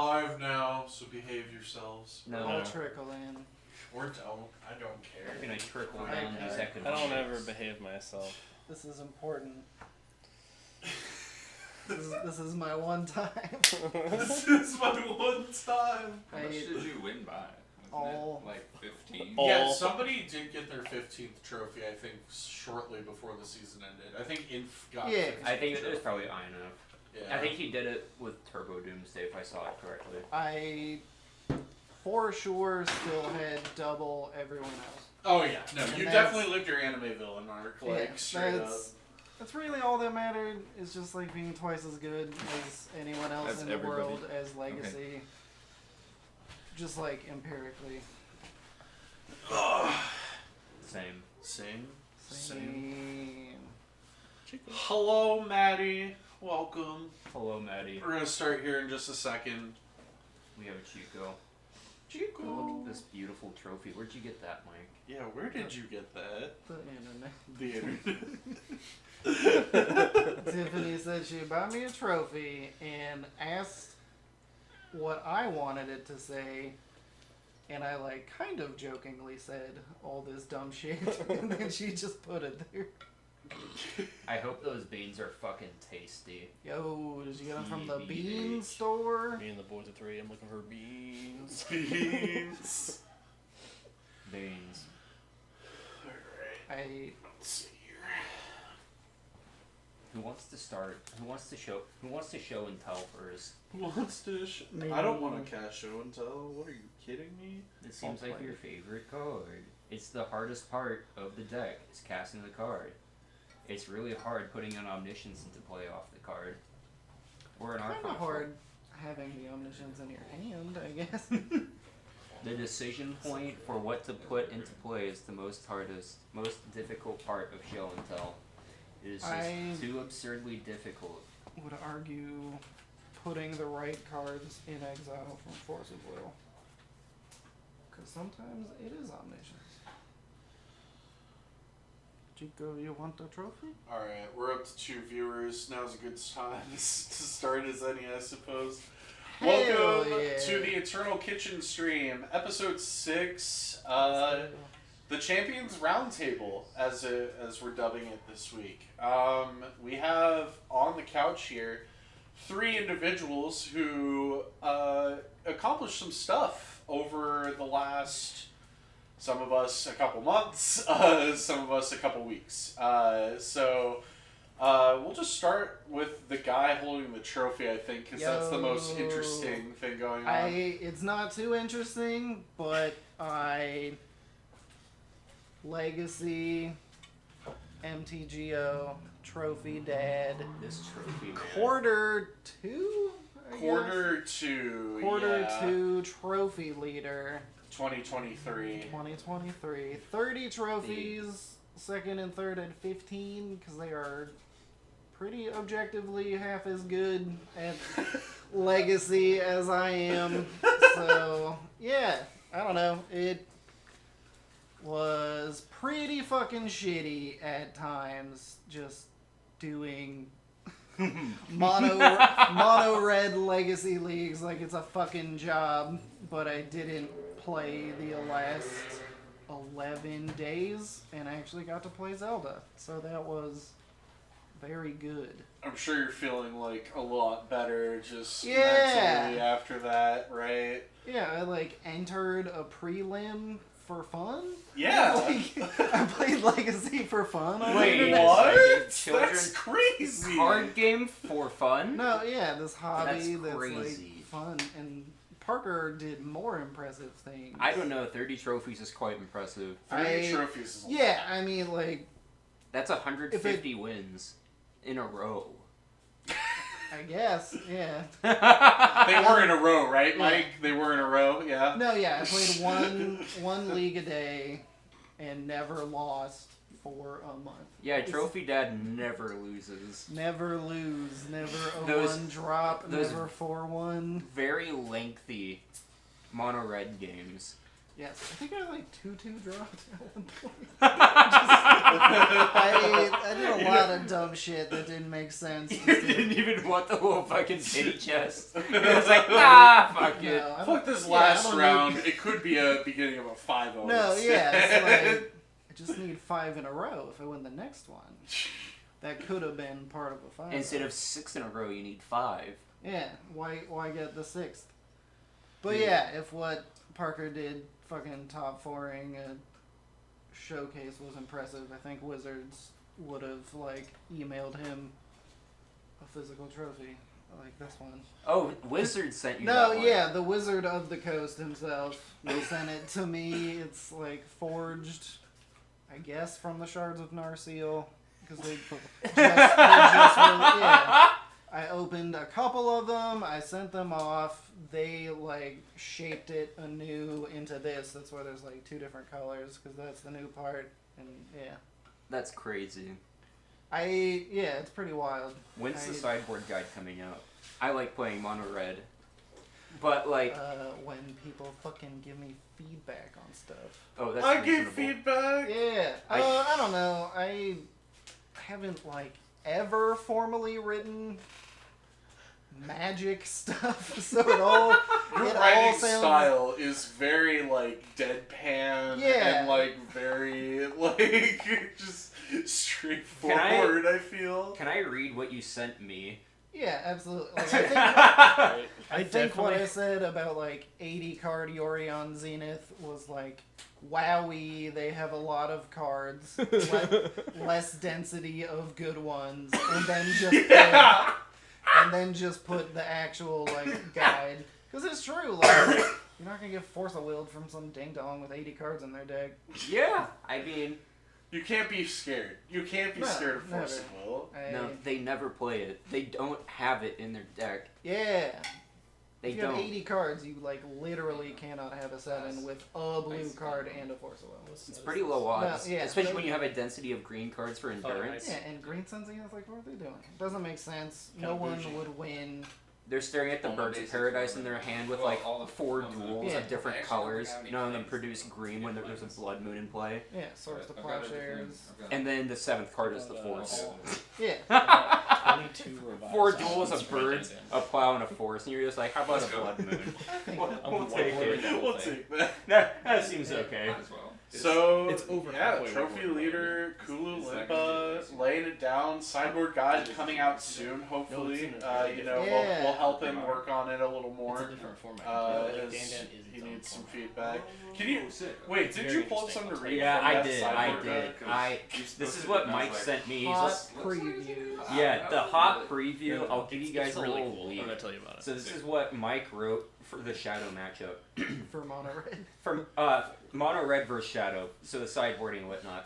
live now, so behave yourselves. No. I'll trickle in. Or don't. I don't care. I'm gonna trickle I- down these economics. I don't ever behave myself. This is important. This is my one time. This is my one time. How much did you win by? All. Wasn't it like 15? All. Yeah, somebody did get their 15th trophy, I think, shortly before the season ended. I think Inf got Yeah. 15th I think it was trophy. probably INF. Yeah. I think he did it with Turbo Doomsday, if I saw it correctly. I for sure still had double everyone else. Oh, yeah. No, And you that's- definitely lived your anime villain arc, like, straight up. That's really all that mattered. Is just like being twice as good as anyone else As in the everybody. world as Legacy. Just like empirically. Same. Same. Same. Hello, Maddie. Welcome. Hello, Maddie. We're gonna start here in just a second. We have a Chico. Chico. Look at this beautiful trophy. Where'd you get that, Mike? Yeah, where did you get that? The internet. The internet. Tiffany said she bought me a trophy and asked what I wanted it to say, and I like kind of jokingly said all this dumb shit, and then she just put it there. I hope those beans are fucking tasty. Yo, did you get them from the TBH. bean store? Me and the boys at 3, I'm looking for beans. Beans. Beans. Alright. I Let's see here. Who wants to start? Who wants to show and tell first? Who wants to? I don't want to cast show and tell. What are you kidding me? It seems I'll like play your it. favorite card. It's the hardest part of the deck, is casting the card. It's really hard putting an Omniscience into play off the card. Or an kind Archon. of hard having the Omniscience in your hand, I guess. The decision point for what to put into play is the most difficult part of show and tell. It is just I- too absurdly difficult. Would argue putting the right cards in exile from Force of Will. Because sometimes it is Omniscience. Chico, you want the trophy? Alright, we're up to 2 viewers. Now's a good time to start as any, I suppose. Hell Welcome yeah. to the Eternal Kitchen stream, episode 6. Let's The Champions Roundtable, as we're dubbing it this week. We have on the couch here 3 individuals who accomplished some stuff over the last, some of us a couple months, some of us a couple weeks. So we'll just start with the guy holding the trophy, I think, because that's the most Yo. interesting thing going on. It's not too interesting, but Legacy, MTGO, Trophy Dad, This trophy, man. Quarter 2? I guess? Quarter 2, Quarter yeah. 2 Trophy Leader 2023. 2023. 30 trophies, second and third at 15, because they are pretty objectively half as good at Legacy as I am. So, yeah, I don't know. It was pretty fucking shitty at times, just doing mono red Legacy leagues like it's a fucking job, but I didn't play the last 11 days and I actually got to play Zelda, so that was very good. I'm sure you're feeling like a lot better just Yeah. mentally after that, right? Yeah, I like entered a prelim for fun. Yeah. Like, I played Legacy for fun. on the Wait, internet. What? Children- That's crazy. Card game for fun? No, yeah, this hobby That's that's crazy. like fun, and Parker did more impressive things. I don't know. 30 trophies is quite impressive. 30 trophies is a lot. Yeah, I mean, like, That's 150 wins in a row. I guess, yeah. They were in a row, right, Yeah. Mike? They were in a row, yeah. No, yeah, I played one league a day and never lost for a month. Yeah, Trophy Dad never loses. Never lose, never a Those- 1 drop, those- never 4-1. Very lengthy mono red games. Yes, I think I like 2-2 dropped at one point. I did a lot of dumb shit that didn't make sense. You didn't even want the little fucking city chest. It was like, nah, fuck it. No, I Fuck this yeah, I last don't round. It could be a beginning of a 5-0. No, yeah, it's like I just need 5 in a row if I win the next one. That could have been part of a 5. Instead of 6 in a row, you need 5. Yeah, why get the 6th? But yeah, if what Parker did, fucking top 4ing a showcase was impressive, I think Wizards would have like emailed him a physical trophy like this one. Oh, Wizard sent you that No, one. yeah, the Wizard of the Coast himself sent it to me. It's like forged, I guess, from the shards of Narsil. Because they just yeah. I opened a couple of them, I sent them off, they like shaped it anew into this. That's why there's like 2 different colors, because that's the new part, and yeah. That's crazy. It's pretty wild. When's the sideboard guide coming out? I like playing mono red. But like when people fucking give me feedback on stuff. oh that's I reasonable. give feedback. Yeah, I don't know. I haven't like ever formally written Magic stuff, so Your it all writing sounds style is very like deadpan Yeah. and like very like just straightforward. I feel. Can I read what you sent me? yeah, absolutely. Like, I I think what definitely- I said about like 80 card Yorion Zenith was like, wowie, they have a lot of cards, less density of good ones, and then just put the actual like guide. Because it's true, like you're not gonna get Force of Willed from some ding dong with 80 cards in their deck. Yeah, I mean, You can't be scared. You can't be No, scared of Force never. of Will. no, they never play it. They don't have it in their deck. Yeah. They If you have don't. 80 cards, you like literally cannot have a 7 with a blue card and a Force of Will. It's pretty low odds, No, yeah. especially when you have a density of green cards for Oh, endurance. nice. Yeah, and Green Sun Zenith, like, what are they doing? It doesn't make sense. Kinda No one bougie. would win. They're staring at the Only Birds of basic Paradise one. in their hand with Well, like all the 4 ones that- duels Yeah. of different I actually don't colors. have any None of them things produce that green when there's a Blood Moon in play. Yeah, Swords to I've got everything. Plowshares. I've got- And then the 7th card is the Uh, Force. Yeah. 22 revised. 4 duels That's of pretty birds, damn. a plow, and a force, and you're just like, how about Let's a go. Blood Moon? I think We'll, I'm we'll take wondering- it. We'll take that. That seems okay. Might as well. So it's over yeah, halfway trophy over. leader Kulu It's not Limpa gonna be laying it down. Sideboard guide coming out soon, No, hopefully. it's in a- Yeah. We'll help him work on it a little It's a more. different format. As Dan Dan is he its own needs some format. feedback. Can you Oh, sick. wait? It's Did very you pull interesting. some to read? Yeah, from I that did. sideboard guide? This is what Mike sent me. He's Hot just, preview yeah, the hot preview. I'll give you It's guys a really little cool. leak. I'm gonna tell you about it. So this is what Mike wrote for the Shadow matchup. for Mono Red. From Mono Red versus Shadow, so the sideboarding and whatnot.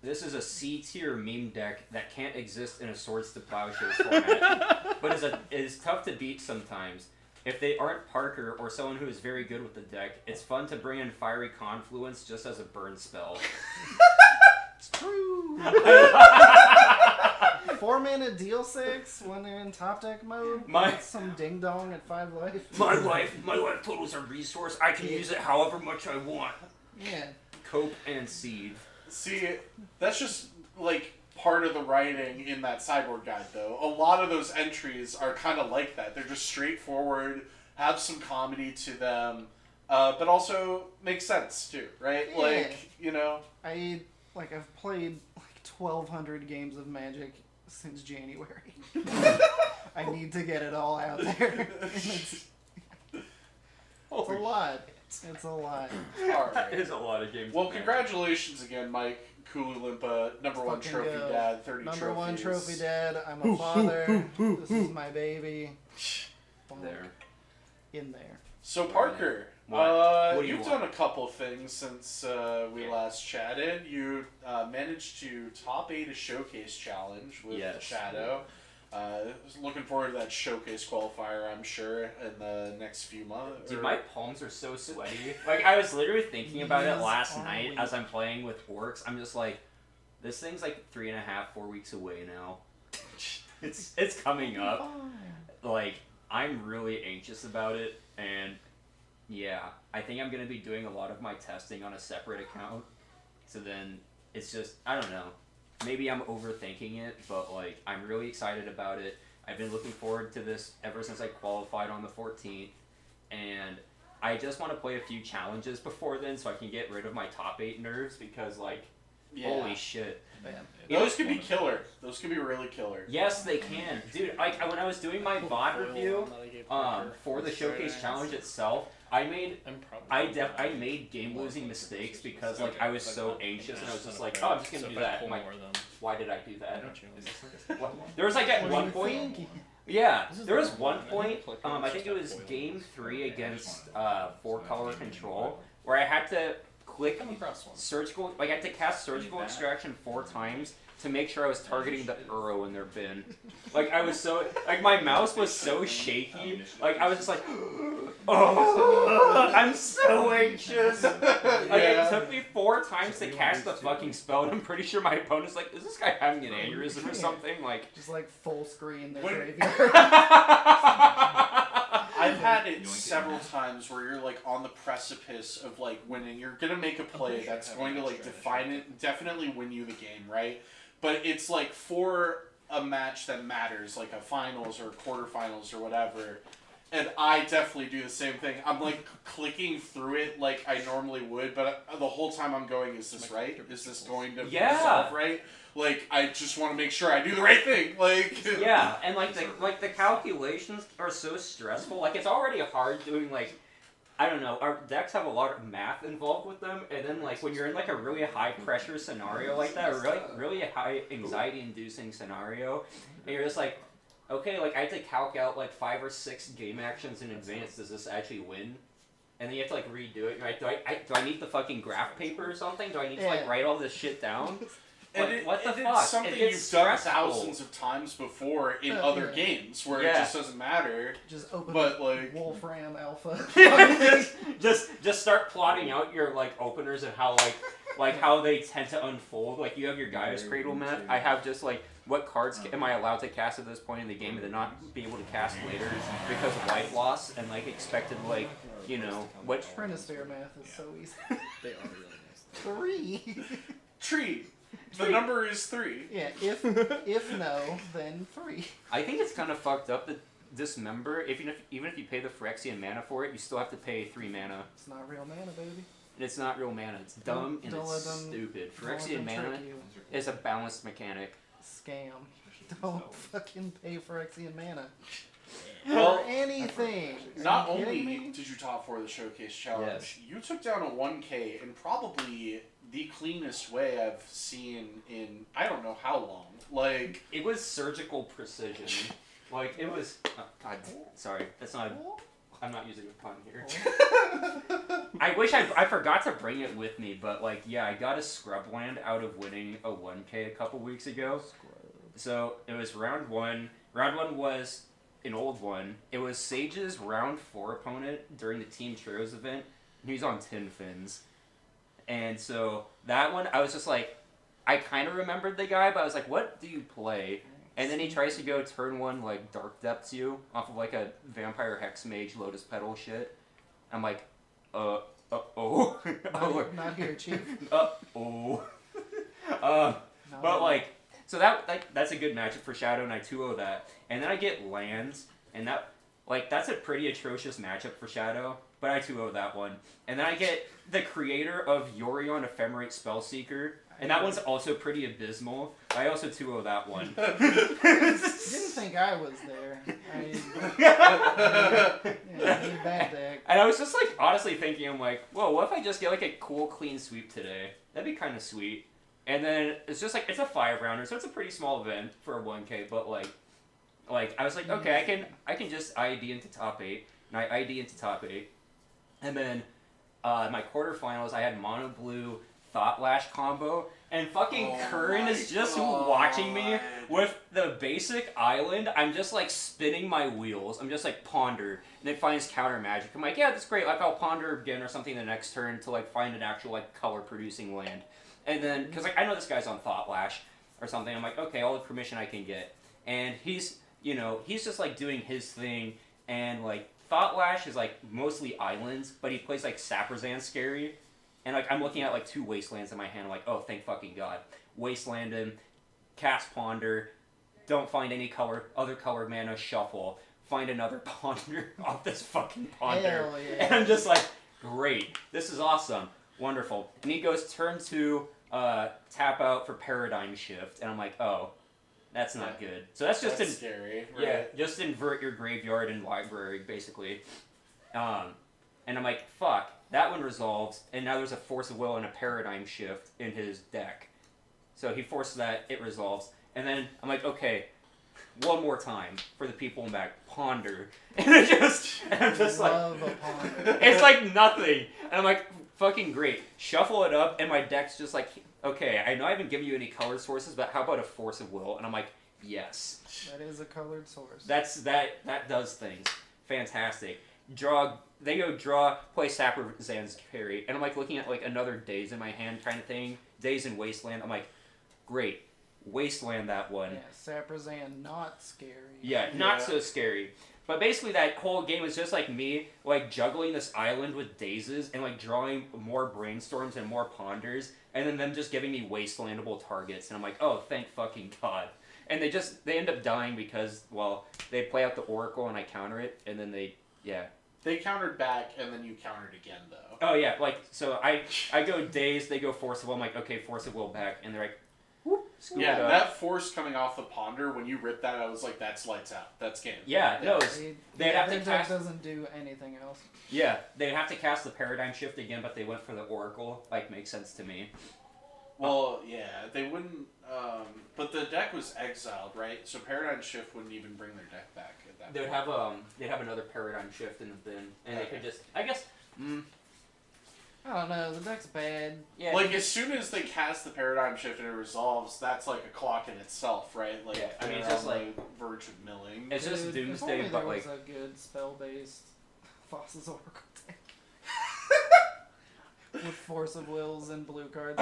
This is a C tier meme deck that can't exist in a Swords to Plowshares format, but is tough to beat sometimes. If they aren't Parker or someone who is very good with the deck, it's fun to bring in Fiery Confluence just as a burn spell. It's true. 4-mana deal 6 when they're in top deck mode. My- Some ding dong at 5 life. my life totals a resource. I can use it however much I want. Yeah. Cope and Seed. See, that's just like part of the writing in that sideboard guide, though. A lot of those entries are kind of like that. They're just straightforward, have some comedy to them, but also make sense too, right? Yeah. Like, you know. I've played like 1,200 games of Magic since January. I need to get it all out there. And it's a lot. It's a lot. All That right. is a lot of games. Well, of Magic. congratulations again, Mike. Kulu Limpa, number 1 Fucking trophy go. dad, 30 Number trophies. 1 trophy dad. I'm a father. This is my baby. There. In there. So Parker, What do you you've want? done a couple things since we last chatted. You managed to top 8 a showcase challenge with Yes. Shadow. Looking forward to that showcase qualifier, I'm sure, in the next few months. Dude, my palms are so sweaty. Like, I was literally thinking about it These last are night weak. as I'm playing with Orcs. I'm just like, this thing's like 3.5, 4 weeks away now. It's coming up. Fine. Like, I'm really anxious about it, and Yeah, I think I'm gonna be doing a lot of my testing on a separate account. So then it's just, I don't know. Maybe I'm overthinking it, but like I'm really excited about it. I've been looking forward to this ever since I qualified on the 14th, and I just want to play a few challenges before then so I can get rid of my top 8 nerves because like, holy shit. Man, Those could be killer. Those could be really killer. Yes, they can. Dude, like when I was doing my VOD review for the showcase challenge itself, I made game losing mistakes because like I was so anxious and I was just like, oh, I'm just gonna do that. I'm like, why did I do that? There was like at one point, yeah, there was one point. I think it was game 3 against 4-color control where I had to click surgical, like I had to cast surgical extraction 4 times to make sure I was targeting the Uro in their bin. Like I was so, like my mouse was so shaky, like I was just like, oh, I'm so anxious. Like it took me 4 times to cast the fucking spell, and I'm pretty sure my opponent's like, is this guy having an aneurysm or something? Like Just like full screen the When- graveyard. I've had it several times where you're like on the precipice of like winning. You're gonna make a play that's going to like define it, definitely win you the game, right? But it's like for a match that matters, like a finals or quarterfinals or whatever. And I definitely do the same thing. I'm like clicking through it like I normally would, but the whole time I'm going, is this right? Is this going to resolve right? Like I just want to make sure I do the right thing. Like yeah, and like the calculations are so stressful. Like it's already hard doing like, I don't know, our decks have a lot of math involved with them, and then like when you're in like a really high pressure scenario like that, a really high anxiety inducing scenario, and you're just like, okay, like I had to calc out like 5 or 6 game actions in advance. Does this actually win? And then you have to like redo it. You're like, do I need the fucking graph paper or something? Do I need to like write all this shit down? And what the it's fuck? something It you've gets done stressful. thousands of times before in other games where it just doesn't matter. Just open But like, Wolfram Alpha. just start plotting out your like openers and how like how they tend to unfold. Like you have your Gaia's Cradle map. I have just like what cards am I allowed to cast at this point in the game and then not be able to cast later because of life loss and like expected like, you know, what Trinisphere math is so easy. They are really nice. 3. tree. The number is 3. Yeah, if no, then 3. I think it's kind of fucked up that Dismember, even if you pay the Phyrexian mana for it, you still have to pay 3 mana. It's not real mana, baby. And it's not real mana. It's dumb and Don't it's let them- stupid. Don't let Phyrexian them mana trick you. is a balanced mechanic. Scam. Don't fucking pay for Phyrexian mana. Well, For anything. Are Not you kidding only me? did you top 4 the showcase challenge, you took down a 1K in probably the cleanest way I've seen in I don't know how long. Like It was surgical precision. Like it was. Oh, God, sorry, that's not. I'm not using a pun here. I wish I forgot to bring it with me, but like yeah, I got a scrub land out of winning a 1K a couple weeks ago. So it was round 1. Round 1 was an old one. It was Sage's round 4 opponent during the Team Trios event. And he was on Tin Fins. And so that one, I was just like, I kind of remembered the guy, but I was like, what do you play? And then he tries to go turn 1, like, Dark Depths you off of, like, a Vampire Hex Mage Lotus Petal shit. I'm like, oh. Not here, Chief. Uh-oh. But, like, so that's a good matchup for Shadow, and I 2-0 that. And then I get lands, and that's a pretty atrocious matchup for Shadow, but I 2-0 that one. And then I get the creator of Yorion Ephemerate Spellseeker, and that one's also pretty abysmal. I also 2-0 that one. Didn't think I was there. Yeah, bad deck. And I was just like honestly thinking, I'm like, whoa, what if I just get like a cool clean sweep today? That'd be kind of sweet. And then it's just like it's a 5-rounder, so it's a pretty small event for a 1K. But like I was like, okay, I can just ID into top 8, and I ID into top 8, and then my quarterfinals I had mono blue Thought Lash combo, and fucking Curran is just watching me with the basic island. I'm just like spinning my wheels. I'm just like ponder, and it finds counter magic. I'm like, yeah, that's great. Like I'll ponder again or something the next turn to like find an actual like color producing land, and then because like I know this guy's on Thought Lash or something. I'm like, okay, all the permission I can get, and he's just like doing his thing. and like Thought Lash is like mostly islands, but he plays like Saprazan Scary, and like I'm looking at like 2 Wastelands in my hand. I'm like, oh, thank fucking god, Wasteland him, cast Ponder, don't find any other color mana, shuffle, find another Ponder off this fucking Ponder, Hell yeah. and I'm just like, great, this is awesome, wonderful. And he goes turn 2, tap out for Paradigm Shift, and I'm like, oh. That's not good. So that's just scary. Right? Yeah, just invert your graveyard and library, basically. And I'm like, fuck, that one resolves, and now there's a Force of Will and a Paradigm Shift in his deck. So he forces that, it resolves. And then I'm like, okay, one more time for the people in back, Ponder. And I'm just like, Love a Ponder. it's like nothing. And I'm like, fucking great. Shuffle it up, and my deck's just like, okay, I know I haven't given you any color sources, but how about a Force of Will? And I'm like, yes. That is a colored source. That does things. Fantastic. They go draw, play Saprazan's Carry, and I'm like looking at like another Daze in my hand kind of thing. Daze and Wasteland. I'm like, great. Wasteland that one. Yeah, Saprazan, not scary. Yeah, not so scary. But basically that whole game is just like me, like juggling this island with Dazes and like drawing more Brainstorms and more Ponders, and then them just giving me Wastelandable targets, and I'm like, oh, thank fucking god. And they end up dying because, well, they play out the Oracle and I counter it, and then they countered back, and then you countered again, though. Oh yeah, like, so I go Daze, they go Force of Will, I'm like, okay, Force of Will back, and they're like, whoop, scoop Yeah, it up. that force coming off the Ponder, when you ripped that, I was like, that's lights out. That's game. Yeah, no, they'd have to their deck cast. doesn't do anything else. Yeah, they'd have to cast the Paradigm Shift again, but they went for the Oracle. Like, makes sense to me. Well, yeah, they wouldn't, but the deck was exiled, right? So Paradigm Shift wouldn't even bring their deck back at that They'd point. have another Paradigm Shift in the bin, and they Okay. could just, I guess, I don't know, the deck's bad. yeah. Like, as soon as they cast the Paradigm Shift and it resolves, that's like a clock in itself, right? Like, Yeah, I mean, it's they're just on like- the verge of milling. It's just Dude, if Doomsday, only but there like, was a good spell-based Foss's Oracle deck. With Force of Wills and blue cards.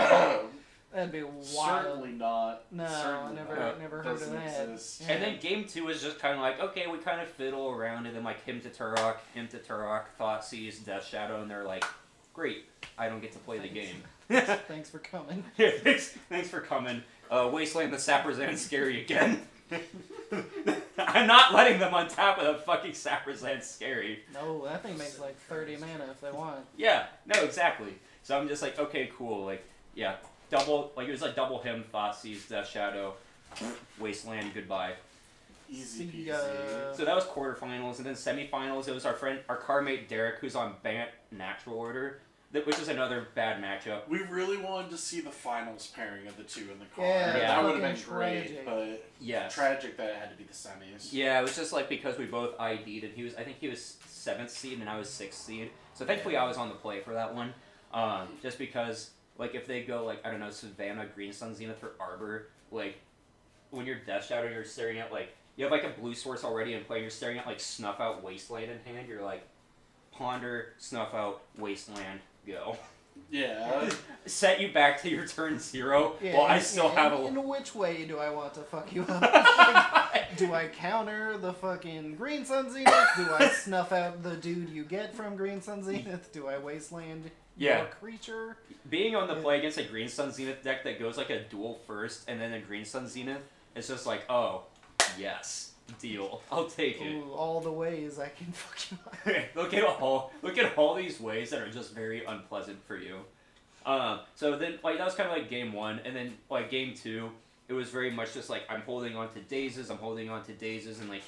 That'd be wild. Certainly not. No, Certainly never not. heard of Doesn't that. exist. and then game 2 is just kind of like, okay, we kind of fiddle around, and then like him to Turok, Thoughtseize, Death Shadow, and they're like, great, I don't get to play the game. Thanks for coming. Yeah, thanks for coming. Wasteland the Saprazan Scary again. I'm not letting them on top of the fucking Saprazan Scary. No, that thing makes like 30 mana if they want. Yeah, no, exactly. So I'm just like, okay, cool. Like, yeah, it was like double him, Thoughtseize, Death Shadow, Wasteland, goodbye. Easy See peasy. ya. So that was quarterfinals, and then semifinals. It was our car mate Derek, who's on Bant Natural Order, which is another bad matchup. We really wanted to see the finals pairing of the two in the car. Yeah, that would have been fucking great, tragic. but Yeah. tragic that it had to be the semis. Yeah, it was just like because we both ID'd, and I think he was 7th seed and I was 6th seed. So thankfully I was on the play for that one. Just because, like, if they go, like, I don't know, Savannah, Green Sun, Zenith, or Arbor, like, when you're Death Shadow, you're staring at, like, you have, like, a blue source already in play, you're staring at, like, Snuff Out, Wasteland in hand, you're like, Ponder, Snuff Out, Wasteland, go. Yeah. Set you back to your turn 0 while I still have a... In which way do I want to fuck you up? Like, do I counter the fucking Green Sun Zenith? Do I snuff out the dude you get from Green Sun Zenith? Do I wasteland Yeah. your creature? Being on the play against a Green Sun Zenith deck that goes like a dual first and then a Green Sun Zenith, it's just like, oh, yes, deal. I'll take it. Ooh, all the ways I can fuck you up. look at all these ways that are just very unpleasant for you. So then, like, that was kind of like game 1, and then, like, game 2, it was very much just like, I'm holding on to Dazes, and like,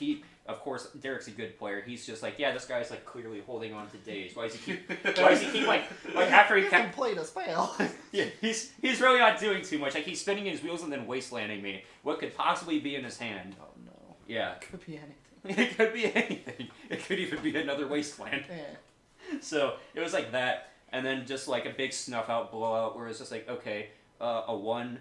of course, Derek's a good player, he's just like, yeah, this guy's like clearly holding on to Daze, why does he keep like after he You can play a spell. yeah, he's really not doing too much, like, he's spinning his wheels and then wastelanding me, what could possibly be in his hand? Oh no. Yeah. Could be anything. It could be anything, it could even be another wasteland. Yeah. So it was like that, and then just like a big snuff out blowout where it's just like, okay, a 1,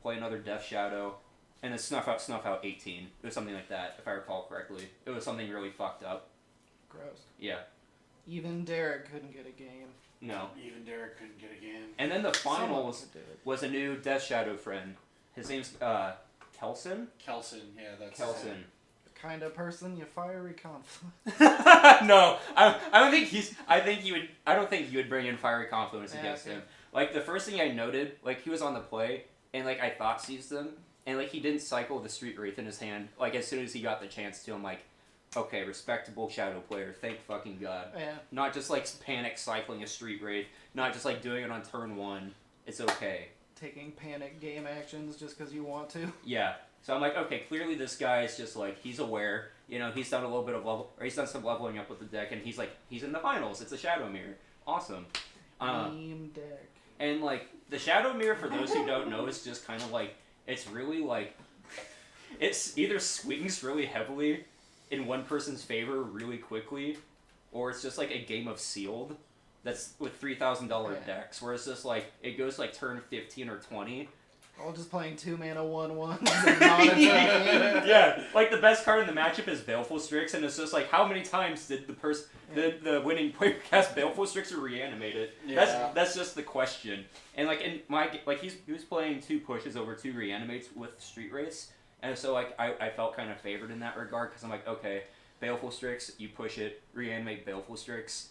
play another Death Shadow, and then snuff out 18. It was something like that, if I recall correctly. It was something really fucked up. Gross. Yeah. Even Derek couldn't get a game. No. Even Derek couldn't get a game. And then the Someone finals could do it. was a new Death Shadow friend. His name's Kelson? Kelson, yeah, that's Kelson. kind of person, you fiery confluence. No, I don't think he's. I don't think you would bring in fiery confluence against okay. him. Like the first thing I noted, like he was on the play, and like I thought seized him, and like he didn't cycle the Street Wraith in his hand. Like as soon as he got the chance to, I'm like, okay, respectable Shadow player. Thank fucking God. Yeah. Not just like panic cycling a Street Wraith. Not just like doing it on turn 1. It's okay. Taking panic game actions just because you want to. Yeah. So I'm like, okay, clearly this guy is just like, he's aware. You know, he's done a little bit of he's done some leveling up with the deck, and he's like, he's in the finals. It's a Shadow Mirror. Awesome. Meme deck. And like, the Shadow Mirror, for those who don't know, is just kind of like, it's really like, it's either swings really heavily in one person's favor really quickly, or it's just like a game of sealed that's with $3,000 decks, where it's just like, it goes like turn 15 or 20. All just playing 2-mana 1/1s and not attacking. Yeah, like the best card in the matchup is Baleful Strix, and it's just like, how many times did the winning player cast Baleful Strix or reanimate it? Yeah. That's just the question. And like in my he was playing 2 pushes over 2 reanimates with Street Wraiths, and so like I felt kind of favored in that regard because I'm like, okay, Baleful Strix, you push it, reanimate Baleful Strix,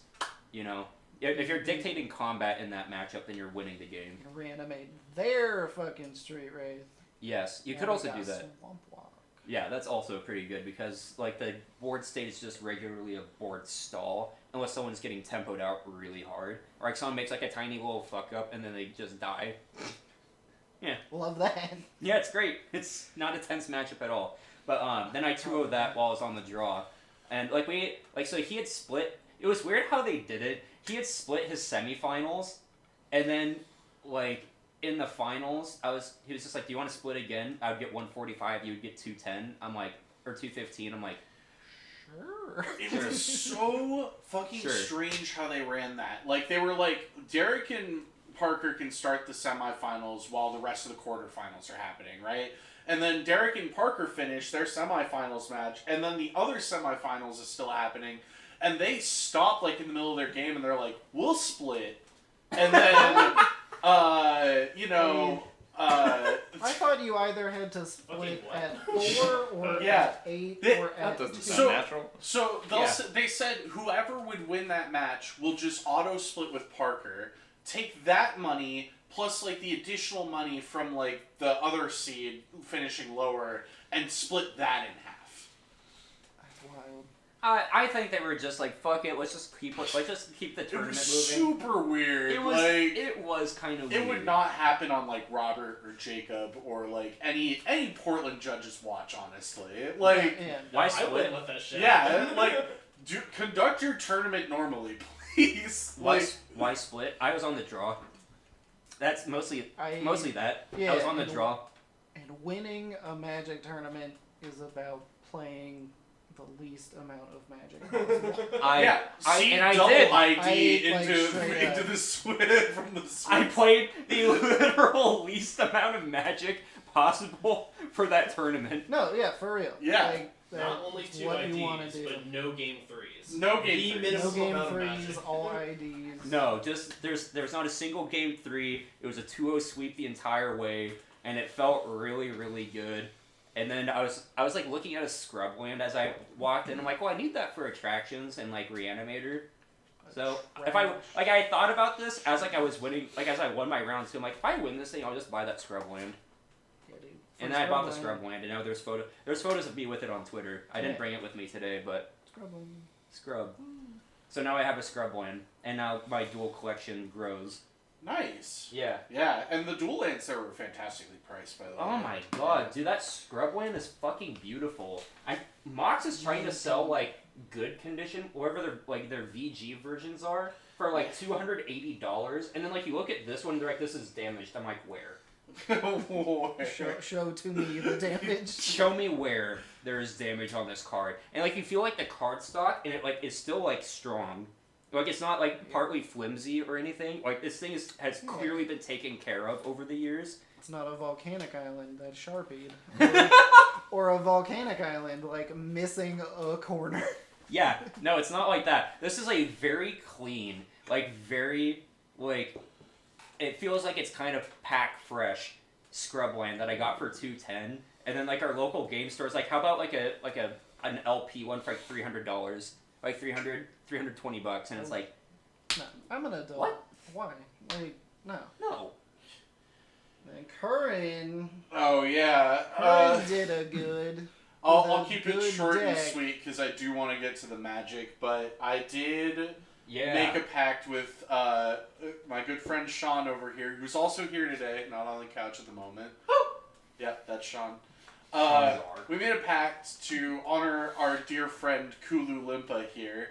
you know. If you're dictating combat in that matchup, then you're winning the game. Reanimate their fucking Street Wraith. Yes, you Now could we also got do that. Swamp Walk. Yeah, that's also pretty good because like the board state is just regularly a board stall unless someone's getting tempoed out really hard, or like someone makes like a tiny little fuck up and then they just die. Yeah. Love that. Yeah, it's great. It's not a tense matchup at all. But then I 2-0 that while I was on the draw, and so he had split. It was weird how they did it. He had split his semifinals, and then like in the finals, he was just like, "Do you want to split again?" I would get 145. You would get 210. I'm like, or 215. I'm like, Sure. It was so fucking Sure. strange how they ran that. Like, they were like, Derek and Parker can start the semifinals while the rest of the quarterfinals are happening, right? And then Derek and Parker finish their semifinals match, and then the other semifinals is still happening, and they stop, like, in the middle of their game, and they're like, we'll split. And then, I thought you either had to split at 4 or Yeah. at 8 They- or That at doesn't 2. sound So- natural. So Yeah. they said whoever would win that match will just auto split with Parker, take that money plus like the additional money from like the other seed finishing lower, and split that in half. That's wild. I think they were just like, fuck it, let's just keep the It tournament was moving. super weird. It was kind of It weird. would not happen on like Robert or Jacob or like any Portland judges watch, honestly. Like Yeah. Why I split? wouldn't let that shit yeah, happen. like conduct your tournament normally, please. Why split? I was on the draw. That's mostly that. Yeah, I was on the and- draw. And winning a Magic tournament is about playing the least amount of Magic possible. Yeah, see and I double did. ID I, like, straight into up. the swim from the swim. I played the literal least amount of Magic possible for that tournament. No, yeah, for real. Yeah. Like, Not only that's 2 what you want IDs, to do. but no game 3s. No game The threes. minimum No game amount of 3s, Magic. all IDs. No, just there's not a single game 3. It was a 2-0 sweep the entire way, and it felt really, really good. And then I was like looking at a scrub land as I walked, and I'm like, well, I need that for attractions and like reanimator. So if I thought about this as like I was winning, like as I won my rounds, so I'm like, if I win this thing, I'll just buy that scrub land. Yeah, dude. And For then I bought the Scrubland- scrub land, and now there's photos of me with it on Twitter. I didn't Yeah. bring it with me today, but Scrubland. scrub. So now I have a scrub land, and now my dual collection grows. Nice. Yeah. Yeah, and the dual lands there were fantastically priced, by the way. Oh my god, dude, that scrub land is fucking beautiful. Mox is trying to sell like good condition, whatever their VG versions are, for like $280, and then like you look at this one, they're like, this is damaged. I'm like, where? Show to me the damage. Show me where there is damage on this card. And like you feel like the card stock and it like is still like strong. Like it's not like partly flimsy or anything. Like this thing has clearly been taken care of over the years. It's not a volcanic island that's sharpied. Or a volcanic island, like, missing a corner. Yeah, no, it's not like that. This is a very clean, like very like it feels like it's kind of pack fresh scrub land that I got for $210. And then like our local game store is like, how about like a an LP one for like $300, like $320, and it's like, No, I'm an adult. What? Why? Like, no. no. And Curran Oh yeah. did a good. I'll with a keep it good short and deck. sweet because I do want to get to the Magic, but I did Yeah. make a pact with my good friend Sean over here, who's also here today, not on the couch at the moment. Yep, that's Sean. We made a pact to honor our dear friend Kulu Limpa here,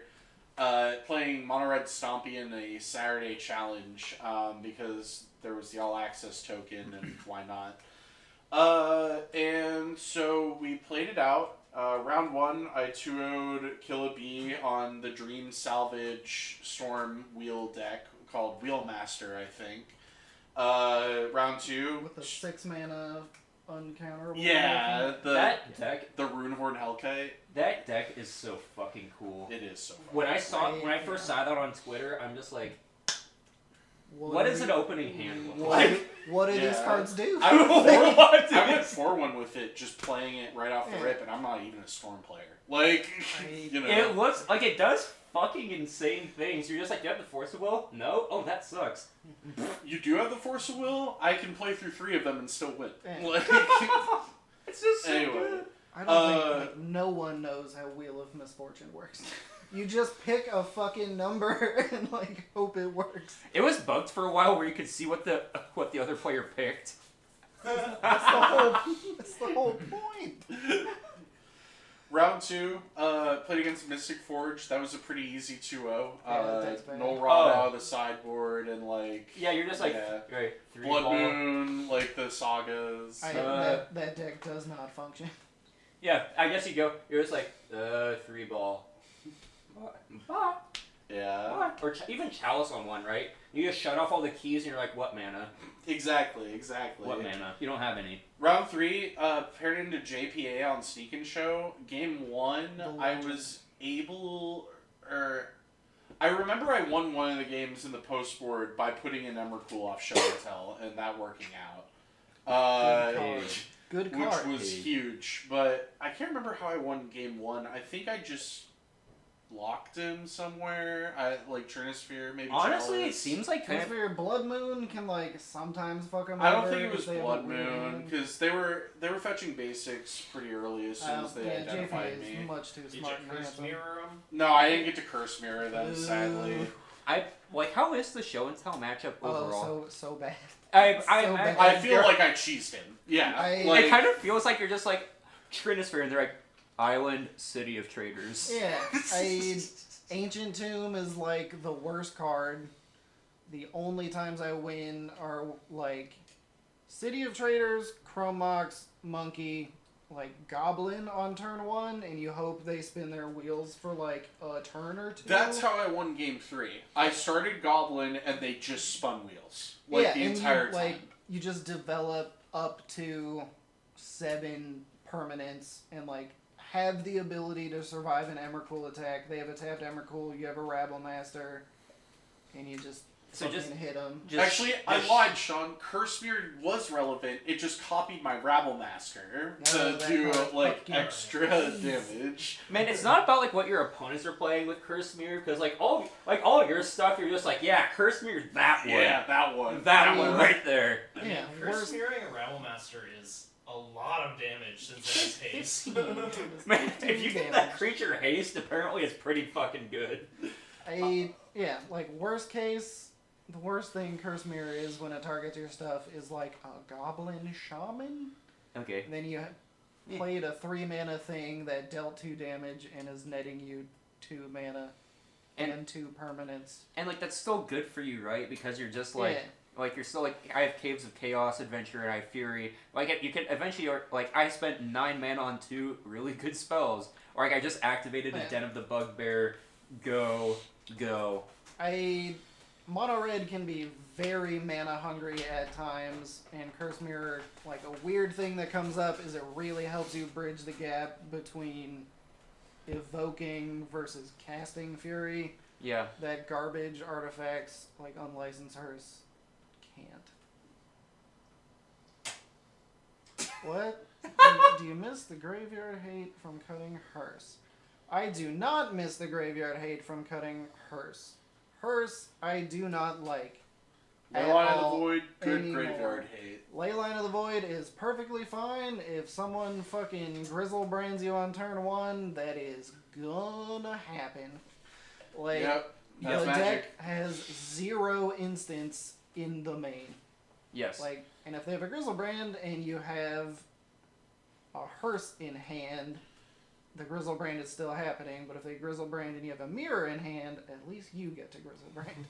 playing Mono Red Stompy in a Saturday challenge because there was the All Access token, and why not? And so we played it out. Round 1, I 2-0'd Kill a Bee on the Dream Salvage Storm wheel deck called Wheelmaster, I think. Round 2... With a 6 mana uncounterable. Yeah, That deck, the Runehorn Hellkite. that deck is so fucking cool. It is so fun. When I first saw that on Twitter, I'm just like, what do does an you- opening hand look What, like? what do these Yeah. cards do? I went What? 4-1 I went 4-1 with it, just playing it right off the Yeah. rip, and I'm not even a Storm player. Like, you know. It looks like it does fucking insane things. You're just like, you have the Force of Will? No? Oh, that sucks. You do have the Force of Will? I can play through 3 of them and still win. Yeah. Like, It's just so Anyway. good. I don't think like, no one knows how Wheel of Misfortune works. You just pick a fucking number and like hope it works. It was bugged for a while where you could see what the other player picked. That's the whole. That's the whole point. Round 2, played against Mystic Forge. That was a pretty easy 2-0. Yeah, that's bad. No Rod out of the sideboard, and like... Yeah, you're just like, Yeah. right, 3 Blood ball. Moon, like the sagas. That deck does not function. Yeah, I guess you go. You're just like, 3 ball. Bye. Yeah. Bye. Or even Chalice on 1, right? You just shut off all the keys and you're like, what mana? Exactly. What mana? You don't have any. Round 3, paired into JPA on Sneak and Show. Game 1, I was able... I remember I won one of the games in the post board by putting in Emrakul off Show and Tell, and that working out. Good Which card. was huge, but I can't remember how I won game 1. I think I just locked him somewhere. Like Trinisphere, maybe. Honestly, it Chalice. seems like kind of... Transfer Blood Moon can like sometimes fuck them I don't over think it if was they have a Blood weird Moon hand. because they were fetching basics pretty early as soon as they Yeah, identified JP me. is much too Did you smart and curse handsome. mirror him? No, I didn't get to Curse Mirror them, sadly. How is the show and tell matchup overall? Oh, so bad. I so bad. I feel like I cheesed him. Yeah, like, it kind of feels like you're just like Trinisphere, and they're like Island City of Traders. Yeah, Ancient Tomb is like the worst card. The only times I win are like City of Traders, Chrome Mox, Monkey, like Goblin on turn 1, and you hope they spin their wheels for like a turn or 2. That's how I won game 3. I started Goblin and they just spun wheels like the and entire you, time. like you just develop up to 7 permanents and like have the ability to survive an Emrakul attack. They have a tapped Emrakul, you have a Rabble Master, and you just hit them. Actually, I lied, Sean. Curse Mirror was relevant. It just copied my Rabble Master No, to that do card like fucking extra damage. Man, it's not about like what your opponents are playing with Curse Mirror, because like all your stuff, you're just like, yeah, Curse Mirror, that one, Yeah, that one. that one right there. I mean, Yeah, curse worst- mirroring a Rabble Master is a lot of damage since it has haste. Man, if you get 15 that damage. creature haste, apparently it's pretty fucking good. Like worst case, the worst thing Curse Mirror is when it targets your stuff is like a Goblin Shaman. Okay. And then you played a 3 mana thing that dealt 2 damage and is netting you 2 mana and 2 permanents. And like that's still good for you, right? Because you're just like. Yeah. Like, you're still, like, I have Caves of Chaos, Adventure, and I have Fury. Like, you can eventually, like, I spent 9 mana on 2 really good spells. Or, like, I just activated a Den of the Bugbear. Go. Mono Red can be very mana hungry at times, and Curse Mirror, like, a weird thing that comes up is it really helps you bridge the gap between evoking versus casting Fury. Yeah. That garbage artifacts, like Unlicensed Hearse, can't. What? Do you miss the graveyard hate from cutting Hearse? I do not miss the graveyard hate from cutting Hearse. Hearse, I do not like. Leyline of the all Void, good anymore. graveyard hate. Leyline of the Void is perfectly fine. If someone fucking Grizzle brands you on turn 1, that is gonna happen. Like, Yep, the that's magic. deck has 0 instance in the main. Yes. Like, and if they have a Grizzle brand and you have a Hearse in hand, the Grizzle brand is still happening. But if they Grizzle brand and you have a Mirror in hand, at least you get to Grizzle brand.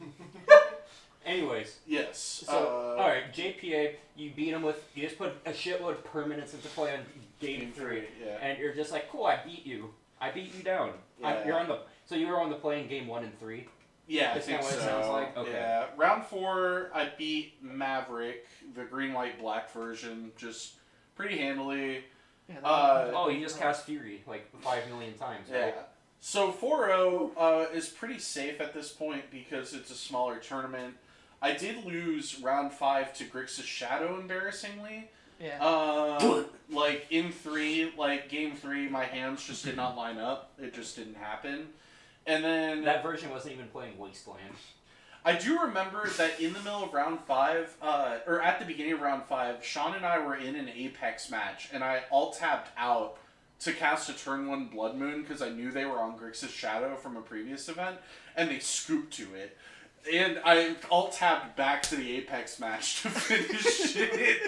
Anyways, Yes. so alright, JPA, you beat him with, you just put a shitload of permanents into play on game 3. Yeah. And you're just like, cool, I beat you. I beat you down. Yeah. So you were on the play in game 1 and 3? Yeah, I That's think kinda what so. it sounds like? Okay. Yeah. Round 4, I beat Maverick, the green, white, black version, just pretty handily. Yeah, Oh, you just cast Fury like 5 million times, Yeah. right? So 4-0 is pretty safe at this point because it's a smaller tournament. I did lose round 5 to Grixis Shadow, embarrassingly. Yeah. Like in 3, like game 3, my hands just did not line up. It just didn't happen. And then That version wasn't even playing Wasteland. I do remember that in the middle of round 5, or at the beginning of round 5, Sean and I were in an Apex match, and I alt-tabbed out to cast a turn 1 Blood Moon because I knew they were on Grixis Shadow from a previous event, and they scooped to it. And I alt-tabbed back to the Apex match to finish it.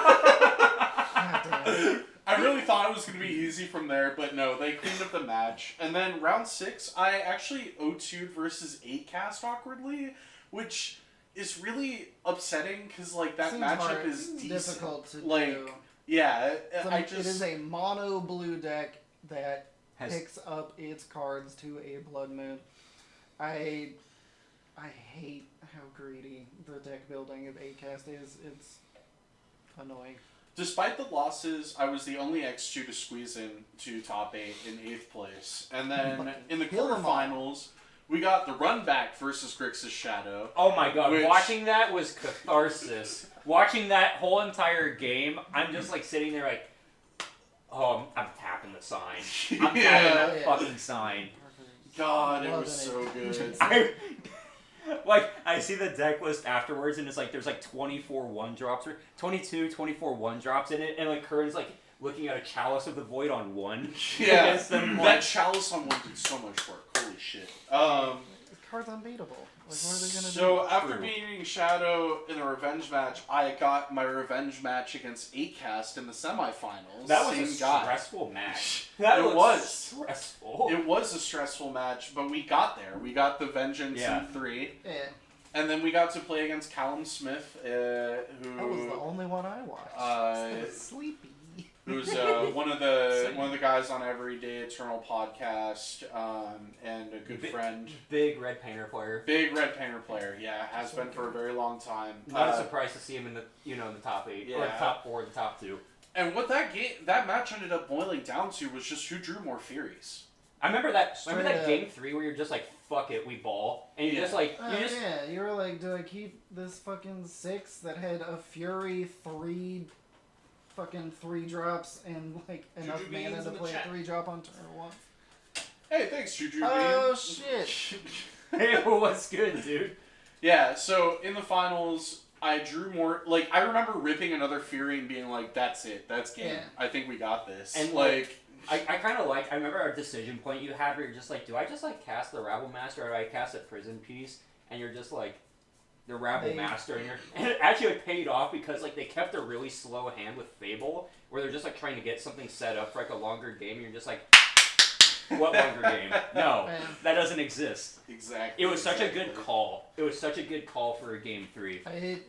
God damn. I really thought it was going to be easy from there, but no, they cleaned up the match. And then round 6, I actually O2'd versus 8cast awkwardly, which is really upsetting because, like, that Seems matchup hard. is Seems decent. difficult to Like, do. yeah, It is a mono blue deck that Has picks up its cards to a Blood Moon. I hate how greedy the deck building of 8cast is. It's annoying. Despite the losses, I was the only X2 to squeeze in to top 8 in 8th place. And then Fucking in the kill 'em all. quarterfinals, we got the run back versus Grixis Shadow. Oh my god, Which- watching that was catharsis. Watching that whole entire game, I'm just like sitting there like, oh, I'm tapping the sign. I'm tapping that Yeah. fucking sign. God, it Loving was so good. I see the deck list afterwards and it's like there's like 24 1-drops or 22, 24 1-drops in it, and like Curran's like looking at a Chalice of the Void on 1. Yeah, against them, that like, Chalice on 1 did so much work. Holy shit. The card's unbeatable. Like, what are they gonna So do? after True. beating Shadow in the revenge match, I got my revenge match against 8cast in the semifinals. that was Same a guy. stressful match. That It was was. stressful. It was a stressful match, but we got there. We got the Vengeance Yeah. in 3. Yeah, And then we got to play against Callum Smith, who that was the only one I watched. Sleepy. who's one of the guys on Everyday Eternal podcast, and a good friend. Big red painter player. Big Red Painter player, yeah, has been for a very long time. Not a surprise to see him in the in the top 8 or the Yeah. top 4, the top 2. And what that match ended up boiling down to was just who drew more Furies. I remember that. Straight Remember that up. game 3 where you're just like, "Fuck it, we ball," and you're Yeah. just like, Yeah, you were like, do I keep this fucking 6 that had a Fury 3 fucking 3-drops and like enough Juju mana Beans to in the play a chat. 3-drop on turn 1? Hey, thanks, Juju. Oh Bean. shit! "Hey, what's good, dude?" Yeah, so in the finals, I drew more. Like, I remember ripping another Fury and being like, "That's it. That's game. Yeah. I think we got this." And, like, I kind of like. I remember our decision point you had where you're just like, "Do I just like cast the Rabble Master or do I cast a Prison Piece?" And you're just like, the Rabble They- Master, and it actually like, paid off because like they kept a really slow hand with Fable, where they're just like trying to get something set up for like a longer game, and you're just like, "What longer game? No, Man. that doesn't exist." exactly. It was such a exactly. good call. It was such a good call for a game 3.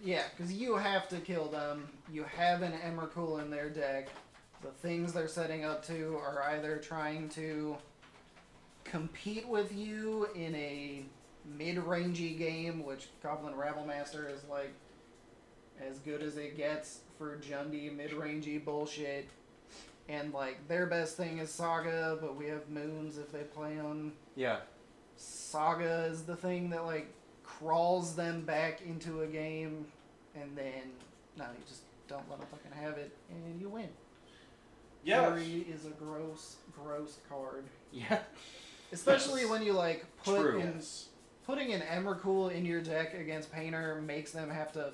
Yeah, because you have to kill them. You have an Emrakul in their deck. The things they're setting up to are either trying to compete with you in a mid-rangey game, which Goblin Rabblemaster is like as good as it gets for Jundi mid-rangey bullshit. And like their best thing is Saga, but we have Moons if they play them. Yeah. Saga is the thing that like crawls them back into a game, and then No, you just don't let them fucking have it, and you win. Yeah. Fury is a gross card. Yeah. Especially when you like put True. in Yes. putting an Emrakul in your deck against Painter makes them have to.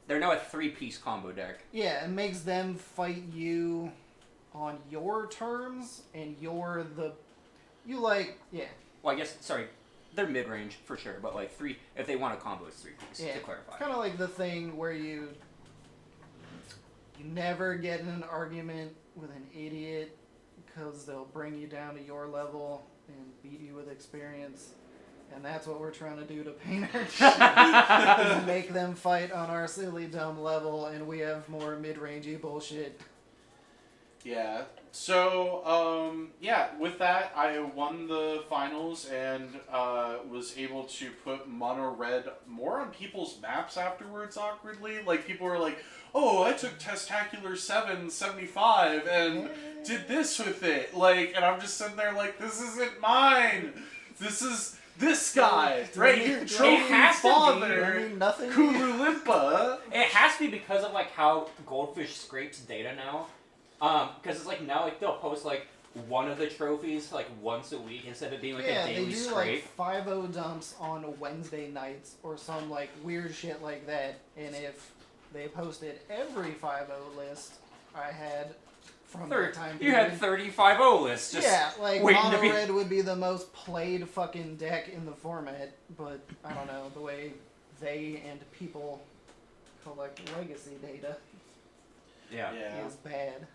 They're now a 3-piece combo deck. Yeah, it makes them fight you on your terms, and you're the. You like. Yeah. Well, I guess, sorry, they're mid-range for sure, but like 3, if they want a combo, it's 3-piece, Yeah. to clarify. Kind of like the thing where you never get in an argument with an idiot because they'll bring you down to your level and beat you with experience. And that's what we're trying to do to Painter. Is make them fight on our silly dumb level, and we have more mid-rangey bullshit. Yeah. So, yeah, with that, I won the finals and was able to put Mono Red more on people's maps afterwards, awkwardly. Like, people were like, oh, I took Testacular 775 and did this with it. Like, and I'm just sitting there like, this isn't mine. This is this guy right here, Trophy has to be. I Father, mean, nothing. Kululimpa. It has to be because of like how Goldfish scrapes data now. Because it's like now like they'll post like one of the trophies like once a week instead of being like Yeah, a they daily do scrape. like 5-0 dumps on Wednesday nights or some like weird shit like that. And if they posted every 5-0 list I had from that time You had period, 35-0 lists. Just yeah, like waiting to Mono be- Red would be the most played fucking deck in the format, but I don't know, the way they and people collect legacy data Yeah. Yeah. is bad.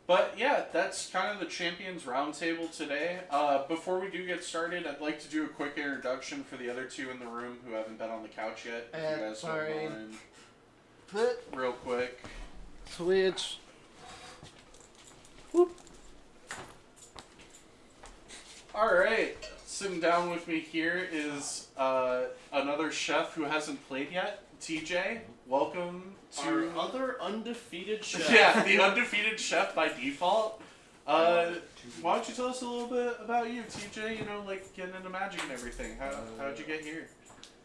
But yeah, that's kind of the Champions Roundtable today. Before we do get started, I'd like to do a quick introduction for the other two in the room who haven't been on the couch yet. If you guys sorry. don't mind, But real quick. Switch. All right, sitting down with me here is another chef who hasn't played yet. TJ, welcome to Our other undefeated chef. yeah, the undefeated chef by default. Why don't you tell us a little bit about you, TJ? You know, like getting into Magic and everything. How'd you get here?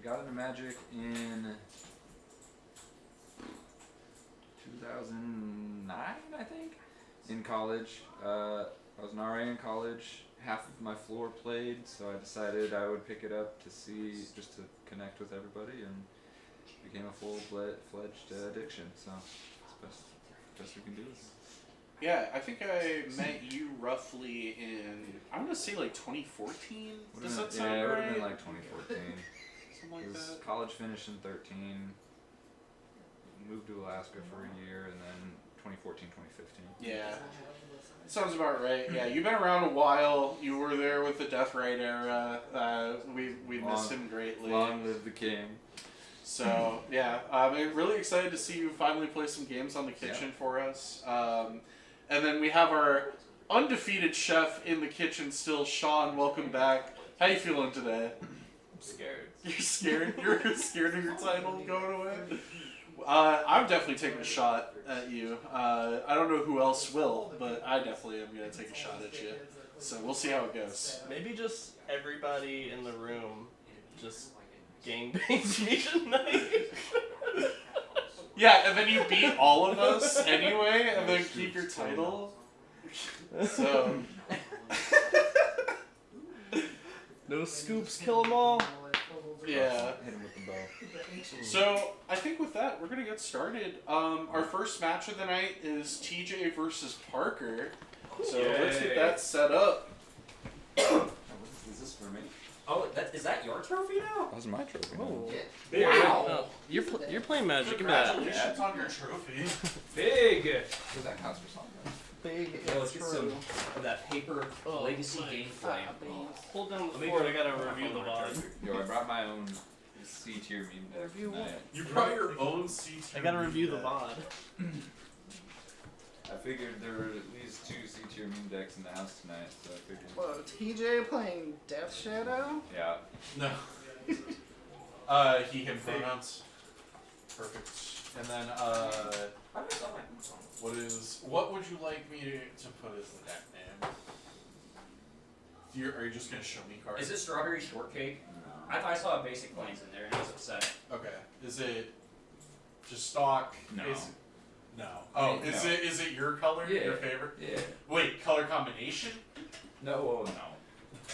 Got into Magic in 2009, I think. In college, I was an RA in college. Half of my floor played, so I decided I would pick it up to see, just to connect with everybody, and became a full-fledged addiction. So it's best we can do. Yeah, I think I met you roughly in, I'm gonna say like 2014. Does that sound yeah, it would right? have been like 2014. Something like It was that. college finished in 13. Moved to Alaska for a year, and then 2014, 2015. Yeah. Sounds about right. Yeah, you've been around a while. You were there with the Death Right era. We miss him greatly. Long live the king. So yeah, I'm really excited to see you finally play some games on the kitchen for us. And then we have our undefeated chef in the kitchen still, Sean. Welcome back. How you feeling today? I'm scared. You're scared? You're scared of your title going away? I'm definitely taking a shot at you. I don't know who else will, but I definitely am going to take a shot at you. So we'll see how it goes. Maybe just everybody in the room just gangbang me tonight. Yeah, and then you beat all of us anyway, and then keep your title. So, No scoops, kill them all. yeah. Hit him with the bow. So, I think with that, we're going to get started. Our first match of the night is TJ versus Parker. So, let's get that set up. Is this for me? Oh, is that your trophy now? That was my trophy. Wow. Oh, you're playing Magic. Give me that. Congratulations on your trophy. Big. So that counts for something. Big Yeah, let's get some true. of that paper Oh, legacy my game Ah, flame. beans. Hold down the Let me fort. go- I gotta review the VOD. Yo, I brought my own C tier meme deck Review tonight. You brought your own CT. I gotta review the VOD. I figured there were at least 2 C tier meme decks in the house tonight, so I figured. Whoa, TJ playing Death Shadow? Yeah. No. He, him pronouns. Perfect. And then, what would you like me to put as the deck name? Are you just gonna show me cards? Is it strawberry shortcake? I saw a basic planes in there and I was upset. Okay. Is it Just stock. No. No. Oh, No. is it your color? Yeah. Your favorite? Yeah. Wait, color combination? No.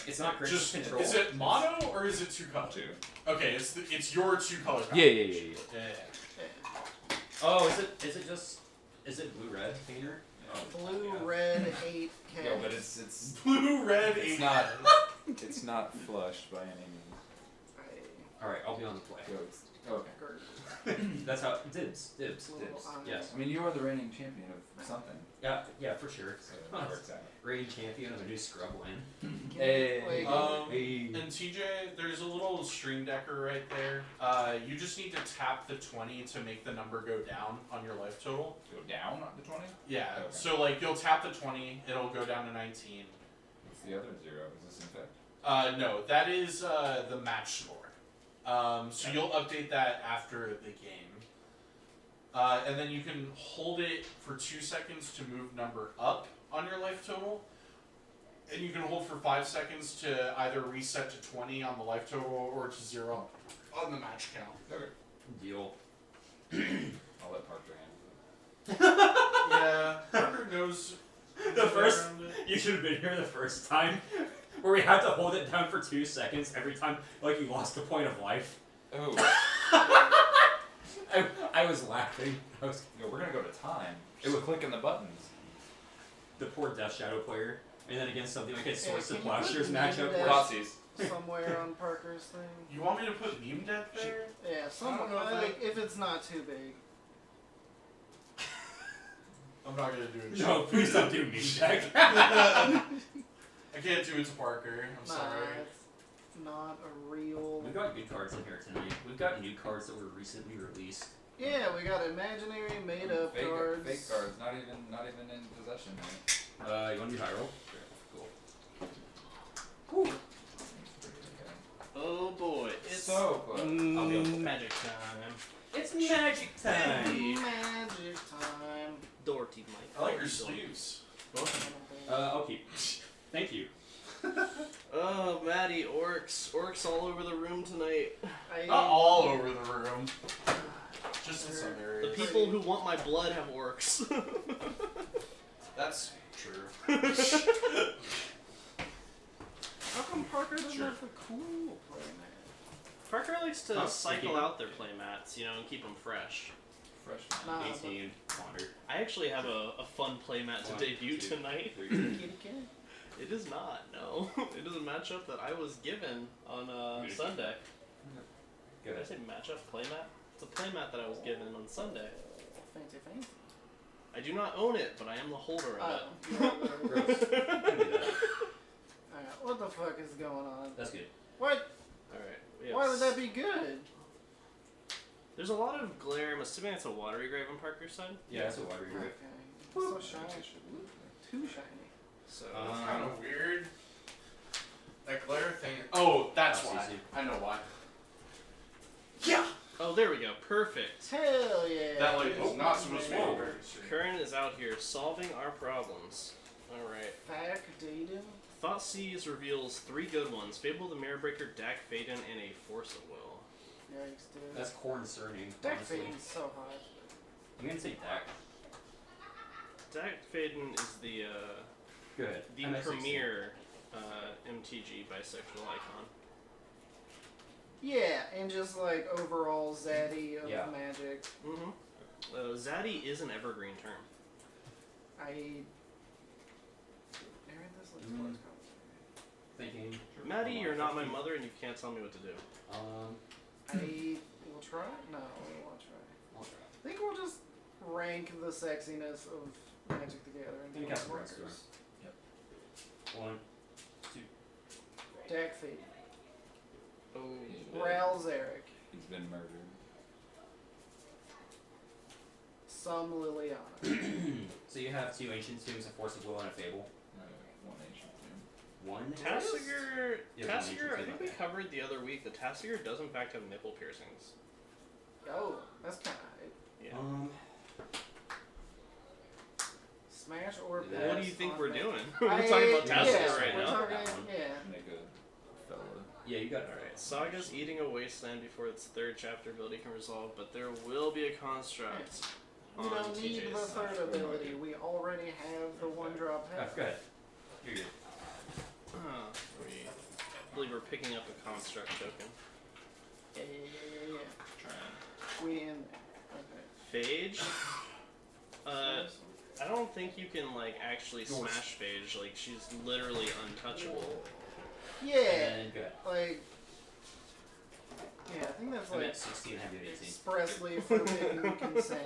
It's not great Just control. is it mono or is it two color? Two. Okay, it's your two color. Yeah. Yeah. Oh, is it blue red painter? Blue, red, 8 cats. Yeah, but it's Blue, red, It's eight. not- it's not flushed by any means. All right, I'll be on the play. So it's okay. That's how dibs. Yes. I mean, you are the reigning champion of something, Yeah, for sure. so that works out. Reigning champion of a new scrub win. Hey. Wait, Hey. And TJ, there's a little stream decker right there. You just need to tap the 20 to make the number go down on your life total. Go down on the 20? Yeah. Okay. So like you'll tap the 20, it'll go down to 19. What's the other 0? Is this infect? No, that is the match score. So you'll update that after the game. And then you can hold it for 2 seconds to move number up on your life total. And you can hold for 5 seconds to either reset to 20 on the life total or to 0 on the match count. Okay. Deal. I'll let Parker handle it. Yeah, Parker knows. The first- around it. You should have been here the first time, where we had to hold it down for 2 seconds every time, like you lost a point of life. Oh. I was laughing. Yo, we're gonna go to time. It Just was- clicking the buttons. The poor Death Shadow player, and then against something like a Yeah, Swords to can you Plowshares put matchup. Death- Where Nazis. somewhere on Parker's thing. You want me to put meme death there? Yeah, I somewhere. don't know if Like, if it's not too big. I'm not gonna do it. no, please don't do me, Jack. I can't do it to Parker. I'm Nah, sorry. it's not a real. We've got good cards in here tonight. We've got new cards that were recently released. Yeah, we got imaginary made up Fake cards. Fake cards. Not even in possession. Right? You want to do high roll? Cool. Okay. Oh boy, it's So close. I'll be able to- magic time. It's magic time. Magic time. Dorty Mike. I like your sleeves. Both of them. I'll keep. Thank you. Oh, Maddie, orcs. Orcs all over the room tonight. Not all over the room. Just in some The areas. people who want my blood have orcs. That's true. How come Parker doesn't Sure. have the cool playmat? Parker likes to Huh? cycle Thank you. out their playmats, and keep them fresh. Freshman. Nah, 18. Wander. I actually have a fun playmat to 1, debut 2, tonight. 3. Kitty cat. It is not, no. It is a matchup that I was given on Good. Sunday. Go Did I ahead. say matchup? Playmat? It's a playmat that I was given on Sunday. Fancy. I do not own it, but I am the holder of Oh. Gross. Don't do that. Alright, what the fuck is going on? That's good. What? it. Alright. Why would that be good? There's a lot of glare. I'm assuming it's a watery grave on Parker's side. Yeah, that's a water Okay. grip. So shiny. Too shiny. So That's kind of weird. That glare thing. Oh, that's That's why. easy. I know why. Yeah. oh, there we go. Perfect. Hell yeah. That light is not supposed to be Whoa. over. Curran is out here solving our problems. Alright. Fact dating. Thoughtseize reveals 3 good ones. Fable the Mirrorbreaker, Dak Faden, and a Force of Will. Yikes, dude. That's concerning. Deck honestly. fading's so hot. I'm gonna say Dak. Dak Faden is the Good. the I'm at 16. premier MTG bisexual icon. Yeah, and just like overall zaddy of Yeah. magic. Mm-hmm. Zaddy is an evergreen term. I read this like Mm. twice. Thinking. Maddie, you're not my mother, and you can't tell me what to do. I will try. No, we won't try. I'll try. I think we'll just rank the sexiness of Magic the Gathering. Think Those Castle Rock markers. 1. Dak Fade. Oh. Ral Zarek. He's been murdered. Some Liliana. So you have 2 Ancient Tombs, a Force of Will, and a Fable. One ancient tomb. 1? Tassiger, Yeah, Tassiger, I one think we ancient covered the other week that Tassiger does in fact have nipple piercings. Oh, that's kind of Yeah. Smash or Yeah. pass What do you think on we're Magic. doing? We're talking about Yeah, Tassiger yeah, right we're now. talking, That one. yeah. Make a fella. Yeah, you got it. Alright, Saga's eating a wasteland before its third chapter ability can resolve, but there will be a construct. We on don't need TJ's the side. third ability. We already have the one drop Oh, half. go ahead. You're good. I believe we're picking up a construct token. Yeah. Trying. We in. Okay. Phage? I don't think you can like actually smash Phage. Like she's literally untouchable. Yeah. And go ahead. Like. Yeah, I think that's I'm like at 16, I have 18. expressly forbidden consent.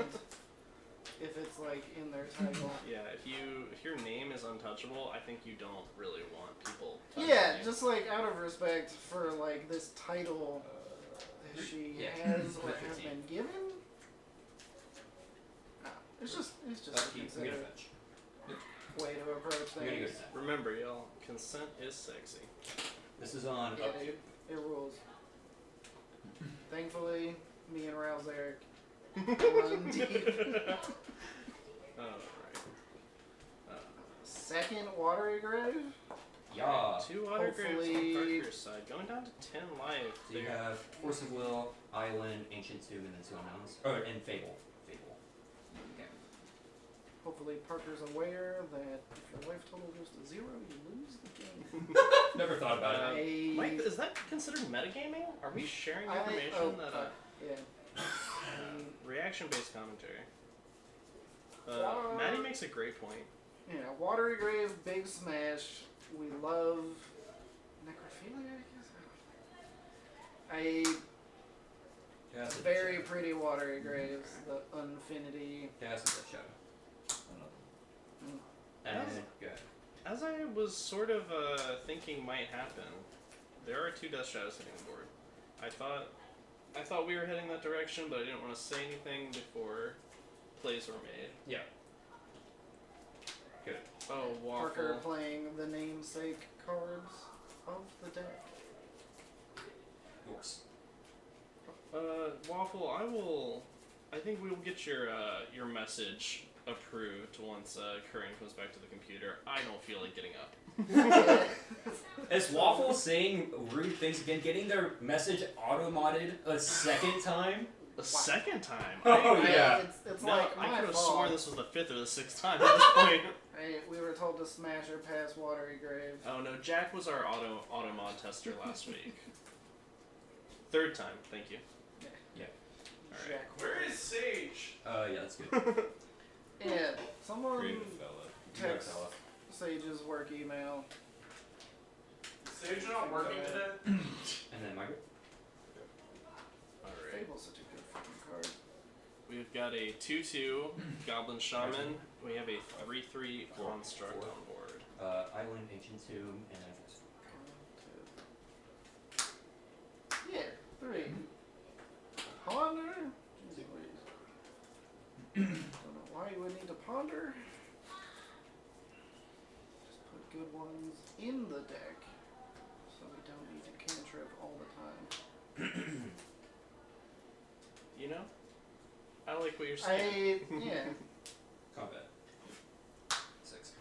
If it's like in their title. Yeah, if your name is untouchable, I think you don't really want people touching Yeah, you. just like out of respect for like this title that she Yeah. has or has 15. been given. No, it's just a I'm gonna considerate fetch. way to approach I'm gonna go things. to 10. Remember, y'all, consent is sexy. This is on Yeah, up to. dude, it rules. Thankfully, me and Rouse Eric run deep. Alright. Second watery grave. Yeah. 2 water graves on Hopefully- Parker's side. Going down to 10 life. So you have Force of Will, Island, Ancient Tomb, and then 2 unknowns. Oh, and Fable. Fable. Okay. Hopefully, Parker's aware that if your life total goes to 0, you lose the game. Never thought about it. Mike, is that considered metagaming? Are we sharing information that yeah. reaction-based commentary? Uh, Maddie makes a great point. Yeah, watery grave, big smash. We love necrophilia, I guess. Cast it. Very pretty watery graves. The Unfinity. Cast it, Shadow. Mm. And Yes. go ahead. As I was sort of thinking might happen, there are 2 Death Shadows hitting the board. I thought we were heading that direction, but I didn't want to say anything before plays were made. Yeah. Good. Oh, Parker Waffle. playing the namesake cards of the deck. Yours. Waffle, I think we will get your message approved once Curran comes back to the computer. I don't feel like getting up. Is Waffle saying rude things again, getting their message auto-modded a second time? The second time? Oh, I- yeah. It's No, like I my could have fault. sworn this was the 5th or the 6th time at this point. We were told to smash or pass watery grave. Oh no, Jack was our auto mod tester last week. 3rd time, thank you. Alright. Jack. Where is Sage? Yeah, that's good. Yeah, someone Creative fella. text Sage's work email. Sage not working today? And then Margaret. Alright. Fable's such a good fucking card. We've got a 2/2 Goblin Shaman. We have a 3/3 Construct on board. Island, Ancient Tomb, and then Yeah, 3. Ponder? Jeez Louise. Don't know why you would need to ponder. Just put good ones in the deck so we don't need to cantrip all the time. You know? I like what you're saying. Yeah. combat. 6.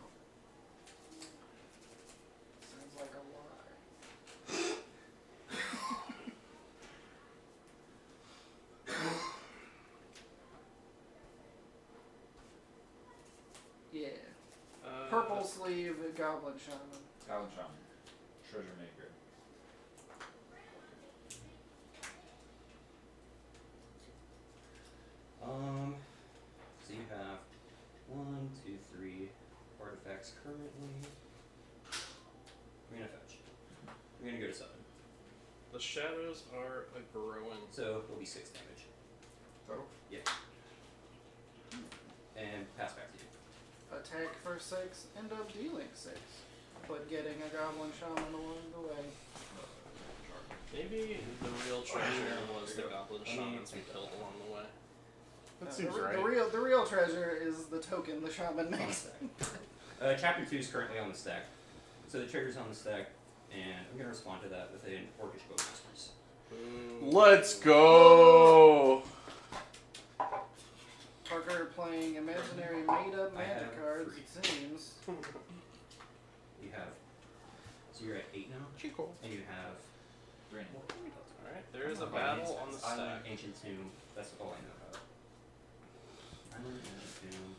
Sounds like a lie. Yeah. Purple sleeve Goblin Shaman. Talon Shaman. Treasure Maker. So you have 1, 2, 3 artifacts currently. I'm gonna fetch. I'm gonna go to 7. The shadows are a growing. So it'll be 6 damage. Total? Yeah. And pass back to you. Attack for 6, end up dealing 6. But getting a Goblin Shaman along the way. Maybe the real treasure was the Goblin Shamans we killed along the way. That seems the, right. the real treasure is the token the Shaman makes. Chapter 2 is currently on the stack. So the trigger's on the stack, and I'm gonna respond to that with an Orcish Bowmasters. Ooh. Let's go! Parker playing imaginary made-up I magic have cards, 3. it seems. You have. So you're at 8 now, Chico. and you have Granny. Alright, there is a battle on the I stack. learned Ancient Tomb. That's all I know about. I learned Ancient Tomb.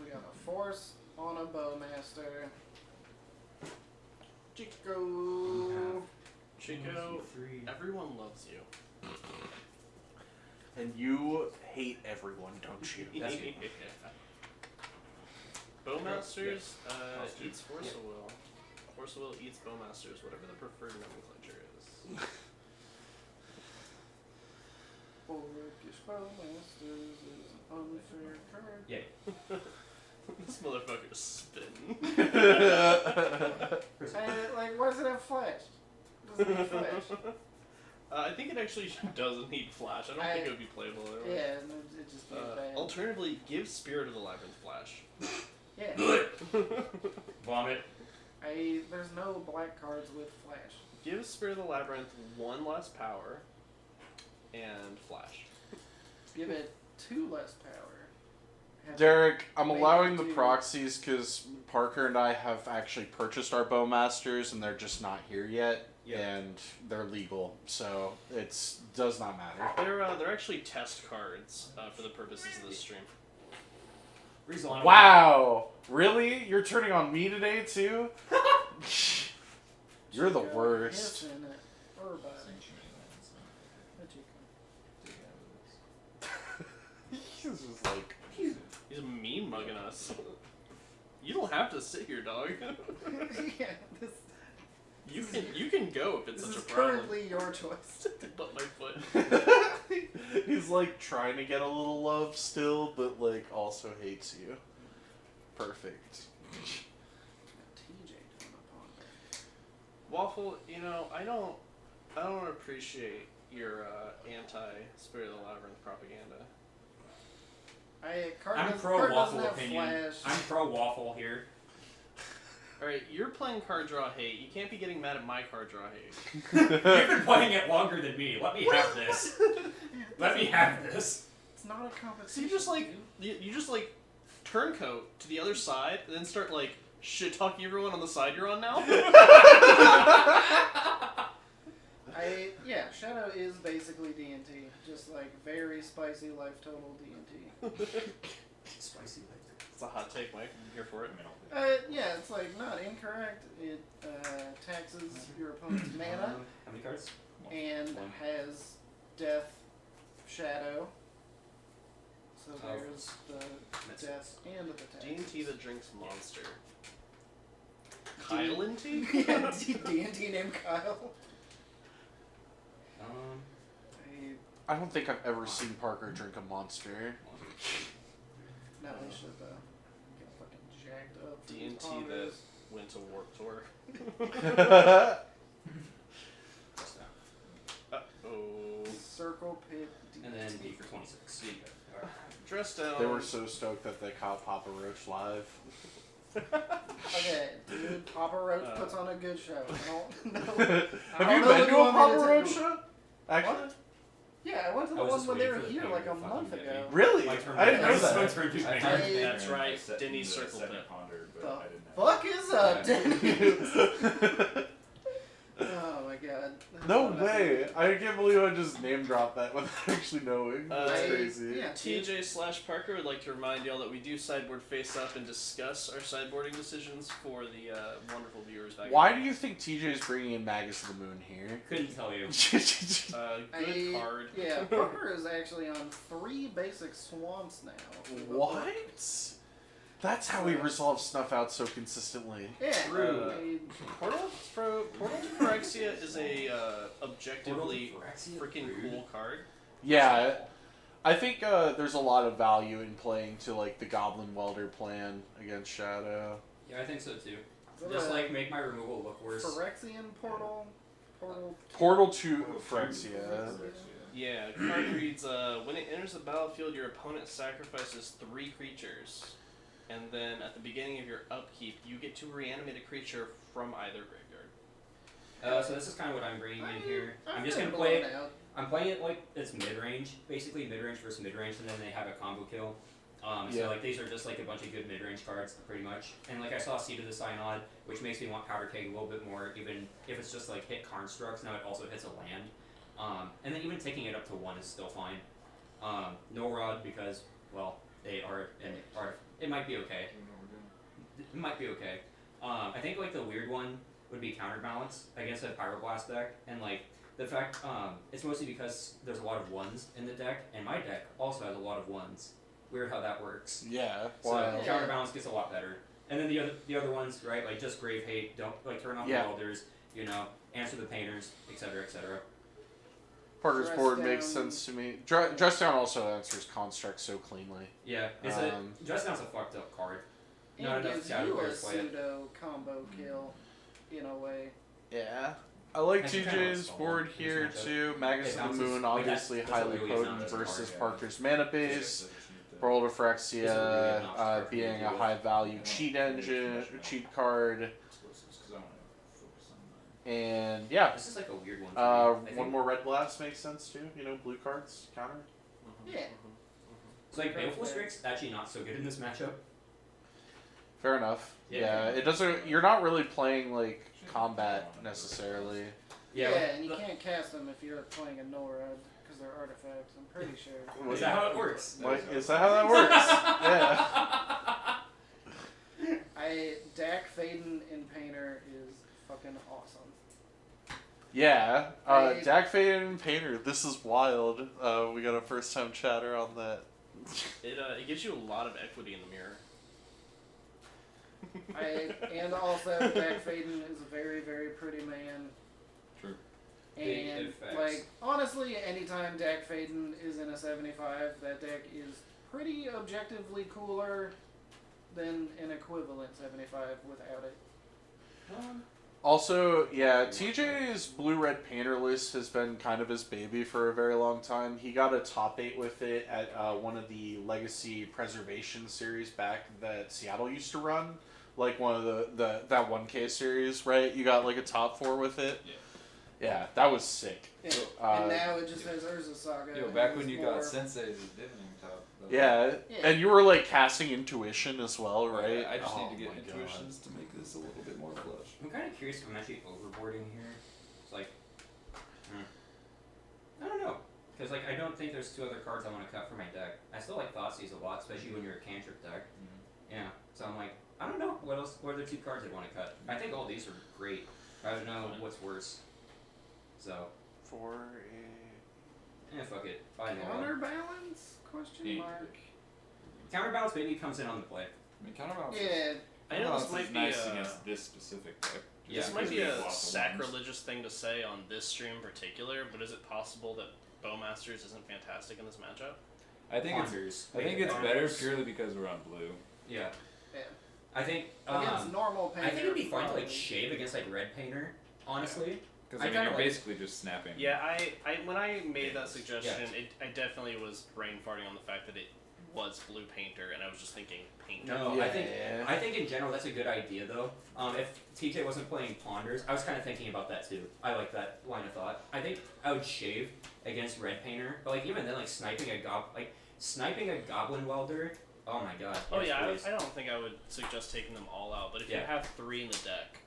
We got a force on a bowmaster. Chico. Chico, everyone loves you. And you hate everyone, don't you? That's good. Bowmasters eats Force of Will. Force of Will eats Bowmasters, whatever the preferred nomenclature is. Orcish bowmasters is an unfair card. Yeah. This motherfucker's spitting. Like, why does it have flash? Doesn't need flash. I think it actually doesn't need flash. I don't think it would be playable otherwise. Yeah, no, it just gets bad. Alternatively, give Spirit of the Labyrinth flash. Yeah. Vomit. There's no black cards with flash. Give Spirit of the Labyrinth one less power and flash. Give it 2 less power. Have Derek, I'm Make allowing it the do- proxies because Parker and I have actually purchased our Bowmasters and they're just not here yet. Yep. And they're legal, so it does not matter. They're actually test cards for the purposes of this stream. Rizalano. Wow! Really? You're turning on me today, too? You're the Chico, worst. yes, and Urban. He's just like... He's mean mugging us. You don't have to sit here, dog. Yeah, this You can go if it's is such a problem. currently your choice. But my foot. He's like trying to get a little love still, but like also hates you. Perfect. TJ doing a ponder. Waffle, I don't appreciate your anti-Spirit of the Labyrinth propaganda. Card I'm doesn't- pro card doesn't waffle have opinion. flash. I'm pro waffle here. Alright, you're playing card draw hate. You can't be getting mad at my card draw hate. You've been playing it longer than me. Let me have this. Let me have this. It's not a So competition. you just like dude. you just like turncoat to the other side and then start like shit talking everyone on the side you're on now. Yeah, Shadow is basically D&T, just like very spicy life total D&T. Spicy like It's a hot take, Mike. I'm here for it. Yeah, it's like not incorrect. It taxes your opponent's mana How many cards? and One. has Death Shadow. So Oh. there's the That's- death and the tax. D&T that drinks monster. Kyle and T? Yeah, D&T named Kyle. I don't think I've ever seen Parker drink a Monster. No, they should get fucking jacked up. for these D&T that ponders. went to Warp Tour. Just that. Uh-oh. Circle Pit D&T. And then B for 26. Dress down. They were so stoked that they caught Papa Roach live. Okay, dude, Papa Roach puts on a good show. I don't know. Have I you don't know been what to you a want me Papa to Roach do. show? Actually? What? Yeah, I went to I the was one just when they waiting were for the here thing like to a fucking month get me. ago. Really? My turn I didn't to- know my that. turn to I pick. That's right, Set Denny's the Circle second Pit. pondered, but The I didn't have fuck is up, Denny's? Oh my god. That's No what I way! think. I can't believe I just name dropped that without actually knowing. That's I- crazy. Yeah, TJ/Parker would like to remind y'all that we do sideboard face up and discuss our sideboarding decisions for the wonderful viewers back. Why do you think TJ's bringing in Magus of the Moon here? Couldn't tell you. Good card. Yeah, Parker is actually on 3 basic swamps now. What? That's how we resolve Snuff Out so consistently. Yeah. True. Portal? Portal to Phyrexia is a objectively Portal to Phyrexia? freaking cool card. Yeah, I think there's a lot of value in playing to like the Goblin Welder plan against Shadow. Yeah, I think so too. Is it Just a like make my removal look worse. Phyrexian portal? Portal? Portal to Phyrexia. Yeah, card reads, when it enters the battlefield, your opponent sacrifices 3 creatures. And then at the beginning of your upkeep, you get to reanimate a creature from either graveyard. So this is kind of what I'm bringing in here. I'm just gonna play it. I'm playing it like it's mid-range, basically mid-range versus mid-range, and then they have a combo kill. So like these are just like a bunch of good mid-range cards, pretty much. And like I saw Seed of the Synod, which makes me want Powder Keg a little bit more, even if it's just like hit constructs. Now it also hits a land. And then even taking it up to 1 is still fine. No Rod because, well, they are an art. It might be okay. It might be okay. I think like the weird one would be Counterbalance against a Pyroblast deck, and like the fact it's mostly because there's a lot of 1s in the deck, and my deck also has a lot of 1s. Weird how that works. Yeah. So Wow. Counterbalance gets a lot better. And then the other ones, right? Like just Grave Hate, don't like turn off the Welders, answer the Painters, etc., etc. Parker's Dress board down. makes sense to me. Dress down also answers constructs so cleanly. Yeah, it's Dress Down's a fucked up card. Not And enough gives Shadow you a players play it. pseudo combo kill, in a way. Yeah. I like Actually, kinda TJ's like board Stalwart here in this matchup. too. Magus It of the bounces- Moon, like, obviously that's highly really potent obnoxious versus card, Parker's mana base. World of It's a really Phyrexia obnoxious card for me being to a deal high value cheat engine, cheat card, and yeah. This is like a weird one. For me. I think One more red blast makes sense too. Blue cards counter. Yeah. It's like Baleful Strix actually not so good in this matchup. Fair enough. Yeah. Yeah, it doesn't. You're not really playing like combat necessarily. Yeah, like, and you can't cast them if you're playing a NORAD because they're artifacts. I'm pretty sure. Is that how it works? Like, is that how that works? Yeah. Dak Faden in Painter is fucking awesome. Yeah. I- Dak Fade and Painter. This is wild. We got a first time chatter on that. It gives you a lot of equity in the mirror. And also Dak Faden is a very, very pretty man. True. Big And effects. like honestly, anytime Dak Faden is in a 75, that deck is pretty objectively cooler than an equivalent 75 without it. Also, yeah, TJ's blue-red painter list has been kind of his baby for a very long time. He got a top 8 with it at one of the Legacy Preservation series back that Seattle used to run. Like one of the that 1K series, right? You got like a top 4 with it. Yeah. Yeah, that was sick. Yeah. Uh, And now it just has Urza Saga. Yo, and back it's when you more- got Sensei's, it didn't even top. Yeah, Yeah. and you were like casting intuition as well, right? I just Oh need to get my God. intuitions to make this a little bit more flush. I'm kind of curious if I'm actually overboarding here. It's like, I don't know, because like I don't think there's 2 other cards I want to cut for my deck. I still like Thoughtseize a lot, especially when you're a cantrip deck. Yeah, so I'm like, I don't know what else. What are the 2 cards I want to cut? I think all these are great. I don't know what's worse. So, For a fuck it. Fine. Counterbalance? Question Yeah. mark. Counterbalance maybe comes in on the play. I mean, counterbalance. Yeah. I know this Counterbalance might is be nice a, against this specific deck. Yeah, this might be because we have a lots of ones. sacrilegious thing to say on this stream in particular, but is it possible that Bowmasters isn't fantastic in this matchup? I think Ponders. I think it's better purely because we're on blue. Yeah. Yeah. I think. Against normal Painter. I think it'd be fun to like probably. shave against like red painter. Honestly. Because I I mean, kinda you're like- basically just snapping. Yeah, I when I made that suggestion, I definitely was brain farting on the fact that it was blue painter, and I was just thinking painter. No, Yeah. I think in general that's a good idea though. If TJ wasn't playing Ponders, I was kind of thinking about that too. I like that line of thought. I think I would shave against red painter, but like even then, like sniping a goblin welder. Oh my god. Oh yes, yeah, please. I don't think I would suggest taking them all out, but if you Yeah. have 3 in the deck,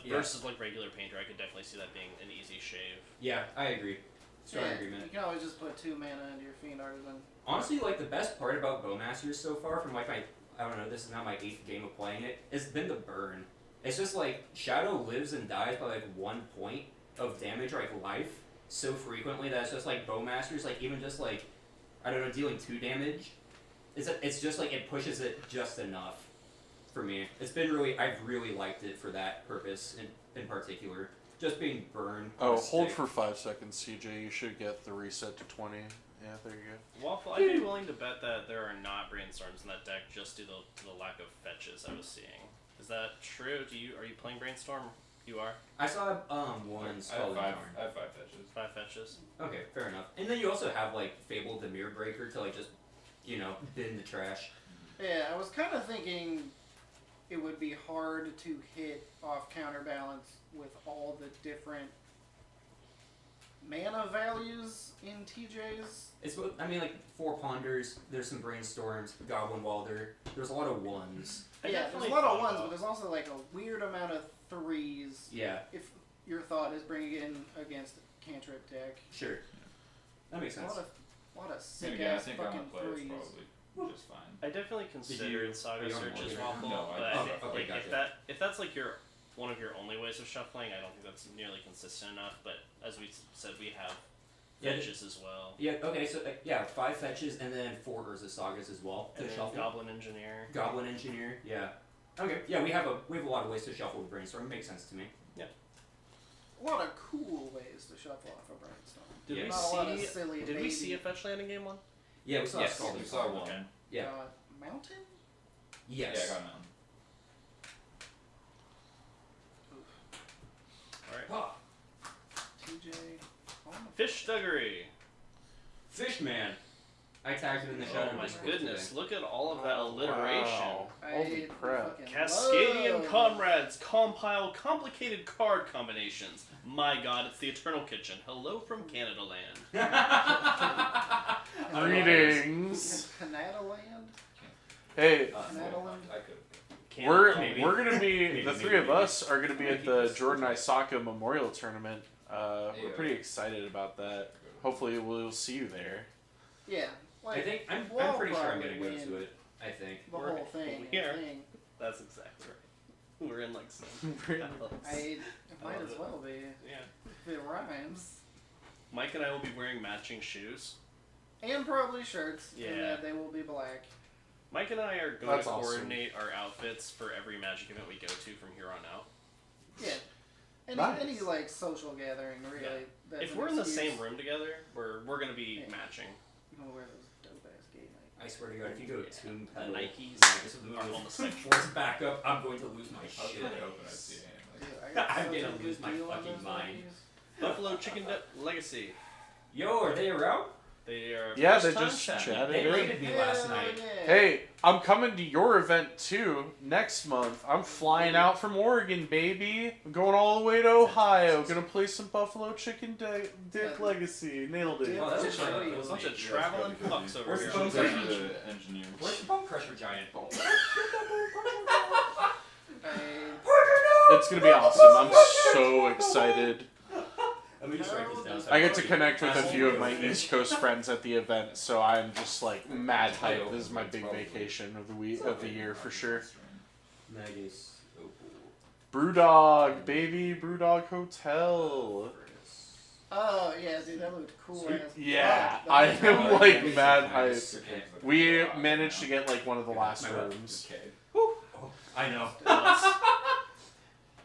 Yeah. versus like regular painter, I could definitely see that being an easy shave. Yeah, I agree. Strong Yeah, agreement. you can always just put 2 mana into your Fiend Artisan. Honestly, like the best part about Bowmasters so far, from like my, I don't know, this is not my 8th game of playing it, has been the burn. It's just like Shadow lives and dies by like 1 point of damage or like life so frequently that it's just like Bowmasters, like even just like, I don't know, dealing 2 damage. It's just like it pushes it just enough for me. It's been really, I've really liked it for that purpose in particular. Just being burned. on Oh, a hold stick. for 5 seconds, CJ. You should get the reset to 20. Yeah, there you go. Waffle, I'd be willing to bet that there are not brainstorms in that deck just due to the lack of fetches I was seeing. Is that true? Are you playing brainstorm? You are? I saw one I have Skull 5. Yarn. I have 5 fetches. 5 fetches. Okay, fair enough. And then you also have like Fable the Mirror Breaker to like just, bin the trash. Yeah, I was kind of thinking it would be hard to hit off Counterbalance with all the different mana values in TJ's? It's I mean like 4 ponders. There's some brainstorms. Goblin Walder. There's a lot of ones. I Yeah, there's definitely a lot of thought ones, about- but there's also like a weird amount of 3s. Yeah, If your thought is bringing it in against cantrip deck. sure. That makes A sense. lot of And sick again, I ass think on fucking the play it's 3s. probably just fine. I definitely considered Saga are you on Search's Morgan? waffle, No, but I- I think, okay, like, gotcha. if that's like one of your only ways of shuffling, I don't think that's nearly consistent enough. But as we said, we have Yeah, fetches as well, Yeah. Okay. So yeah, 5 fetches and then 4 Urza Sagas as well to and then shuffle. Goblin Engineer. Goblin Engineer. Yeah. Okay. Yeah, we have a lot of ways to shuffle with brainstorm. It makes sense to me. A lot of cool ways to shuffle off a brainstorm. Did Yeah. we Not a lot of see? silly Did we baby- see a fetch land in game 1? Yeah, we saw Yes, Scalding we saw Storm. one. Okay. Yeah. Mountain? Yes. Yeah, I got none. All right. Ah, TJ. on the- Fish Duggery. Fishman. I tagged him in the show. Oh my goodness! Look at all of that alliteration. Wow. Holy I crap. fucking Cascadian love- comrades compile complicated card combinations. My God, it's the Eternal Kitchen. Hello from Canada Land. Greetings. Canada Land? Hey, Netherlands? I could. we're Canada. gonna be Maybe, the maybe, three of maybe. us are gonna be at the Jordan Isaka Memorial Tournament. We're Yeah. pretty excited about that. Hopefully, we'll see you there. Yeah. Like, I think I'm we'll pretty sure I'm probably gonna go win to it. I think. The We're- whole thing. we're- I think. That's exactly right. We're in like some. I it might love as it. well be. Yeah. If it rhymes. Mike and I will be wearing matching shoes. And probably shirts. Yeah. And that they will be black. Mike and I are going That's to awesome. coordinate our outfits for every Magic event we go to from here on out. Yeah. Any, Nice. any like social gathering, really. Yeah. That's If an we're in the excuse. same room together, we're gonna be Yeah. matching. I'm gonna wear those dope ass gay nights. I swear to God, if you go to Tomb The Pedal, Nikes are on the second floor. force back up, I'm going to lose my I was shit. really hoping I'd see a hand. Dude, Like, I got I'm such gonna a good lose my deal on fucking those mind. Nikes. Buffalo Chicken Legacy. Yo, are they around? They are. Yeah, first they time just chatting. chatted. They in. raided me last Hell night. yeah. Hey, I'm coming to your event too next month. I'm flying out from Oregon, baby. I'm going all the way to Ohio. Gonna play some Buffalo Chicken Dick Yeah. Legacy. Nailed it. Oh, that's Dip a shame. Dip It was Bunch like- of traveling fucks over Where's here. the bone she's crusher? actually the engineer. Where's the bone crusher giant? I- It's gonna be awesome. I'm so excited. Let me just write this down. so I get to can- connect with a few of my East Coast friends at the event, so I'm just like mad hype. This is my big vacation of the week of the year for sure. Magus Opal. Brewdog, baby, Brewdog Hotel. Oh yeah, dude, that looked cool Sweet. as Yeah, fuck. I That am was- like mad hype. Nice. Okay. We managed to get like one of the last My bad. rooms. Okay. I know.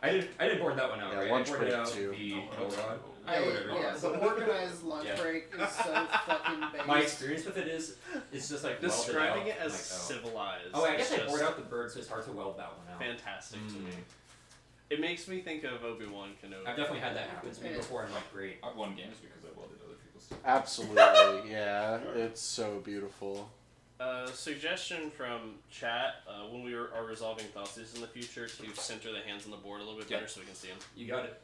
I didn't board that one out, Yeah, right? lunch I boarded break out too. The Elrod. Yeah, the organized lunch Yeah. break is so fucking based. My experience with it is, it's just like Describing welded it out. as Like, civilized. oh, I guess is I bored just out the bird, so it's hard to weld that one out. fantastic to Mm. me. It makes me think of Obi-Wan Kenobi. I've definitely had that happen to me Yeah. before. I'm like, great. I've won games because I welded other people's stuff. Absolutely, yeah. It's so beautiful. Suggestion from chat when we are resolving Thoughtses in the future to center the hands on the board a little bit better so we can see them. You got it.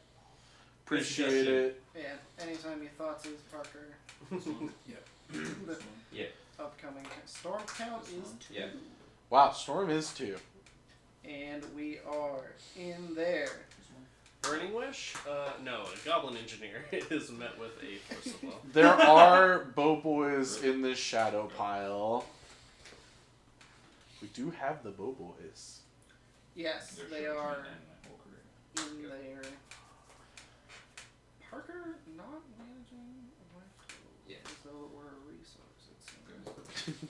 Appreciate it. Yeah, anytime you thought is Parker. The Yeah. upcoming storm count is 2. Yeah. Wow, Storm is too. And we are in there. Burning Wish? No, a Goblin Engineer is met with a Force of Will. There are Bow Boys in this shadow pile. We do have the Bow Boys. Yes, They're they short to are me and my whole career. in there. Parker not managing life Yeah. as though it were a resource, it seems.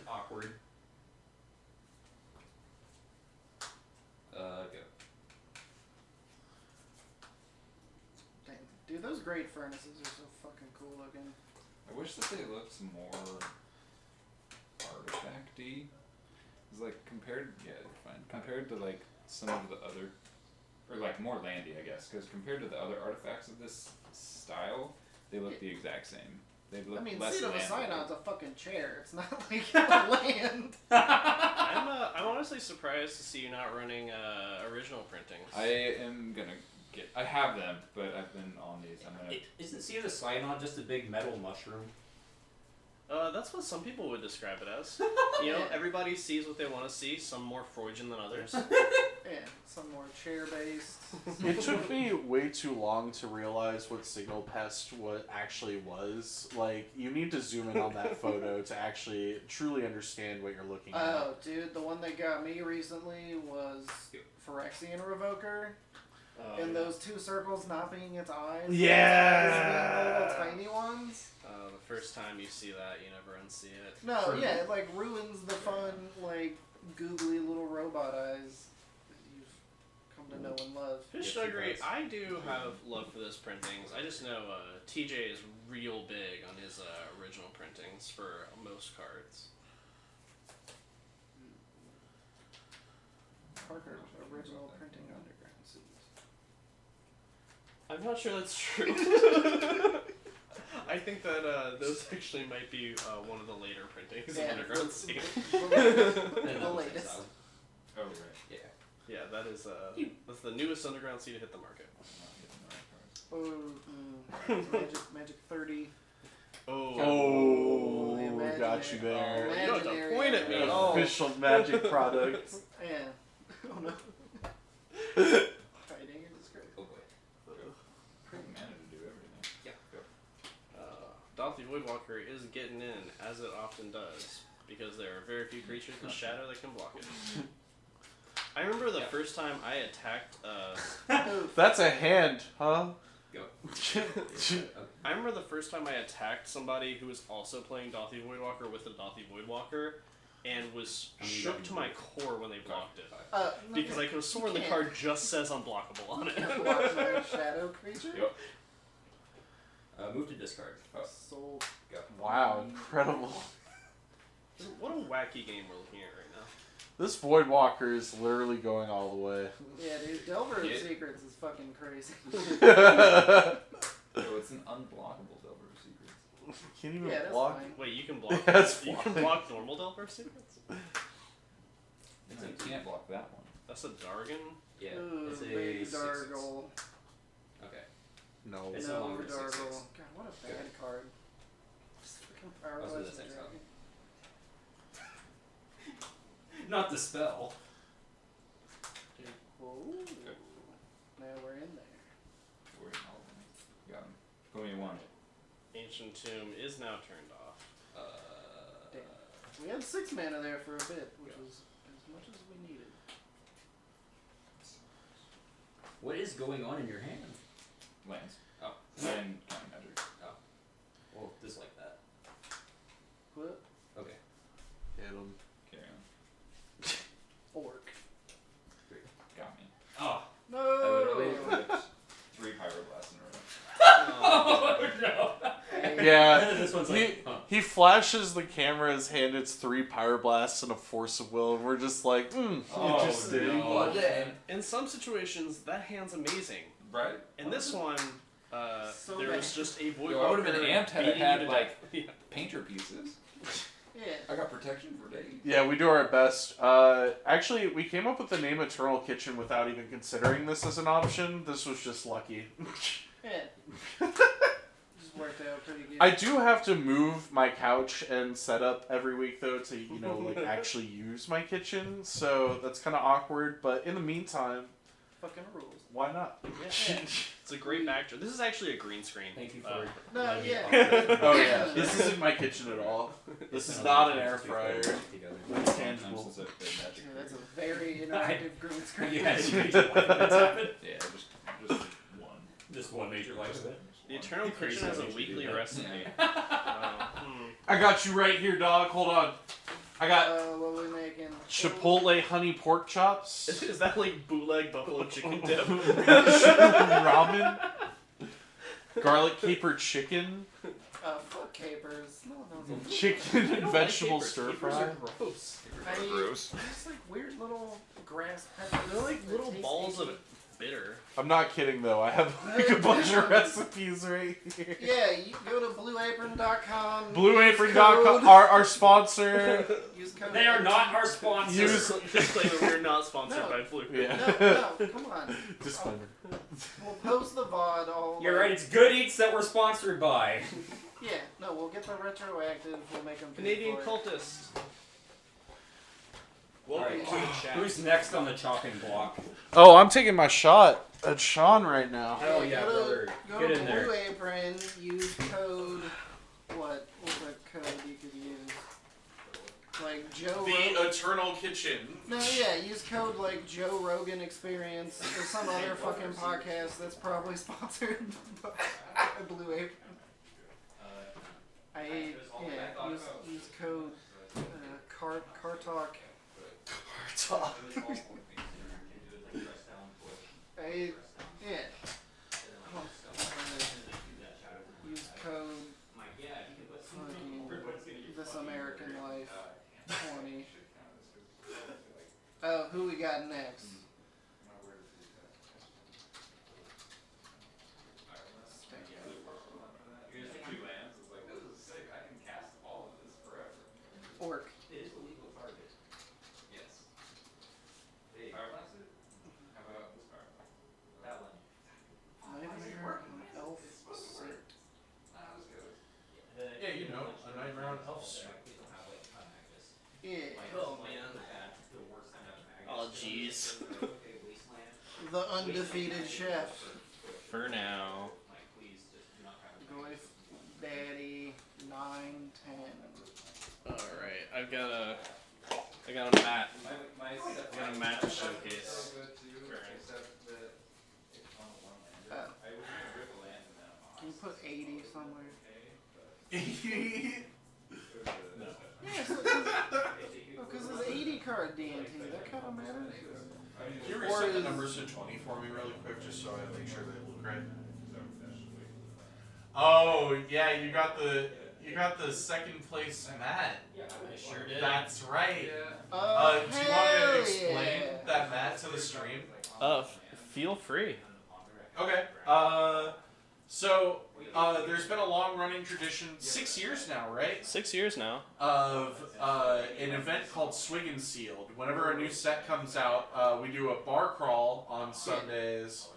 Awkward. Go. Dang, dude, those great furnaces are so fucking cool looking. I wish that they looked more artifact-y. It's like compared, yeah, you're fine. Compared to like some of the other, or like more landy, I guess. Because compared to the other artifacts of this style, they look the exact same. They look I mean, less Seat of a land-like. Synod's a fucking chair. It's not like a land. I'm honestly surprised to see you not running original printings. I am gonna get. I have them, but I've been on these. I'm gonna. Isn't Sea of the Scion just a big metal mushroom? That's what some people would describe it as. You know, everybody sees what they want to see. Some more Freudian than others. Yeah, some more chair based. It took me way too long to realize what Signal Pest what actually was. Like, you need to zoom in on that photo to actually truly understand what you're looking at. Oh, dude, the one that got me recently was Phyrexian Revoker. And those two circles not being its eyes. Yeah. Its eyes being the little tiny ones. The first time you see that, you never unsee it. No, yeah, it like ruins the fun, like googly little robot eyes that you've come to know and love. Fish Duggery, I do have love for this printings. I just know TJ is real big on his original printings for most cards. Parker's original printing underground seeds. I'm not sure that's true. I think that those actually might be one of the later printings of Underground Sea. The latest. Oh right. Yeah. Yeah, that's the newest Underground Sea to hit the market. Magic 30. Oh, The got you there. You don't have to point at me at all. Official Magic product. Yeah. Oh no. Hiding in disgrace. Oh boy. Pretty mana to do everything. Yeah. Go. Dauthi Voidwalker is getting in, as it often does, because there are very few creatures with shadow that can block it. I remember the first time I attacked. That's a hand, huh? Go. I remember the first time I attacked somebody who was also playing Dauthi Voidwalker with the Dauthi Voidwalker, and was shook to my core when they blocked it. Because I could have sworn the card just says unblockable on it. Block my shadow creature? Move to discard. Soul. Go. Wow, incredible. What a wacky game we're looking at right now. This Voidwalker is literally going all the way. Yeah, dude, Delver of Yeah. Secrets is fucking crazy. So it's an unblockable Delver of Secrets. Can't even Yeah, that's block. fine. Wait, you can block. That's you can fine. block normal Delver Secrets. No, you can't block that one. That's a Dargon. Yeah. Ooh, It's baby a 6/6. Dargle. Okay. No. It's no no longer a 6/6. Dargle. God, what a bad card. Just fucking powerless. Also the same dragon. Not the spell. Whoa. Now we're in there. We're in all of them. Got him. Put me one. Ancient Tomb is now turned off. Damn. We had 6 mana there for a bit, which was as much as we needed. What is going on in your hand? Lands. Oh. And counter magic. Well, just like that. What? Okay. Hit him. Carry on. Orc. Got me. Oh. No! I literally put 3 Pyroblasts in a row. Oh no. Yeah. This one's like, He flashes the camera his hand, it's 3 Pyroblasts and a Force of Will, and we're just like, Oh, interesting. no. In some situations, that hand's amazing. Right? In this one, So there bad. was just a Voidwalker. Yo, I would've been amped had it beating had, you to like- death. Yeah. Painter pieces. Yeah. I got protection for days. Yeah, we do our best. Actually, we came up with the name Eternal Kitchen without even considering this as an option. This was just lucky. Yeah. Just worked out pretty good. I do have to move my couch and set up every week, though, to, like, actually use my kitchen. So that's kind of awkward. But in the meantime, Fucking rules. why not? Yeah. It's a great backdrop. This is actually a green screen. Thank you for. No, letting me yeah. offer. Oh, yeah. This isn't my kitchen at all. This is not an air fryer. Together. It's tangible. Sometimes it's a bit magic. Yeah, that's a very interactive green screen. You had to make some life events happen. Yeah, just one. Just one major life event. The Eternal Kitchen has a weekly recipe. I got you right here, dog. Hold on. I got What are we making? Chipotle honey pork chops. Is that like bootleg buffalo chicken dip? Ramen. Garlic caper chicken. Fuck capers. No, no. Chicken and vegetable stir fry. Gross. I eat Gross. just like weird little grass peppers. They're like that little taste balls of icky. bitter. I'm not kidding though. I have like a bunch of recipes right here. Yeah, you go to blueapron.com. BlueApron.com, our sponsor. Use code They are not our sponsors. Use- Disclaimer: we're not sponsored No. by Blue. Yeah. No, come on. Disclaimer. We'll post the VOD all. You're right. It's Good Eats that we're sponsored by. Yeah, no, we'll get the retroactive. We'll make them. Canadian cultist. Welcome Alright. to the chat. Who's next on the chopping block? Oh, I'm taking my shot at Sean right now. Hell yeah, brother. Go Get to in there. Blue Apron. Use code. What's a code you could use? Like Joe. The Eternal Kitchen. No, yeah, use code like Joe Rogan Experience or some other fucking podcast that's probably sponsored by Blue Apron. Use code Cartalk. Use code fucking This American Life 20. Oh, who we got next? Orc. Nightmare on Elf City. Yeah, you know, a Nightmare on Elf Street. Yeah. Oh man. Oh jeez. The undefeated chef. For now. Goif Daddy 910. Alright, I got a mat. I got a mat to showcase. Can you put 80 somewhere? No. Yeah, because it's 80 card D&T. That kind of matters. Can you reset the numbers to 20 for me really quick, just so I make sure they look right? Oh yeah, you got the second place mat. I sure did. That's right. Oh, Do you want hell to explain yeah. that mat to the stream? Feel free. Okay. So there's been a long-running tradition, 6 years now, right? 6 years now. Of an event called Swig and Sealed. Whenever a new set comes out, we do a bar crawl on Sundays,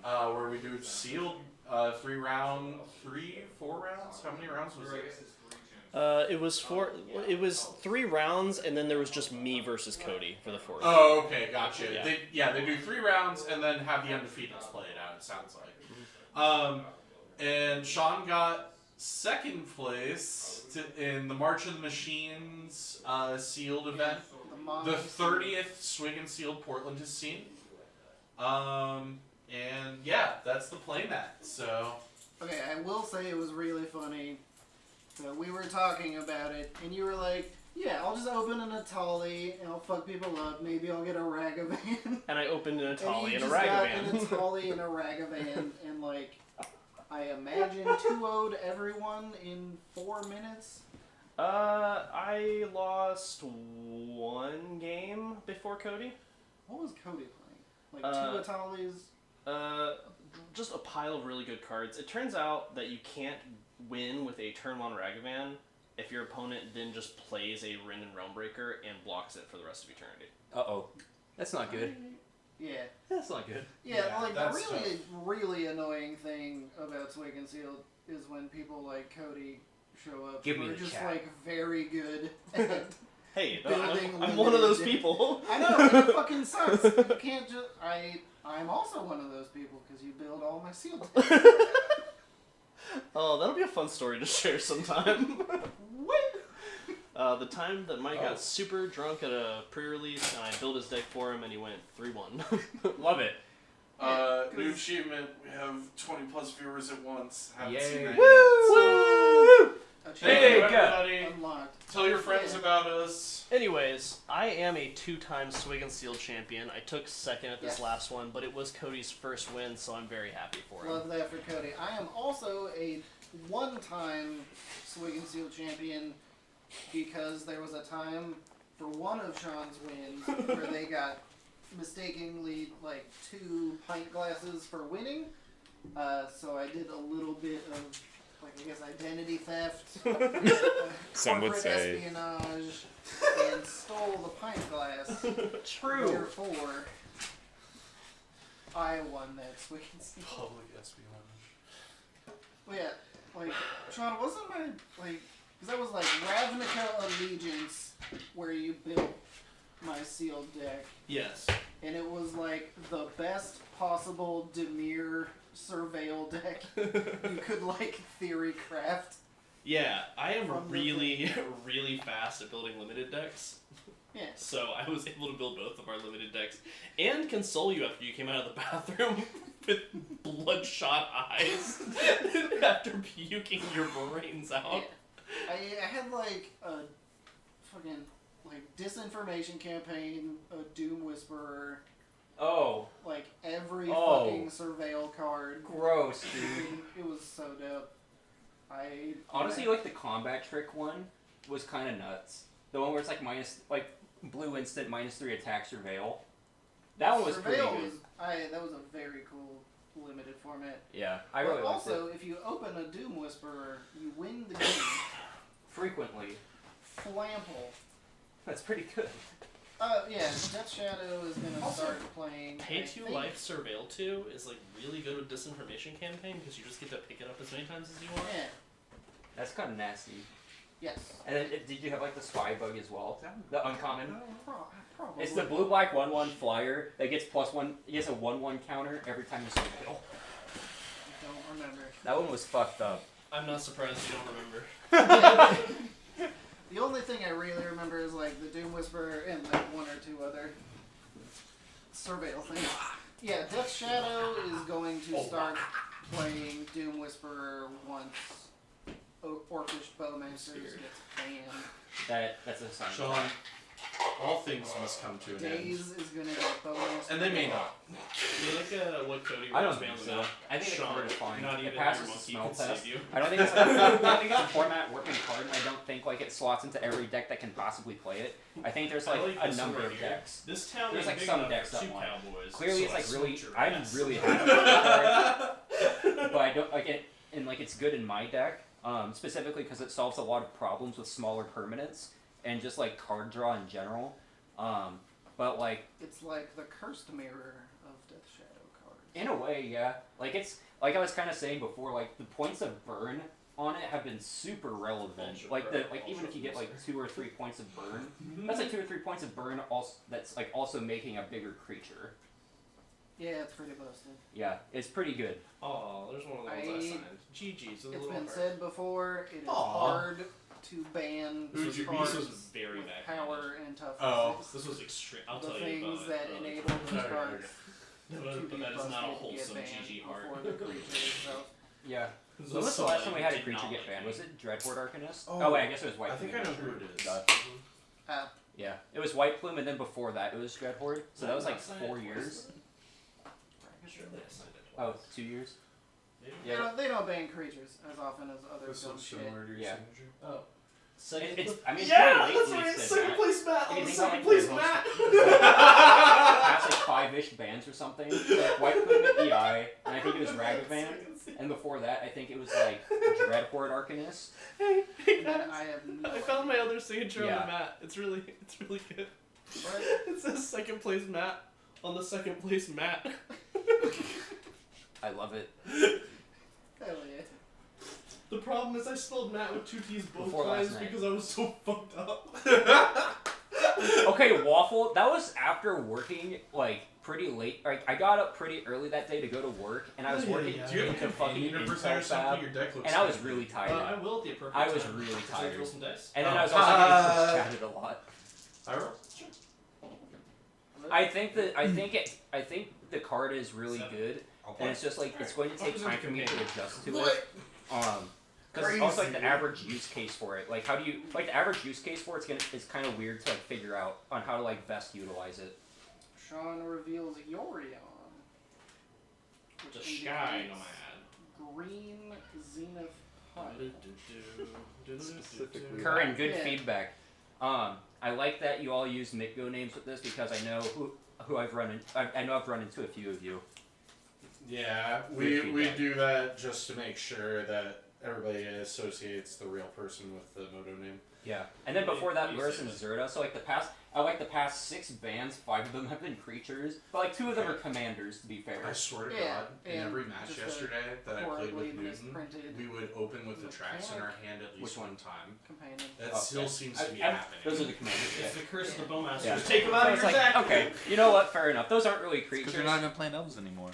where we do sealed 4 rounds. How many rounds was it? It was 3 rounds, and then there was just me versus Cody for the 4th. Oh, okay, gotcha. Yeah. They do 3 rounds and then have the undefeateds play it out. It sounds like. And Sean got second place in the March of the Machines sealed event. The 30th Swig and Sealed Portland has seen. And yeah, that's the playmat. So. Okay, I will say it was really funny that we were talking about it, and you were like, yeah, I'll just open an Atali, and I'll fuck people up. Maybe I'll get a Ragavan. And I opened an Atali and a got an Ragavan. Atali and a Ragavan, and like, I imagine 2-0'd everyone in 4 minutes. I lost 1 game before Cody. What was Cody playing? Like 2 Atalis? Just a pile of really good cards. It turns out that you can't win with a turn 1 Ragavan if your opponent then just plays a Rin and Realmbreaker and blocks it for the rest of eternity. Uh-oh. That's not good. Yeah. That's not good. Yeah, Yeah, like the that's really annoying thing about Swig and Sealed is when people like Cody show up Give me who are the just chat. like very good at Hey, Building I'm one of those limited. people. I know, it fucking sucks. You can't just I'm also one of those people because you build all my sealed. Oh, that'll be a fun story to share sometime. The time that Mike got super drunk at a pre-release and I built his deck for him and he went 3-1. Love it. New achievement. We have 20 plus viewers at once. Haven't Yay. seen that Woo! yet. So. Achievement Hey, go. everybody. unlocked. Tell your friends Yeah. about us. Anyways, I am a 2-time Swig and Sealed champion. I took second at this Yes. last one, but it was Cody's first win, so I'm very happy for him. Love that for Cody. I am also a 1-time Swig and Seal champion because there was a time for one of Sean's wins where they got mistakenly like 2 pint glasses for winning. So I did a little bit of, like, I guess, identity theft, Some would corporate say. espionage, and stole the pint glass. True. Therefore, I won that Swickens. Public espionage. Well, yeah, like, Sean, wasn't my, like, because that was like Ravnica Allegiance, where you built my sealed deck, Yes. and it was like the best possible Dimir surveil deck you could, like, theory craft. Yeah, I am From the really, really fast at building limited decks. Yeah. So I was able to build both of our limited decks and console you after you came out of the bathroom with bloodshot eyes after puking your brains out. Yeah. I had like a fucking like disinformation campaign, a Doom Whisperer, Oh, like every Oh. fucking surveil card. gross, dude. It was so dope. Honestly, like the combat trick one was kind of nuts. The one where it's like blue instant -3 attack surveil. That one was pretty surveil good. that was a very cool limited format. Yeah, I But really liked also, it. if you open a Doom Whisperer, you win the game. Frequently. Flample. That's pretty good. Yeah, Death Shadow is gonna Also, start playing. Pay I 2 think- Life Surveil 2 is like really good with disinformation campaign because you just get to pick it up as many times as you want. Yeah. That's kind of nasty. Yes. And then, did you have like the spy bug as well? The uncommon. Probably. It's the blue black 1/1 flyer that gets +1. It gets a 1/1 counter every time you surveil. I don't remember. That one was fucked up. I'm not surprised you don't remember. The only thing I really remember is like the Doom Whisperer and like 1 or 2 other surveil things. Yeah, Death Shadow is going to start playing Doom Whisperer once Orcish Bowmasters gets banned. That's a sign. Sean, all things must come to an end. Days is gonna get Bowmasters. And they may not. You look what Cody I don't wrote think down so. about I think the Sean, card is fine. Not It even passes your the monkey smell can test. save you. I don't think it's I think it's a format working card, and I don't think like it slots into every deck that can possibly play it. I think there's like, I a this number one of right here. decks. This town There's is like big some enough decks for that 2 want it. cowboys. Clearly, so it's I like really. smoked your I'm ass. really happy with the card, but I don't like it. And like it's good in my deck, specifically because it solves a lot of problems with smaller permanents and just like card draw in general. But like It's like the cursed mirror of Death Shadow cards. in a way, yeah. Like it's like I was kind of saying before. Like the points of burn on it have been super relevant. Ultra Like burn, even if you get like ultra 2 or 3 points of burn, that's like 2 or 3 points of burn. Also, that's like also making a bigger creature. Yeah, it's pretty busted. Yeah, it's pretty good. Oh, there's one of the ones I signed. GG's with a It's little been heart. said before, it is Aw. hard to ban This was, cards this was very with bad. power and toughness. Oh. This was extreme. I'll the tell you things about that it. enable those Okay, cards No, to but be that is not a busted to wholesome get banned GG heart. before the creature itself. Yeah. This When was the somebody last time we had a did creature not get like banned? me. Was it Dreadhorde Arcanist? Oh, wait, I guess it was White I Plume. think I know who it is. Duh. Yeah, it was White Plume, and then before that it was Dreadhorde. So that was like I signed it 4 twice. years. Surely I signed it Oh, twice. 2 years. Maybe. Yeah. They don't ban creatures as often as other This dumb looks shit. similar to your Yeah. signature. Oh. It's I mean, it's Yeah, pretty that's late right. release Second then, place Matt. If you Oh, think second about, place like, Matt. past like 5-ish bans or something. Like White Plume at EI, and I think it was Ragavan. And before that, I think it was like Dreadhorde Arcanist. Hey And guys. I have no I found my other signature Yeah. on the mat. It's really good. What? It says second place Matt on the second place mat. I love it. Hell yeah. The problem is I spelled Matt with 2 T's both Before last times night. because I was so fucked up. Okay, Waffle, that was after working like pretty late. Like I got up pretty early that day to go to work, and I was working Do you have a into fucking companion or Intel something? Your Fab, deck looks and I was good. really tired. I will at the appropriate I was time. really Should I tired. roll some dice? And then I was Oh. also getting chatted a lot. I roll? I think the card is really Seven. good, I'll and play. it's just like it's going to take Represent time for me to companion. adjust to it. Because it's also like the average use case for it. Like how do you like the average use case for it's is kind of weird to like figure out on how to like best utilize it. Sean reveals Yorion. The which sky indicates nomad. Green Zenith Hunt. Specifically. Curran, good Yeah. feedback. I like that you all use Mitgo names with this because I know who who I've run in. I know I've run into a few of you. Yeah, Good we feedback. do that just to make sure that everybody associates the real person with the moto name. Yeah, and then before that, You Lurus say and that. Zerda. So like the past 6 bands, 5 of them have been creatures, but like 2 of them are commanders. To be fair. I swear to Yeah, God, in and every match just a yesterday that I played horribly with Newton, misprinted we would open with the tracks in our mechanic. hand at least Which one? one time. companion. That Oh, still yeah. seems to be I'm- happening. Those are the commanders. It's the curse of the Bowmaster. Yeah. Just take them out So of it's your like, deck. okay, you know what? Fair enough. Those aren't really creatures. Because you're not even playing elves anymore.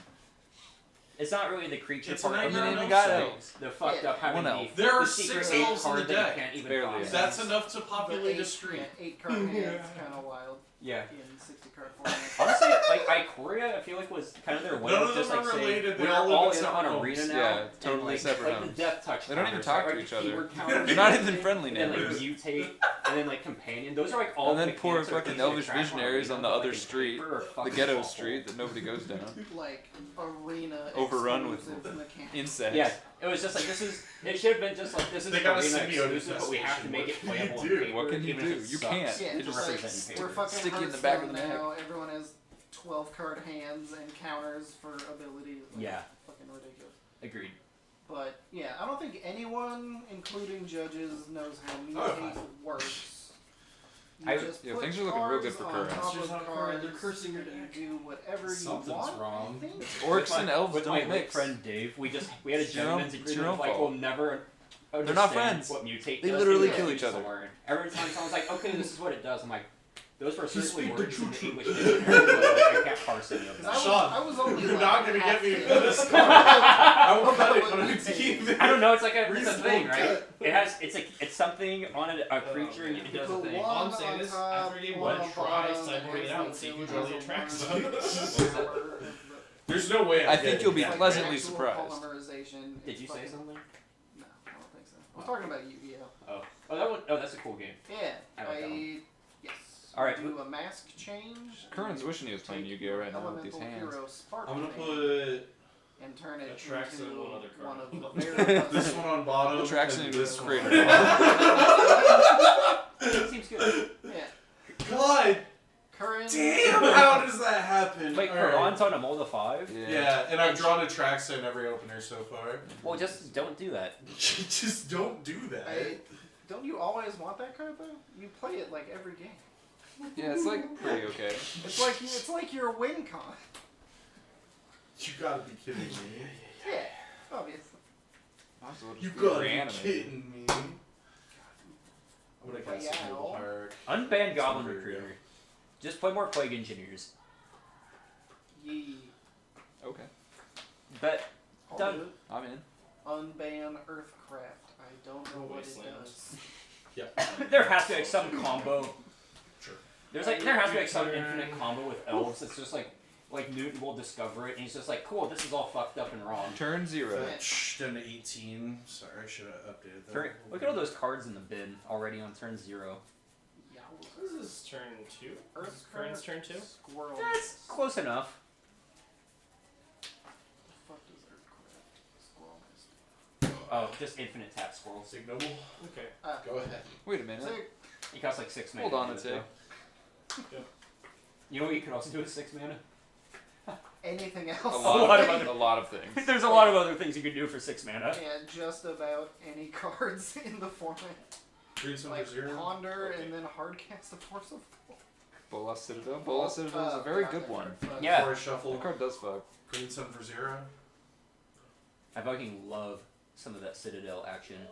It's not really the creature It's part. an of Iron it. Man even got site. elves. The fucked Yeah. up having One elf. There are the secret 6 aid elves in card the that you deck. can't even Barely. find. That's enough to populate a street. 8 card hands, kind of wild Yeah. in 60 card format. Honestly, like Ikoria, I feel like was kind of their way None of of just them like are saying related, they we're all live all in in on separate arena homes. now. Yeah, and, totally like, separate like homes. the death touch. They don't even counters, talk right? to Like each the other. keyword counters, They're not even friendly and then like neighbors. mutate, and then like companion. Those are like all. And then poor mechanics that are fucking easy to elvish track on visionaries arena, on the but, other like, in street, paper are the fucking ghetto awful. street that nobody goes down. Like arena Overrun with exclusive mechanics. Insects. Yeah, it was just like this is. It should have been just like this is They got a arena symbiote exclusive, but we have to infestation. make it What can playable you in do? paper. What can you even if do? it You sucks. can't. Yeah, It just just like, represents in we're paper. fucking Stick you in the back of the Hearthstone neck. now. Everyone has 12 card hands and counters for abilities. Like, Yeah. Fucking ridiculous. Agreed. But yeah, I don't think anyone, including judges, knows how Oh, mutate works. You I- just yeah, put things are looking real good cards for on currents. top Monsters of on card, cards, they're cursing your and deck. you do whatever Something's you want. wrong. I think. Orcs and elves With don't my late mix. friend Dave, we had a It's your own- gentleman's it's your agreement own of like fault. we'll never not understand friends. what mutate They does literally until kill we each use other. the word. Every time someone's like, okay, this is what it does, I'm like, those were certainly speak the words in the true English truth. dictionary, but like, I can't parse any of them. Sean, I was only You're like not gonna half get me the- this card. I will cut it About when I what see mutate. this. I don't know. It's like it's a Reasonable thing, right? cut. It's something on a creature and it does a Put thing. one All I'm saying on is, top, after game one one, on try bottom, sideboarding it out and see if you draw the attracts one on. power of There's no way. I think you'll be the- like pleasantly actual surprised. polymerization. Did It's you say fucking- something? No, I don't think so. I was talking about Yu-Gi-Oh. Oh, that's a cool game. Yeah, I like that one. yes. All right, Do a mask change. Curran's wishing he was playing Take Yu-Gi-Oh right now with elemental these hands. hero Spark I'm gonna Band put and turn it Attracts into one other one card. of the very this one on bottom. Attracts and into this this one. crater. It seems good. Yeah, God current. damn! How does that happen? Wait, Alright. Karan's on a mold of 5? Yeah, and I've drawn a tracks in every opener so far. Well, just don't do that. Just don't do that. Don't you always want that card though? You play it like every game. Yeah, it's like pretty okay. It's like your win con. You gotta be kidding me. Yeah, obviously. Might as well just You be gotta be reanimated. kidding me. I'm gonna cast a Noble Wow. Hierarch. Unban Goblin Very Recruiter. good. Just play more Plague Engineers. Yee. Okay, But I'll Done. do it. I'm in. Unban Earthcraft. I don't know what it Wastelands. does. there has to be like some combo. Sure. There has to be like some infinite combo with elves. It's just like Newton will discover it and he's just like, cool, this is all fucked up and wrong. Turn 0. Fetch down to 18. Sorry, I should have updated that. Turn, look at all those cards in the bin already on turn 0. This is turn 2. Earthcraft. Current's turn 2. Squirrel. That's close enough. The fuck does Earthcraft? Squirrel Oh, just infinite tap squirrels. Signoble, Okay. go ahead. Wait a minute. Sick. He costs like 6 mana. Hold on to a do it, tick. though. You know what you could also do with 6 mana? Anything else? A lot of other- a lot of things. There's a lot of other things you could do for 6 mana. Yeah, just about any cards in the format. Create some Like for 0. Ponder Okay. and then Hardcast the Force of Will. Bolas Citadel. Bolas Citadel is a very good one. Yeah. Before I shuffle, That card does fuck. create some for 0. I fucking love some of that Citadel action.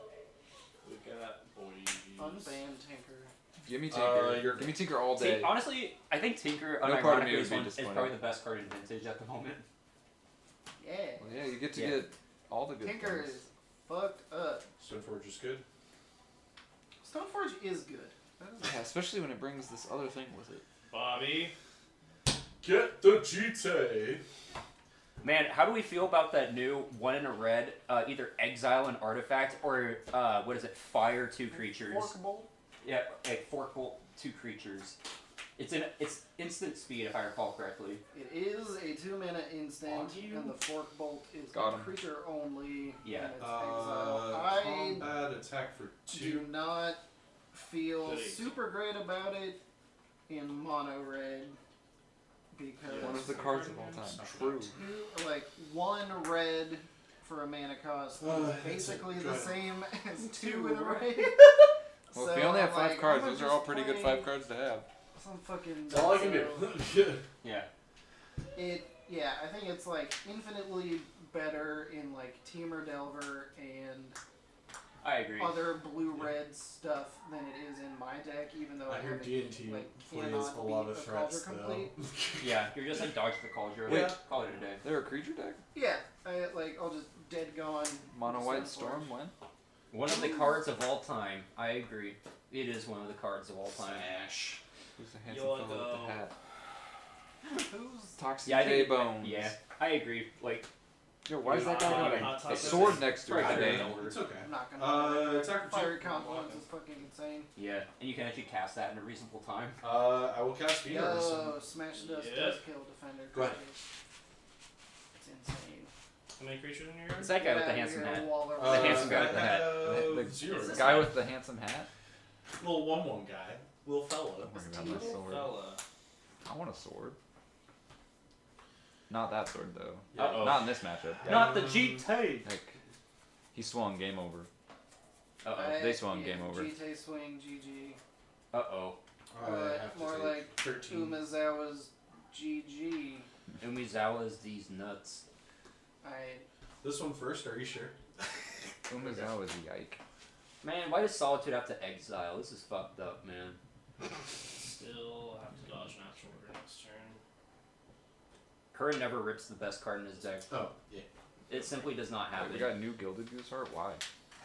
We got boys. Unban Tinker. Give me Tinker. you're- Give me Tinker all See, day. honestly, I think Tinker, No part of me unironically, would is, be is disappointed. probably the best card in Vintage at the moment. Yeah. Well, yeah, you get to Yeah. get all the good Tinker things. is fucked up. Stoneforge is good. Stoneforge is good. That is- Yeah, especially when it brings this other thing with it. Bobby. Get the GT. Man, how do we feel about that new 1 in a red, either exile an artifact or what is it, fire 2 creatures? Fork Bolt. Yeah, like fork bolt 2 creatures. It's instant speed if I recall correctly. It is a 2-mana instant, On you. and the Fork Bolt is Got 'em. creature only. Yeah. And it's exile. I Combat attack for do 2. not feel Good. super great about it in mono red of the cards of all time. True. Like 1 red for a mana cost, basically the same as 2 in a raid. Well, if you only have 5 like, cards, I'm those are just all pretty good 5 playing cards to have. Some fucking. That's all I can do. Yeah. I think it's like infinitely better in like Temur Delver and I agree. other blue-red stuff than it is in my deck, even though I hear haven't, D&T like, plays cannot a lot beat of a threats, Cauldron though. Complete. Yeah, you're just like dodge the cauldron. Wait. Call it a day. They're a creature deck? Yeah, I'll just dead gone. Mono White Storm. Storm, when? One of the cards of all time. I agree. It is one of the cards of all time. Smash. Who's the handsome You'll fellow with go- the hat? Who's Toxic Yeah, I think. J-Bones. Yeah, I agree. Like, Yo, why is that guy Hot got topic. a sword next to his Right, name? right. It's okay. I'm not gonna. Attack for Fiery 2. Confluence is fucking insane. yeah, and you can actually cast that in a reasonable time. I will cast Meteor. Yo, Smash Dust Yeah. does kill Defender. Go ahead. It's insane. How many creatures in your yard? It's that guy with the Yeah, handsome you're a hat. Waller. The handsome guy with the hat. The- Zero. The guy with the handsome hat? Little 1/1 guy. Little fella. Don't worry about my sword. Fella. I want a sword. Not that sword though. Uh-oh. Not in this matchup. Not the GT. Heck, he swung game over. Uh They swung game over. GT swing, GG. oh. Uh oh. I have to More take like 13. Umezawa's GG. Umizawa's these nuts. This one first, are you sure? Umezawa's yike. Man, why does Solitude have to exile? This is fucked up, man. Still have to dodge natural order next turn. Curran never rips the best card in his deck. Oh, yeah. It simply does not Wait, happen. we got new Gilded Gooseheart? Why?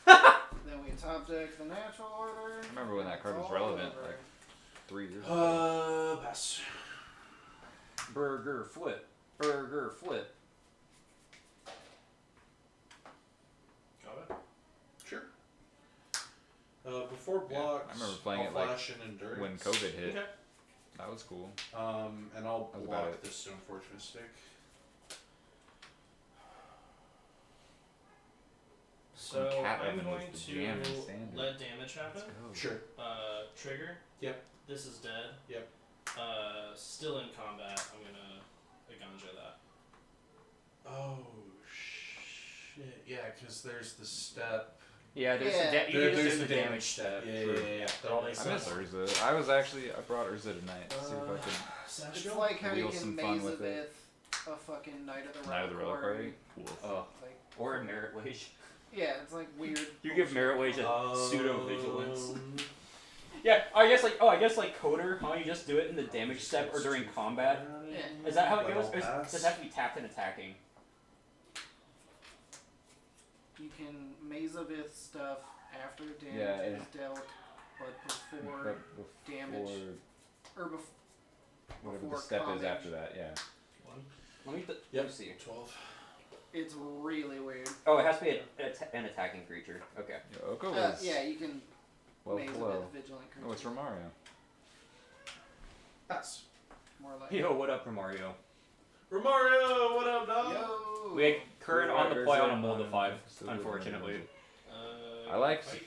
Then we top deck the natural order. I remember when that card was All relevant, over. like 3 years ago. Pass. Burger flip. Burger flip. Got it. Sure. Before Yeah, blocks, I remember playing I'll it, like, flash in endurance. When COVID hit. Okay. That was cool. And I'll That was about block it. this Stoneforge Mystic. So Cat I'm Oven going was the to jam in standard. let damage happen. Sure. Trigger. Yep. This is dead. Yep. Still in combat. I'm gonna Aganja that. Oh, shit. Yeah, because there's the step. Yeah, there's Yeah. the you There- can just there's do the the damage step. Yeah, True. yeah. That all makes I miss sense. Urza. I brought Urza tonight to see if I could. It's like how you Wheel can some fun with Mazavith it. a fucking Knight of the Night of the Relic Reliquary. Party. Oh, Like, or a Merit Wage. yeah, it's like weird. You give bullshit. Merit Wage a pseudo vigilance. Um, Yeah, I guess like Coder, huh? You just do it in the damage step or during combat. Yeah. Is that how it goes? Or Pass. does it have to be tapped and attacking? You can Mazavith stuff after damage Yeah, is and- dealt, but before damage or before. Whatever before the step is combat. after that, yeah. Let me Yep. see. 12. It's really weird. Oh, it has to be an attacking creature. Okay. Yeah, Oko was Yeah, you can well Mazavith below. vigilant creature. Oh, it's Romario. Pass. More like. Yo, what up, Romario? Romario, what up, dog? Yo. We had Curran on the play on a Urza, mold of 5, still unfortunately. I liked fight.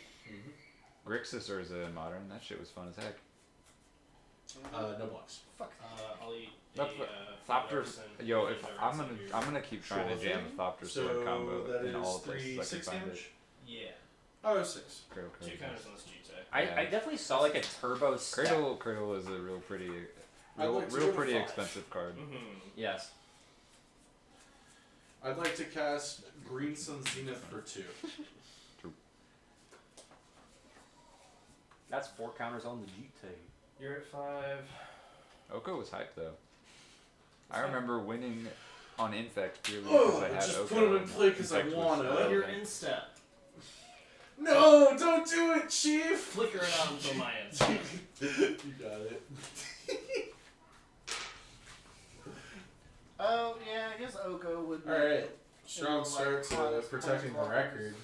Grixis Urza in Modern. That shit was fun as heck. No blocks. Fuck. I'll eat That's a, what- Thopters Thopters. and Yo, a if Thopters I'm gonna keep trying to Sure jam thing. a Thopter So sword combo that in is all places I can 6 find damage. it. Yeah. Oh, 6. Cradle, 2 Cradle. counters on this G-Tech. I Yeah. definitely saw like a turbo step. Cradle is a real pretty, I'd like to go real to pretty 5. expensive card. Mm-hmm. Yes. I'd like to cast Green Sun Zenith for 2. That's 4 counters on the GT. You're at 5. Oko was hyped though. I remember winning on Infect purely because I had just Oko. put him in and play 'cause I Infect was wanna. relevant. You're in step. No, don't do it, Chief! Flicker it out until my end. You got it. Oh yeah, I guess Oko would. be Alright. in Strong the, start to hottest protecting the planeswalkers record.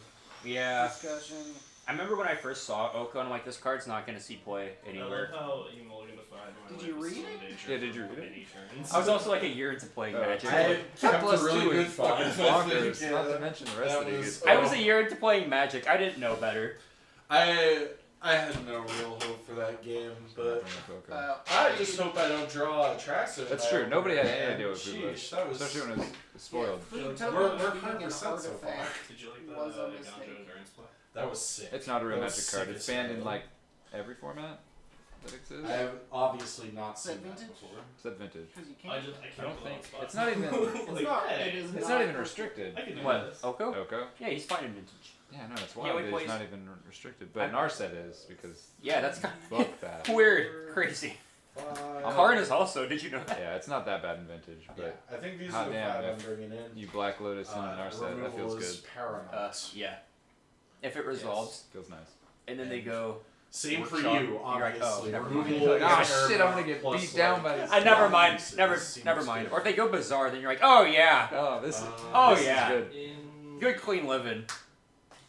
Yeah. Discussion. I remember when I first saw Oko, and I'm like, this card's not going to see play I anywhere. love how emulsified my Did life you is read still it? in danger Yeah, did you for read it? many turns. I was also like a year into playing Oh. Magic. I That kept plus a really two good is fucking five, I bonkers. think, Not yeah. to mention the rest That of the was- good I was a year into playing Magic. I didn't know better. I I had no real hope for that game, but Oko. I just hope I don't draw Traxxas. That's true. Nobody had any idea what food was. Sheesh, that was. Especially when it was spoiled. Food We're tokens being 100% an so far. artifact Did you like the was a Ganjo mistake. endurance play? That was sick. It's not a real That was Magic card. sick It's as banned in hell. like every format that exists. I have obviously not Is that seen that vintage? before. Except vintage. because you I can't. just I I can't don't put it on think the spot. it's not even. It's not. It is It's not not even restricted. I can do What? this. Oko? Oko. Yeah, he's fine in vintage. Yeah, no, it's He wild. only That plays- it's not even restricted, but in our set is because Yeah, that's kind fuck that. of weird, crazy. Karn is also. Did you know that? Yeah, it's not that bad in vintage, Yeah, but I think these hot are the damn, 5 I'm if bringing in. you Black Lotus in our set, that removal feels is good. paramount. Yeah. If it resolves, Feels nice. and then they go. Same for Workshop. you, You're like, oh, obviously. never Removal mind. is Ah, paramount, shit, I'm gonna get plus, beat down by like, this. Never mind. uses Never seems mind. good. Or if they go bizarre, then you're like, oh yeah, Oh, this is Oh, this yeah. is good. In good clean living.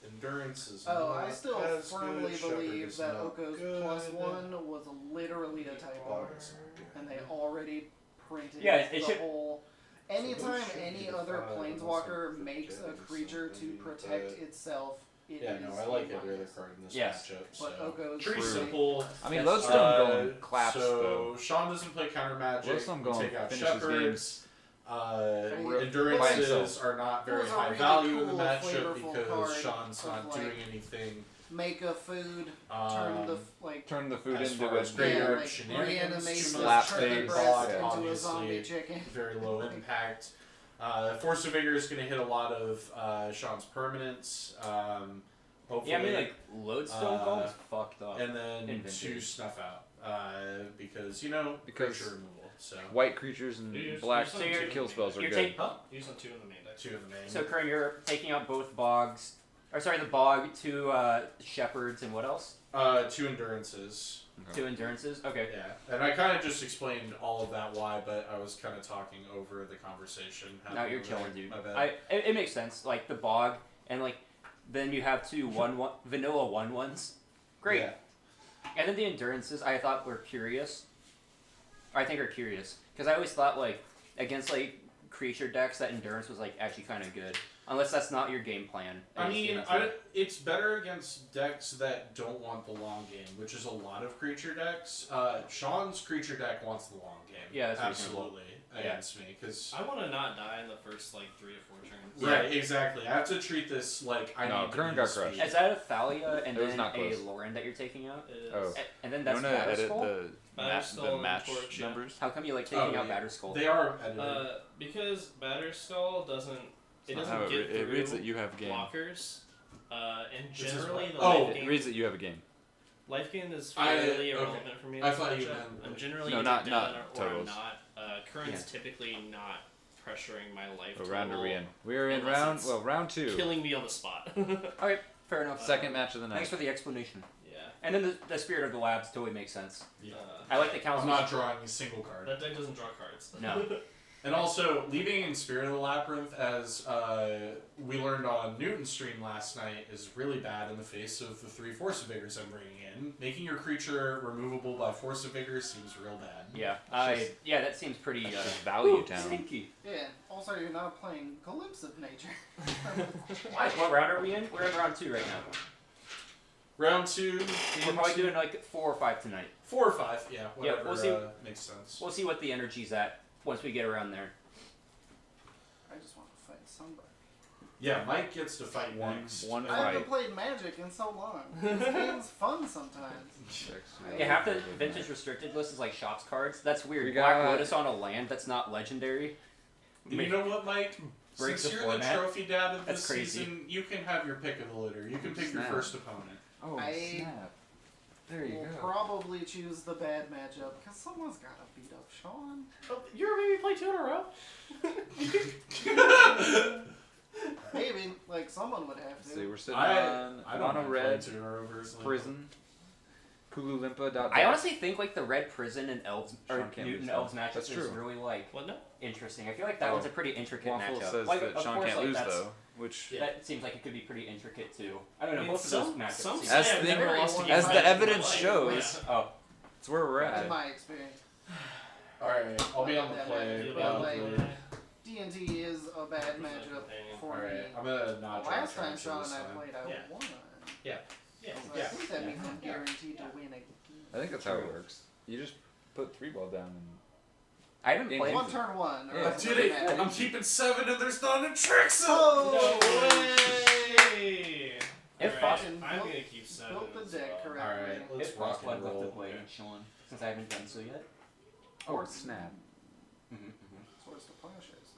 Endurance is Oh, not I still as firmly good. Shepherd believe is that not Oko's good. +1 was literally a typo, Bars are good. and they already printed Yeah, it the should- whole. Anytime should any be other five, planeswalker unless makes a I'm creature to forgetting protect something, itself, it Yeah, is no, I like a every other minus. card in this Yes. matchup. So. But Oko's pretty True. simple. I mean, Yes. Lodestone Golem claps so though. Sean doesn't play counter magic. Lodestone We Golem take out finishes Shepherds. games. By Endurances himself. are not very Those are high really value in the cool, matchup flavorful because card Sean's of, not like, doing anything. Make a food, turn the Um, like Turn the food as into far as a great yeah, herb like shenanigans, reanimate too the slap much. turkey face, breast yeah. into a zombie Obviously, chicken. very low impact. Force of Vigor is going to hit a lot of Sean's permanents. Hopefully, Yeah, I mean like Lodestone Golem is fucked up. and then in 2 vintage. snuff out because Because- creature removal. So white creatures and Use- black use some two. kill spells are You're good. Huh? Using 2 in the main deck. 2 of the main. So Kern, you're taking out both bogs. Or sorry, the bog, 2 shepherds, and what else? 2 endurances. 2 endurances. Okay. Yeah, and I kind of just explained all of that why, but I was kind of talking over the conversation. Now you're happening chilling, there. dude. My bad. It makes sense. Like the bog, and like then you have 2 1/1 vanilla 1/1s. Great. Yeah. And then the endurances, I thought were curious. I think are curious because I always thought like against like creature decks that endurance was like actually kind of good, unless that's not your game plan. I just mean, get into it. it's better against decks that don't want the long game, which is a lot of creature decks. Sean's creature deck wants the long game. Yeah, that's reasonable. absolutely Yeah. against me because. I want to not die in the first like 3 to 4 turns. Right, exactly. I have to treat this like I No, need Kern to got use speed. crushed. Is that a Thalia and It was then not a close. Lauren that you're taking out? It is. Oh. And then You that's want to edit Batterskull? Batterskull the match Torch, yeah. numbers? How come you like taking Oh, out yeah. Batterskull? They are edited. Because Batterskull doesn't. It Not doesn't how get it reads through that you have game. blockers. And This is generally what- the Oh, life It gain. reads that you have a game. Life gain is I- fairly okay. irrelevant for me. I this thought you matchup. meant- I'm generally No, either not done or I'm totals. not. Current's Yeah. typically not pressuring my life. What round are total, we in? We are in Unless it's round 2. Killing me on the spot. Okay, fair enough. Second match of the night. Thanks for the explanation. Yeah. And then the spirit of the labs totally makes sense. Yeah. I like the I'm council. not drawing a single card. That deck doesn't draw cards. No. And also, leaving in Spirit of the Labyrinth, as we learned on Newton's stream last night, is really bad in the face of the 3 Force of Vigors I'm bringing in. Making your creature removable by Force of Vigor seems real bad. Yeah, just- that seems pretty It's just value ooh, town. stinky. Yeah. Also, you're not playing Glimpse of Nature. What round are we in? We're in round 2 right now. Round 2, We're probably doing like 4 or 5 tonight. 4 or 5, yeah, whatever we'll see. makes sense. We'll see what the energy's at once we get around there. I just want to fight somebody. Yeah, Mike gets to fight next. one I haven't fight. played Magic in so long. This game's fun sometimes. Yeah, half the vintage restricted list is like shops cards. That's weird. We Black got- Lotus on a land that's not legendary. You know what, Mike? Break Since the you're the format. trophy dad of That's this crazy. season, you can have your pick of the litter. You can pick your Snap. first opponent. Oh, I- snap. There you We'll go. probably choose the bad matchup because someone's got to beat up Sean. Oh, you're making me play 2 in a row? Maybe, like, someone would have See, to. we're sitting I on don't mono mind red playing 2 in a row versus prison. Pululimpa. I honestly think like the red prison and elves or Sean can't Newton lose elves that. matchup That's is true. really like What? No. interesting. I feel like that Oh. one's a pretty intricate Waffle matchup. says like, that of Sean course, can't like, lose that's- though, which Yeah. That seems like it could be pretty intricate too. I don't know. I mean, both of those some matchups. say seem- As I've the- never lost a game as in the my evidence life. shows, Yeah. Oh, it's where we're In at. my experience. Alright, I'll be on the play. You'll Yeah, probably. like- D&D is a bad matchup for Alright, me. I'm gonna not The draw last time Traxxas Sean this and I time. played, I Yeah. won. Yeah. So I think that means I'm guaranteed to win again. I think that's how it True. works. You just put 3 ball down and I haven't In played. One turn one. Yeah. Or I did it! matter. I'm keeping 7 and there's none in Trixie! Oh! No way! If Alright, Fucking I'm built- gonna keep 7. Built the as deck well. correctly. Alright, let's If rock Frostblood and left to roll. play Sean, since I haven't done so yet. oh snap. Swords to plowshares,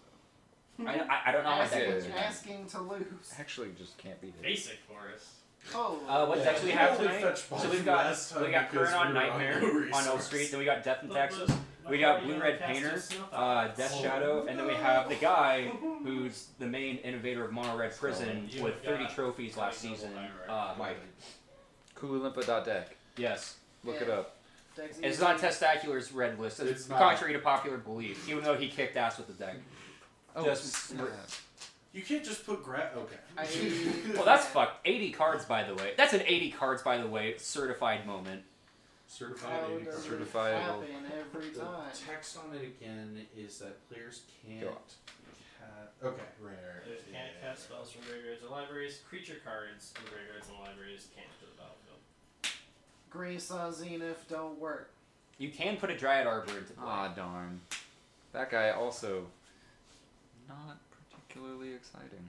though. I don't know how my Asking, deck works. asking to lose. Actually, just can't beat it. Basic Forest. Oh. What Yeah, decks we we have only tonight? fetched So Buffy we've got last time Current because on we were on Nightmare no on Oak resource. Street, then we got Death in Texas, we got Blue Red Painter, Death Shadow, and then we have the guy who's the main innovator of Mono Red Prison with 30 trophies last season, Mike. Kululimpa.deck. Yes. Look it Yeah. up. Deck's It's easy. not Testacular's red list, It's not. contrary to popular belief, even though he kicked ass with the deck. Oh, Just- snap. You can't just put Okay. Well, that's fucked. 80 cards, by the way. That's an 80 cards, by the way, certified moment. Certified How 80 does cards. it Certifiable. happen every The time? text on it again is that players can't. Go. Okay, rare. Players can't cast spells from graveyards or libraries. Creature cards from graveyards and libraries can't enter the battlefield. Grease on Zenith don't work. You can put a Dryad Arbor into play. Ah, darn. That guy also not particularly exciting.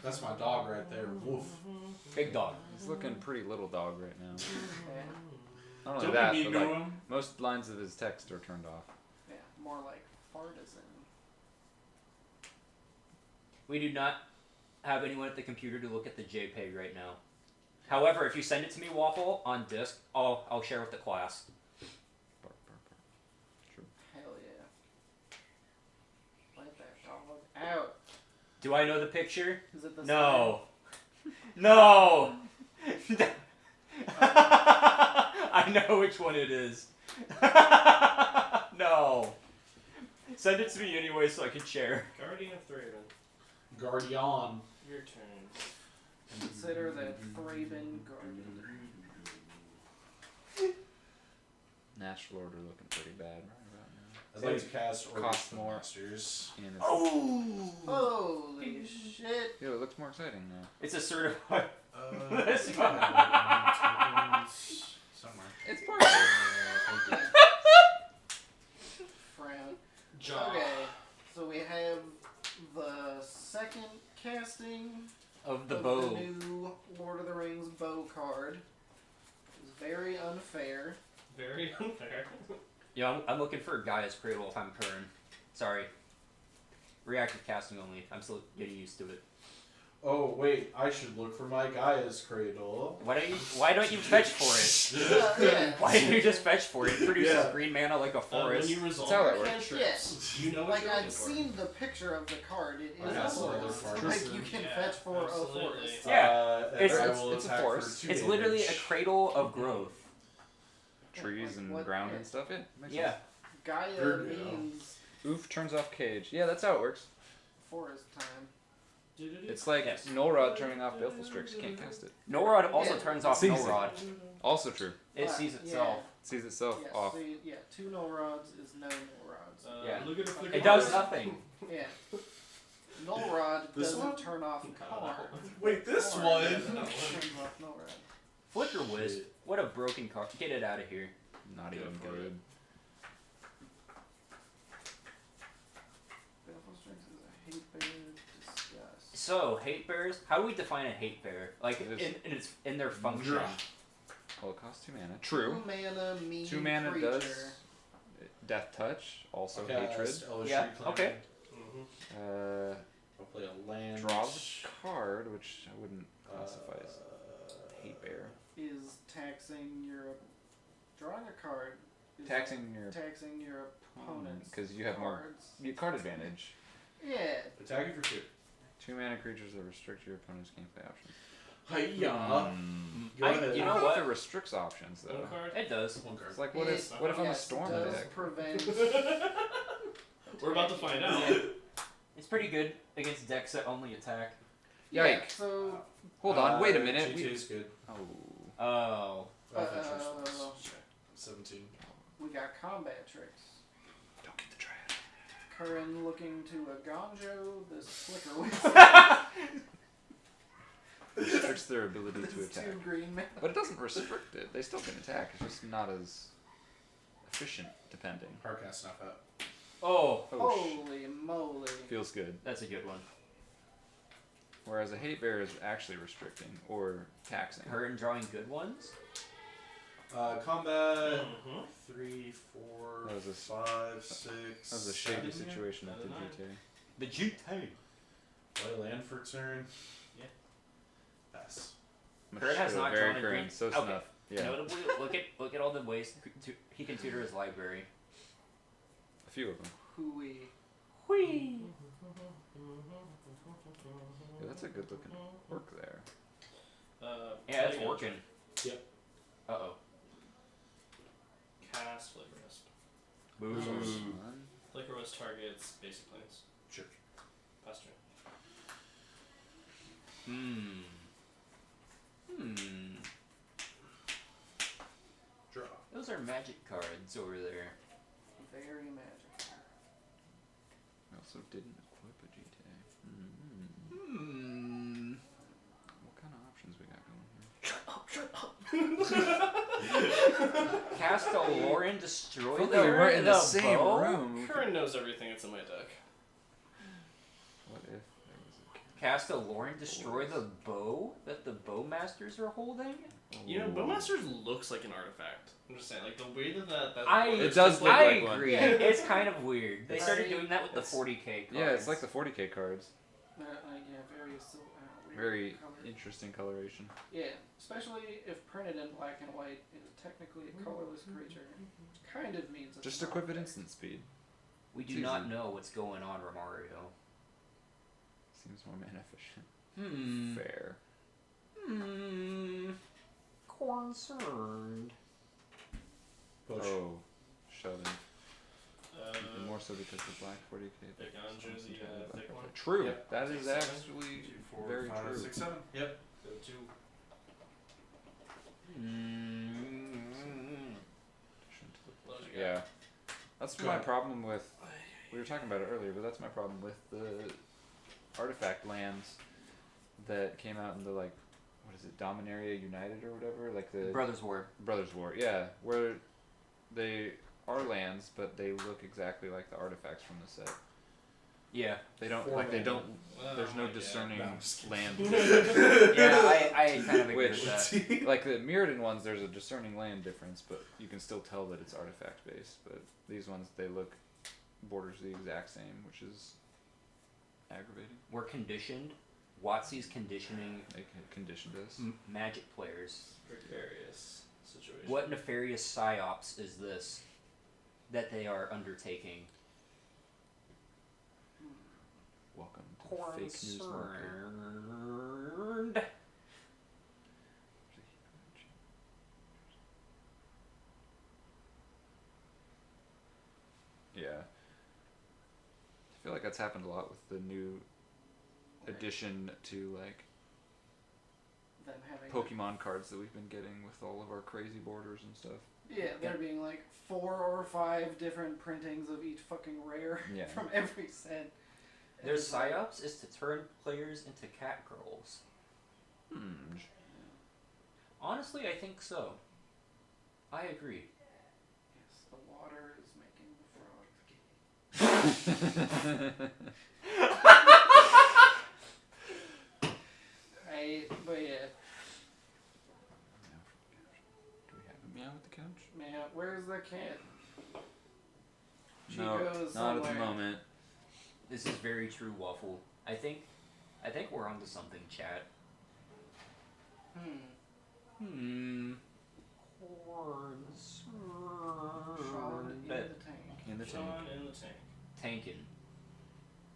That's my dog right there. Woof. Big dog. He's looking pretty little dog right now. Yeah, Not only Don't that, be mean but to like, him. most lines of his text are turned off. yeah, more like partisan. We do not have anyone at the computer to look at the JPEG right now. However, if you send it to me, Waffle, on disk, I'll share with the class. Bark, bark, bark. True. Hell yeah. Let that dog out. Do I know the picture? Is it the No. No! I know which one it is. No. Send it to me anyway so I can share. Guardian of Thraben. Guardian. Your turn. Consider that Thraben Guardian. Natural order looking pretty bad right about now. I'd like to cast Orbis Costs the more. Masters. And it's, Oh! Holy shit. yo, it looks more exciting now. It's a certified. That's This somewhere. It's part of it. Thank you. Frown. Jaw. Okay, so we have the second casting Of the of bow. the new Lord of the Rings bow card. It's very unfair. Very unfair. Yeah, I'm looking for Gaia's Cradle if I'm Curran. Sorry. Reactive casting only. I'm still getting used to it. Oh wait, I should look for my Gaia's Cradle. Why don't you fetch for it? Yeah. Why don't you just fetch for it? It produces Yeah. green mana like a When forest. you resolve how that your works. cantrips, you know what Like you're I've looking for. seen the picture of the card. It I is know a some other forest. farms. Like you can Yeah, fetch for absolutely. a forest. Yeah, and it's- I it's- will it's a attack forest. for 2 It's literally a damage. cradle of growth. Trees and What- ground and stuff. Yeah. Makes Yeah. Gaia Or- means sense. Oof turns off cage. Yeah, that's how it works. forest time. It's like Yes. Nullrod turning off Baleful Strix. You can't cast it. Nullrod also Yeah. turns off Sees it. Nullrod. Also true. It But, sees yeah, itself. Sees itself Yeah, off. so yeah, 2 null rods is no null rods. Yeah. Look at the flicker It does bars. nothing. Yeah. Null rod This doesn't one? turn off card. Wait, this Card one. turns off null rod. Flicker Wisp. What a broken card. Get it out of here. Not Go even for good. Baleful Strix is a hate bear disgust. So, hate bears. How do we define a hate bear? Like It in is- in their function. Well, it costs 2 mana. True. 2 mana mean 2 mana creature. does Death Touch. Also hatred. Cast Elvish Yeah, Reclaimer. okay. Mhm. I'll play a land. Draw the card, which I wouldn't classify as hate bear. Is taxing your drawing a card. Is Taxing your taxing your opponent's because you have more cards. card advantage. Yeah. Attacking for 2. 2 mana creatures that restrict your opponent's gameplay options. Hiya. Mm. Go I- ahead. you I know don't know what? if it restricts options though. One card. It does. One card. It's like what if It- I'm a yes, storm does deck? prevent. We're about to find out. It's pretty good against decks that only attack. Yeah, Yikes. so Hold on, wait a minute. GT is good. Oh. Oh. Uh, 17. we got combat tricks. Don't get the Dryad. Curran looking to a Gonjo, this flicker with restricts their ability to It's attack. 2 green mana. But it doesn't restrict it. They still can attack. It's just not as efficient, depending. Hardcast snuff out. Oh, Holy moly. feels good. that's a good one. Whereas a hate bear is actually restricting or taxing. Hurt and drawing good ones. Combat. Mhm. 3, 4, That was a 5, 6. That was a shady 7 here. situation at the Another nine. GTA. The GTA. Play land for turn. Yeah. Pass. Kurt has not very drawn a green. green. So Okay. snuff. Yeah. Notably, look at all the ways he can tutor his library. A few of them. Hooey. Whee! Yeah, that's a good looking orc there. Yeah, it's Play working. Yep. Uh oh. Cast Flavor Wisp. Boo. Son. Flavor Wisp targets basic planes. Sure. Pass turn. Draw. Those are magic cards over there. Very magic. I also didn't equip a GTA. What kind of options we got going here? Cast a Lauren, destroy If only the we weren't in the bow. same room. Curran knows everything that's in my deck. What if there was a Cast a Lauren, destroy the bow that the bowmasters are holding. You know, Bowmasters looks like an artifact. I'm just saying, like the way that It does look I like one. agree. Yeah. It's kind of weird. They started Right. doing that with the It's- 40k cards. Yeah, it's like the 40k cards. Yeah, very weird Very color. interesting coloration. Yeah, especially if printed in black and white, it is technically a colorless creature. Which kind of means it's Just not equip it fixed. instant speed. We do It's not easy. know what's going on, Romario. Seems more mana efficient. Fair. Concerned. Push. Oh, shoving. Uh, Even more so because the black 40k. pick on Josie, pick one. True. Yep. That Six, is seven. actually 2, 4, very 5, true. 6, 7. Yep. Go to Logic. Yeah. That's Go my ahead. problem with. We were talking about it earlier, but that's my problem with the artifact lands that came out in the what is it, Dominaria United or whatever, like the Brothers War. Brothers War. Yeah, where they are lands, but they look exactly like the artifacts from the set. Yeah. They don't Four like they mana. don't. Oh There's no my God. discerning No, I'm just kidding. land. Yeah, I kind of agree Which- with that. Like the Mirrodin ones, there's a discerning land difference, but you can still tell that it's artifact based. But these ones, they look borders the exact same, which is aggravating. We're conditioned. WotC's conditioning They conditioned us. magic players. Precarious situation. What nefarious psyops is this that they are undertaking? Welcome to the fake news market. Concerned. Yeah. I feel like that's happened a lot with the new addition to Them having Pokemon cards that we've been getting with all of our crazy borders and stuff. Yeah, there being 4 or 5 different printings of each fucking rare Yeah. from every set. Their And it's like, psyops is to turn players into cat girls. Honestly, I think so. I agree. Yes, the water is making the frogs gay. But yeah, Do we have a meow at the couch? man, where's the cat? She No, goes not at the somewhere. moment. This is very true, Waffle. I think we're onto something, chat. Horns. Sean in the But tank. In the tank. Sean in the tank. tanking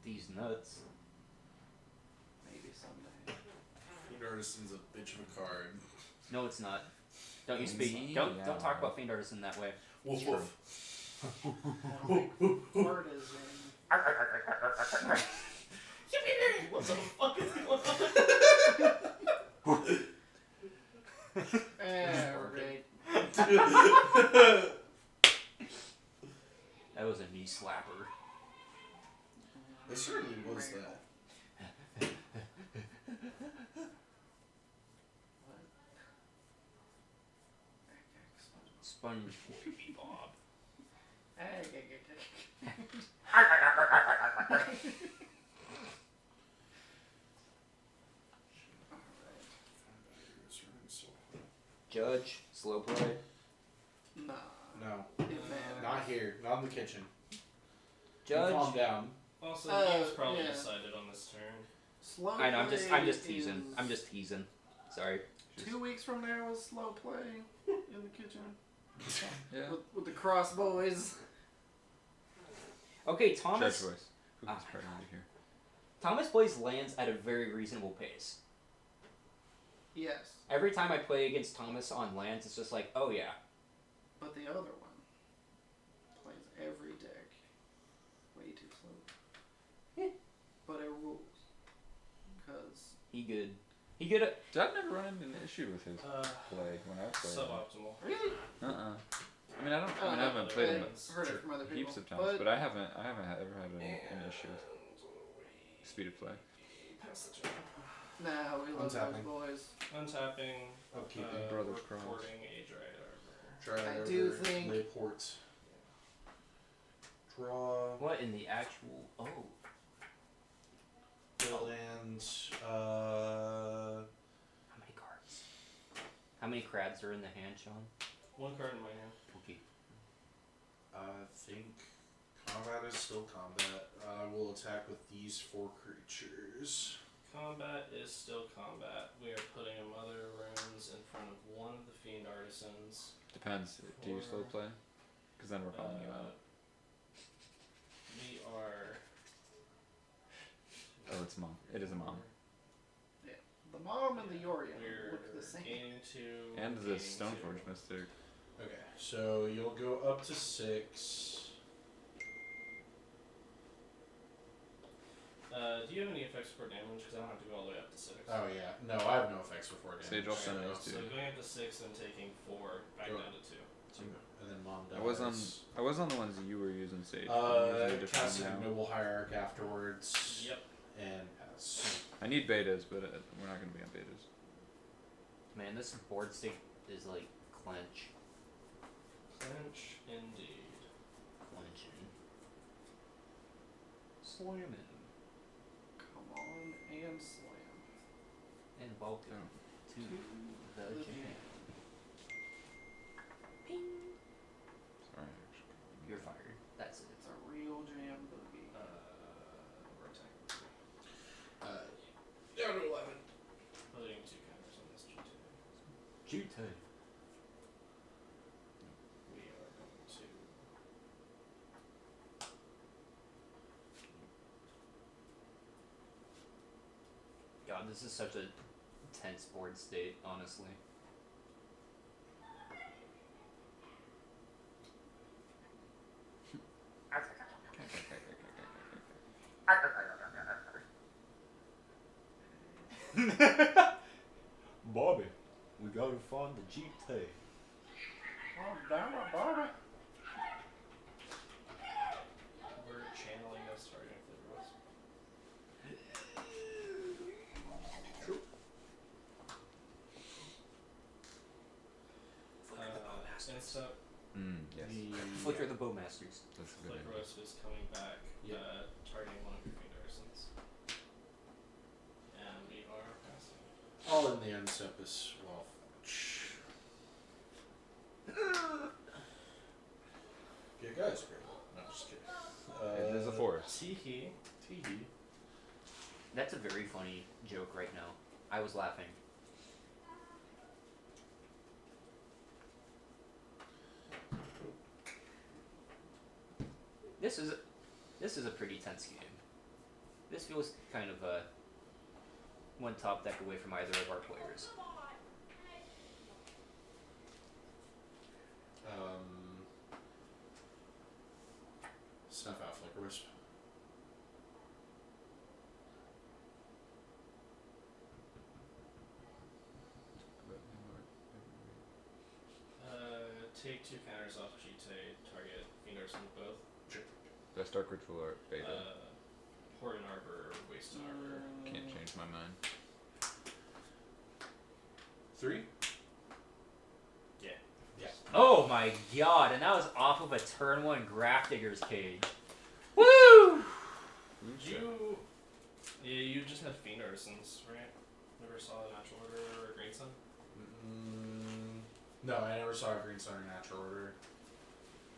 these nuts. Maybe someday. Fiend Artisan's a bitch of a card. No, it's not. Don't you speak? Don't talk about Fiend Artisan that way. Woof True. woof. Artisan. What the fuck is going on? Alright. That was a knee slapper. It certainly was that. Sponge Bob. Judge, slow play. Nah. No, It matters. not here. Not in the kitchen. Judge. Calm down. Also, the game's probably yeah. decided on this turn. Slow I know. I'm just play teasing. is- I'm just teasing. Sorry. 2 weeks from now is slow play in the kitchen Yeah. with the crossboys. Okay, Judge Thomas. voice. Who Oh gets my pregnant here? Thomas plays lands at a very reasonable pace. Yes, Every time I play against Thomas on lands, it's just like, oh yeah. but the other one plays every deck way too slow. Yeah. But it rules. Because He good. He good at. I've never run into an issue with his Uh, play when I play. suboptimal. really, I mean, I don't. Oh, I haven't played him I've heard it from other people. heaps of times, but I haven't ever had an issue with speed of play. Pass the turn. Nah, we love those Untapping. boys. Untapping. Upkeeping. Brother's Cross. Reporting a Dryad Arbor. Try I do think- lay port. Draw. What in the actual? Oh. And How many cards? How many crabs are in the hand, Sean? One card in my hand. Okay. I think combat is still combat. I will attack with these 4 creatures. Combat is still combat. We are putting a Mother Runes in front of one of the Fiend Artisans. Depends. Do you slow play? Because then we're calling you out. We are. Oh, it's mom. It is a mom. The mom and the Yorion We're look the same. gaining 2. And the gaining Stoneforge 2. Mystic. Okay, so you'll go up to 6. Do you have any effects for damage? Because I don't have to go all the way up to 6. Oh yeah, no, I have no effects before damage. Sage, I'll send those So two. going up to 6 and taking 4, back Go. down to 2. And then mom dies. I was on the ones that you were using, Sage. I'm using a different Casting one now. Noble Hierarch afterwards. Yep. And pass. I need betas, but we're not going to be on betas. Man, this board state is like clench. Clench indeed. Clenching. Slamming. Come on and slam. And welcome to the the jam. Sorry. You're fired. That's it. It's a real jam boogie. Rotate. Down to 11. Putting 2 counters on this G2. G2. We are going to. God, this is such a tense board state, honestly. Bobby, we gotta find the GT. Oh, damn it, Barbara. We're channeling us targeting Flickr. Instant Yes. Flicker the Bowmasters. That's a good Flickr idea. is coming back, Yep. targeting one of your Fiend Artisans. And we are passing. All in the Unsepis Wall Fetch. Yeah, guys, great. No, just kidding. It is a forest. Teehee. Teehee. That's a very funny joke right now. I was laughing. This is a pretty tense game. This feels kind of one top deck away from either of our players. Snuff out Flicker Wisp. Take 2 counters off G2, target Fiend Artisan both. Best Dark Ritual or beta. Horde and Arbor, Waste and Arbor. Can't change my mind. 3? Yeah. Yeah. Oh my god, and that was off of a turn 1 Grafdigger's Cage. Woo! You just had Fiend Artisans, right? Never saw a Natural Order or a Green Sun? No, I never saw a Green Sun or Natural Order.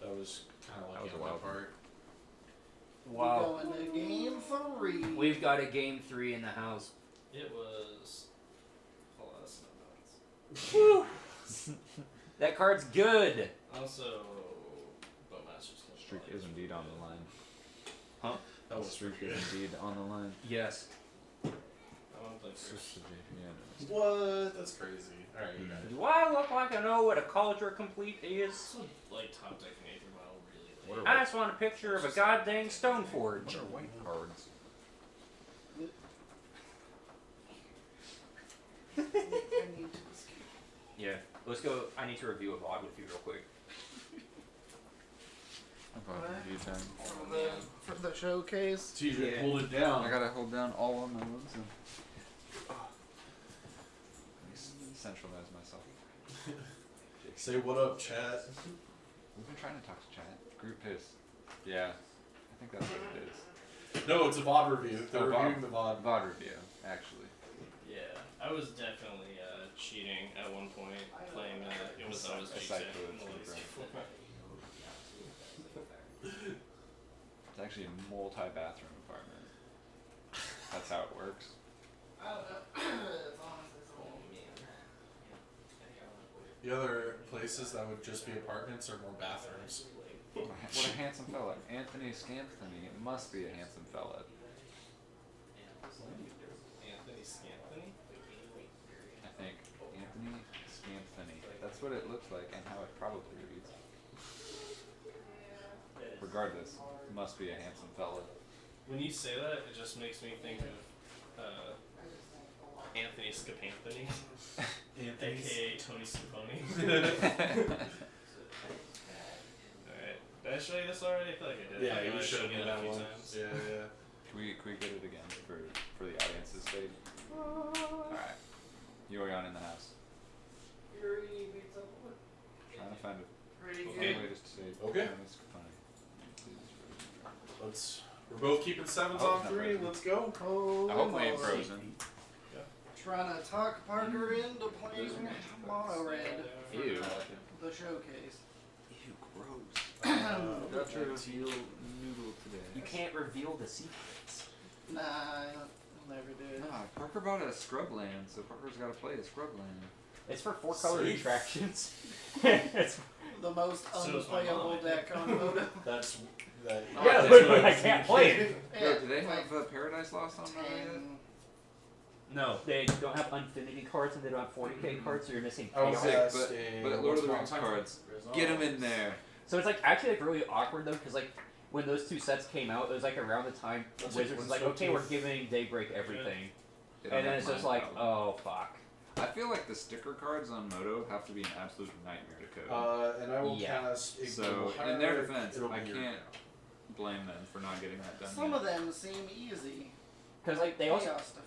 That was kind of lucky on my part. Wow. We going to game 3. We've got a game 3 in the house. It was a lot of snowbounds. Woo! That card's good. Also, Bowmaster's Streak is indeed on the line. Huh? That was Streak is indeed on the line. Yes. I want to play It's first. just the JPN. What? That's crazy. Alright, you got it. Do I look like I know what a Culture Complete is? This would, like, top deck Nathan Wild really late. What are I just want a picture of a goddamn Stoneforge. What are white cards? I need to escape. Yeah. Let's go. I need to review a VOD with you real quick. For the showcase. TJ Yeah. pulled it down. I gotta hold down all of my moves and let me centralize myself. Say what up, chat. We've been trying to talk to chat. Group piss. Yeah. I think that's what it is. No, it's a VOD review. They're Oh, reviewing the VOD. VOD review, actually. Yeah, I was definitely cheating at one point, playing it was always A Cheat side Set quote, in the right. least. It's actually a multi-bathroom apartment. That's how it works. I don't know. It's honestly so Oh man. The other places that would just be apartments are more bathrooms. What a handsome fella. Anthony Scampany. It must be a handsome fella. Anthony Scampany? I think. Anthony Scampany. That's what it looks like and how it probably reads. Regardless, it must be a handsome fella. When you say that, it just makes me think of Anthony Scapanthony, aka Tony Scaponi. Alright. Did I show you this already? I feel like I did. Yeah, I you know I showed me it a that few one. times. Yeah, yeah. Can we get it again for the audience's sake? Alright. You are on in the house. Trying to find a pretty Okay. good. way just to say Okay. Tony Scapani. We're both keeping sevens Oh, on not 3. frozen. Let's go. Holy I hope we ain't moly. frozen. Trying to talk Parker into playing Mono Red for Ew. the showcase. Ew, gross. Got to reveal noodle today. You can't reveal the secrets. Nah, I'll never do it. Nah, Parker bought a scrub land, so Parker's got to play a scrub land. It's for 4 color Safe. attractions. It's, The most So is my unplayable mom. deck on Moto. That's that. yeah, that's but what I can't play it. Yo, do they have Paradise Lost on that yet? 10. No, they don't have Infinity cards and they don't have 40k cards, so you're missing Oh, chaos. sick, that's but Lord of the Rings cards. Get them in there. So it's like actually like really awkward though, because like when those 2 sets came out, it was like around the time That's Wizards like was like, one okay, so we're too. giving Daybreak everything, They don't and then have it's just mine, like, probably. oh fuck. I feel like the sticker cards on Moto have to be an absolute nightmare to code. And I will Yeah. cast. So, Ignore in their Hierarch, defense, it'll I be your can't go. blame them for not getting that done Some yet. of them seem easy. Because like they also Chaos Defiler.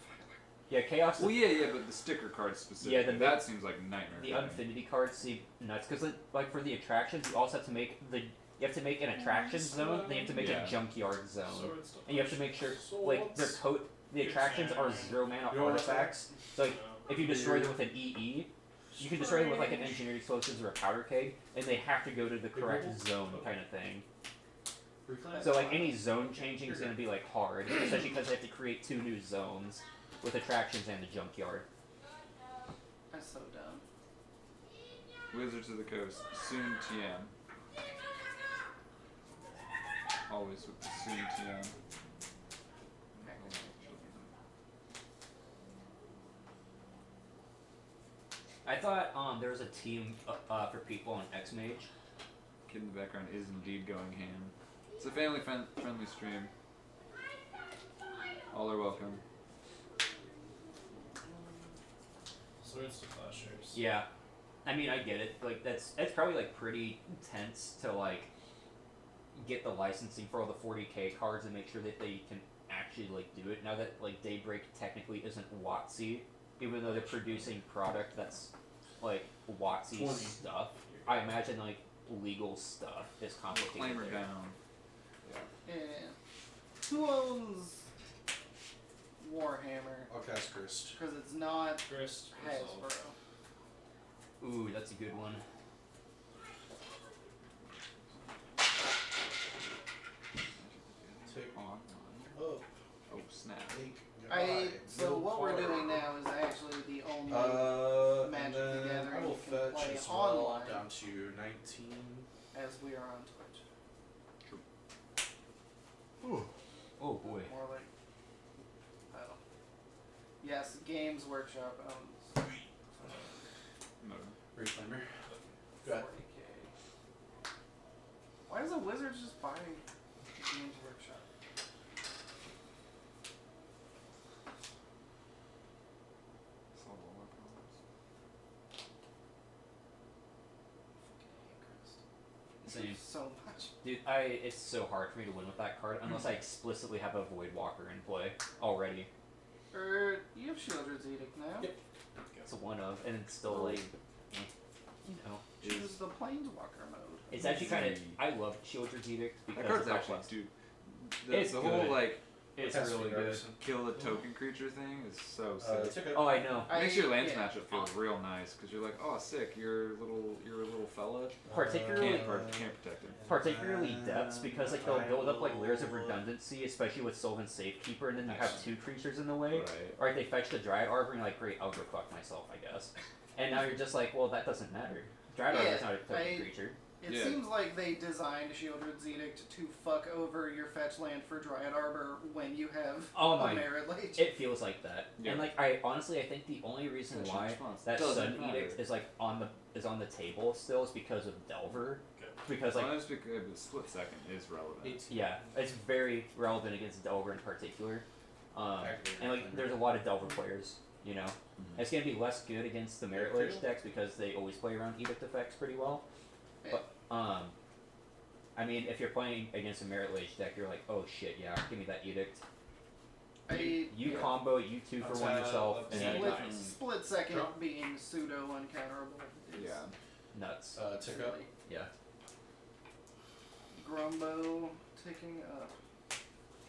yeah chaos. Well, yeah, but the sticker cards specifically, Yeah, the that seems like nightmare. The coding. Infinity cards seem nuts because like for the attractions, you also have to make an attraction zone, then you have to make Yeah. a junkyard zone, Swords. and you have to make sure like the attractions are 0 mana You know what artifacts. So like No. if you destroy them with an EE, you can destroy them with like an engineered explosives or a powder keg, and they have to go to the correct zone kind of thing. So like any zone changing is going to be like hard, especially because they have to create 2 new zones with attractions and the junkyard. That's so dumb. Wizards of the Coast, Soon TM. Always with the Soon TM. I thought there was a team for people on X-Mage. Kid in the background is indeed going ham. It's a family friendly stream. All are welcome. Swords to Plowshares. Yeah, I mean I get it. Like that's probably like pretty intense to like get the licensing for all the 40k cards and make sure that they can actually like do it. Now that like Daybreak technically isn't WotC, even though they're producing product that's like WotC 20. stuff. I imagine like legal stuff is complicated. Claim her there. down. Yeah. Who owns Warhammer? I'll cast Grist. Because it's not Grist. Resolve. Hasbro. Ooh, that's a good one. Take On. up. Oh snap. So what we're doing now is actually the only Magic and the then Gathering I will you can fetch play as well online. down to 19. as we are on Twitch. Oh boy. More like title. Yes, Games Workshop owns No. Reclaimer. Go ahead. 40K. Why does a wizard just buy Games Workshop? Solve all our problems. Same. So much. Dude, it's so hard for me to win with that card unless I explicitly have a Void Walker in play already. You have Shieldred's Edict now. Yep. It's a one of, and it's still like, you know. Choose the Planeswalker mode. It's actually kind of. I love Shieldred's Edict because That card's it's actually, actually. dude. It's The whole good. like It's Cast really for good. Garrison. kill a token creature thing is so sick. Take up. Oh, I know. Makes your lands yeah. matchup feel real nice because you're like, oh, sick, you're a little fella. Particularly, Can't protect him. particularly depths because like they'll build up like layers of redundancy, especially with Sylvan Safekeeper, and then you have Nice. two creatures in the way. Right. Or like they fetch the Dryad Arbor and you're like, great, I'll go fuck myself, I guess. And now you're just like, well, that doesn't matter. Dryad Yeah, Arbor's not a token creature. It Yeah. seems like they designed Shieldred's Edict to fuck over your fetch land for Dryad Arbor when you have Oh a my- Merit Lake. It feels like that. Yeah. And like I honestly I think the only reason Gotcha. why Response. that Doesn't Sun matter. Edict is like on the table still is because of Delver. Because like Honestly, the split second is relevant. 18. yeah, it's very relevant against Delver in particular. Activate And like Reclaimer. there's a lot of Delver players, you know. It's gonna be less good against the Merit Yeah, Lage cool. decks because they always play around Edict effects pretty well. Yeah. But I mean if you're playing against a Merit Lage deck you're like, oh shit, yeah, give me that Edict. You yeah. combo, you two for one yourself, and then Split, Nice. split second Draw. being pseudo uncounterable. Is Yeah. nuts. Take up. silly. Yeah. Grumbo ticking up.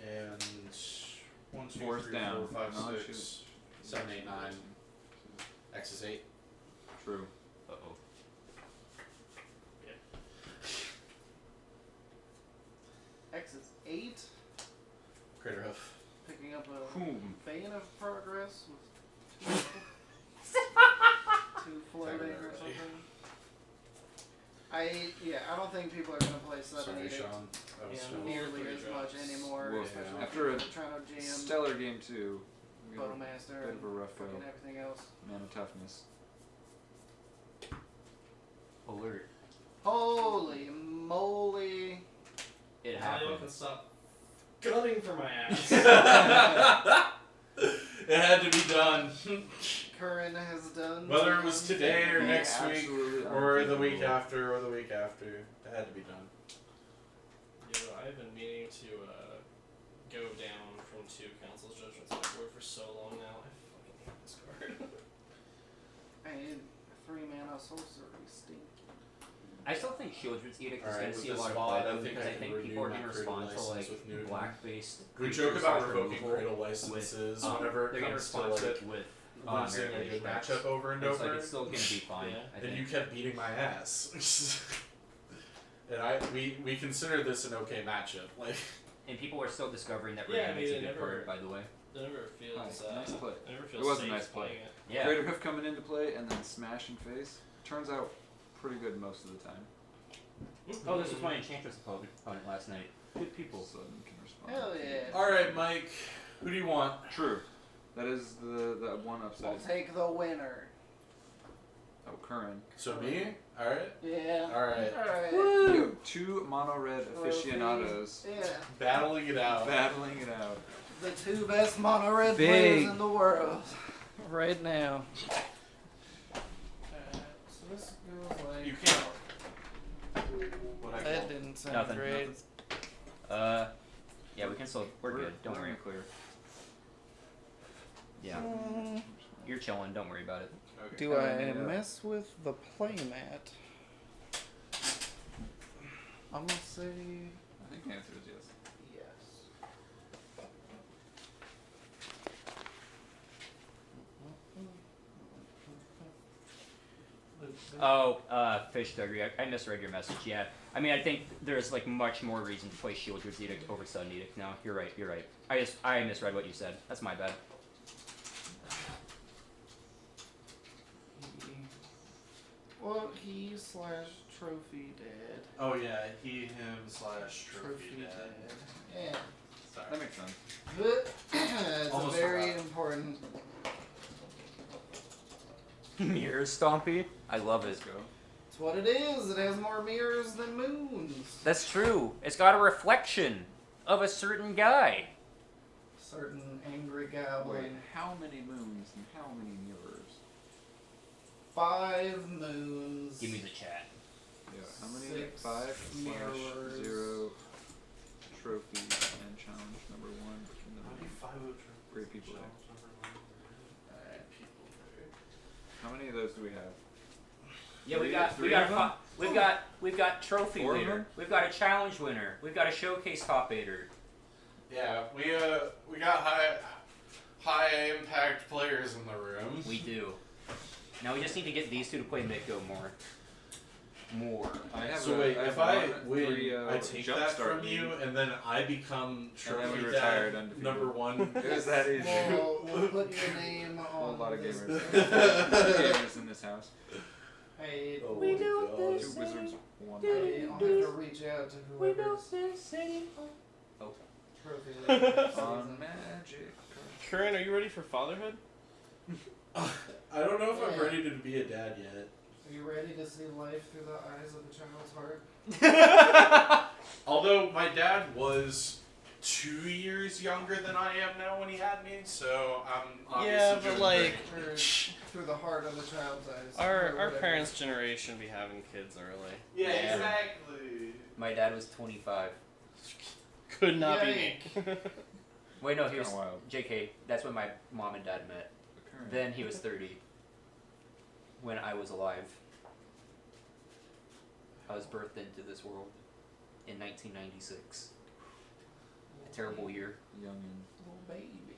And 1, 2, Fourth 3, down. 4, 5, No, 6, shoot. 7, 8, 9. X is 8. True. Uh oh. X is 8. Crater Hoof. Picking up a Boom. vein of progress with two floating or Everybody. something. I don't think people are gonna play Seven Sorry, Edict Sean. That was Yeah. Sean. nearly Three as drops. much anymore, Well, especially after a trying to jam Stellar game 2. We got a Bowmaster bit and of a rough go. fucking everything else. Mana toughness. Alert. Holy moly! It Now you happened. can stop gunning for my ass. It had to be done. Curran has done. Whether it was today or Yeah, next week, absolutely or the week unthinkable. after, or the week after, it had to be done. I've been meaning to go down from 2 Council's Judgments on my board for so long now. I fucking hate this card. I need 3 mana sorcery stink. I still think Shieldred's Edict is Alright, going with to see a this lot of VOD, play I though, think because I I can think people renew are my going to Cradle respond to license like with Newton. black-based. We joke creatures about slash revoking removal Cradle with, licenses whenever they're it going to comes to respond to like it with losing Merit a Lage good decks. matchup over and It's over. like it's still going to be fine. Yeah. I and think. you kept beating my ass. And we consider this an okay matchup. Like And people are still discovering that Yeah, I Redemption's mean, a it good never- card, by the way. It never feels, Nice play. it never feels It was a safe nice play. playing it. Yeah. Crater Hoof coming into play and then smash in face. Turns out pretty good most of the time. Oh, this was my Enchantress opponent last night. Good people. So you can respond. Hell yeah! all right, Mike, who do you want? True. That is the one upside. We'll take the winner. Oh, Curran. So me? All right, Yeah. all right. Alright. You have 2 mono red Trophy. aficionados Yeah. Battling it out. battling it out. The 2 best mono red Big. players in the world. Right now. So this goes like. You can't. What I That call. didn't sound Nothing. great. Yeah, we can still. We're good. Don't we're worry. in the clear. Yeah. You're chilling. Don't worry about it. Okay. Do I mess with the playmat? I'm gonna say I think the answer is yes. yes. Oh, Fish Duggery, I misread your message. Yeah, I mean, I think there's like much more reason to play Shieldred's Edict over Sudden Edict. No, you're right. You're right. I misread what you said. That's my bad. Well, he/trophy dad. Oh yeah, he/trophy dad. Yeah. Sorry. That makes sense. It's Almost a very forgot. important. Mirrors Stompy. I love it. Let's go. It's what it is. It has more mirrors than moons. That's true. It's got a reflection of a certain guy. Certain angry Wait, goblin. how many moons and how many mirrors? 5 moons. Give me the chat. Yeah, how many? 6 5 mirrors. / 0 trophy and challenge number 1 in the Great people there. How many of those do we have? Yeah, Three of them? we've got trophy 4 of winner. them? We've got a challenge winner. We've got a showcase top 8er. Yeah, we got high impact players in the room. We do. Now we just need to get these two to play Mitgo more. I have So a, wait, I have if I one, win, 3, I take jump that start from you, league. and then I become And then we trophy retired dad undefeated. number 1. It was that easy. We'll put your name A on whole lot of this. gamers. Gamers in this house. Hey, Oh We my do God. this. 2 wizards, 1 hey, I'll have to reach out to whoever's Oh. trophy leader this on season. magic. Curran, are you ready for fatherhood? I don't know if I'm Yeah. ready to be a dad yet. Are you ready to see life through the eyes of a child's heart? Although my dad was 2 years younger than I am now when he had me, so I'm obviously Yeah, but doing like Or through the heart of a child's eyes? or our whatever. parents' generation be having kids early. Yeah, Yeah. exactly. My dad was 25. Could not be me. Wait, no, he was Kinda wild. JK. That's when my mom and dad met. Occurring. Then he was 30. When I was alive. I was birthed into this world in 1996. A terrible year. Youngin. Little baby.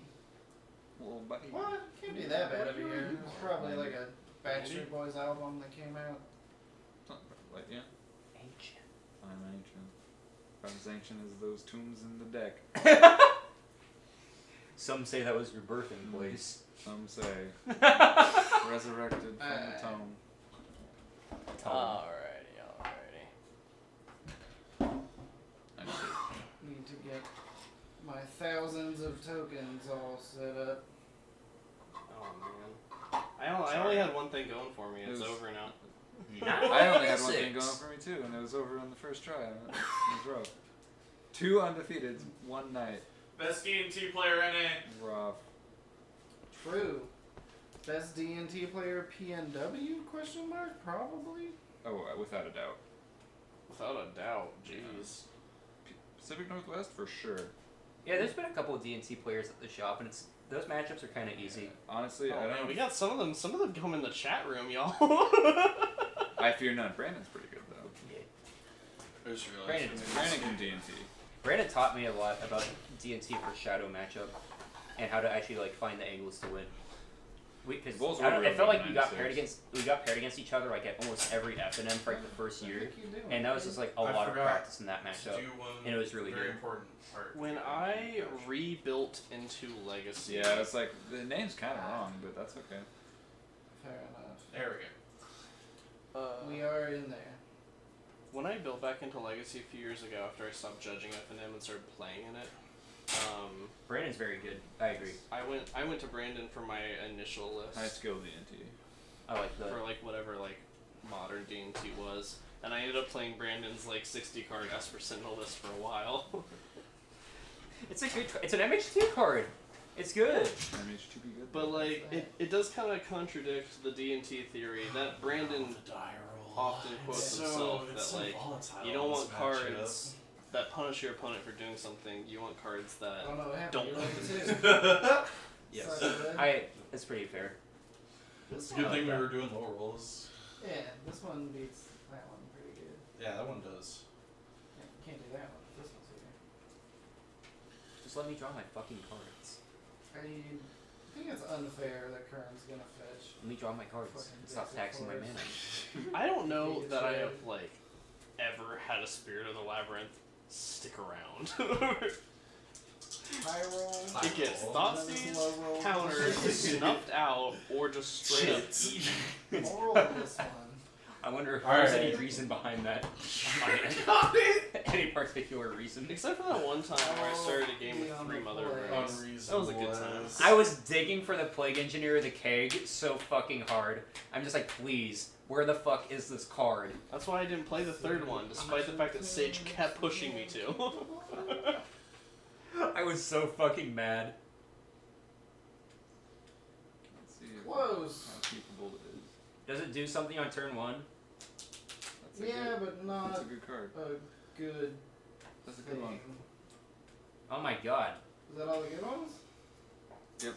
Little buddy. What? Can't be that bad of a year. It's probably like a Backstreet Boys album that came out. Like, yeah. Ancient. I'm ancient. About as ancient as those tombs in the deck. Some say that was your birthing place. Some say. Resurrected from the tomb. Alrighty. I see. Need to get my thousands of tokens all set up. Oh man. I only had one thing going for me. It's It was- over now. I only had one thing going for me too, and it was over on the first try. It was rough. 2 undefeateds, 1 night. Best D&T player in it. Rough. True. Best D&T player PNW? Question mark? Probably. Oh, without a doubt. Without a doubt. Jeez. Pacific Northwest for sure. Yeah, there's been a couple of D&T players at the shop, and those matchups are kind of easy. Honestly, Oh, I man, don't. we got some of them. Some of them come in the chat room, y'all. I fear none. Brandon's pretty good though. I just realized. Brandon Brandon can D&T. Brandon taught me a lot about D&T for Shadow matchup, and how to actually like find the angles to win. Because Bulls I don't, were it felt like over we got 96. paired against each other like at almost every FNM for like the first year, What the heck you doing, and that was kid? just like a I lot of forgot practice in that To matchup. do one and it was really very good. important part. When I rebuilt into Legacy, Yeah, it's like the name's kind of wrong, but that's okay. Fair enough. There we go. We are in there. when I built back into Legacy a few years ago after I stopped judging FNM and started playing in it, Brandon's very good. I agree. I went to Brandon for my initial list. High skill D&T. I like the. For like whatever like modern D&T was, and I ended up playing Brandon's like 60 card Esper Sentinel list for a while. It's a good. It's an MH2 card. It's good. MH2 be good. But like it does kind of contradict the D&T theory that Brandon often quotes himself that like you don't want cards that punish your opponent for doing something. You want cards that I don't know what happened. don't. You like it too. Yes. Suck it. It's pretty fair. It's a good thing we were doing low rolls. Yeah, this one beats that one pretty good. Yeah, that one does. Can't do that one. This one's here. Just let me draw my fucking cards. I think it's unfair that Kern's gonna fetch. Let me draw my cards Fucking and stop basic taxing my cards. mana. I don't know that I It's, have like ever had a Spirit of the Labyrinth stick around. High roll. It gets roll. thought And then seized, low roll. countered, snuffed out, or just straight up Shit. eaten. I'll roll this one. I wonder if All there's right. any reason behind that. Got it! Any particular reason. Except for that one time where I started a game Be with on 3 the Mother play. Rays. That was a good time. I was digging for the Plague Engineer of the Keg so fucking hard. I'm just like, please, where the fuck is this card? That's why I didn't play the third one, despite the fact that Sage kept pushing me to. I was so fucking mad. Let's see Close. how capable it is. Does it do something on turn 1? That's a Yeah, good, but not that's a good card. a good That's a thing. good one. Oh my god. Is that all the good ones? Yep.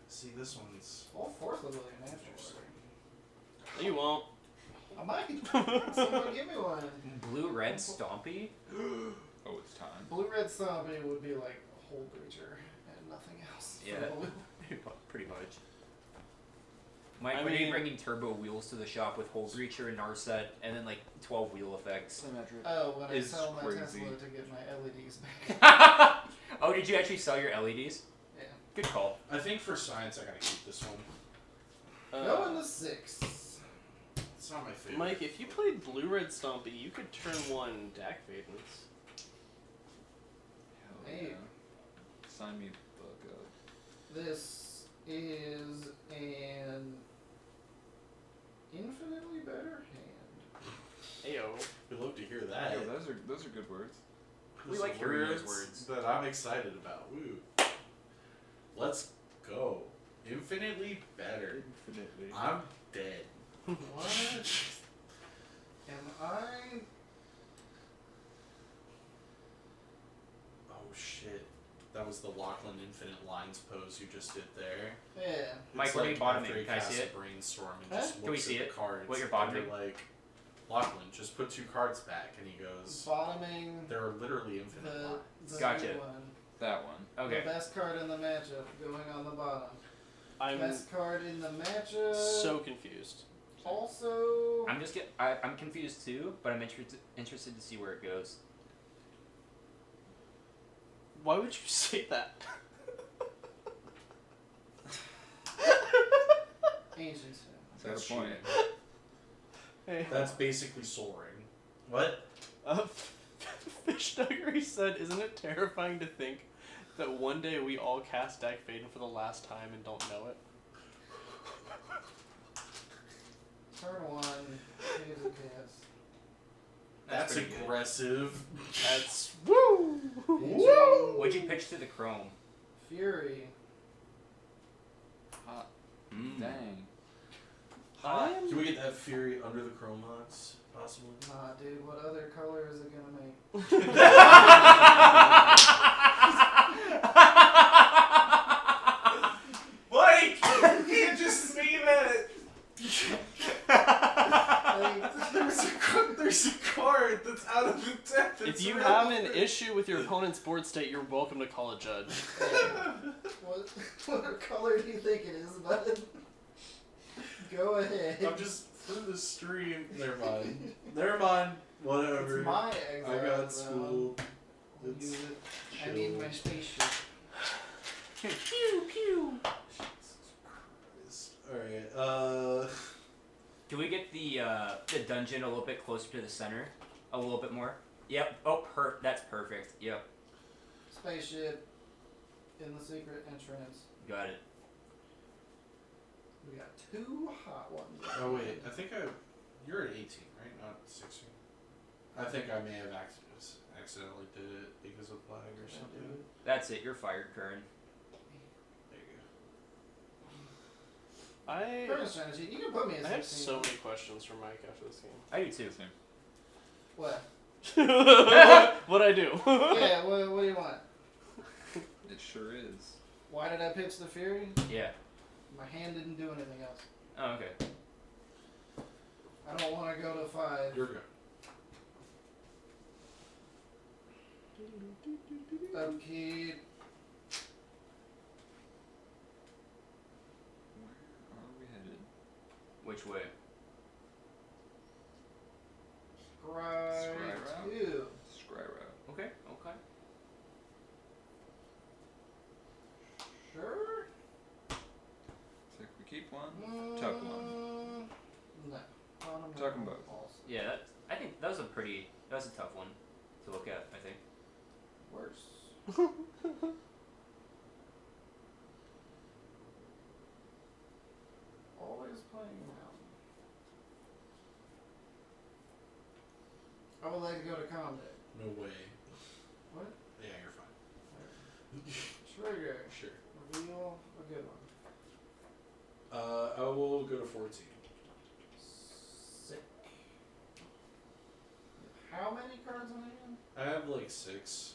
See, this one's. All fourth look really natural. No, you won't. I might. Someone give me one. Blue Red Stompy? Oh, it's time. Blue red stompy would be like a whole breacher and nothing else. for Yeah. blue. Pretty much. Mike, I when are you mean- bringing turbo wheels to the shop with Hole Breacher and Narset and then like 12 wheel effects? Symmetric. Oh, when I Is sell my crazy. Tesla to get my LEDs back. Oh, did you actually sell your LEDs? Yeah. Good call. I think for science, I gotta keep this one. Go in the 6. It's not my favorite. Mike, if you played Blue Red Stompy, you could turn 1 Dak Vadens. Hell Hey. yeah. Sign me the fuck up. This is an infinitely better hand. Ayo. We'd love to hear that. Yo, those are good words. We Those like hearing those words words. that I'm excited about. Woo. Let's go. Infinitely better. Infinitely. I'm dead. What am I? Oh shit. That was the Lachlan Infinite Lines pose you just did there. Yeah. Mike, It's what are you bottoming? after he Can I casts see a it? brainstorm and Huh? just Can we looks see at it? the cards. What you're and bottoming? you're like, Lachlan, just put 2 cards back. And he goes, Bottoming there are literally infinite the lines. Gotcha. new one. That one. Okay. The best card in the matchup going on the bottom. I'm Best card in the matchup. so confused. Also. I'm confused too, but I'm interested to see where it goes. Why would you say that? Ancient. That's a point. Hey. That's basically soaring. What? Fish Duggery said, "Isn't it terrifying to think that one day we all cast Dak Faden for the last time and don't know it?" Turn 1. Here's a cast. That's pretty good. aggressive. That's woo. Woo! What'd you pitch to the Chrome? Fury. Hot. Mm. Dang. Can we get that Fury under the Chrome Mox, possibly? Nah, dude, what other color is it gonna make? Mike! You can't just say that! Like, There's a card that's out of the deck that's If you have relevant. an issue with your opponent's board state, you're welcome to call a judge. what color do you think it is, bud? Go ahead. I'm just for the stream. Never mind. Never mind. Whatever. It's my I exile. got school. I'll It's use it. I need my spaceship. Pew pew. Alright, Can we get the dungeon a little bit closer to the center? A little bit more? Yep. Oh, that's perfect. Yep. Spaceship in the secret entrance. Got it. We got 2 hot ones. oh wait, I think you're at 18, right? Not 16. I think I may have accidentally did it because of lag or something. That's it. You're fired, Curran. There you I Current strategy. You can put me as I have 16. so many questions for Mike after this I do too. Same. What? game. What'd I do? Yeah, what do you want? It sure is. Why did I pitch the Fury? Yeah. My hand didn't do anything else. Oh, okay. I don't want to go to 5. You're good. Upkeep. Where are we headed? Which way? Scry route? 2. Scry route. Okay. Okay. Sure? It's like we keep one, tuck one. No. Bottom Tuck 'em half both. also. Yeah, I think that was a tough one to look at. I think. Worse. Always playing mountain. I would like to go to combat. No way. What? Yeah, you're fine. Trigger. Sure. Reveal a good one. I will go to 14. Sick. How many cards in hand? I have like 6.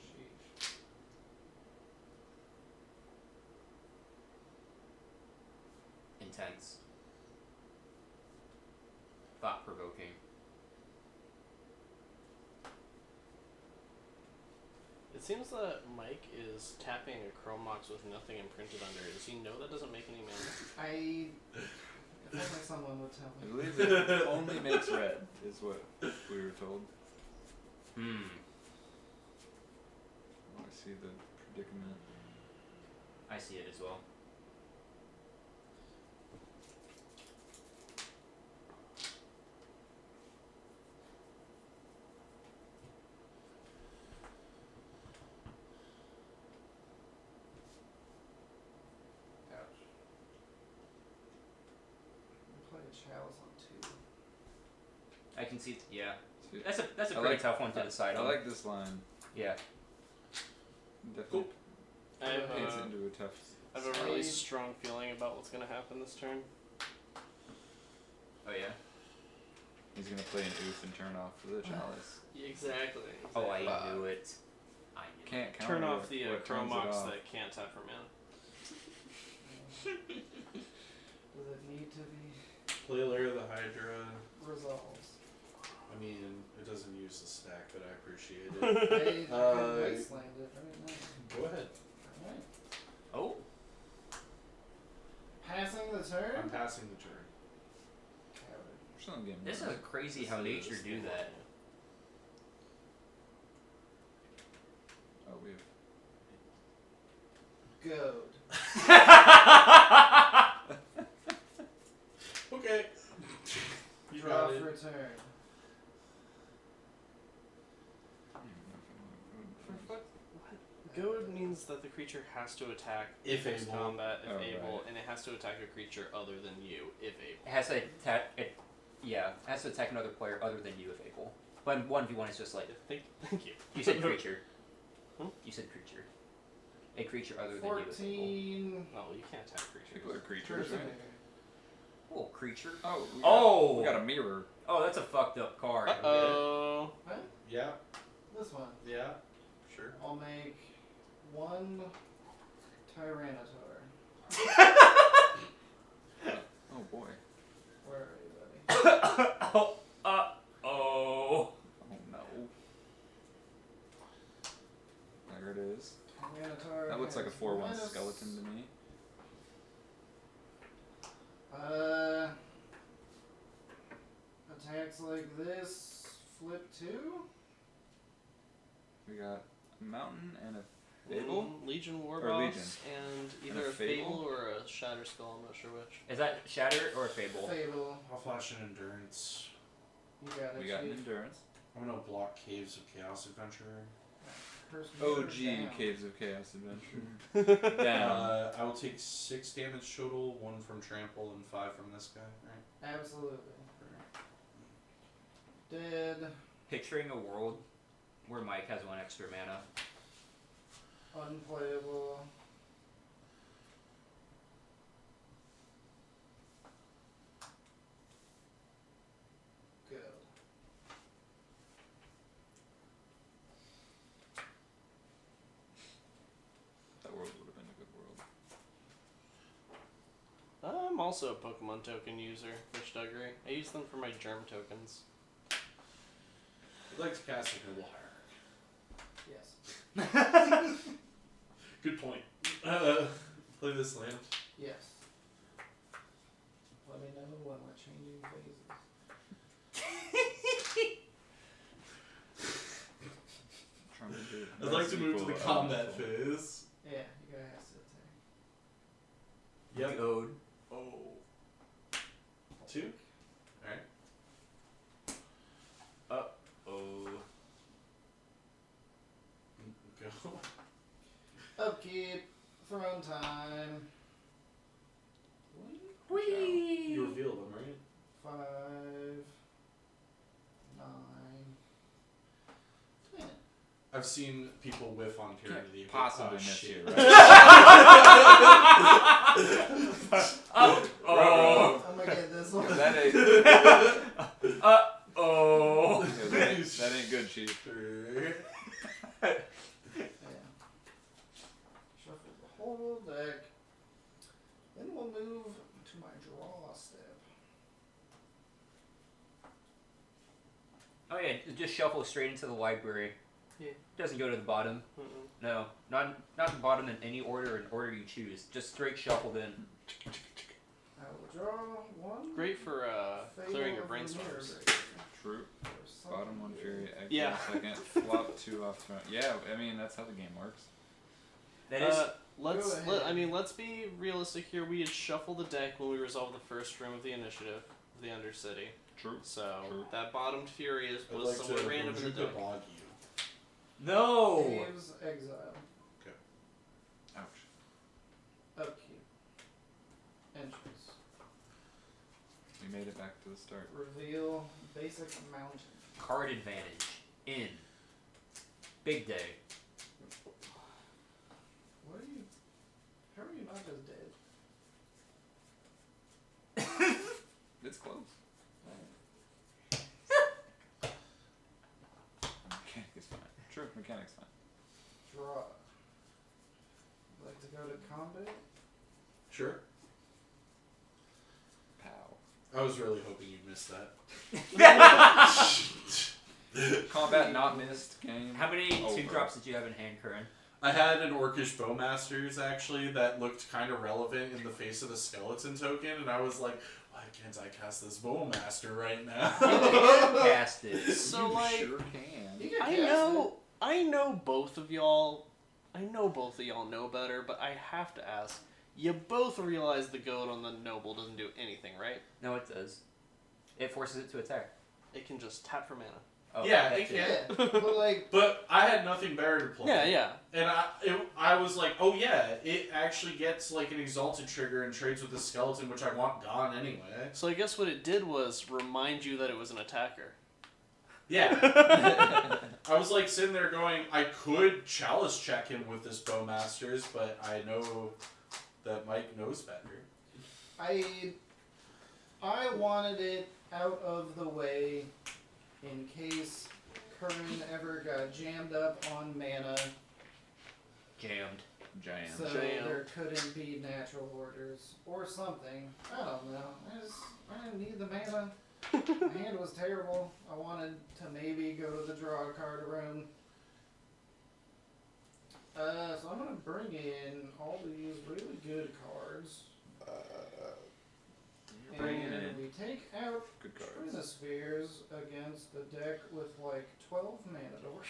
Sheesh. Intense. Thought provoking. It seems that Mike is tapping a Chrome Mox with nothing imprinted under it. Does he know that doesn't make any mana? If only someone would tell I me. believe it only makes red, is what we were told. Hmm. Oh, I see the predicament. I see it as well. Ouch. Play a chalice on 2. I can see. Yeah. See, That's a I pretty like- tough one to decide I on. like this line. Yeah. Definitely I have paints it a, into a tough. I have a really strong feeling about what's going to happen this turn. Oh yeah. He's gonna play an oof and turn off the chalice. Exactly. Oh, I Fuck. knew it. I knew it. Can't count. Turn off the what Chrome turns it Mox off. that can't tap for mana. Does it need to be Play Lair of the Hydra. resolved? I mean, it doesn't use the stack, but I appreciate it. I could Uh, wasteland it right now. Go ahead. Alright. Oh. Passing the turn? I'm passing the turn. Coward. We're still in game This one. is crazy how nature do that. Oh, we have. Goad. Okay. You Draw got for it. turn. Goad means that the creature has to attack If fixed able. combat if Oh, able, right. and it has to attack a creature other than you if able. It has to attack. It has to attack another player other than you if able. But 1v1 is just like Thank you. you said creature. Hmm? You said creature. A creature other than you if able. 14. No, you can't attack creatures. Particular creatures, Trigger. right? Oh, creature. Oh. We got, Oh! We got a mirror. Oh, that's a fucked up card. Uh-oh. What? Yeah. This one. Yeah. Sure. I'll make 1 Tyranitar. Oh boy. Where are you, buddy? Oh. Oh. Oh no. There it is. Tyranitar. That looks like a has 4/1 minus- skeleton to me. Attacks like this. Flip 2? We got a mountain and a fable. Legion Or Warboss Legion. and And either a a Fable Fable? or a Shatter Skull, I'm not sure which. Is that Shatter or a Fable? Fable. I'll flash an endurance. You got it. We got an Chief. endurance. I'm gonna block Caves of Chaos Adventurer. Curse meter OG down. Caves of Chaos Adventure. Down. I will take 6 damage total, 1 from Trample and 5 from this guy. Right. Absolutely. Dead. Picturing a world where Mike has 1 extra mana. Unplayable. Go. I'm also a Pokemon token user, Fish Duggery. I use them for my germ tokens. I'd like to cast a Noble Hierarch. Yes. Good point. Play this land. Yes. Let me know when we're changing phases. Trying to do I'd like to move to the equal, combat equal. phase. Yeah, you gotta have to attack. Yep. Goad. Oh. 2? Alright. Oh. Go. Upkeep. Throne time. You reveal them, right? 5, 9, 10. I've seen people whiff on Tyranny of the Abyss. Possibly Oh, miss shit. you, right? Oh. I'm gonna get this one. that ain't. Oh. Yeah, that ain't good, Chief. Yeah. Shuffle the whole deck. Then we'll move to my draw step. Oh yeah, just shuffle straight into the library. Yeah. Doesn't go to the bottom. Mm-mm. No, not the bottom in any order, in order you choose. Just straight shuffled in. I will draw one. Great for clearing your Fatal of the Mirror brainstorms. Breaker. True. Or Bottom one something Fury, weird. exile Yeah. second, flop 2 off turn. Yeah, I mean that's how the game works. That is. Go ahead. Let's be realistic here. We had shuffled the deck when we resolved the first room of the initiative, of the Undercity. True. So True. that bottomed Fury I'd was like somewhat to random in the Bojuka deck. bog you. No. Caves, exile. Ouch. Upkeep. Entrance. We made it back to the start. Reveal. Basic mountain. Card advantage. In. Big day. What are you? How are you not just dead? It's close. Mechanic is fine. True, mechanic's fine. Draw. Like to go to combat? Sure. Pow. I was really hoping you'd miss that. Combat not missed game. How many Over. 2-drops did you have in hand, Curran? I had an Orcish Bowmasters actually that looked kind of relevant in the face of the skeleton token, and I was like, why can't I cast this Bowmaster right now? Cast it. So You like, sure can. You can I cast know both of y'all. I know both of y'all know better, but I have to ask. You both realize the goat on the noble doesn't do anything, right? No, it does. It forces it to attack. It can just tap for mana. Oh, Yeah, that it too. can. Yeah, but like, But I had nothing better to play. Yeah, yeah. And I was like, oh yeah, it actually gets like an Exalted trigger and trades with the skeleton, which I want gone anyway. So I guess what it did was remind you that it was an attacker. Yeah. I was like sitting there going, I could Chalice check him with this Bowmasters, but I know that Mike knows better. I wanted it out of the way in case Curran ever got jammed up on mana, Jammed. Jam. so Jam. there couldn't be natural orders or something. I don't know. I didn't need the mana. My hand was terrible. I wanted to maybe go to the draw card room. So I'm gonna bring in all these really good cards. Bring it And in. we take out Good cards. Trinispheres against the deck with like 12 mana doors.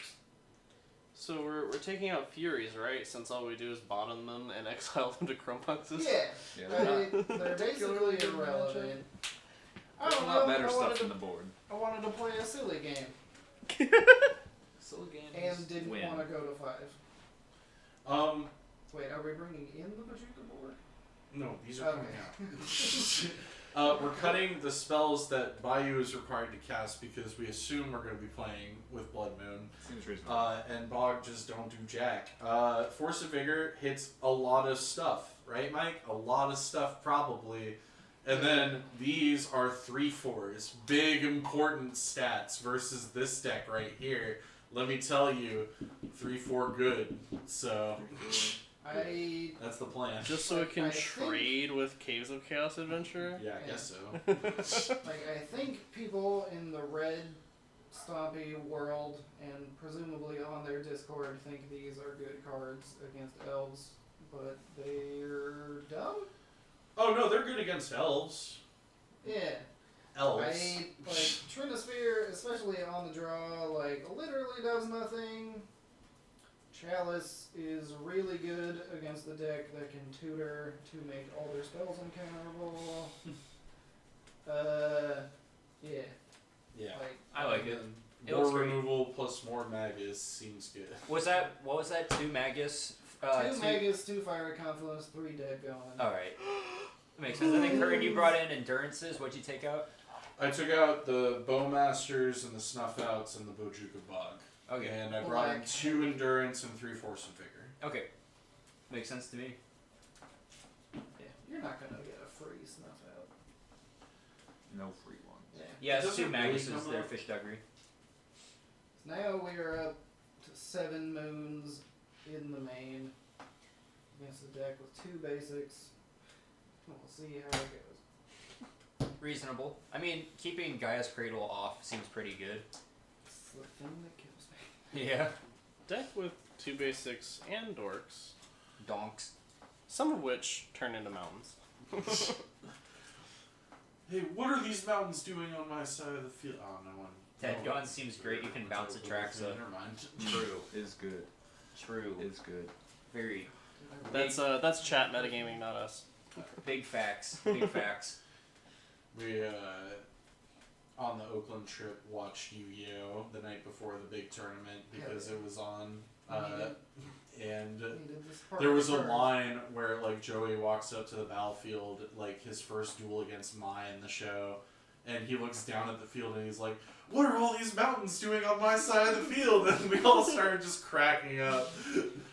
So we're taking out Furies, right? Since all we do is bottom them and exile them to Chromeboxes? Yeah, Yeah, they're basically irrelevant. I There's don't a lot know. better I stuff wanted on to, the board. I wanted to play a silly game Silly game. and didn't want to go to 5. Wait, are we bringing in the Bajuka board? No, these are coming Okay. out. We're cutting the spells that Bayou is required to cast because we assume we're going to be playing with Blood Moon. Seems reasonable. And Bog just don't do jack. Force of Vigor hits a lot of stuff, right, Mike? A lot of stuff, probably. And then these are 3/4s. Big, important stats versus this deck right here. Let me tell you, 3/4 good. So, That's the plan. Just so it can I think- trade with Caves of Chaos Adventure? Yeah, I guess so. Like, I think people in the red Stompy world and presumably on their Discord think these are good cards against elves, but they're dumb? Oh no, they're good against elves. Yeah. Elves. Like, Trinosphere, especially on the draw, like, literally does nothing. Chalice is really good against the deck that can tutor to make all their spells uncounterable. Yeah. Yeah. Like, I like it. It More looks great. removal plus more Magus seems good. What was that? 2 Magus? 2 Magus, 2 Fiery Confluence, 3 Dead going. Alright. Makes sense. I think, Curtin, you brought in Endurances. What'd you take out? I took out the Bowmasters and the Snuffouts and the Bojuka Bog. Okay. And I brought in Black. 2 Endurance and 3 Force and Vigor. Okay. Makes sense to me. Yeah, you're not gonna get a free Snuff Out. No free ones. Yeah. Yeah, Does it's 2 it really Maguses. come They're up? Fish Duggery. Now we are up to 7 moons in the main against a deck with 2 basics. We'll see how it goes. Reasonable. I mean, keeping Gaia's Cradle off seems pretty good. It's the thing that kills me. Yeah. Deck with 2 basics and dorks, Donks. some of which turn into mountains. Hey, what are these mountains doing on my side of the field? Oh, no one. Ted no Gun one- seems great. You can bounce attacks up. Never mind. True. Is good. True. Is good. Very That's chat metagaming, not us. big facts. Big facts. We, on the Oakland trip, watched Yu-Gi-Oh! The night before the big tournament because it was on. And Needed this part there was a first. line where, like, Joey walks up to the battlefield, like, his first duel against Mai in the show, and he looks down at the field and he's like, what are all these mountains doing on my side of the field? And we all started just cracking up.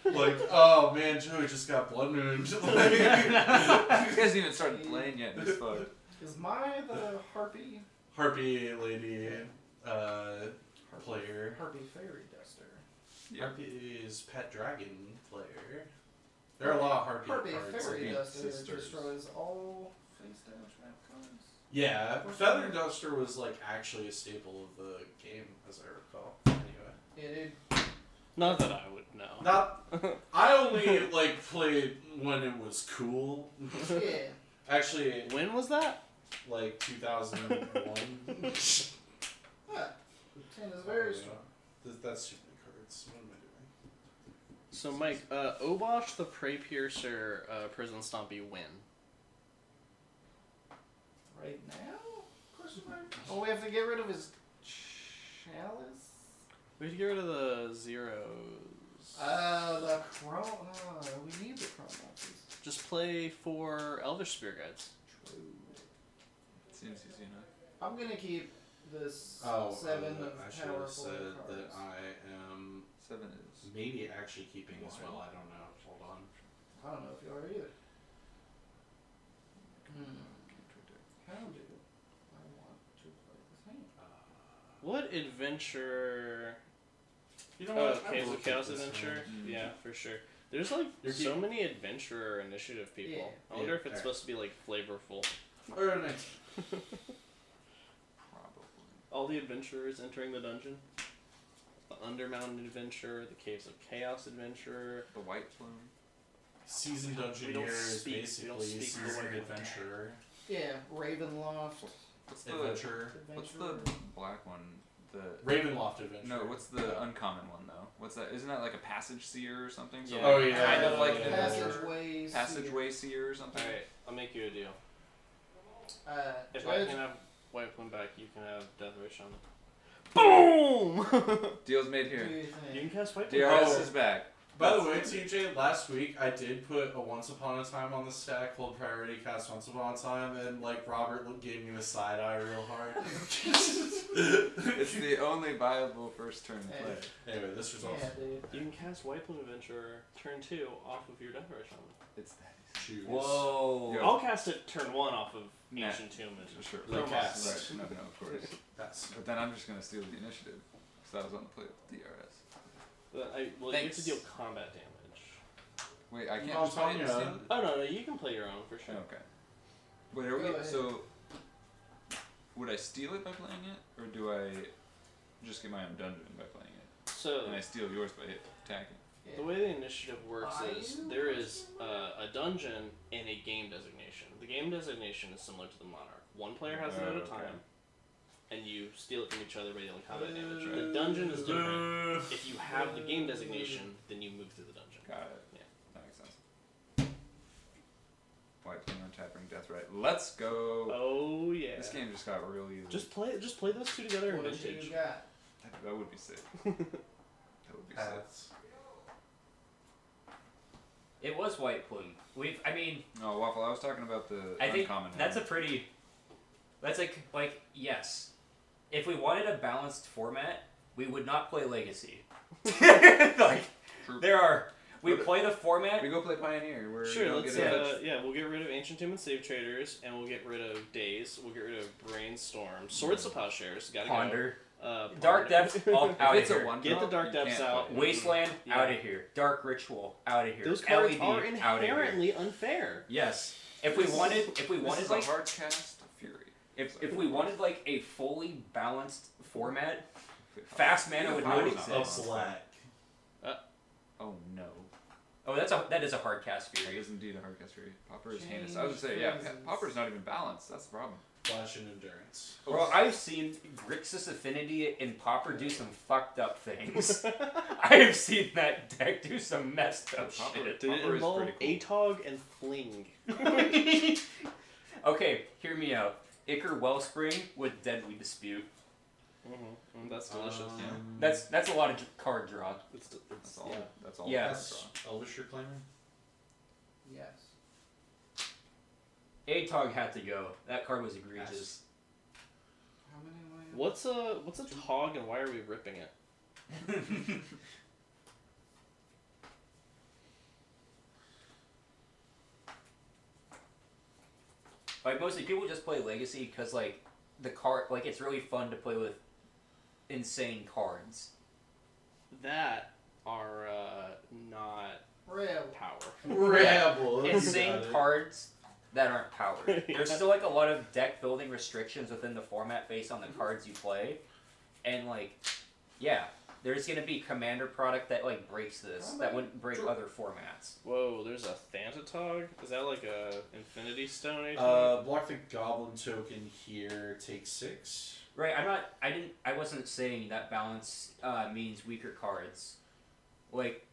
Like, oh man, Joey just got blood mooned. Like, You hasn't even started playing yet. This fuck. Is Mai the Harpy? Harpy lady player. Harpy Fairy Duster. Yeah. Harpy is pet dragon player. There are a lot of Harpy Harpy cards. Fairy like Duster sisters. destroys all face down trap cards. Yeah, Feather Duster was like actually a staple of the game, as I recall. Anyway, It Not that I would know. not. I only like played when it was cool. yeah. Actually, When was that? like 2001. Huh. 10 is very strong. That's stupid cards. What am I doing? So Mike, Obosh the Prey Piercer Prison Stompy win. Right now? Question mark? Oh, we have to get rid of his chalice? We have to get rid of the zeros. The chrome. We need the chrome boxes. Just play 4 Elvish Spear Guides. True. Seems easy enough. I'm gonna keep this Oh, 7 of I should have powerful said cards. that I am 7 is. maybe actually keeping as well. I don't know. Hold on. I don't know if you are either. How do I want to play this hand? What adventure? You know Oh, what? I've Caves of looked at Chaos this Adventure. hand. Yeah, for sure. There's like You're so keep- many adventurer initiative people. Yeah. I wonder Yeah, if it's alright. supposed to be like flavorful. Or 19. Probably. All the adventurers entering the dungeon. The Undermountain Adventure, the Caves of Chaos Adventure. The White Plume. Seasoned We Dungeoneer don't is speak- we basically don't speak the seasoned word. adventurer. Yeah, Ravenloft. What's the Adventurer. What's the black one? The Ravenloft Adventure. No, what's the uncommon one though? What's that? Isn't that like a passage seer or something? So Yeah. Oh, like, yeah. kind of like yeah, an yeah. Passageway. passageway seer or something. Alright, I'll make you a deal. If I Judge, can have White Plume back, you can have Death Wish on. Boom! Deal's made what do here. you You think? can cast White Plume. DRS Oh. is back. By the way, TJ, last week I did put a Once Upon a Time on the stack, hold priority, cast Once Upon a Time, and like Robert gave me the side eye real hard. It's the only viable first turn play. Anyway, this result. Yeah, dude. You can cast White Plume Adventurer turn 2 off of your Death Wish on. It's that. Choose. Whoa. Yo. I'll cast it turn 1 off of Nah. Ancient Tomb. Sure. Like Right, cast. no, of course. That's But then I'm just gonna steal the initiative. So I was on the play with DRS. But you have Thanks. to deal combat damage. Wait, I can't No, just play it and Tanya. steal it? Oh no, you can play your own for sure. Okay. Wait, are Go we, ahead. so would I steal it by playing it, or do I just get my own dungeon by playing it? So And I steal yours by attacking. the way the initiative works Are is you there is a dungeon and a game designation. The game designation is similar to the Monarch. One player has it at a Okay. time, and you steal it from each other by dealing combat damage. The dungeon is different. If you have the game designation, then you move through the dungeon. Got it. Yeah. That makes sense. White King on tapping Death Right. Let's go. Oh yeah. This game just got real easy. Just play those two together in What Vintage. you got? That would be sick. That would be sick. Paths. It was White Plume. I mean, No, Waffle, I was talking about the I think uncommon. that's a hand. pretty. That's like yes. If we wanted a balanced format, we would not play Legacy. Like True. there are. We But- play the format. We go play Pioneer. Where you Sure, don't let's get a we'll get rid of Ancient Tomb and Save Traders, and we'll get rid of Days. We'll get rid of Brainstorm, Swords to Plowshares. Gotta Ponder. go. Dark Depths all out If of it's a here. one Get the drop, Dark you Depths can't out. play it. Wasteland Yeah. out of here. Dark Ritual out of here. Those cards LED are out of here. inherently unfair. Yes. If we wanted This is like a hard cast Fury. if we wanted like a fully balanced format, fast mana would not Out exist. of black. Oh no. Oh, that is a hard cast That Fury. is indeed a hard cast Fury. Popper is Change heinous. I would say, yeah, phases. Popper's not even balanced. That's the problem. Flash and endurance. Well, I've seen Grixis Affinity and Popper do some fucked up things. I have seen that deck do some messed up Popper- shit. Did it Popper is involve pretty Atog and Fling? Okay, hear me out. Ichor Wellspring with Deadly Dispute. That's delicious. That's a lot of card draw. That's all. Yeah. That's all. Yeah. That's Elvish Reclaimer. Yes. Atog had to go. That card was egregious. How many lands? What's a Tog and why are we ripping it? Like mostly people just play Legacy because like the card like it's really fun to play with insane cards. That are not Rebel. power. Rebel. Insane cards that aren't powered. There's still like a lot of deck building restrictions within the format based on the cards you play. And like yeah, there's gonna be commander product that like breaks this that wouldn't break other formats. Whoa, there's a Thantatog? Is that like a Infinity Stone agent? Block the Goblin token here. Take 6. Right, I wasn't saying that balance means weaker cards. Like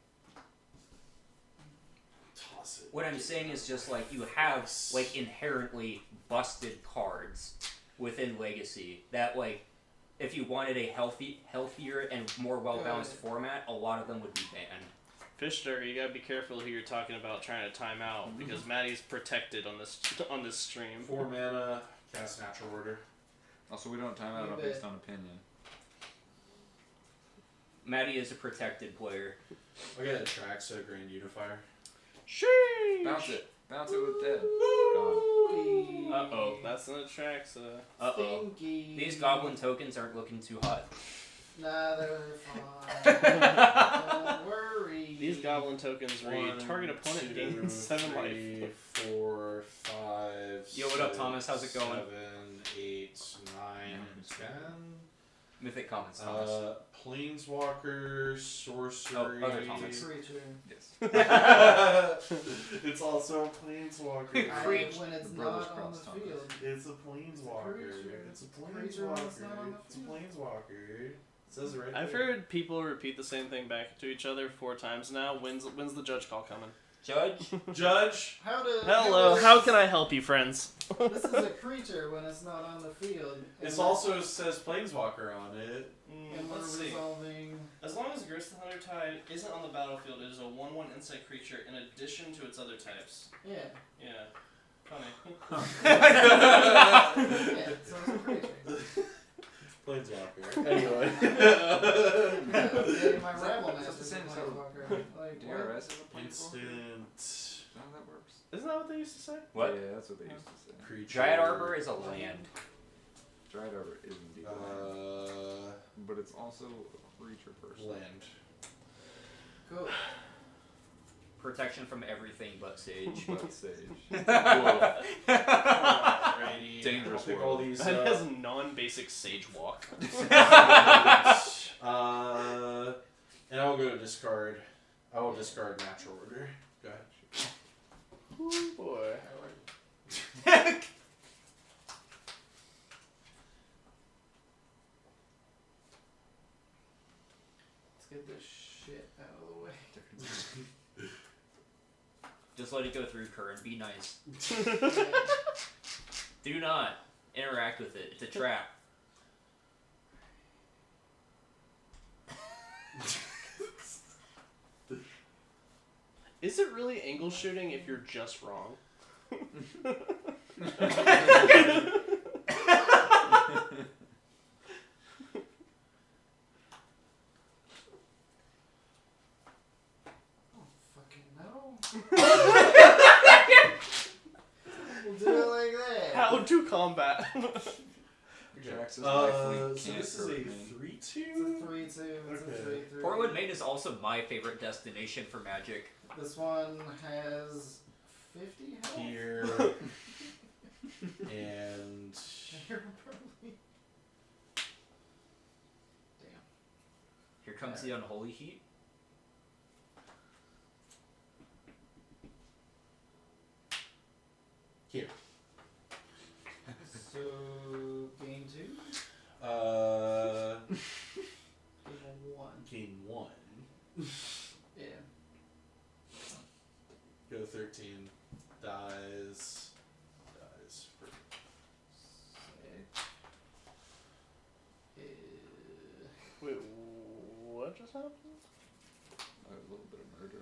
Toss it. what I'm saying is just like you have like inherently busted cards within Legacy that like if you wanted a healthier and more well balanced format, a lot of them would be banned. Fishster, you gotta be careful who you're talking about trying to time out because Maddie's protected on this stream. 4 mana. Cast Natural Order. Also, we don't time You out bet. based on opinion. Maddie is a protected player. I got Atraxa, Grand Unifier. Sheesh! Bounce it. Bounce it with dead. Uh oh. That's an Atraxa. Uh oh. Stinky. These goblin tokens aren't looking too hot. Nah, they're fine. Don't worry. These goblin tokens read target opponent gains 7 life. 3, 4, 5. Yo, what up, Thomas? How's it going? 7, 8, 9, 10. Mythic Commons, Thomas. Planeswalker, Sorcery. Oh, other Thomas. Creature. Yes. It's also a Planeswalker. When it's Brothers not on the Cross Thomas. field. It's a Planeswalker. Creature. It's a Creature when it's not on Planeswalker. the It's a field. Planeswalker. It says it right I've there. heard people repeat the same thing back to each other 4 times now. When's the judge call coming? Judge? Judge. Hello, how can I help you, friends? This is a creature when it's not on the field. This also says Planeswalker on it. And we're Let's see. resolving. As long as Grist the Hunter Tide isn't on the battlefield, it is a 1/1 insect creature in addition to its other types. Yeah. Yeah. Funny. Yeah, so it's a creature. Planeswalker. Anyway. Yeah, my Rabble It's Master the is a same as Planeswalker. Like, what? DRS is a Planeswalker. Instant Is that how that works? Isn't that what they used to say? What? Yeah, that's what they used to say. creature. Dryad Arbor is a land. Dried Arbor is indeed a land. But it's also a creature person. Land. Cool. Protection from everything but sage. But sage. Alrighty. Dangerous I'll pick world. all these. That has non-basic sage walk. And I will go to discard. I will discard natural order. Go ahead. Ooh, boy. Let's get this shit out of the way. Just let it go through, Curran. Be nice. Do not interact with it. It's a trap. Is it really angle shooting if you're just wrong? Fucking no. We'll do it like that. How to combat? Jax's lifelink So can't this is a hurt me. 3-2. It's a 3-2. It's Okay. a 3-3. Portwood Maine is also my favorite destination for Magic. This one has 50 health. Here. And. Here, probably. Damn. Here comes the Unholy Heat. Here. So, game 2? Game 1. Game 1. Yeah. Go 13. Dies. Wait, what just happened? A little bit of murder.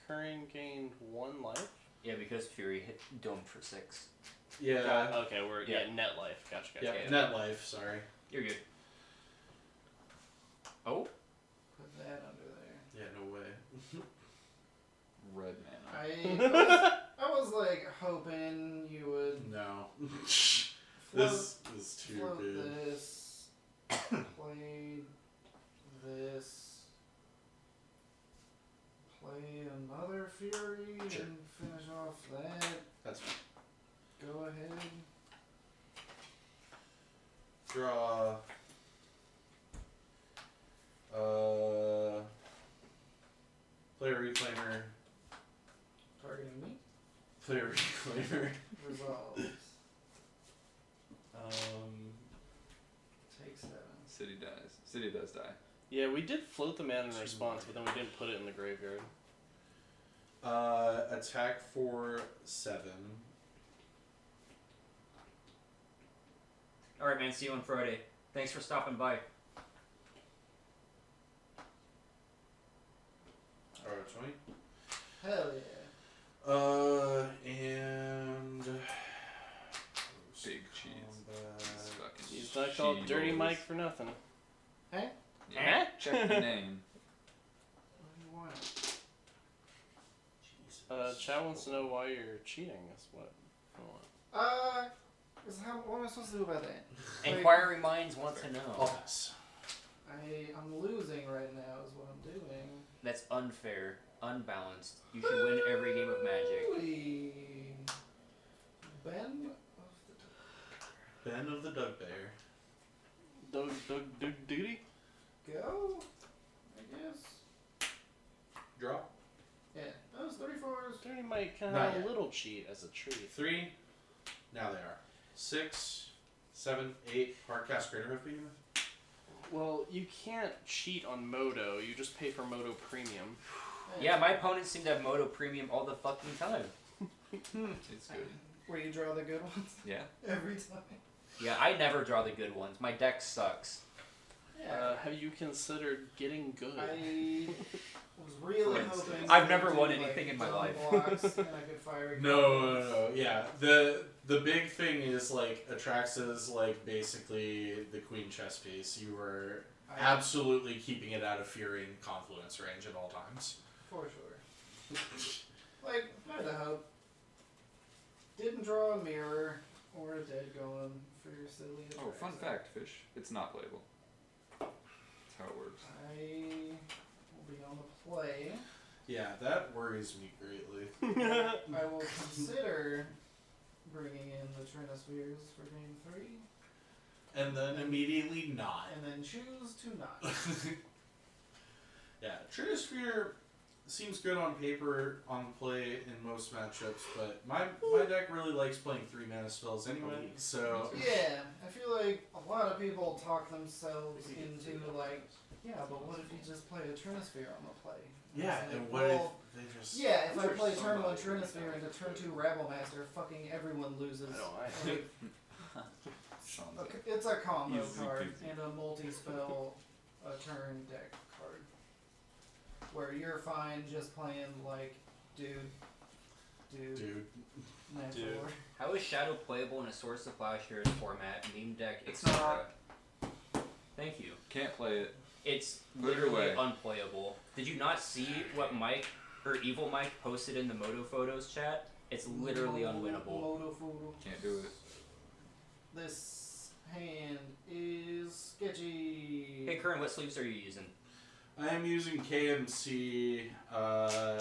Curran gained 1 life? Yeah, because Fury hit Dome for 6. Yeah. Okay, we're net life. Gotcha. Yeah. yeah. Net life. Sorry. You're good. Oh? Put that under there. Yeah. No way. Red mana. I was like hoping you would No. float, This is too float good. this, play this, play another Fury, Sure. and finish off that. That's fine. Go ahead. Draw. Player reclaimer. Targeting me. Player reclaimer. Resolves. Take 7. City dies. City does die. Yeah, we did float the mana in response, but then we didn't put it in the graveyard. Attack for 7. Alright, man. See you on Friday. Thanks for stopping by. Alright, 20. Hell yeah. And. Big cheese. It's fucking He's not called cheese Dirty balls. Mike for nothing. Hey? Yeah. Check the name. What do you want? Chat wants to know why you're cheating. That's what I want. What am I supposed to do about that? Inquiring minds want to know. I'll pass. I'm losing right now is what I'm doing. That's unfair. Unbalanced. You should win every game of Magic. Ooh-wee. Ben Ben of the Dugbear. Doug Duty? go? I guess. Draw. Yeah. That was 34s. Dirty Mike can Not have a yet. little cheat as a treat. 3. Now they are. 6, 7, 8. Hardcast Greater of Behemoth. Well, you can't cheat on Moto. You just pay for Moto Premium. Yeah, my opponents seem to have Moto Premium all the fucking time. It's good. Where you draw the good ones Yeah. every time. Yeah, I never draw the good ones. My deck sucks. Yeah. Have you considered getting good? I was really For hoping. I've to never do, won like, anything in my dumb life. blocks and I could fire No. Yeah. The big thing is like Atraxa's like basically the queen chess piece. You were absolutely keeping it out of Fury and Confluence range at all times. For sure. Like, I had the hope. Didn't draw a mirror or a dead golem for your silly Oh, fun Atraxa. fact, Fish. It's not playable. That's how it works. I will be on the play. Yeah, that worries me greatly. I will consider bringing in the Trinospheres for game 3, And then immediately not. and then choose to not. Yeah, Trinosphere seems good on paper, on play in most matchups, but my deck really likes playing 3 mana spells anyway, so... Yeah, I feel like a lot of people talk themselves into like, yeah, but what if you just play a Trinosphere on the play? Yeah, It's and like, what well, if they just... yeah, if I There's play so turn 1 much. Trinosphere into turn 2 Rabblemaster, fucking everyone loses. Like, Sounds okay, it's a combo Easy card peasy. and a multi-spell a turn deck card. Where you're fine just playing like dude, Dude. natural. Dude. How is Shadow playable in a Swords to Plowshares format, meme deck, It's etc.? Thank you. Can't play it. It's Put it literally away. unplayable. Did you not see what Mike, or Evil Mike, posted in the Moto Photos chat? It's literally unwinnable. Motofudo. Can't do it. This hand is sketchy. Hey, Curran, what sleeves are you using? I am using KMC, I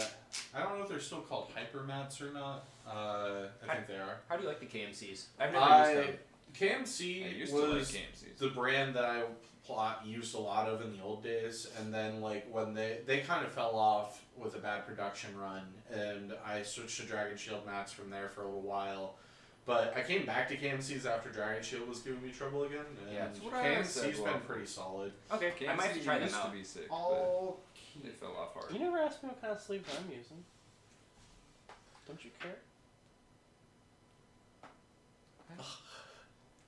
don't know if they're still called Hypermats or not. I think they are. How do you like the KMCs? I've never used them. KMC I used to like was KMCs. the brand that I used a lot of in the old days, and then like when they kind of fell off with a bad production run, and I switched to Dragon Shield mats from there for a little while. But I came back to KMC's after Dragon Shield was giving me trouble again, and Yeah, that's what I always said, KMC's been well. pretty solid. Okay, I might have to try them used out. to be sick, but All they key. fell off hard. You never asked me what kind of sleeves I'm using. Don't you care?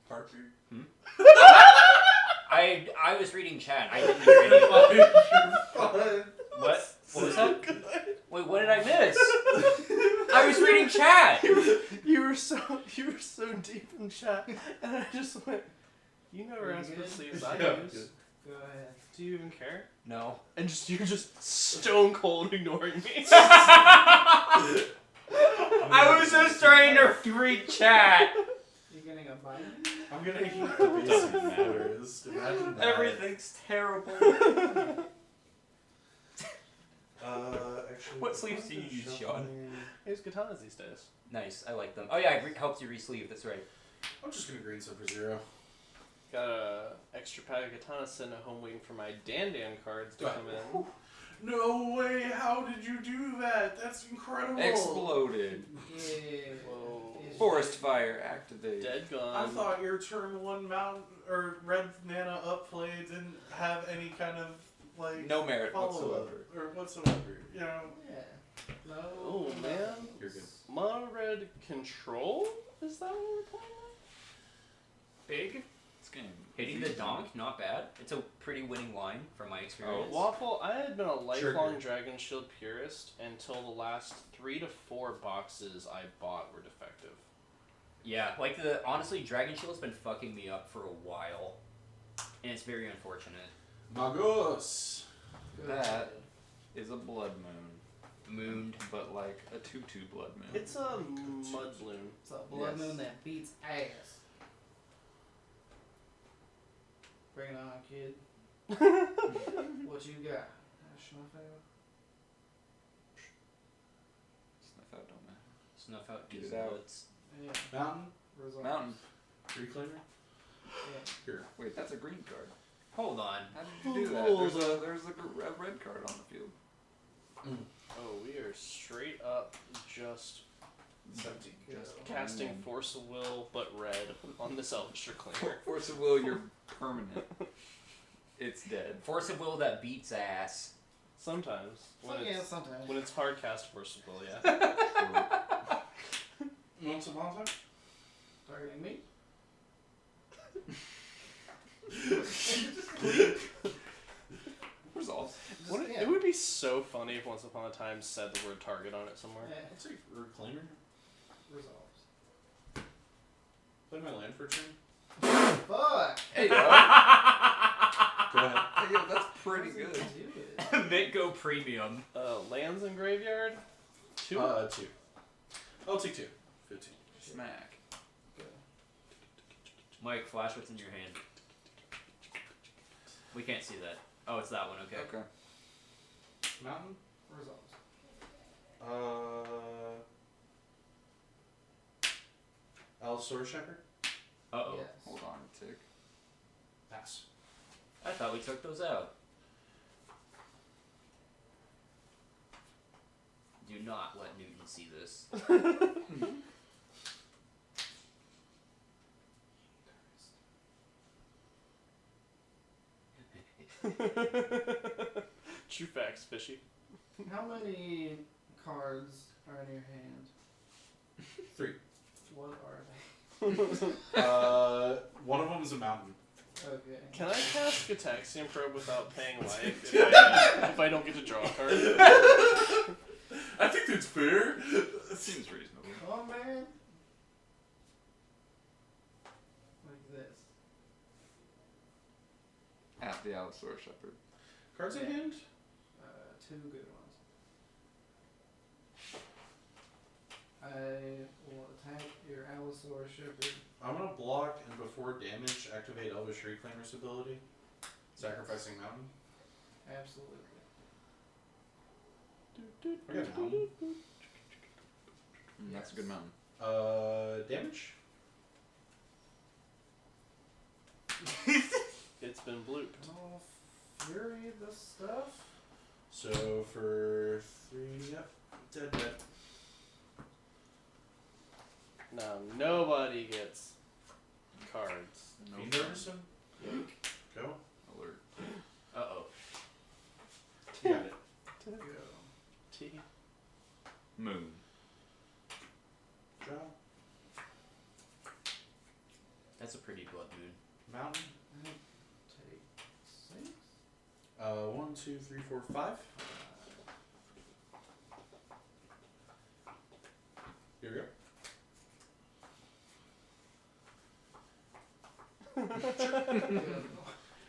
Parker? I was reading chat. I didn't hear any of it. What? What was that? Wait, what did I miss? I was reading chat. You were so deep in chat, and I just went. You never Are you asked what good? sleeves I Yeah, use. good. Go ahead. Do you even care? No. And you're just stone cold ignoring me. I was just trying to read chat. You getting a bite? I'm gonna eat the basic matters. Imagine that. Everything's terrible. Actually, What sleeves do you use, Sean? I use katanas these days. Nice, I like them. Oh yeah, it helps you re-sleeve. That's right. I'm just gonna green Super Zero. Got a extra pack of katana sitting at home waiting for my Dan cards to come in. No way! How did you do that? That's incredible. Exploded. Yeah. Whoa. Forest fire activate. Dead I gone. thought your turn 1 mountain or red mana up play didn't have any kind of like No merit follow whatsoever. up or whatsoever. You know. Yeah. No. Oh man. You're good. Mono red control? Is that what we're playing? Big. This game. Hitting the donk, not bad. It's a pretty winning line from my experience. Waffle, I had been a lifelong Trigger. Dragon Shield purist until the last 3 to 4 boxes I bought were defective. Yeah, like honestly, Dragon Shield's been fucking me up for a while, and it's very unfortunate. Magos. Go That- ahead. Is a blood moon, Mooned. but like a 2/2 blood moon. It's a mudbloom. It's a blood Yes. moon that beats ass. Bring it on, kid. What you got? Snuff out? Snuff out don't matter. Snuff out Get these it out. bullets. Yeah. Mountain. Results. Mountain. Reclaimer. Yeah. Here. Wait, that's a green card. Hold on. How did you do that? There's a red card on the field. Oh, we are straight up just casting Force of Will, but red on this Elvish Reclaimer. Force of will, you're permanent. It's dead. Force of will that beats ass. Sometimes. When Yeah, it's, sometimes. when it's hard cast Force of Will, yeah. Once upon a time. Targeting me? Resolves. Wouldn't Yeah. It would be so funny if Once Upon a Time said the word target on it somewhere. Yeah. I'll take Reclaimer. Resolves. Play my land for a turn. Fuck! Hey yo. Go ahead. Hey yo, that's pretty What good. does it do? Mitgo Premium. Lands in Graveyard? 2? 2. I'll take 2. 15. Smack. Mike, flash what's in your hand. We can't see that. Oh, it's that one. Okay. Okay. Mountain. Resolves. Allosaurus Shepherd? Uh-oh. Yes. Hold on a tick. Pass. I thought we took those out. Do not let Newton see this. True facts, Fishy. How many cards are in your hand? 3. What are they? One of them is a mountain. Okay. Can I cast Gataxian Probe without paying life if I don't get to draw a card? I think that's fair. Seems reasonable. Oh man. Like this. At the Allosaurus Shepherd. Cards in hand? 2 good ones. I will attack your Allosaurus Shepherd. I'm gonna block and before damage activate Elvish Reclaimer's ability. Sacrificing mountain. Absolutely. I got mountain. That's a good mountain. Damage? It's been blooped. Oh, Fury the stuff. So for 3, yep. Dead. Now nobody gets cards. Fiend Artisan? Go. Alert. Uh-oh. You got it. Go. T. Moon. Draw. That's a pretty blood moon. Mountain. Take 6. 1, 2, 3, 4, 5. Here we go.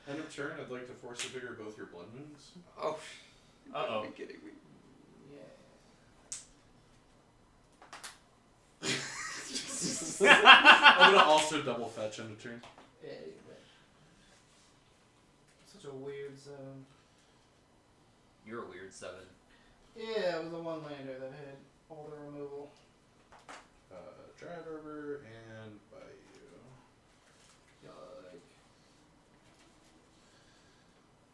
End of turn, I'd like to force a bigger both your blood moons. Oh. Uh-oh. Are you kidding me? Yeah. I'm gonna also double fetch end of turn. Yeah, you bet. Such a weird zone. You're a weird 7. Yeah, it was a 1-lander that had all the removal. Dryad Arbor and Bayou. Like,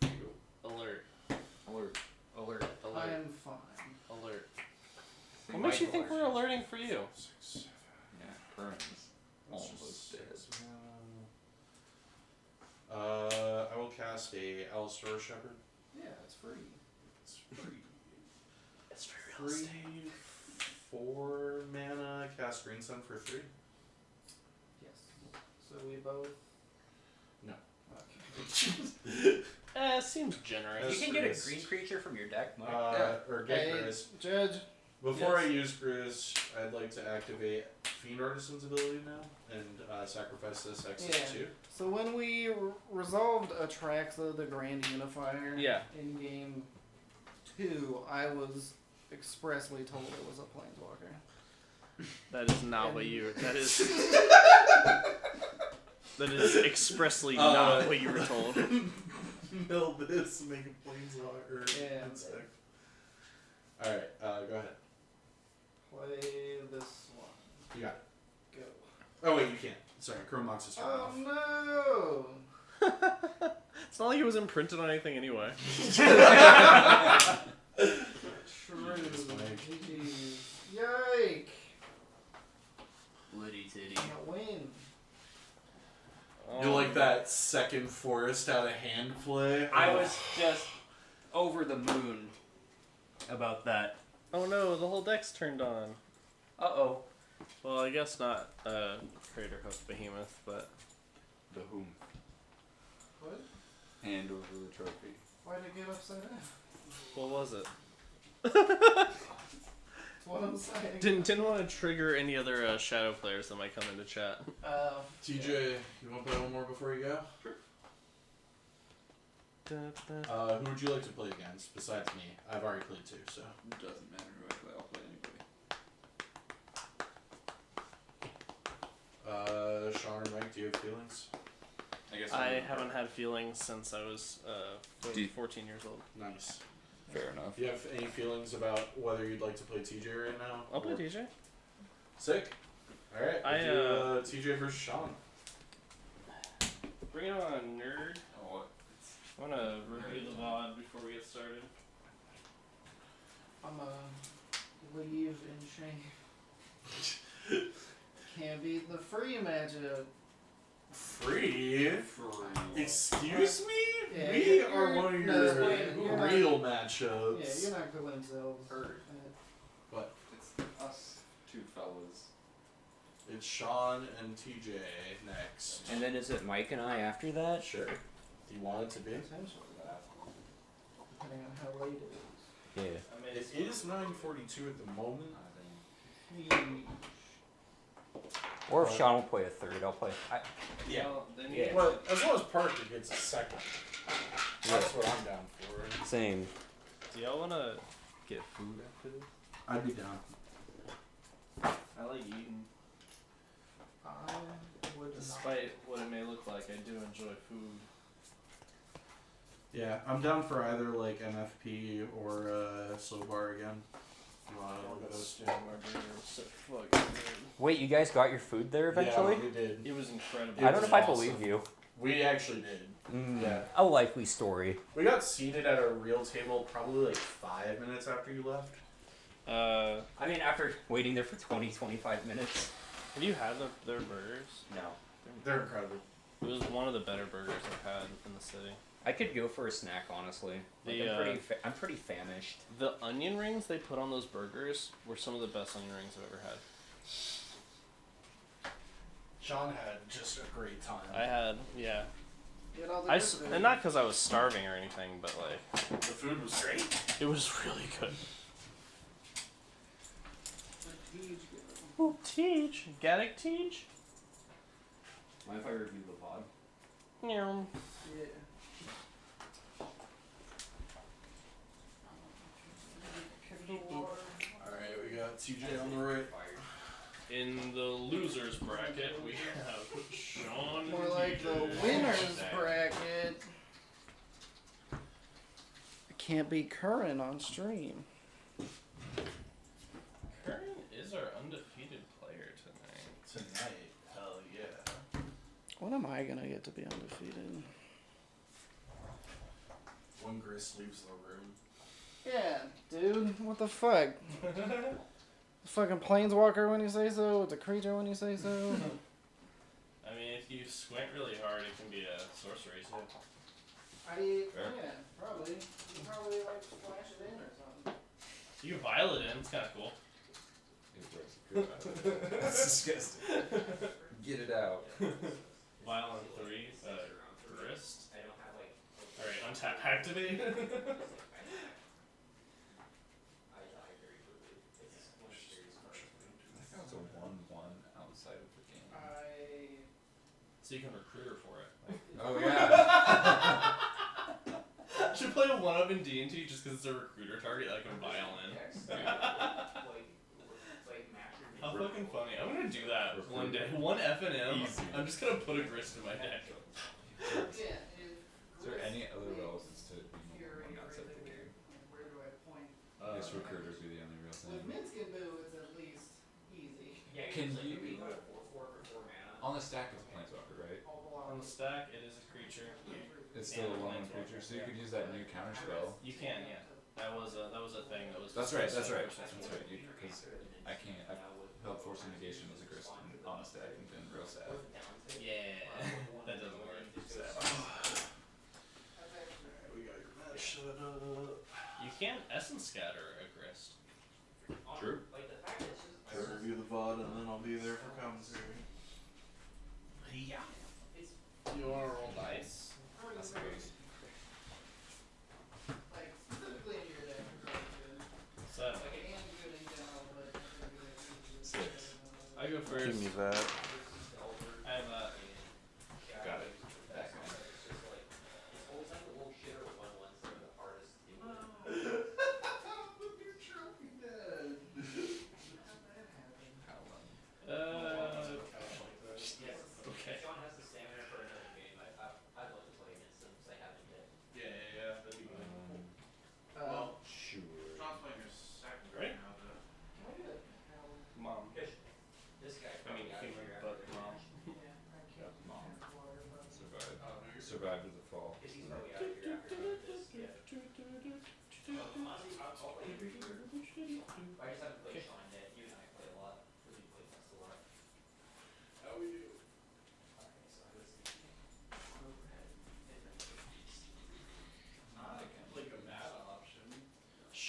There you go. Alert. Alert. Alert. I Alert. am fine. Alert. See, What makes you think alert. we're alerting for you? 6, 7. Yeah, Curran's almost dead. I will cast a Allosaurus Shepherd. Yeah, it's free. It's free. It's for real estate. 4 mana, cast Green Sun for 3. Yes. So we both. No. Okay. Seems generous. You can get a Grizz. green creature from your deck, Mike. Or get Hey, Grizz. Judge. Before Yes. I use Grizz, I'd like to activate Fiend Artisan's ability now and sacrifice this X Yeah. 2. So when we resolved Atraxa, the Grand Unifier, Yeah. in game 2, I was expressly told it was a Planeswalker. That is not what you. That is. That is expressly not what you were told. Mill this, make a Planeswalker. Yeah. Insect. Alright, go ahead. Play this one. You got it. Go. Oh, wait, you can't. Sorry, Chrome Mox is turned Oh off. no! It's not like it was imprinted on anything anyway. True. Jesus, Mike. Jeez. Yike! Liddy titty. Can't win. You like that second forest out of hand play? I was just over the moon about that. Oh no, the whole deck's turned on. Uh-oh. Well, I guess not Crater Hoof Behemoth, but The whom? What? Hand over the trophy. Why'd it get upside down? what was it? That's what I'm saying. Didn't want to trigger any other Shadow players that might come into chat. TJ, you want to play one more before you go? Sure. Who would you like to play against besides me? I've already played 2, so. It doesn't matter who I play. I'll play anybody. Sean or Mike, do you have feelings? I guess I haven't had feelings since I was Do you- 14 years old. Nice. Fair enough. Do you have any feelings about whether you'd like to play TJ right now? I'll play TJ. Sick. All right. We'll do TJ versus Sean. Bring it on, nerd. Oh, I want to review the VOD before we get started. I'm leave in shame. Can't beat the free matchup. Free? Excuse me? Yeah, We you're- are one of no, your you're not- real Yeah, matchups. you're not cool themselves. But it's us two fellas. it's Sean and TJ next. And then is it Mike and I after that? Sure. Do you want it to be? Potentially. Depending on how late it Yeah. It is 9:42 at the moment. is. Or if Sean will play a third, I'll play. Yeah. Well, then Yeah. you Well, as long as Parker gets a second. That's what I'm down for. Same. Do y'all want to get food after this? I'd be down. I like eating. I would not. Despite what it may look like, I do enjoy food. Yeah, I'm down for either like MFP or Slow Bar again. You want to look at those two? So fucking good. Wait, you guys got your food there eventually? Yeah, we did. It was incredible. I don't know if I awesome. believe you. We actually did. Yeah. A likely story. We got seated at a real table probably like 5 minutes after you left. I mean, after waiting there for 20-25 minutes. Have you had their burgers? No. They're incredible. It was one of the better burgers I've had in the city. I could go for a snack, honestly. Like, The, I'm pretty famished. The onion rings they put on those burgers were some of the best onion rings I've ever had. Sean had just a great time. I had, yeah. Get all the good food. And not because I was starving or anything, but like, The food was great. it was really good. What Teach. Gaddick Teach? Mind if I review the pod? No. Yeah. Alright, we got TJ on the right. In the losers bracket, we have Sean. More and like the TJ. winners bracket. I can't be current on stream. Curran is our undefeated player tonight. Tonight. Hell yeah. When am I gonna get to be undefeated? When Gris leaves the room. Yeah, dude. What the fuck? The fucking planeswalker when you say so. It's a creature when you say so. I mean, if you squint really hard, it can be a sorcery too. Yeah, probably. You probably like splash it in or something. You can violet in, it's kind of cool. That's disgusting. Get it out. Violent 3, wrist. Alright, untap activate. That was a 1-1 outside of the game. So you can recruit her for it. Oh yeah. You should play a 1-up in D&T just because it's a recruiter target, like a violin. How fucking funny. I'm gonna do that one day. 1 F&M. Easy. I'm just gonna put a grist in my deck. Is there any other relevance to being one outside of the game? Where do I point? This recruiter would be the only real With thing. Minskin Boo, it's at least easy. Can you on the stack it's a planeswalker, right? On the stack, it is a creature. It's still a 1-1 creature, so you could use that new counter spell. You can, yeah. That was a thing that was. That's right. That's right. discussed That's right. Because I can't. I've held force negation as a grist on the stack and been real sad. Yeah, that doesn't work. Sad. We got your match set up. You can essence scatter a grist. True. I'll review the VOD and then I'll be there for commentary. Yeah. You wanna roll Nice. That's great. Like, specifically in your deck, it's really good. So, Like, and good in general, but I think it's good. 6. I go first. Give me that. I have Got it. That guy. How long? okay.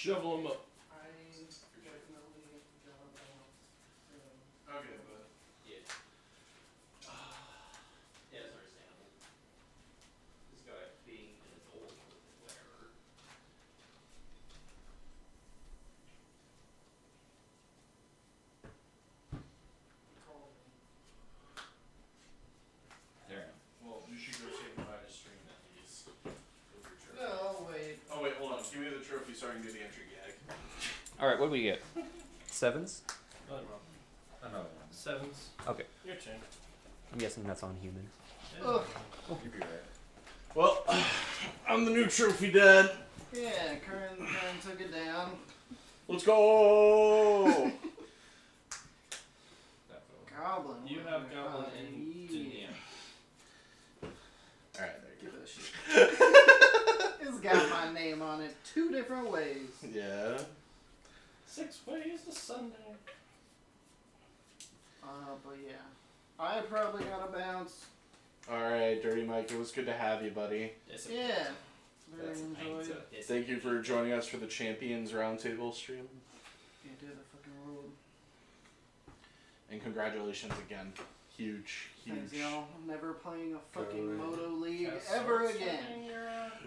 Shovel them up. I definitely got a balance. Okay, but Yeah. Yeah, it's understandable. This guy being an adult, whatever. There. well, you should go say goodbye to stream at least. No, wait. Oh wait, hold on. Give me the trophy so I can do the entry gag. Alright, what do we get? Sevens? I don't know. Another one. Sevens. Okay. Your turn. I'm guessing that's on humans. Ugh. You'd be right. Well, I'm the new trophy dad. Yeah, Kern took it down. Let's go. That fella. Goblin. You have Goblin and Yeah. Dania. All right, there you Give it a shit. It's got my name on it 2 different ways. go. Yeah. 6 ways to Sunday. But yeah. I probably got a bounce. All right, Dirty Mike. It was good to have you, buddy. Yeah. Very That's a pain enjoyed. to- Thank you for joining us for the Champions Roundtable stream, Yeah, dude, I fucking ruled. and congratulations again. Huge, Thanks, huge. y'all. I'm never playing a fucking Good. Moto League Cast ever swords. again.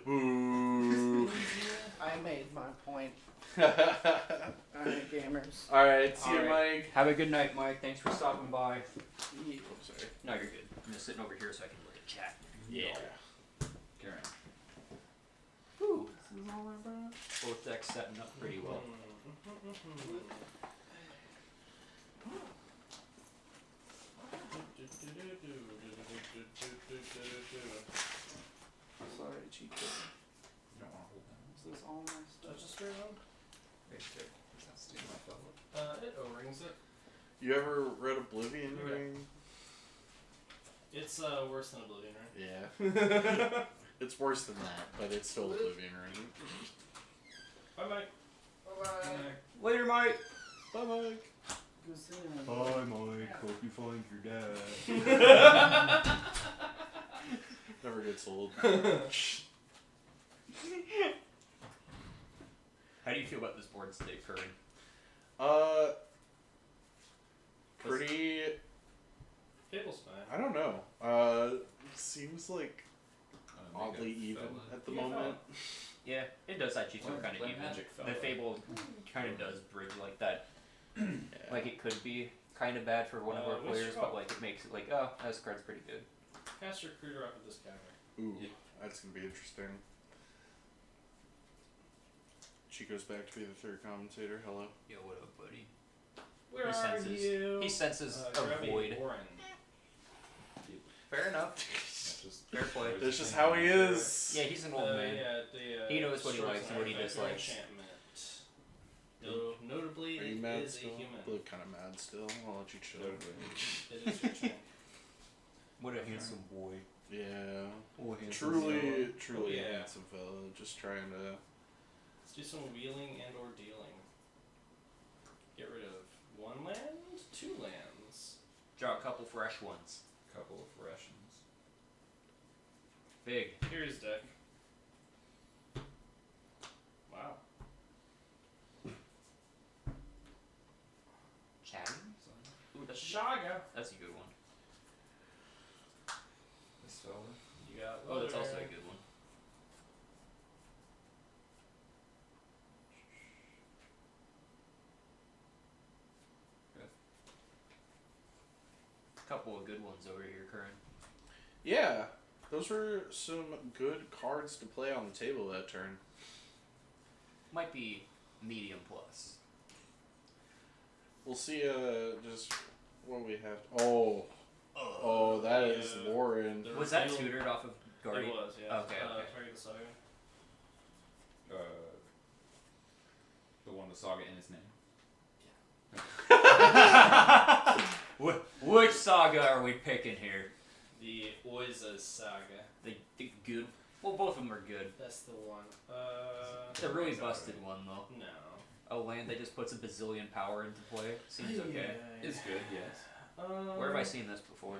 Ooh. I made my point. All Alright, gamers. right, see you, All right. Mike. Have a good night, Mike. Thanks for stopping by. Yeah. Oh, sorry. No, you're good. I'm just sitting over here so I can look at chat. Yeah. Karen. Whew. This is all I brought. Both decks setting up pretty well. Sorry, Chico. You don't want to hold that. Is this all my stuff? Touch the spare one. Right there. That's too my fella. It O-rings it. You ever read Oblivion Okay. Ring? It's worse than Oblivion, right? Yeah. It's worse than that, but it's still Oblivion Ring. Bye, Mike. Bye-bye. Later, Mike. Bye, Mike. Go see him. Mike. Hope you find your dad. Never gets old. How do you feel about this board state, Curry? Pretty. Fable's fine. I don't know. Seems like oddly even at the Yeah. moment. Yeah, it does actually feel kind of When even. Magic The fell. Fable kind of does bridge like that. Yeah. Like it could be kind of bad for one of our what's players, your- but like it makes it like, oh, this card's pretty good. Cast Recruiter up at this counter. Ooh, Yeah. that's gonna be interesting. Chico's back to be the third commentator. Hello. Yo, what up, buddy? Where He are senses- you? He senses grab a me void. Warren. Fair enough. That's just Fair play. That's just how he is. Yeah, he's an old man. Yeah, the, He knows what he destroys likes and what he an artifact or dislikes. enchantment. Though notably, Are you it mad is still? a human. I look kind of mad still. I'll let you chill. It is your turn. What a handsome boy. Yeah. Oh, Truly, truly Oh, yeah. a handsome fellow. Just trying to. Let's do some wheeling and or dealing. Get rid of 1 land, 2 lands. Draw a couple fresh ones. couple of rations. Big. Here's deck. Wow. Chatting? Ooh, that's Shaga. That's a good one. This fella. You got Oh, that's also a Leather. good one. Couple of good ones over here, Curran. Yeah, those were some good cards to play on the table that turn. Might be medium plus. We'll see. Just what we have. Oh, that is Yeah. Lauren. The Was that reveal- tutored off of Guardian? It was, yeah. Okay, okay. Target the Saga. The one with Saga in his name. Which saga are we picking here? The Oiza's Saga. The good. Well, both of them are good. That's the one. The really busted one though. No. A land that just puts a bazillion power into play seems okay. It's good, yes. Where have I seen this before?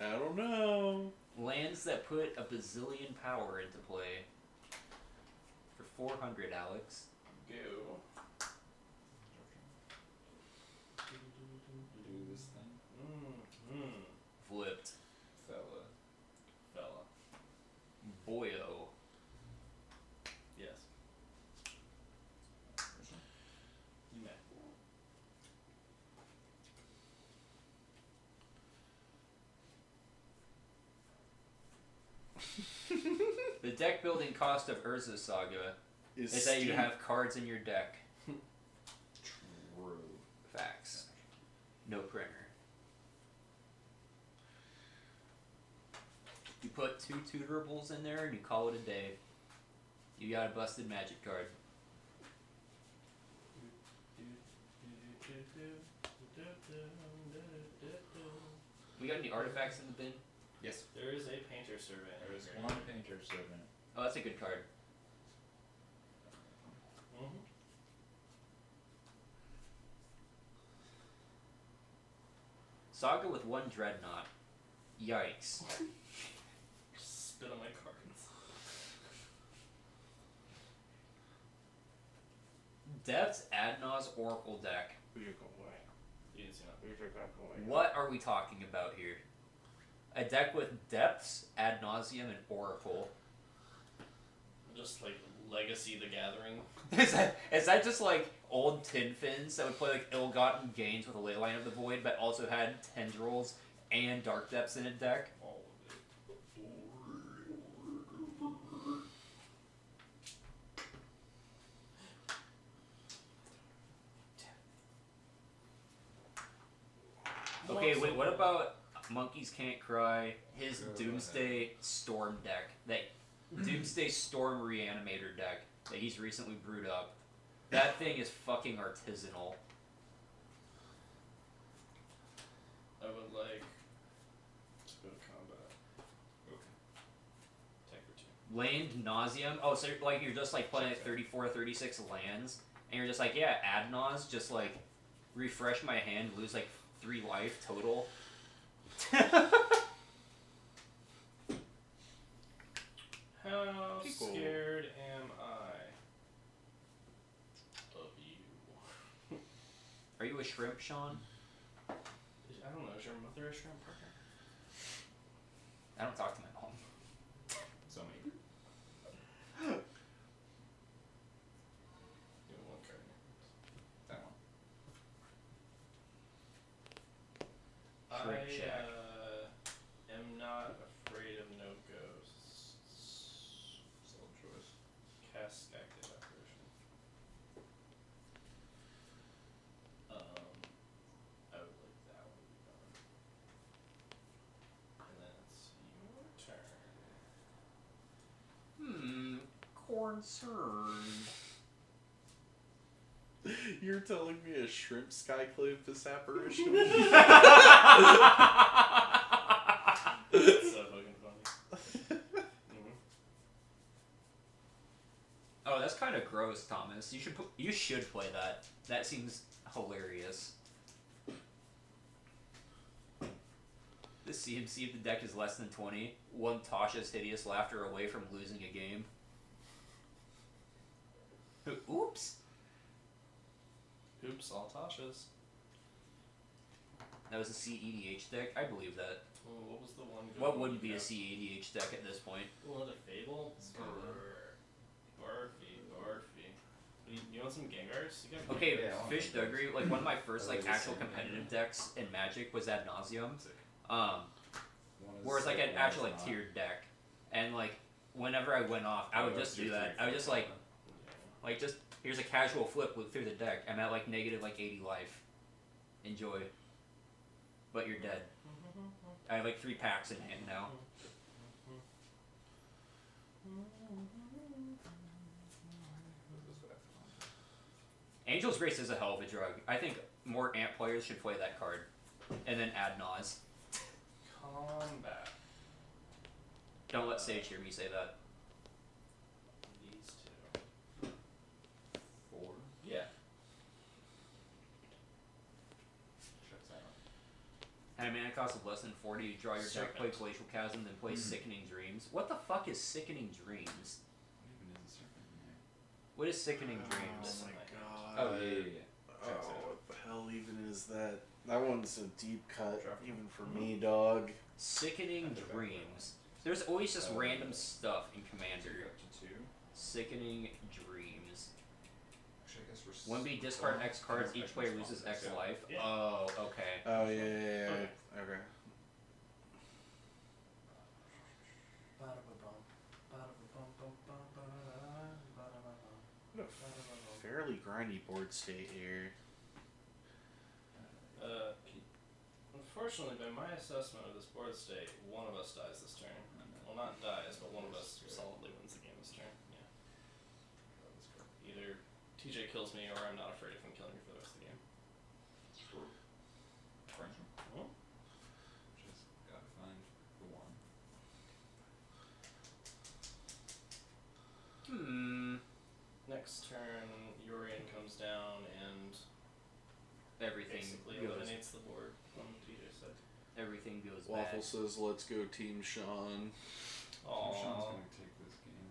I don't know. Land lands that put a bazillion power into play. For 400, Alex. Go. Do this thing. Flipped. Fella. Boyo. Yes. You may. The deck building cost of Urza Saga is that you steep. have cards in your deck. True. Facts. No printer. You put 2 tuturables in there and you call it a day. You got a busted Magic card. We got any artifacts in the bin? Yes. There is a painter survey. There is one painter servant. Oh, that's a good card. Mm-hmm. Saga with 1 Dreadnought. Yikes. Spit on my cards. Depth's Adnaz Oracle deck. We should go away. You didn't see nothing. We should go away. What are we talking about here? A deck with Depths, Ad Nauseam, and Oracle. Just like Legacy the Gathering. Is that just like old Tin Fins that would play like Ill-Gotten Gains with a Leyline of the Void, but also had Tendrils and Dark Depths in a deck? All of it. Okay, wait, what about Monkeys Can't Cry, his Doomsday Storm deck, that Doomsday Storm Reanimator deck that he's recently brewed up? That thing is fucking artisanal. I would like to go to combat. Okay. Tech for 2. Land Nauseam. Oh, so like you're just like playing like 34, 36 lands, and you're just like, yeah, Ad Naus, just like refresh my hand, lose like 3 life total. How People. scared am I of you? Are you a shrimp, Sean? I don't know. Is your mother a shrimp partner? I don't talk to my mom. So me. You have 1 card in your That one. Trick I check. am not afraid of no ghosts. Solid choice. Cast active apparition. I would like that one to be done. And then it's your turn. Concerned. You're telling me a shrimp skyclave this apparition? That's so fucking funny. Oh, that's kind of gross, Thomas. You should play that. That seems hilarious. The CMC of the deck is less than 20. 1 Tasha's hideous laughter away from losing a game. Oops. Oops, all Tasha's. That was a CEDH deck. I believe that. Oh, what was the one? good What one wouldn't you be a got? CEDH deck at this point? Was it Fable? Barfy. You want some Gengars? You got Okay, Yeah, I want Fish those. Duggery, like one of my first I like like the actual same competitive name. decks in Magic was Ad Nauseam. Sick. One is Where it's like sick, an one actual is like not. tiered deck, and like whenever I went off, I would just do that. I would just like just here's a casual flip loop through the deck. I'm at like negative like 80 life. Enjoy. But you're dead. I have like 3 packs in hand now. Angel's Grace is a hell of a drug. I think more Ant players should play that card, and then Ad Naus. Combat. Don't let Sage hear me say that. These 2. 4. Yeah. Shuts out. How many mana cost cost of less than 40, you draw your deck, play Glacial Chasm, then play Sickening Dreams. What the fuck is Sickening Dreams? What is Sickening Dreams? Oh my god. Oh, Oh, what the hell even is that? That one's a deep cut, even for me, dog. Sickening Dreams. There's always just random stuff in Commander. Up to 2. Sickening Dreams. Actually, I guess we're When we discard X cards, each player loses X life. Yeah. Oh, okay. Oh, yeah. Okay. What a fairly grindy board state here. Unfortunately, by my assessment of this board state, one of us dies this turn. Well, not dies, but one of us solidly wins the game this turn. Yeah. Either TJ kills me, or I'm not afraid of him killing me for the rest of the game. Differential. Just gotta find the one. Next turn, Yorion comes down and Everything basically goes. eliminates the board on TJ's side. Everything goes Waffle bad. says, let's go Team Sean. Aww. Sean's gonna take this game.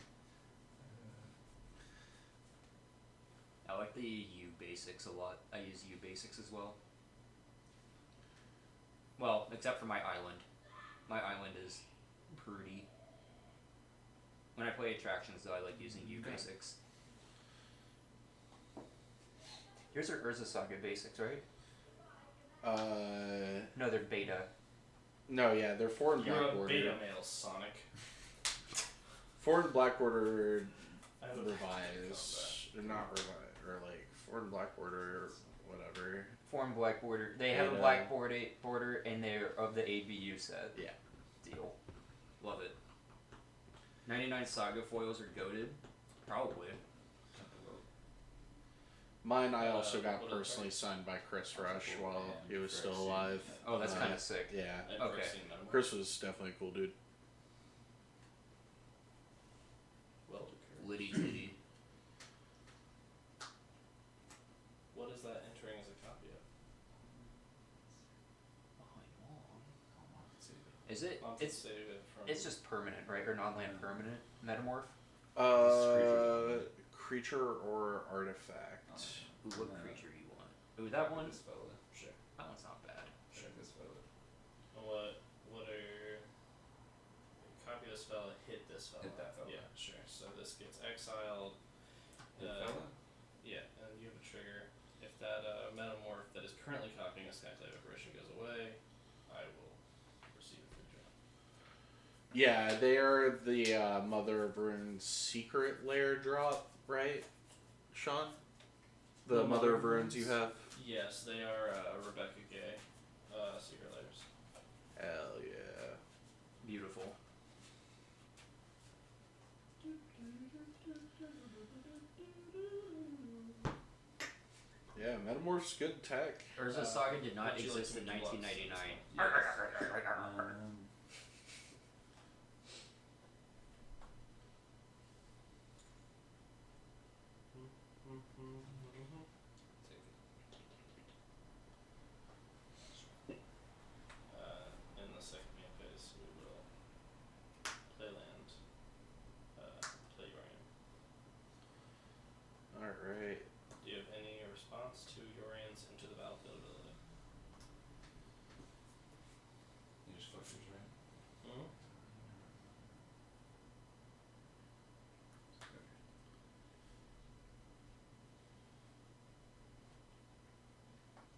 I like the U basics a lot. I use U basics as well. Well, except for my island. My island is pretty. When I play attractions, though, I like using U basics. Yours are Urza Saga basics, right? No, they're beta. No, yeah, they're 4 and You're black a border. beta male, Sonic. 4 and black border I have a revised. Or not revised, or like 4 and black border, or whatever. Form black border. They have a Beta. black border, and they're of the ABU set. Yeah. Deal. Love it. 99 Saga foils are goated. Probably. Mine, I also got what are the personally signed by Chris Rush cool. while Yeah, he was still Chris, alive. Oh, that's kind of sick. Yeah. I've never Okay. seen Metamorph. Chris was definitely a cool dude. Well declared. Liddy titty. What is that entering as a copy of? Is it? I'll have to save it from. It's just permanent, right? Or non-land permanent metamorph. Creature or artifact. Ooh, what creature you want? Ooh, that one. This fella. Sure. That one's not bad. Check this fella. What are copy this fella, hit this fella. Hit that fella. Yeah, sure. So this gets exiled. Hit fella? Yeah, and you have a trigger. If that metamorph that is currently copying a Skyclave apparition goes away, I will receive a free drop. Yeah, they are the Mother of Rune's secret lair drop, right, Sean? The Mother of Runes you have? Yes, they are Rebecca Gay, Secret Layers. Hell yeah. Beautiful. Yeah, Metamorph's good tech. Urza Saga did not would you like exist to in make gloves? 1999. In the second main phase, we will play land, play Yorion. Alright. Do you have any response to Yorion's Into the Battlefield ability? You just flick yours, right?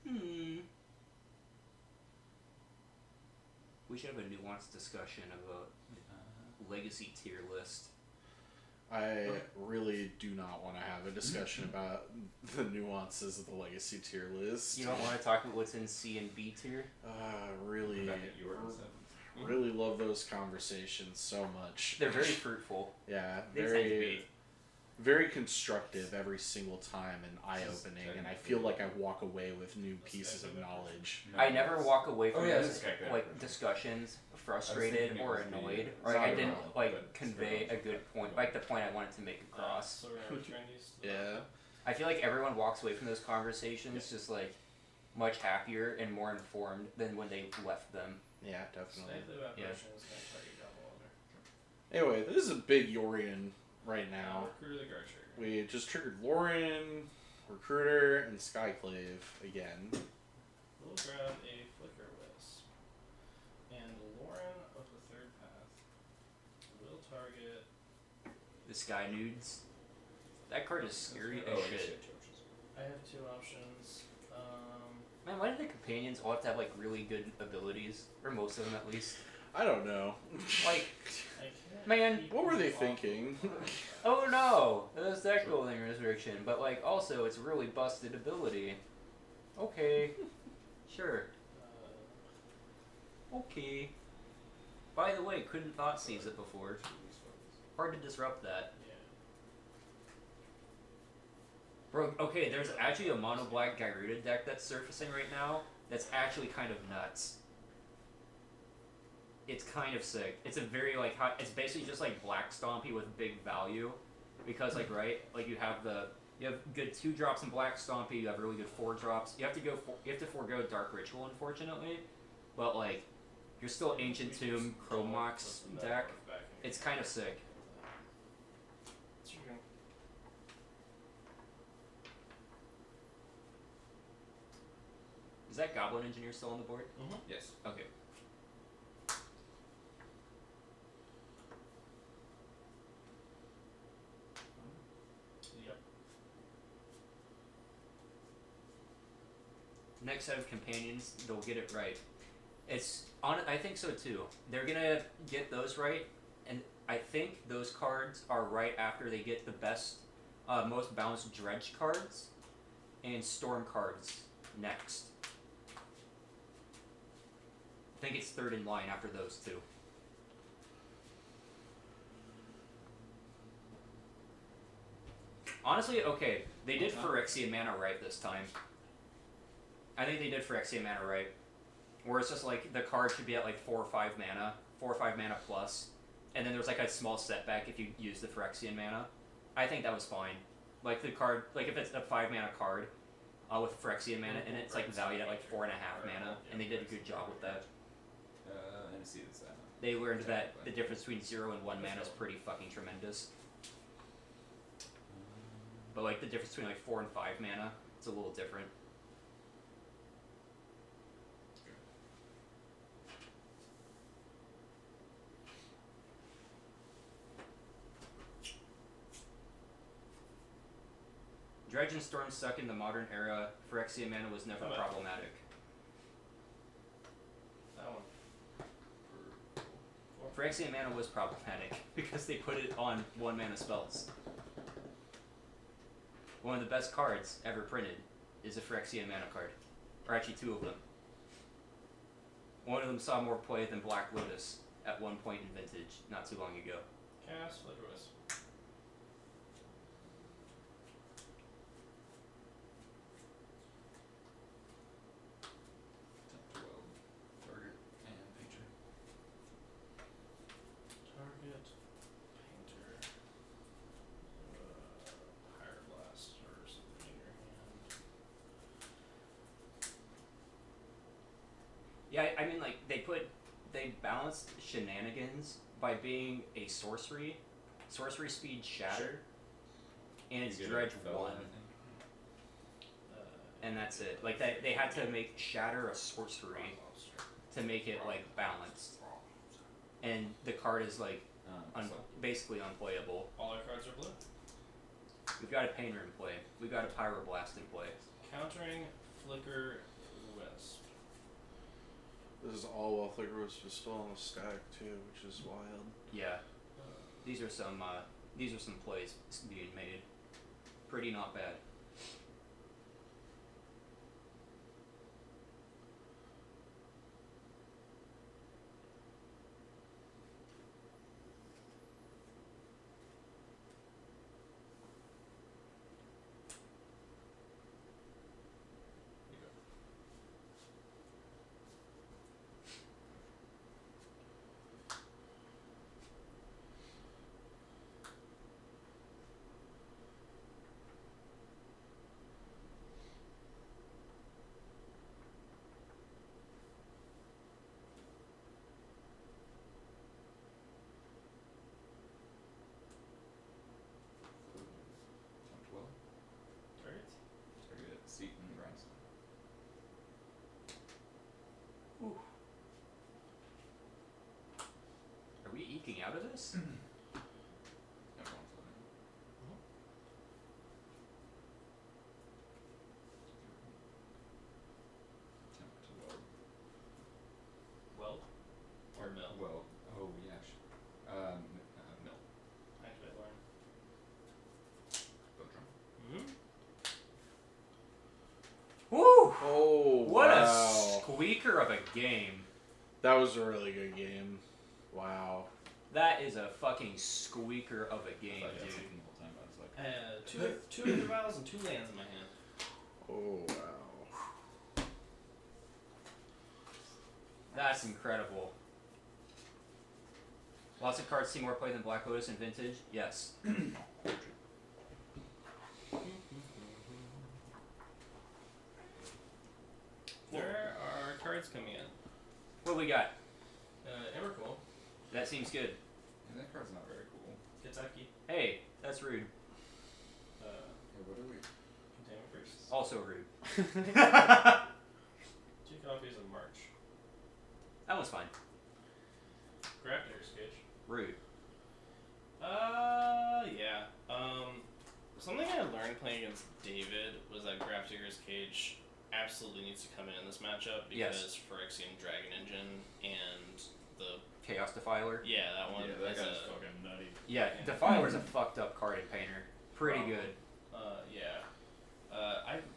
Mm-hmm. We should have a nuanced discussion of a legacy tier list. I really do not want to have a discussion about the nuances of the legacy tier list. You don't want to talk about what's in C and B tier? Really, Rebecca, you were in 7th. really love those conversations so much. They're very fruitful. Yeah, They tend to be. very constructive every single time and eye-opening, and I feel like I walk away with new pieces of knowledge. I never walk away from Oh, yeah, those, this guy could like have- discussions I was thinking frustrated it or was the- annoyed, it's or not I didn't irrelevant, like but it's convey a relevant. good point, like the point I wanted to make across. So we're gonna return these to the Yeah. I feel like everyone walks away from those conversations just like much happier and more informed than when they left them. Yeah, definitely. Snipe the evaporation is going to target Gobble Owner. Anyway, this is a big Yorion right now. Recruiter the guard trigger. We just triggered Lauren, Recruiter, and Skyclave again. We'll grab a Flicker Wisp. And Lauren of the third path will target. The Sky Nudes. That card is scary Oh, as I guess shit. you have torches. I have two options. Man, why do the companions all have to have like really good abilities? Or most of them at least. I don't know. Like, I can't Man, keep what were they you off thinking? of oh no! That's deck building restriction, but like also it's really busted ability. Okay. Sure. Okay. By the way, couldn't thought seize it before. Hard to disrupt that. Yeah. Bro, okay, there's actually a mono black Gyruda deck that's surfacing right now that's actually kind of nuts. It's kind of sick. It's a very like high, it's basically just like Black Stompy with big value, because like right, like you have good 2-drops in Black Stompy, you have really good 4-drops. You have to forego Dark Ritual unfortunately, but like you're still Ancient Tomb Chromox deck. It's kind of sick. It's your turn. Is that Goblin Engineer still on the board? Yes. Okay. Yep. Next set of companions, they'll get it right. I think so too. They're gonna get those right, and I think those cards are right after they get the best, most balanced Dredge cards, and Storm cards next. I think it's third in line after those two. Honestly, okay, they did Phyrexian Mana right this time. I think they did Phyrexian Mana right. Where it's just like the card should be at like 4 or 5 mana plus, and then there's like a small setback if you use the Phyrexian Mana. I think that was fine. Like the card, like if it's a 5 mana card with Phyrexian Mana, and it's like valued at like 4.5 mana, and they did a good job with that. And see this. They learned that the difference between 0 and 1 mana is pretty fucking tremendous. But like the difference between like 4 and 5 mana, it's a little different. Dredge and Storm suck in the modern era. Phyrexian Mana was never problematic. That one. Phyrexian Mana was problematic because they put it on 1 mana spells. One of the best cards ever printed is a Phyrexian Mana card. Or actually 2 of them. One of them saw more play than Black Lotus at one point in Vintage, not too long ago. Cast Flicker Wisp. Target and picture. Target. Painter. Higher Blast or something in your hand. Yeah, I mean, like, they balanced shenanigans by being a sorcery speed shatter, and it's You get a Dredge fellow, 1, I think. and that's it. Like, they had to make shatter a sorcery to make it, like, balanced. And the card is, like, So basically unplayable. All our cards are blue. We've got a Painter in play. We've got a Pyroblast in play. Countering Flicker Wisp. This is all while Flicker was still on the stack too, which is wild. Yeah. These are some plays being made. Pretty not bad. this? Everyone's looking. Attempt to weld. Weld or mill? Well, oh yeah. Mill. Activate learn. Bow drum. Mm-hmm. Woo! Oh, What wow. a squeaker of a game. That was a really good game. Wow. That is a fucking squeaker of a game, I thought you had dude. something the whole time. I was like, I had two Ether Vials and 2 lands in my hand. Oh, wow. That's incredible. Lots of cards see more play than Black Lotus and Vintage? Yes. There are cards coming in. What we got? Emrakul, That seems good. yeah, that card's not very cool. Kentucky, Hey, that's rude. Hey, what are we? Containment Priests. Also rude. 2 copies of March. That one's fine. Grafdigger's Cage. Rude. Yeah. Something I learned playing against David was that Grafdigger's Cage absolutely needs to come in this matchup because Phyrexian Dragon Engine and the Chaos Defiler. that one Yeah, that is guy's a fucking nutty. Yeah, Defiler's a fucked up card in Painter. Pretty good.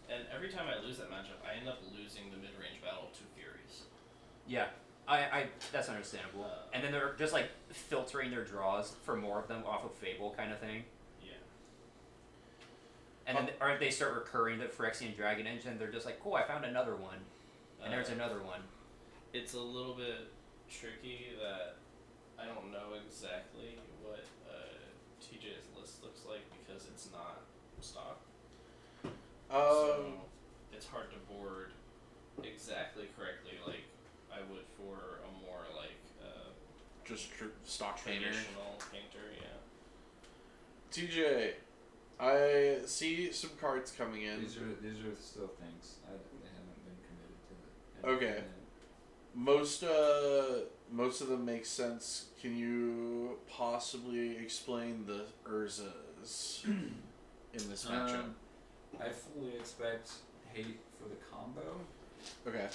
and every time I lose that matchup, I end up losing the mid-range battle to Furies. Yeah. I that's understandable. And then they're just like filtering their draws for more of them off of Fable kind of thing. Yeah. And then or they start recurring the Phyrexian Dragon Engine, they're just like, cool, I found another one. And there's another one. It's a little bit tricky that I don't know exactly what TJ's list looks like because it's not stock. So it's hard to board exactly correctly like I would for a more like Just stock painter. traditional painter, yeah. TJ, I see some cards coming in. These are still things. They haven't been committed to it. Okay. Most of them make sense. Can you possibly explain the Urzas in this matchup? I fully expect hate for the combo. Okay.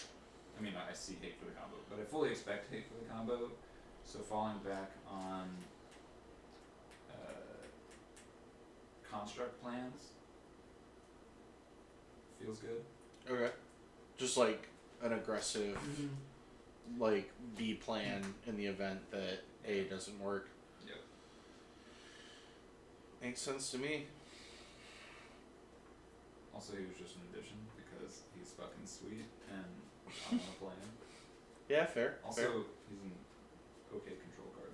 I mean, I see hate for the combo, but I fully expect hate for the combo. So falling back on construct plans feels good. Okay. Just like an aggressive, like B plan in the event that A doesn't work. Yep. Makes sense to me. Also, he was just an addition because he's fucking sweet and I want to play him. Yeah, fair. Also, fair. he's an okay control card.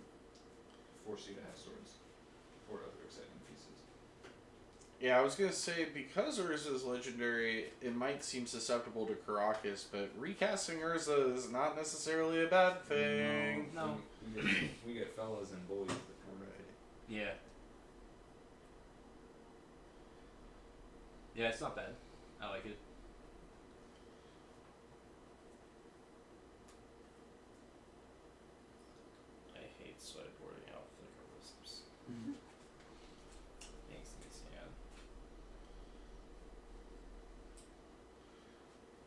Force you to have swords or other exciting pieces. Yeah, I was gonna say because Urza is legendary, it might seem susceptible to Karakas, but recasting Urza is not necessarily a bad thing. No. We get fellas and boys that come Yeah. Yeah, it's not bad. I like it. I hate sideboarding out Flicker Wisps. Makes me sad.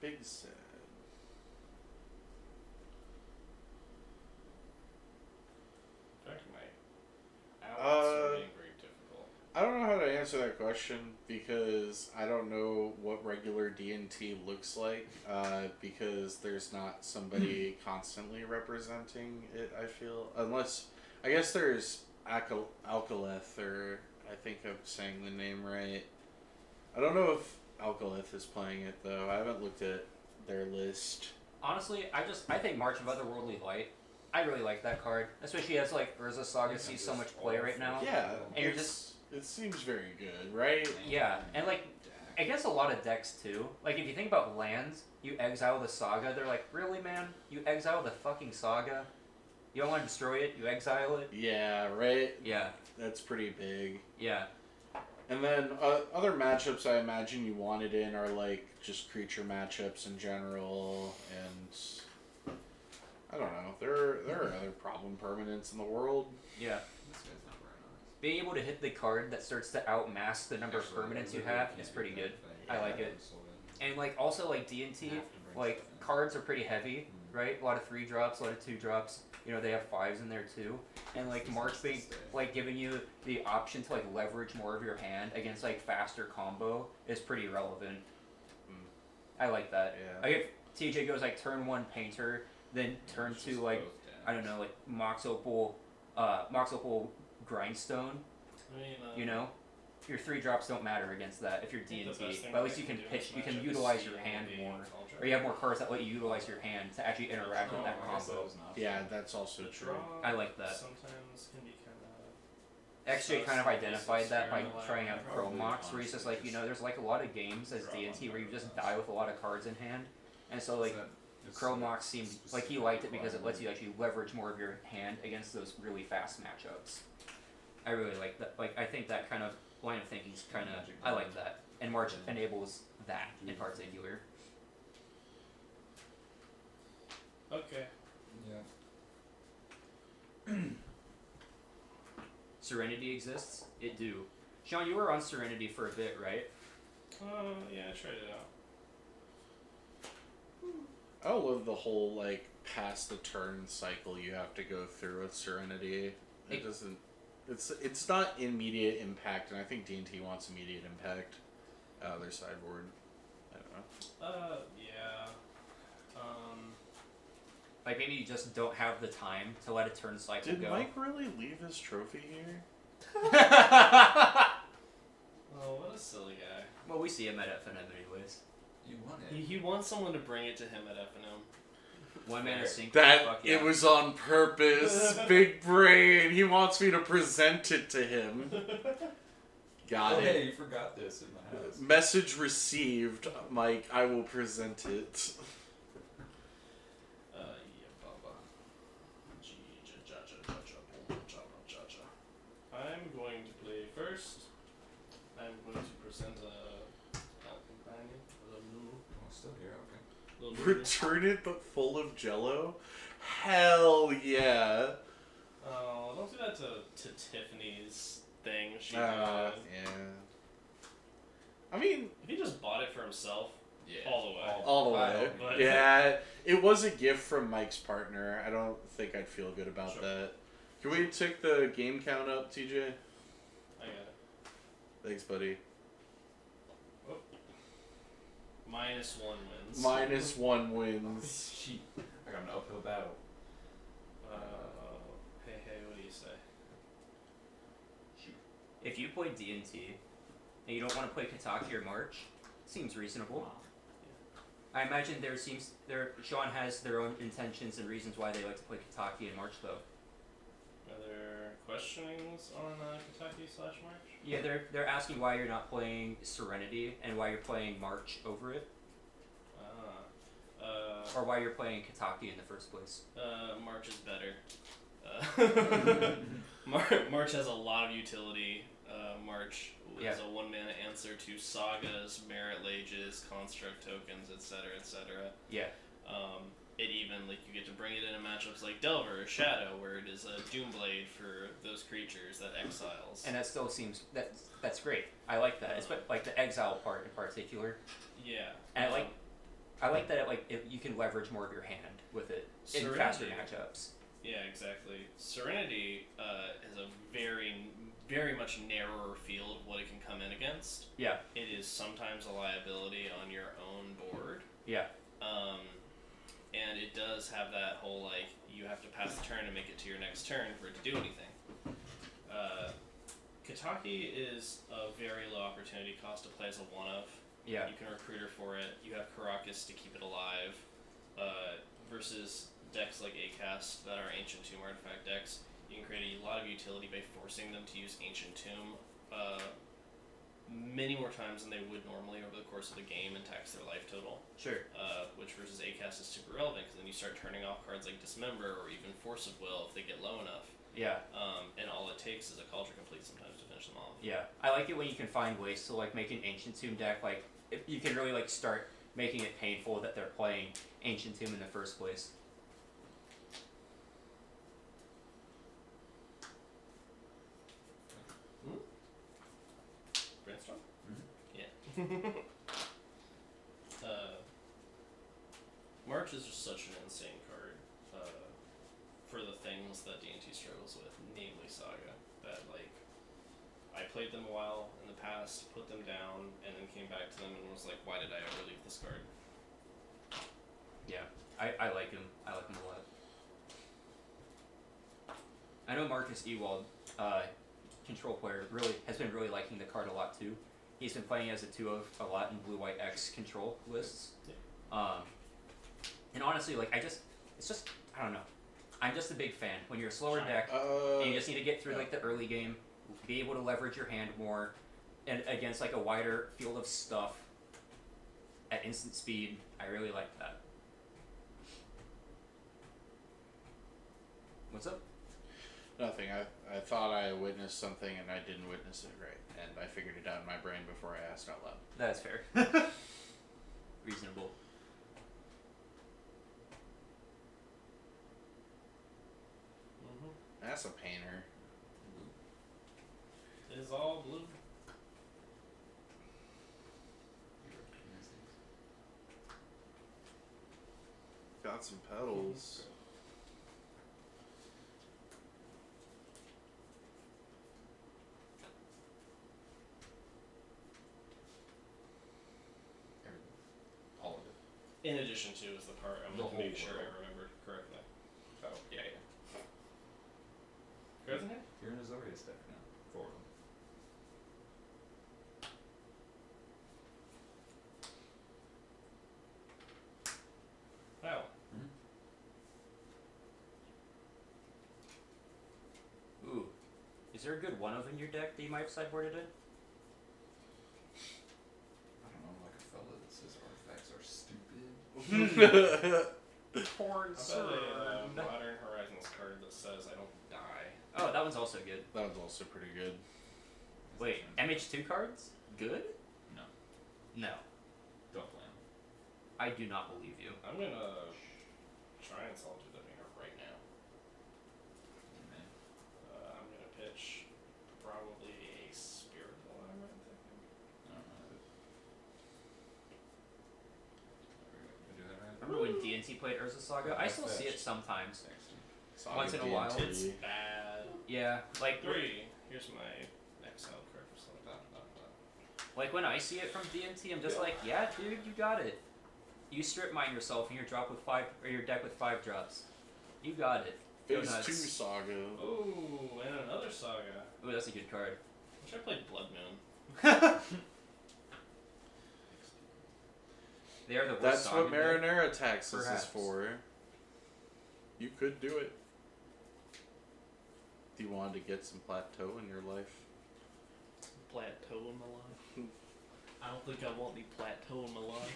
Big sad. In fact, my outlets are being very difficult. I don't know how to answer that question because I don't know what regular D&T looks like because there's not somebody constantly representing it, I feel. Unless, I guess there's Alkaleth, or I think I'm saying the name right. I don't know if Alkaleth is playing it though. I haven't looked at their list. Honestly, I think March of Otherworldly Light. I really like that card, especially as like Urza Saga sees so much play right now. Yeah, And you're it seems very good, right? Yeah, and like against a lot of decks too. Like if you think about lands, you exile the Saga. They're like, really, man? You exile the fucking Saga? You don't want to destroy it? You exile it? Yeah, right? Yeah, That's pretty big. yeah. And then other matchups I imagine you wanted in are like just creature matchups in general, and I don't know. There are other problem permanents in the world. Yeah. This guy's not very nice. Being able to hit the card that starts to outmask the number of permanents you have is pretty good. I like it. And like also like D&T, like cards are pretty heavy, right? A lot of 3-drops, a lot of 2-drops. You know, they have 5s in there too. And like March being like giving you the option to like leverage more of your hand against like faster combo is pretty relevant. I like that. Yeah. Like if TJ goes like turn 1 Painter, then turn 2 like I don't know, like Mox Opal Grindstone. I mean, You know, your 3-drops don't matter against that if you're I think the D&T. best thing But at least they you can do in pitch, this you can matchup is utilize see your all hand the more, Ultra. or you have more cards that let you utilize your hand to actually interact with that combo. Yeah, that's also The true. draw I like that. sometimes can be kind of. XJ kind of identified that by trying out Pro Probably Mox, where he's just like, you know, there's like a lot of games as D&T where you just die with a lot of cards in hand, and so like Crow Mox seemed like he liked it because it lets you actually leverage more of your hand against those really fast matchups. I really like that. Like I think that kind of line of thinking is kind of I like that, and March enables that in particular. Okay. Yeah. Serenity exists. It do. Sean, you were on Serenity for a bit, right? Yeah, I tried it out. I love the whole like past the turn cycle you have to go through with Serenity. It doesn't. It's not immediate impact, and I think D&T wants immediate impact out of their sideboard. I don't know. Yeah. Like maybe you just don't have the time to let a turn cycle Did go. Mike really leave his trophy here? Oh, what a silly guy. Well, we see him at FNM anyways. You won it. He wants someone to bring it to him at FNM. One mana sync. That fuck yeah. it was on purpose. Big brain. He wants me to present it to him. Got Oh, it. hey, you forgot this in my house. Message received, Mike. I will present it. Yeah, baba. I'm going to play first. I'm going to present a companion, a little Oh, still here, okay. little Return it, but full of Jello. Hell yeah. Oh, don't do that to Tiffany's thing. She Yeah. I mean, if he just bought it for himself, Yeah. all the way. all the Wow, way. but- Yeah, it was a gift from Mike's partner. I don't think I'd feel good about Sure. that. Can we take the game count up, TJ? I got it. Thanks, buddy. -1 wins. -1 wins. Sheep. I got an uphill battle. Hey, what do you say? If you play D&T and you don't want to play Kataki or March, seems reasonable. I imagine Sean has their own intentions and reasons why they like to play Kataki and March though. Are there questionings on Kentucky/March? Yeah, they're asking why you're not playing Serenity and why you're playing March over it, or why you're playing Kataki in the first place. March is better. March has a lot of utility. March is Yeah. a 1-mana answer to Sagas, Merit Lages, Construct Tokens, etc., etc. Yeah. It even, like, you get to bring it into matchups like Delver or Shadow, where it is a Doomblade for those creatures that exiles. And that still seems that's great. I like that. It's like the exile part in particular. Yeah. And I like that you can leverage more of your hand with it in faster Serenity. matchups. Yeah, exactly. Serenity is a very, very much narrower field of what it can come in against. Yeah. It is sometimes a liability on your own board. Yeah. And it does have that whole, like, you have to pass the turn and make it to your next turn for it to do anything. Kataki is a very low opportunity cost to play as a one-of. Yeah. You can recruiter for it. You have Karakas to keep it alive. Versus decks like Acast that are Ancient Tomb artifact decks, you can create a lot of utility by forcing them to use Ancient Tomb many more times than they would normally over the course of the game and tax their life total. Sure. Which versus Acast is super relevant because then you start turning off cards like Dismember or even Force of Will if they get low enough. Yeah. And all it takes is a Cauldron Complete sometimes to finish them off. Yeah. I like it when you can find ways to like make an Ancient Tomb deck like if you can really like start making it painful that they're playing Ancient Tomb in the first place. March is just such an insane card for the things that D&T struggles with, namely Saga. That, like, I played them a while in the past, put them down, and then came back to them and was like, why did I ever leave this card? Yeah, I like him. I like him a lot. I know Marcus Ewald, control player, has been really liking the card a lot too. He's been playing as a 2-of a lot in blue white X control lists. And honestly, like I don't know. I'm just a big fan. When you're a slower deck and you just need to get through like the early game, be able to leverage your hand more, and against like a wider field of stuff at instant speed, I really like that. What's up? Nothing. I thought I witnessed something and I didn't witness it right, and I figured it out in my brain before I asked out loud. That's fair. Reasonable. That's a painter. It is all blue. Got some petals. All of it. In addition to is the part I'm The going to whole make sure I world. remembered correctly. Oh, Yeah. Isn't it? you're in a Zorius deck now. 4 of them. Wow. Ooh. Is there a good 1-of in your deck that you might have sideboarded in? I don't know, like a fella that says artifacts are stupid. Corn How about a Modern Horizons card that says I don't die? Oh, that one's also good. That was also pretty good. Wait, MH2 cards? Good? No. No. Don't play them. I do not believe you. I'm gonna try and Solitude Living Her right now. I'm gonna pitch probably a Spirit Alarm, I'm thinking. I don't know. Did I do that right? Remember when D&T played Urza Saga? I still see it sometimes. Saga Once in a while. D&T. It's bad. Yeah, like 3. Here's my exile card for something. like when I see it from D&T, I'm just like, yeah, dude, you got it. You strip mine yourself and your deck with 5 drops. You got it. Go Phase nuts. 2 Saga. Ooh, and another Saga. Ooh, that's a good card. Wish I played Blood Moon. They are the worst That's Saga what deck. Marinara Taxes Perhaps. is for. You could do it. Do you want to get some plateau in your life? Plateau in my life. I don't think I want any plateau in my life.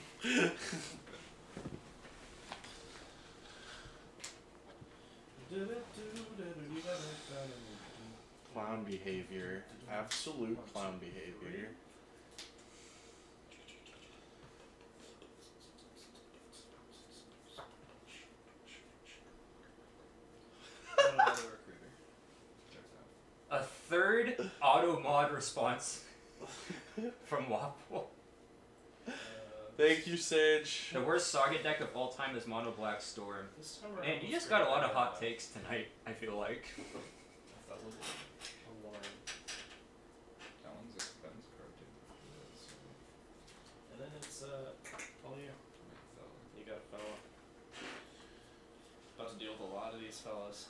Clown behavior. Absolute clown behavior. A third auto mod response from Waffle. Thank you, Sage. The worst Saga deck of all time is Mono Black Storm. This time around, And you let's just got a figure lot of out hot that. takes tonight, I feel like. That was alarm. That one's a Ben's card too. And then it's all you. You got a fella. About to deal with a lot of these fellas.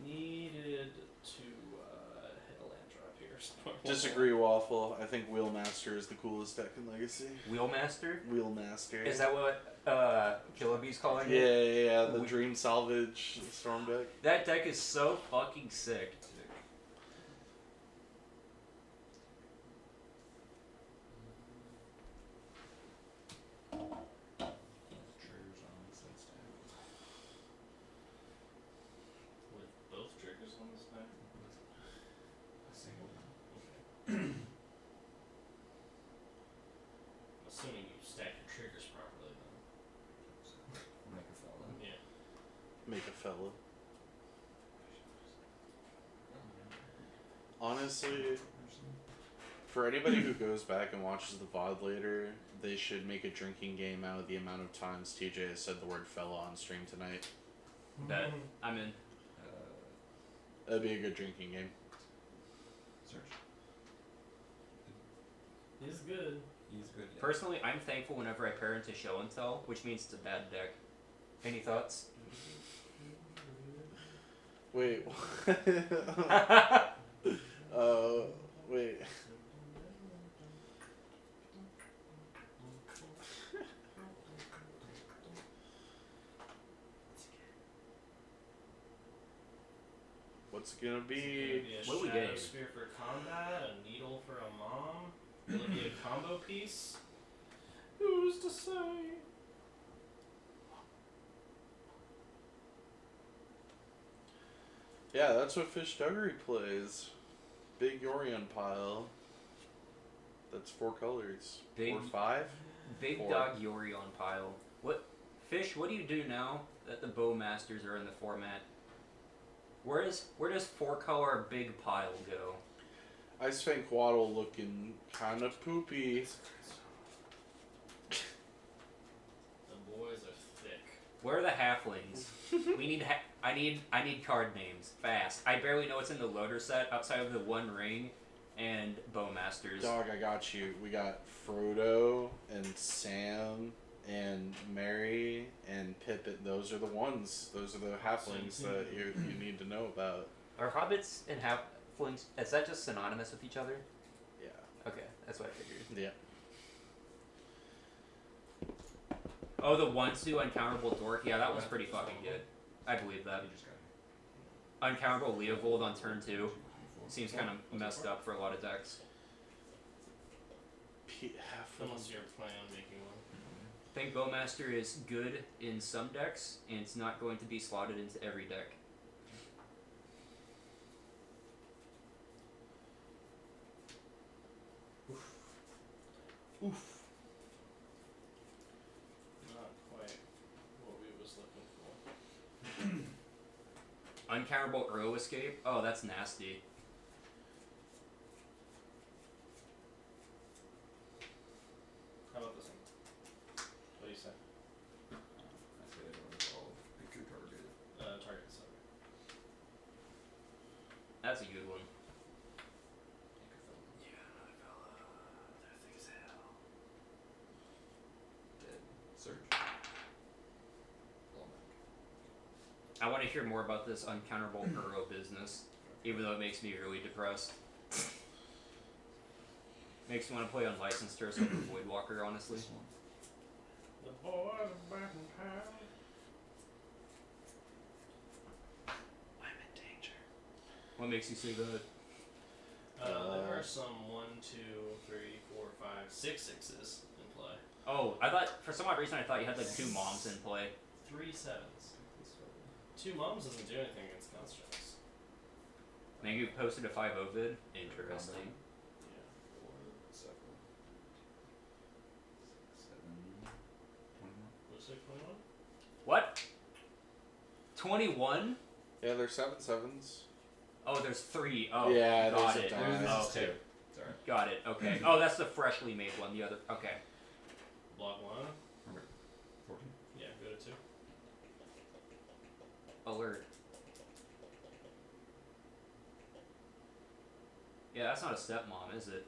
Needed to hit a land drop here. So Disagree, Waffle. I think Wheelmaster is the coolest deck in Legacy. Wheelmaster? Wheelmaster. Is that what Killabee's calling Yeah, it? yeah, the Dream Salvage Storm deck. That deck is so fucking sick. with both triggers on this deck. Assuming you stack your triggers properly, then. Make a fella. Yeah. Make a fella. Honestly, for anybody who goes back and watches the VOD later, they should make a drinking game out of the amount of times TJ has said the word fella on stream tonight. Bet. I'm in. That'd be a good drinking game. Search. He's good. He's good. Yeah. Personally, I'm thankful whenever I pair into show and tell, which means it's a bad deck. Any thoughts? Wait. Wait. What's it gonna be? What are we Shadow getting? Spear for combat, a needle for a mom. Will it be a combo piece? Who's to say? Yeah, that's what Fish Duggery plays. Big Yorion pile. That's 4 colors. Big- Or 5? Big 4. Dog Yorion pile. What, Fish? What do you do now that the Bowmasters are in the format? Where does 4-color Big Pile go? Ice Fang Waddle looking kind of poopy. The boys are thick. Where are the halflings? We need. I need card names fast. I barely know what's in the loader set outside of the One Ring and Bowmasters. Dog, I got you. We got Frodo and Sam and Mary and Pippin. Those are the ones. Those are the halflings that you need to know about. Are hobbits and halflings? Is that just synonymous with each other? Yeah. Okay, that's what I figured. Yeah. Oh, the Onsu Uncounterable Dork. Yeah, that one's pretty fucking good. I believe that. You just got it. Uncounterable Leovold on turn 2 seems kind of messed up for a lot of decks. Unless you're planning on making one. I think Bowmaster is good in some decks, and it's not going to be slotted into every deck. Not quite what we was looking for. Uncounterable Earl Escape? Oh, that's nasty. How about this one? What do you say? I say I don't involve. Pick your target. Target sucker. That's a good one. Pick a fellow. They're thick as hell. Dead. Search. Blow back. I want to hear more about this uncounterable Earl business, even though it makes me really depressed. Makes me want to play Unlicensed Terrorist over Voidwalker, honestly. This one. The boys are back in town. I'm in danger. What makes you say that? There are some 1, 2, 3, 4, 5, 6 sixes in play. Oh, I thought, for some odd reason, I thought you had like 2 moms in play. 3 sevens. 2 moms doesn't do anything against constructs. Then you posted a 5-0 vid? Interesting. Yeah. 4, 7. 7. 21. Looks like 21. What? 21? Yeah, there's 7/7s. Oh, there's 3. Oh, Yeah, got there's a it. die. Oh, okay. Sorry. Got it. Okay. Oh, that's the freshly made one. The other. Okay. Block 1. Remember. 14. Yeah, go to 2. Alert. Yeah, that's not a stepmom, is it?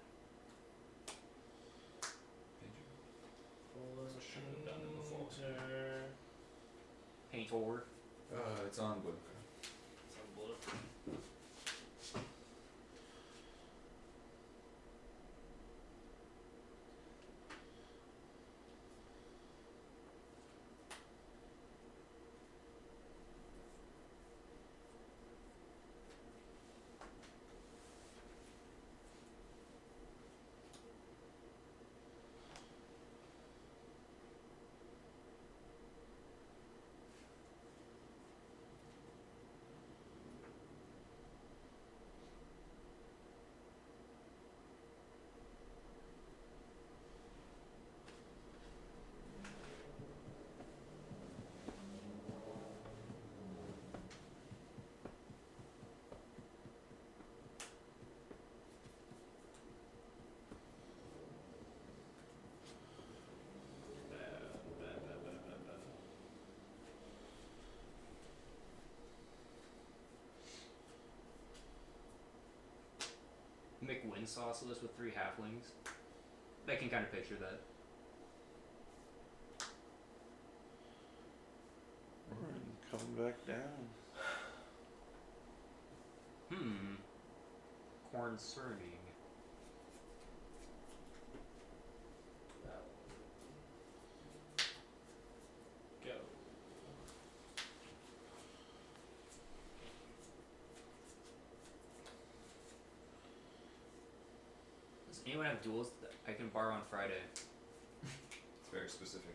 Should have done it before. Paint over. It's on blue. It's on bulletproof. Titan Sauceless with 3 halflings. I can kind of picture that. Coming back down. Concerning. Go. Does anyone have duels that I can borrow on Friday? It's very specific.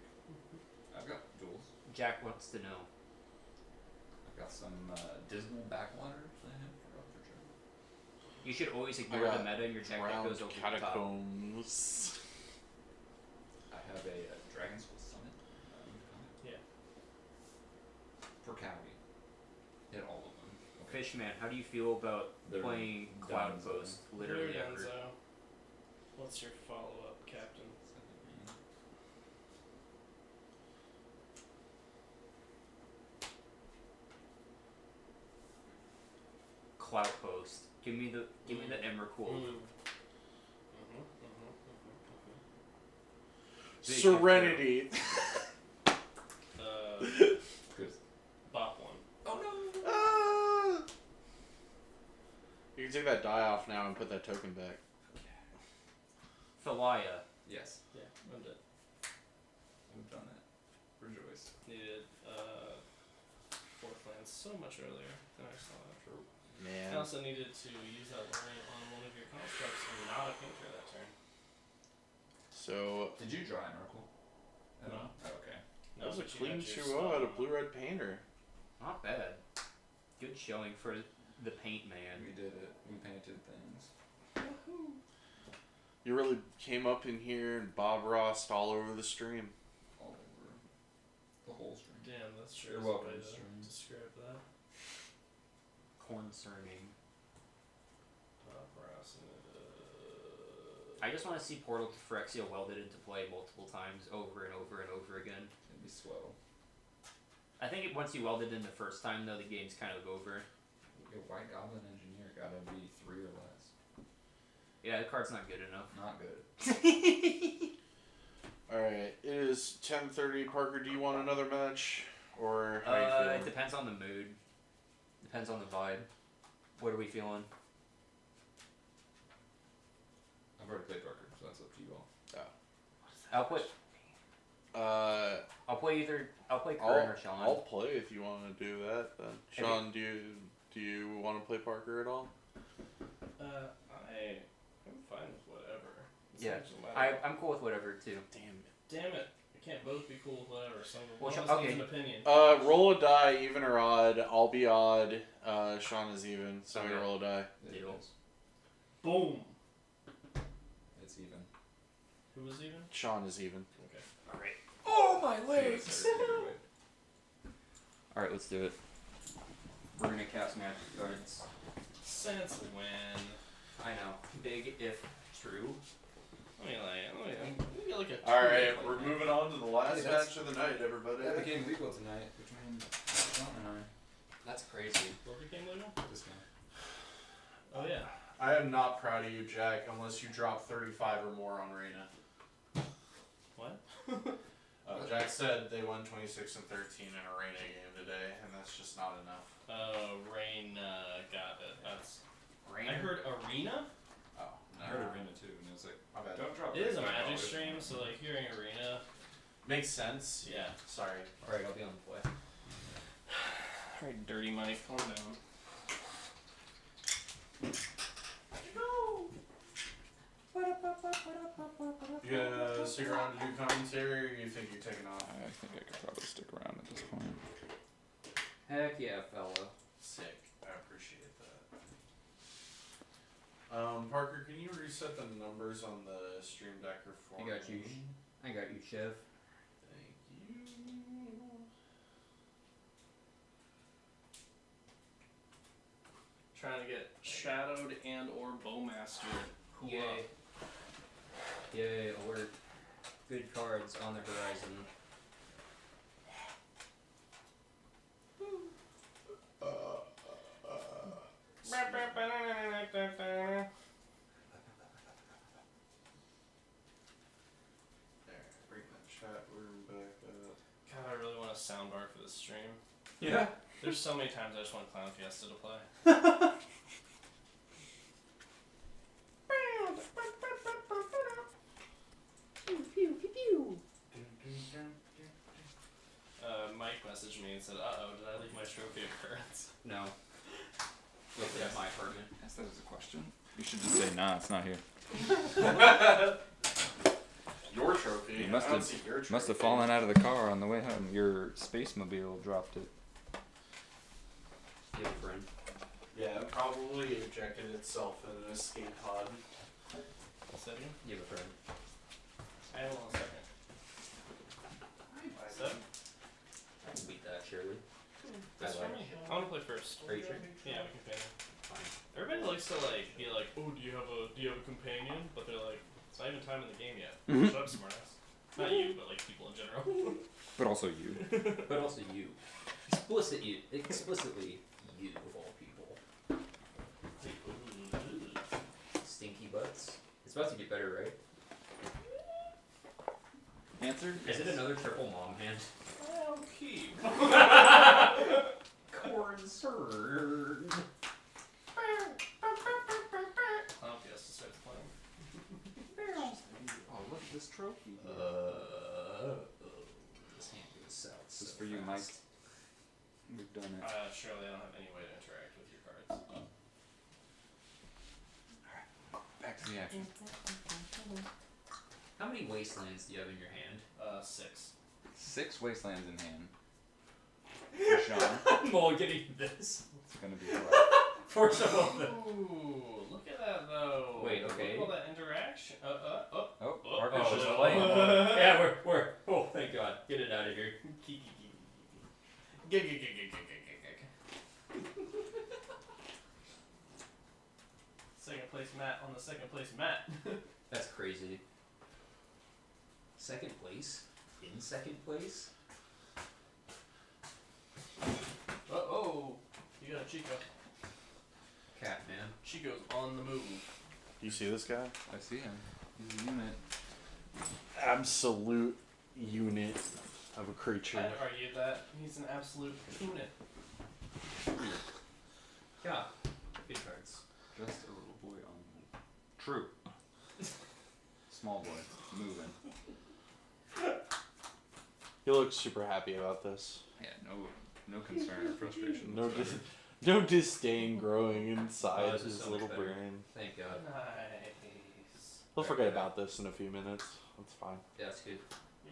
I've got duels. Jack wants to know. I've got some dismal backwaters I have for sure. You should always I ignore the got meta in your deck that Drowned goes over the top. Catacombs. I have a Dragon Soul Summit. Yeah. For Cowie. Hit all of them. Fishman, how do you feel about They're playing Dunzo. Cloud Post literally Here, ever? Dunzo. What's your follow-up, Captain? Cloud Post. Give me the Emrakul. Serenity. Good. Bop one. Oh no! Ah! You can take that die off now and put that token back. Thalia. Yes. Yeah, I'm dead. I've done that. Rejoice. Needed fourth land so much earlier than I saw that. True. Man. I also needed to use that line on one of your constructs and not a painter that turn. So Did you draw an Oracle? No. Oh, okay. that was a but you clean had your 2-0 spell out on. of blue-red painter. Not bad. Good showing for the paint man. We did it. We painted things. You really came up in here and Bob Ross all over the stream. All over the whole stream. Damn, that's true. You're Is a welcome, way to stream. describe that. Concerning. Brass and I just want to see Portal to Phyrexia welded into play multiple times over and over and over again. It'd be swell. I think once you weld it in the first time, though, the game's kind of over. Your White Goblin Engineer gotta be 3 or less. Yeah, the card's not good enough. Not good. Alright, it is 10:30. Parker, do you want another match? Or how you It feeling? depends on the mood. Depends on the vibe. What are we feeling? I've already played Parker, so that's up to you all. I'll play Curran or Sean. I'll play if you want to do that. Then Sean, do you want to play Parker at all? I'm fine with whatever. It Yeah, doesn't matter. I'm cool with whatever too. Damn it. Damn it! I can't both be cool with whatever. So Well, one of Sean- us needs okay. an opinion. Roll a die, even or odd. I'll be odd. Sean is even. So we Okay. roll a die. It Deal. is. Boom. It's even. Who was even? Sean is even. Okay. Alright. Oh, my legs! Alright, let's do it. We're gonna cast magic cards. Since when? I know. Big if true. Let me look at. All right, we're moving on to the last Hey, that's- match of the night, everybody. That became legal tonight between Sean and That's crazy. What became legal? I. This guy. Oh yeah. I am not proud of you, Jack, unless you drop 35 or more on Reyna. What? Jack said they won 26 and 13 in a Reyna game today, and that's just not enough. Rain got it. That's. Rainer? I heard arena. Oh, I heard Arena too, and it was like, My bad. don't drop It is a $35. magic stream, so like hearing arena. Makes sense. Yeah. Sorry. Alright, I'll be on the play. Alright, dirty Mike, calm down. You gonna stick around to do commentary, or you think you're taking off? I think I could probably stick around at this point. Heck yeah, fella. Sick. I appreciate that. Parker, can you reset the numbers on the Stream Decker for I got you. me? I got you, Chev. Thank you. Trying to get shadowed and or bowmaster. Yay. Yay, alert. Good cards on the horizon. soundbar for this stream. Yeah. There's so many times I just want Clown Fiesta to play. Mike messaged me and said, "Uh-oh, did I leave my trophy at Kurt's?" No. Look at my apartment. Yes, that is a question. You should just say, nah, it's not here. Your trophy. You must I don't have- see your trophy. Must have fallen out of the car on the way home. Your space mobile dropped it. You have a friend. Yeah, it probably ejected itself in an escape pod. What's that again? You have a friend. I have one second. What's up? I can beat that, surely. That's for me. I want to play first. Are you sure? Yeah, we can play. Fine. Everybody likes to be like, "Oh, do you have a companion?" But they're like, "It's not even time in the game yet." Mhm. Shut up, smartass. Not you, but like people in general. But also you. But also you. Explicitly you of all people. Stinky butts. It's about to get better, right? Answer? Is it another triple mom hand? I'll keep. Corn served. Clown Fiesta starts playing. Oh, look at this trophy. This hand goes south. This is so for you, fast. Mike. We've done it. Surely I don't have any way to interact with your cards. Back to the action. How many wastelands do you have in your hand? 6. 6 wastelands in hand. For Sean. I'm all getting this. It's gonna be rough. For some of them. Ooh, look at that though. Wait, okay. Look at all that interaction. Oh, Oh, Marcus oh, just oh. playing. Yeah, we're. Oh, thank God. Get it out of here. Second place Matt on the second place Matt. That's crazy. Second place? In second place? Oh, you got a Chico. Cat, man. Chico's on the move. You see this guy? I see him. He's a unit. Absolute unit of a creature. I'd argue that he's an absolute unit. Yeah. Good cards. Just a little boy on the move. True. Small boy. Moving. He looks super happy about this. Yeah, no concern or frustration. No, whatsoever. no disdain growing inside this is his so much little better. brain. Thank God. Nice. He'll forget about this in a few minutes. That's fine. Yeah, that's good. Here you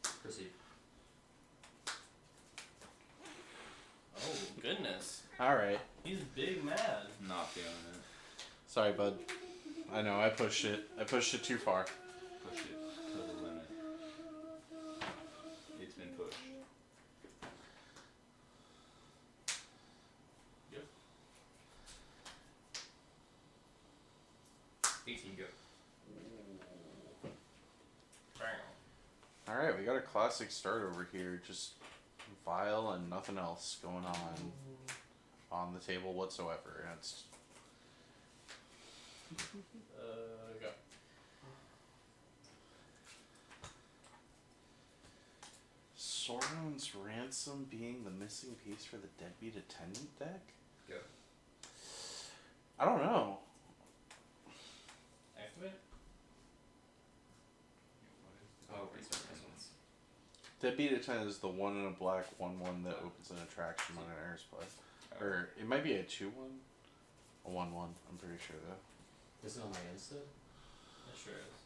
go. Proceed. Oh, goodness. All right. He's big mad. Not feeling it. Sorry, bud. I know I pushed it. I pushed it too far. Push it to the limit. It's been pushed. Yep. 18 go. Bam. All right, we got a classic start over here. Just Vile and nothing else going on the table whatsoever. And it's Go. Sauron's Ransom being the missing piece for the Deadbeat Attendant deck? Go. I don't know. Activate. Oh, restart this one. Deadbeat Attendant is the 1 in a black 1/1 that opens an attraction when it enters play. Or it might be a 2/1. A 1/1, I'm pretty sure though. This is on my Insta? It sure is.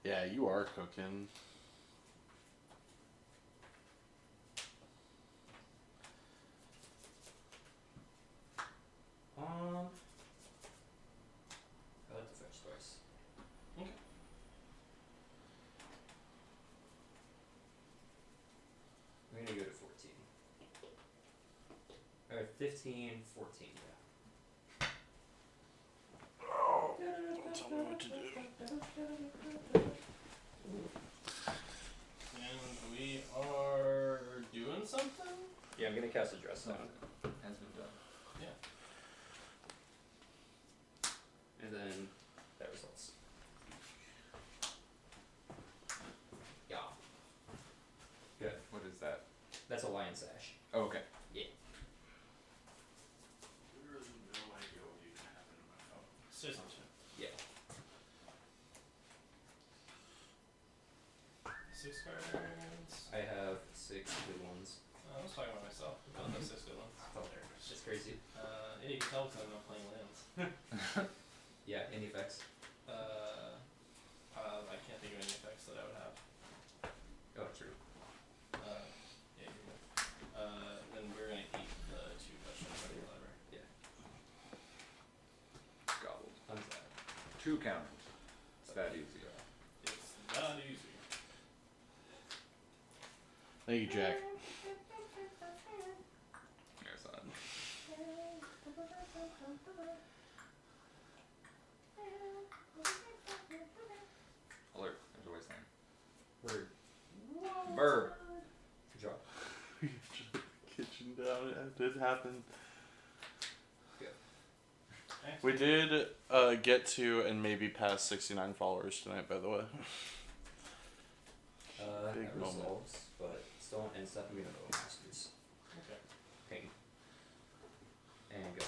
Yeah, you are cooking. I like to fetch twice. Okay. I'm gonna go to 14. Alright, 15, 14, yeah. Oh, tell me what to do. And we are doing something? Yeah, I'm gonna cast a dress down. Has been done. And then Sash. Oh, okay. Literally no idea what even happened to my phone. Seriously. Yeah. 6 cards. I have 6 good ones. I was talking about myself. I don't have 6 good ones. Oh, it's crazy. Yeah, you can tell because I'm not playing lands. Yeah, any effects? I can't think of any effects that I would have. Oh, true. Yeah, you're good. Then we're gonna eat the 2 touchdowns or whatever. Gobbled. Untap. 2 counters. It's that easy. It's not easy. Thank you, Jack. There's that. Alert. There's always thing. Bird. Burb. Good job. Kitchen down. It did happen. Thanks. We did get to and maybe pass 69 followers tonight, by the way. Big That moment. resolves, but still on end step, we don't go masters. Okay. Ping. And go.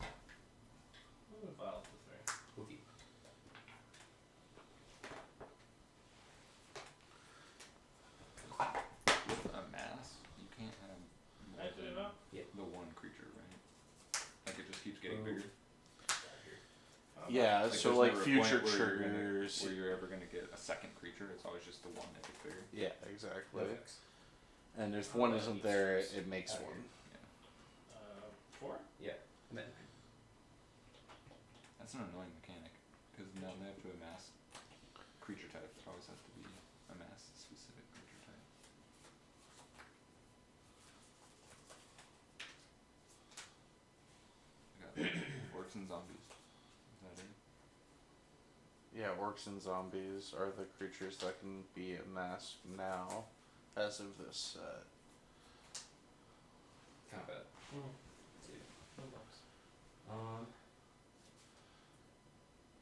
I'm gonna file up to 3. Wookie. With a mass, you can't have more I do than know. the 1 creature, right? Like it just keeps getting Oh. bigger. Yeah, so there's like never a future point where you're gonna- triggers. where you're ever gonna get a second creature. It's always just the one that gets bigger. Yeah, exactly. Effects. And if one isn't there, it makes Out one. 4? Yeah. I'm at 9. That's an annoying mechanic because now they have to amass creature type. It always has to be amass specific creature type. I got orcs and zombies. Is that it? Yeah, orcs and zombies are the creatures that can be amassed now, as of this set. Combat. Mm. 2. No blocks.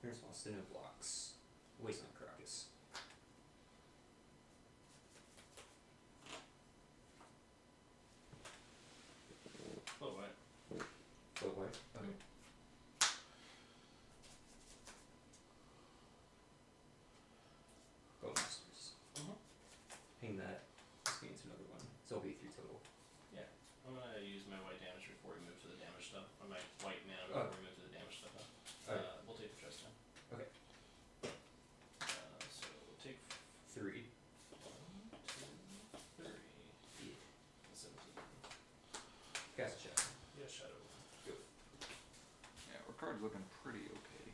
Here's one. No blocks. Wasteland Crocus. Oh, wait. Go away. Okay. Go masters. Mhm. Ping that. This means another one. So it'll be 3 total. I'm gonna use my white damage before we move to the damage stuff. Or my white mana Oh. before we move to the damage stuff. Okay. We'll take the trust now. Okay. So we'll take 3. 1, 2, 3. Yeah. 17. Cast a check. Yeah, shadow. Go. Yeah, our card's looking pretty okay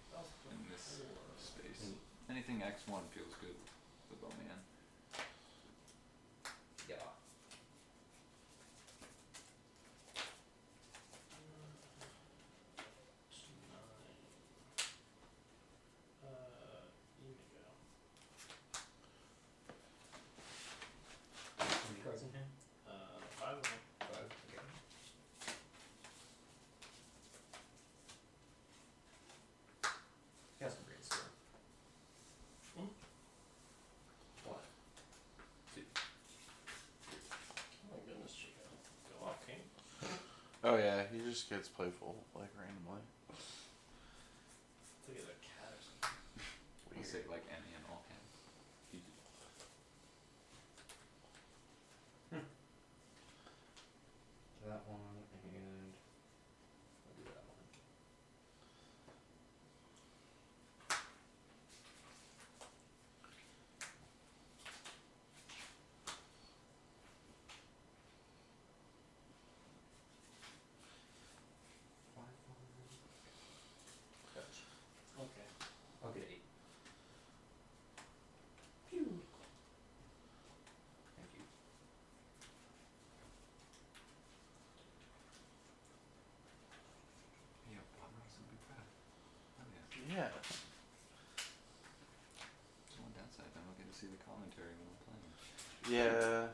in this space. Anything X1 feels good with the bowman. Yeah. Inigo. How many cards in hand? 5 of them. 5. Okay. Cast a brainstorm. Hmm? 1. 2. Oh my goodness, Chico. Go off, King. Oh yeah, he just gets playful, like, randomly. Look at a cat or something. We say like any and all can. That one, and I'll do that one. Touch. Okay. I'll get 8. Thank you. Yeah, Bloodrunner's a big fat. Oh yeah. Yeah. There's one downside, then I'll get to see the commentary when I'm playing. Yeah.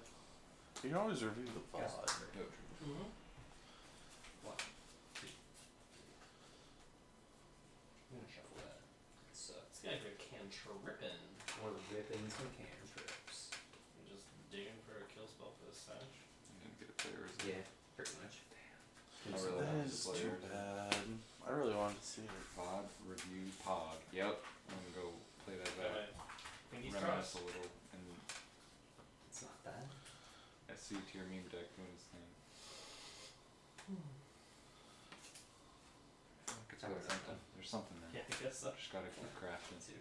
You can always review the VOD. Cast a No, true. Mm-hmm. 1, 2. I'm gonna shuffle that. It sucks. This guy's a cantrippin'. We're ripping some cantrips. I'm just digging for a kill spell for this Sash. there, is it? Yeah, pretty much. I really That want is to play too it. bad. I really wanted to see it. Pod review pod. Yep. I'm gonna go play that Got back. my pinkies Reminisce crossed. a little and It's not bad. SC tier meme deck doing its thing. I feel like it's That got was something. There's something there. Yeah, I guess so. Just gotta keep crafting. 2, 3.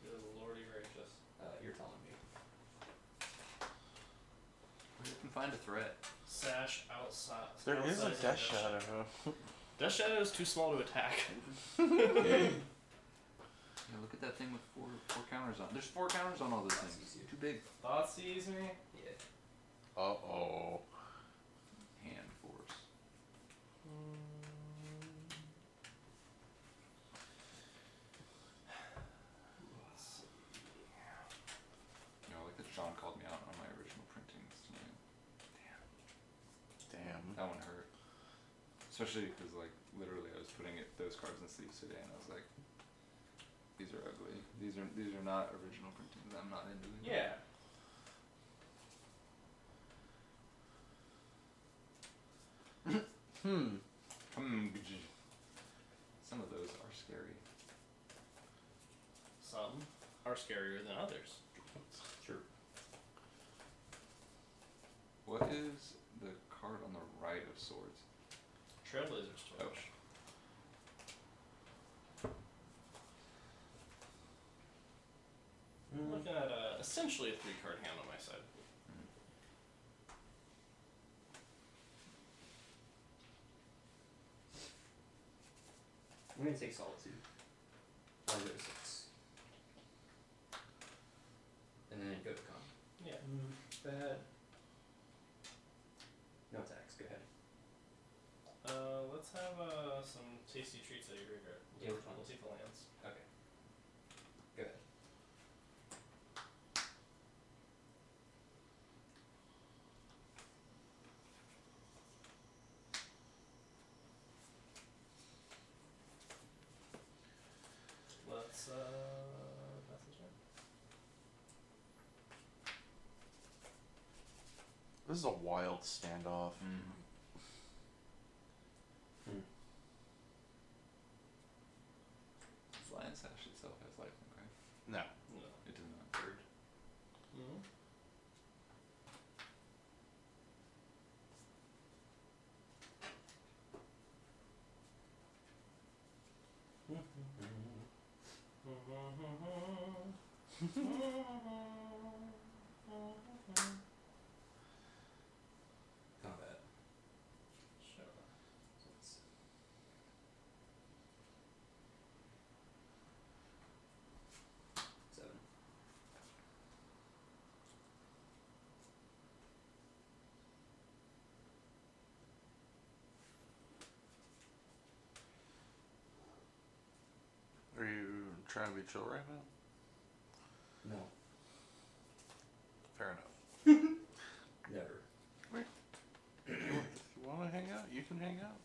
Good lordy gracious. You're telling me. You can find a threat. Sash outside. There is a outside Death of Shadow. Death Shadow is too small to attack. Yeah, look at that thing with four counters on. There's 4 counters on all those things. Too big. Thought sees me. Yeah. Uh-oh. Hand force. You know, like that Sean called me out on my original printings tonight. Damn. That one hurt. Especially because, like, literally I was putting those cards in sleeves today and I was like, these are ugly. These are not original printings. I'm not into them. Yeah. Some of those are scary. Some are scarier than others. Sure. What is the card on the right of swords? Trailblazer's Torch. I'm looking at essentially a 3-card hand on my side. I'm gonna take Solitude. I'll go to 6. And then go to con. Yeah. Bad. No attacks, go ahead. Let's have some tasty treats that you regret. Yeah, which ones? We'll take the lands. Okay. Go ahead. Let's pass the turn. This is a wild standoff. Lion Sash itself has lifelink, right? No. No. It does not. Bird. Mm-hmm. Combat. Sure. So it's 7. Are you trying to be chill right now? No. Fair enough. Never. If you want to hang out, you can hang out.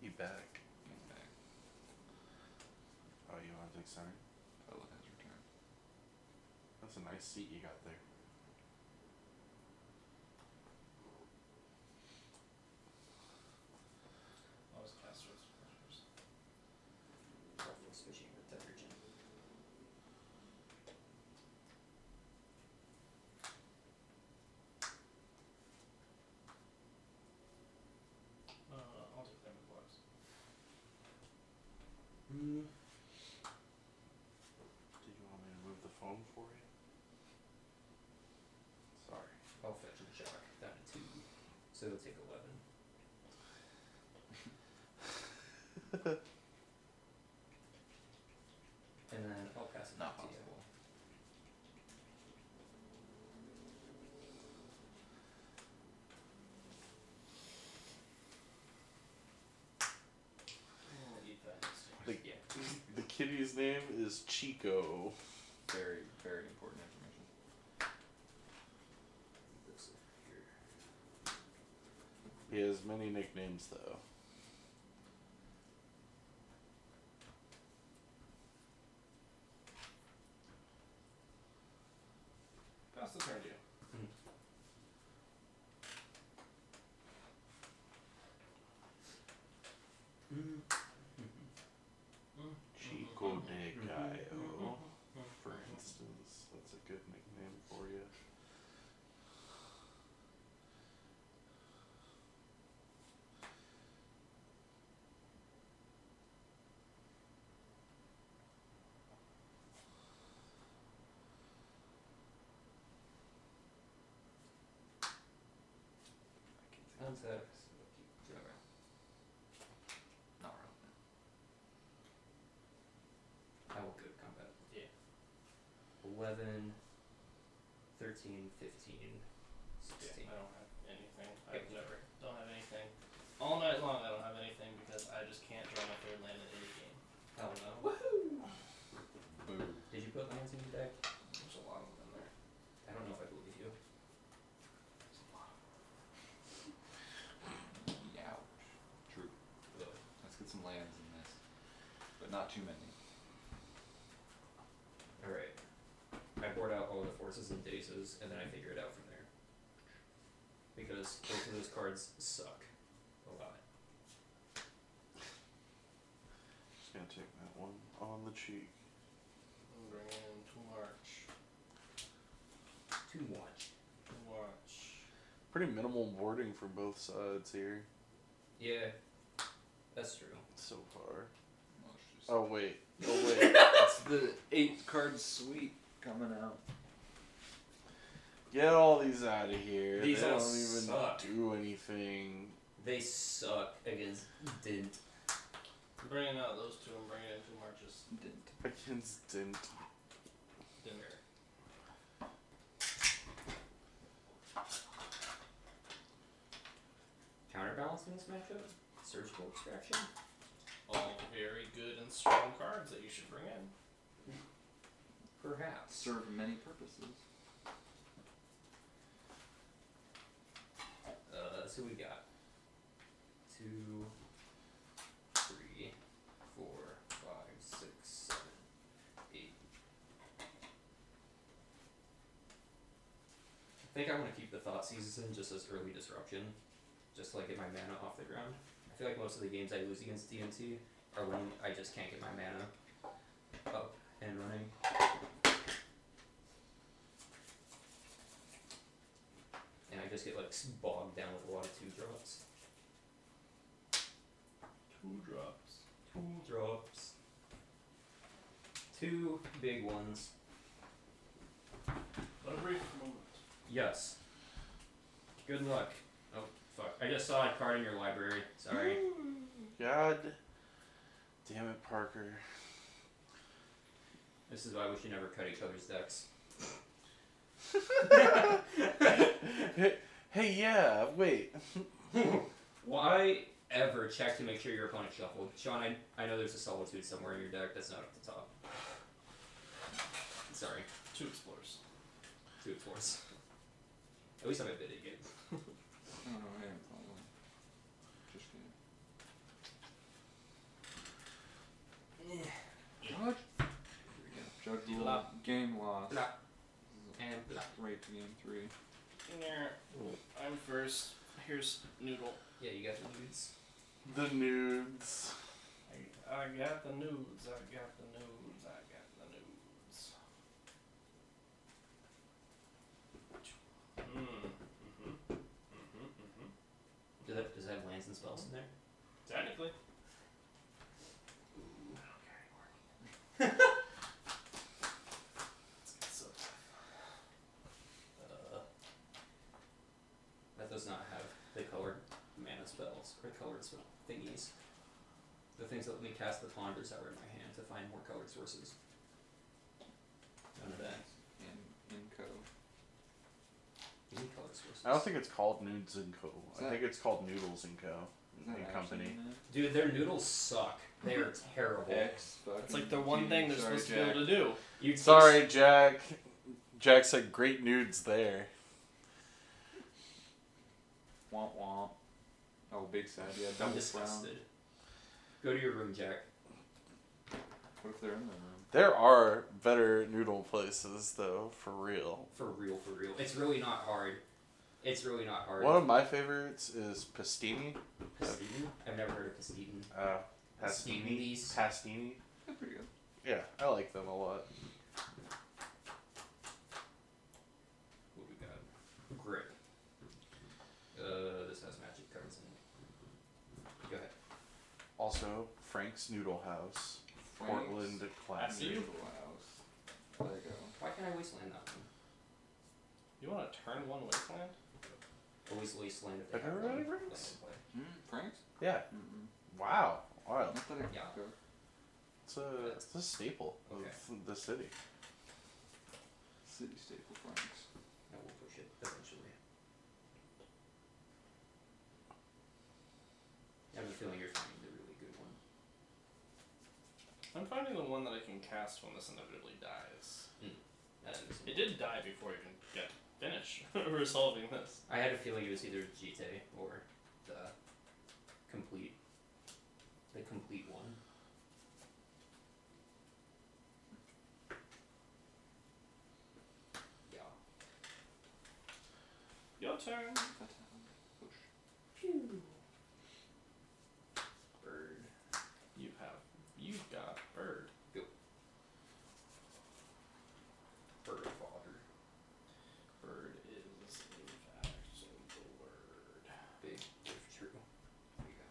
You back. He's back. Oh, you want to take center? Fellow has returned. That's a nice seat you got there. I was Castro's pleasures. Roughly switching with Divergent. I'll take them with blocks. Did you want me to move the phone for you? Sorry. I'll fetch a shock down to 2. So it'll take 11. And then I'll pass it Not back to you. possible. We'll eat that instinct. The, Yeah. the kitty's name is Chico. Very, very important information. He has many nicknames, though. Pass the turn to you. Chico de Gallo, for instance. That's a good nickname for you. Untap. Not relevant. I will go to combat. Yeah. 11, 13, 15, 16. I don't have anything. Don't have anything. All night long I don't have anything because I just can't draw my third land in any game. Hell no. Woohoo! Boo. Did you put lands in your deck? There's a lot of them there. I don't know if I believe you. Ouch. True. Let's get some lands in this. But not too many. Alright. I board out all the forces and daces, and then I figure it out from there. Because both of those cards suck a lot. Just gonna take that one on the cheek. I'm bringing in too much. Too much. Too much. Pretty minimal boarding for both sides here Yeah, that's true. so far. Well, it's just- Oh wait. Oh wait. It's the 8 card suite coming out. Get all these out of here. These they all don't even suck. do anything. They suck against Dint. I'm bringing out those two and bringing in 2 marches. Didn't. Against Dint. Dinner. Counterbalancing this matchup? Surgical extraction? All very good and strong cards that you should bring in. Perhaps. Serve many purposes. So we got 2, 3, 4, 5, 6, 7, 8. I think I want to keep the Thought Season just as early disruption, just to like get my mana off the ground. I feel like most of the games I lose against DNT are when I just can't get my mana up and running. And I just get like bogged down with a lot of 2-drops. 2 drops. 2 drops. 2 big ones. But a brief moment. Yes. Good luck. Oh, fuck. I just saw a card in your library. Sorry. God damn it, Parker. This is why we should never cut each other's decks. Hey, yeah, wait. Why ever check to make sure your opponent shuffled? Sean, I know there's a Solitude somewhere in your deck that's not up the top. Sorry. 2 explorers. 2 explorers. At least I'm a bit again. Oh no, I haven't thought one. Just kidding. Judge? Here we go. Judge rule. Blah. Game lost. Blah. And blah. Right to game 3. I'm first. Here's Noodle. Yeah, you got the dudes. The nudes. I got the nudes. I got the nudes. I got the nudes. Does that have lands and spells in there? Technically. That does not have the colored mana spells or colored spell thingies. The things that let me cast the Ponders that were in my hand to find more colored sources. None of that. And Inco. Any colored sources. I don't think it's called Nudes and Co. Is I that- think it's called Noodles and Co. Is that And actually company. in there? Dude, their noodles suck. They are terrible. X fucking It's like the one G. thing they're Sorry, supposed to be able to do. You taste- Sorry, Jack. Jack said great nudes there. Womp womp. Oh, big side, yeah. I'm Double disgusted. Go to your room, Jack. What if they're in the room? There are better noodle places, though, for real. For real, for real. It's really not hard. It's really not hard. One of my favorites is Pastini. Pastini? I've never heard of Pastini. Pastini. Pastinis. Pastini. They're pretty good. Yeah, I like them a lot. What we got? Grip. This has magic cards in it. Go ahead. Also, Frank's Noodle House. Frank's Portland Classic. you. Noodle House. Lego. Why can't I wasteland that one? You want to turn one wasteland? Always wasteland if they Have have you ever one. read Rings? Play. Frank's? Yeah. Mm-mm. Wow. Wild. Not that I Yeah. go. It's a staple Okay. of the city. City staple Frank's. No, we'll push it eventually. I have a feeling you're finding the really good one. I'm finding the one that I can cast when this inevitably dies. That is It did die before I even got finished resolving this. I had a feeling it was either Jite or the complete one. Yeah. Your turn. Push. Bird. You've got bird. Bird father. Bird is in fact the word. Big if true. There you go.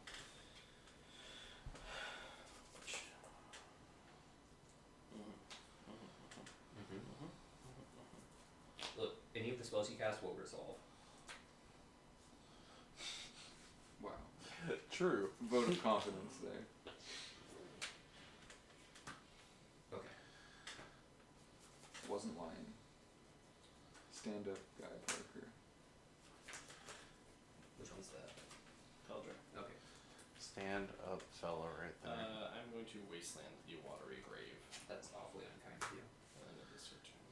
Look, any of the spells you cast will resolve. Wow. True. Vote of confidence there. Okay. Wasn't lying. Stand up guy Parker. Which one's that? Eldra. Okay. Stand up fella right there. I'm going to wasteland the watery grave. That's awfully unkind of you. And then it is your turn.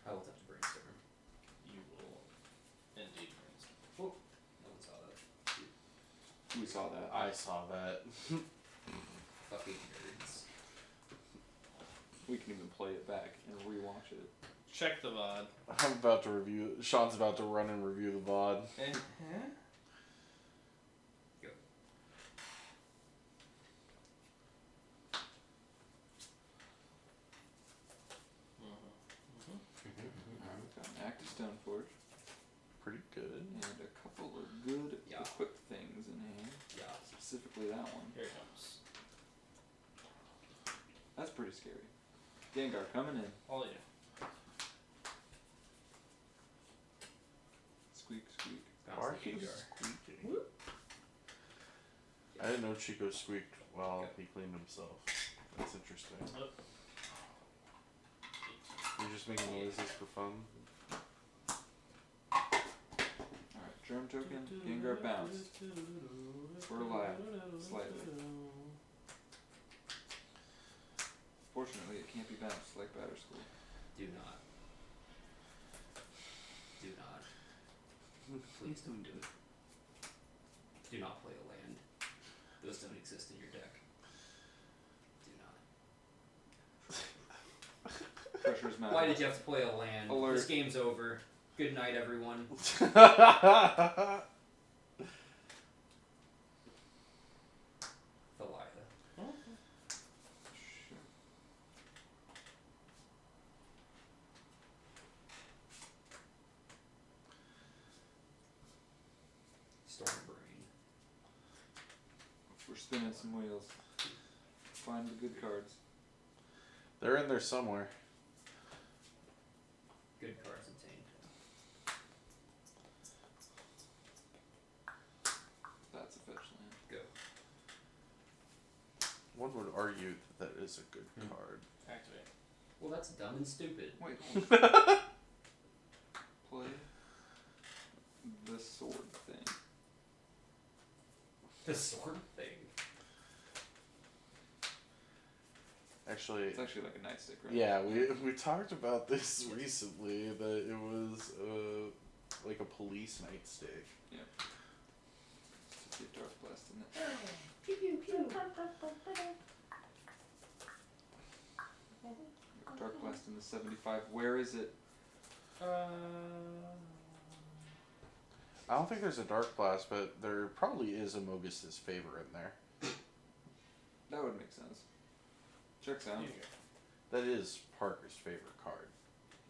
I will attempt to brainstorm. You will indeed brainstorm. No one saw that. We saw that. I saw that. Fucking nerds. We can even play it back and rewatch it. Check the VOD. I'm about to review. Sean's about to run and review the VOD. Go. We've got an active Stoneforge Pretty good. and a couple of good Yeah. equipped things in hand. Yeah. Specifically that one. Here it comes. That's pretty scary. Gengar coming in. All you. Squeak, squeak. Why are you Gengar. squeaking? I didn't know Chico squeaked while he cleaned himself. That's interesting. You're just making noises for fun. Alright, Germ Token, Gengar bounce. We're alive. Slightly. Fortunately, it can't be bounced like Batter School. Do not. Do not. Please don't do it. Do not play a land. Those don't exist in your deck. Do not. Pressure's mounting. Why did you have to play a land? Alert. This game's over. Good night, everyone. Thalia. Sure. Stormbrain. We're spinning some wheels. Find the good cards. They're in there somewhere. Good cards obtained. That's a fetch land. Go. One would argue that that is a good card. Activate. Well, that's dumb and stupid. Wait, hold on. Play the sword thing. The sword thing. Actually, It's actually like a nightstick, right? yeah, we talked about this recently, that it was like a police nightstick. It's a Dark Blast in it. Dark Blast in the 75. Where is it? I don't think there's a Dark Blast, but there probably is a Mogus's favor in there. That would make sense. Checks out. Here you go. That is Parker's favorite card.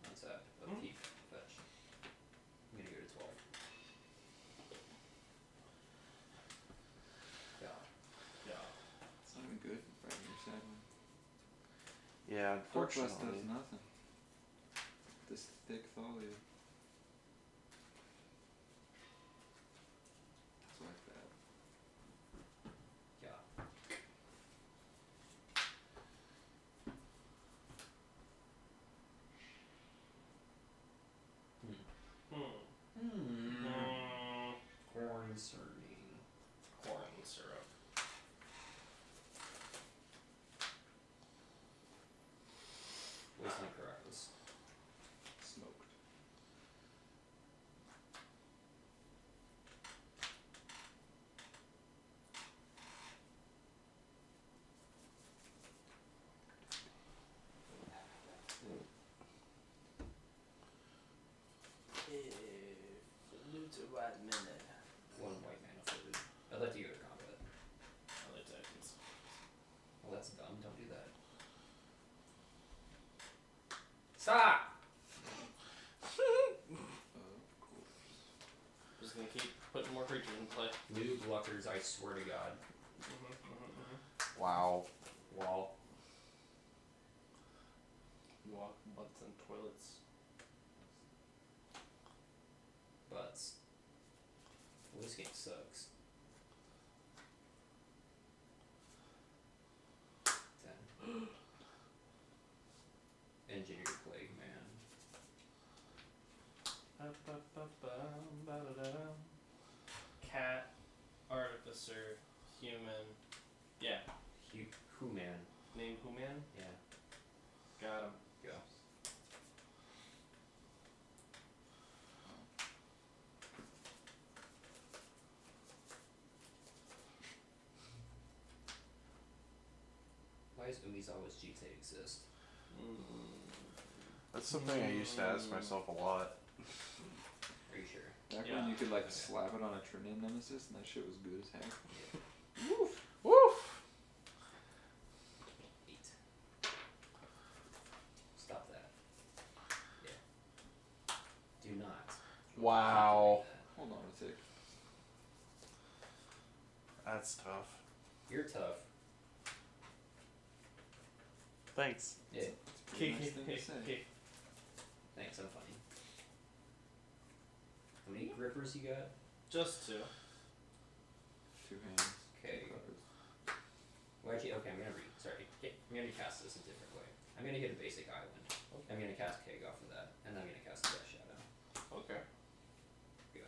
What's that? Upkeep. Fetch. I'm gonna go to 12. Yeah. Yeah. It's not even good for Friday or Saturday. Yeah, Dark Blast does unfortunately. nothing. This thick Thalia. It's like that. Yeah. Corn serving. Corn syrup. Wasteland Caracas. Smoked. Flute a white minute. One white mana floated. I'd let you go to combat. I like Titans. Well, that's dumb. Don't do that. Stop! Cool. Just gonna keep putting more creatures in play. New Gluckers, I swear to God. Wow. Wall. You walk butts and toilets. Butts. Well, this game sucks. 10. Engineer Plague, man. Cat, artificer, human. Yeah. Who man? Name Human. Yeah. Got him. Go. Why does Umizawa's Jite exist? That's something I used to ask myself a lot. Are you sure? Back Yeah. when you could like Okay. slap it on a Trinan Nemesis and that shit was good as heck. Woof! Woof! 8. Stop that. Yeah. Do not. Wow. Do that. Hold on a tick. That's tough. You're tough. Thanks. Yeah. It's a pretty nice thing to say. Thanks, I'm funny. How many grippers you got? Just two. 2 hands. Okay. Cards. Well, actually, okay, I'm gonna cast this a different way. I'm gonna hit a basic island. I'm gonna cast Keg off of that, and then I'm gonna cast Death Shadow. Okay. Go.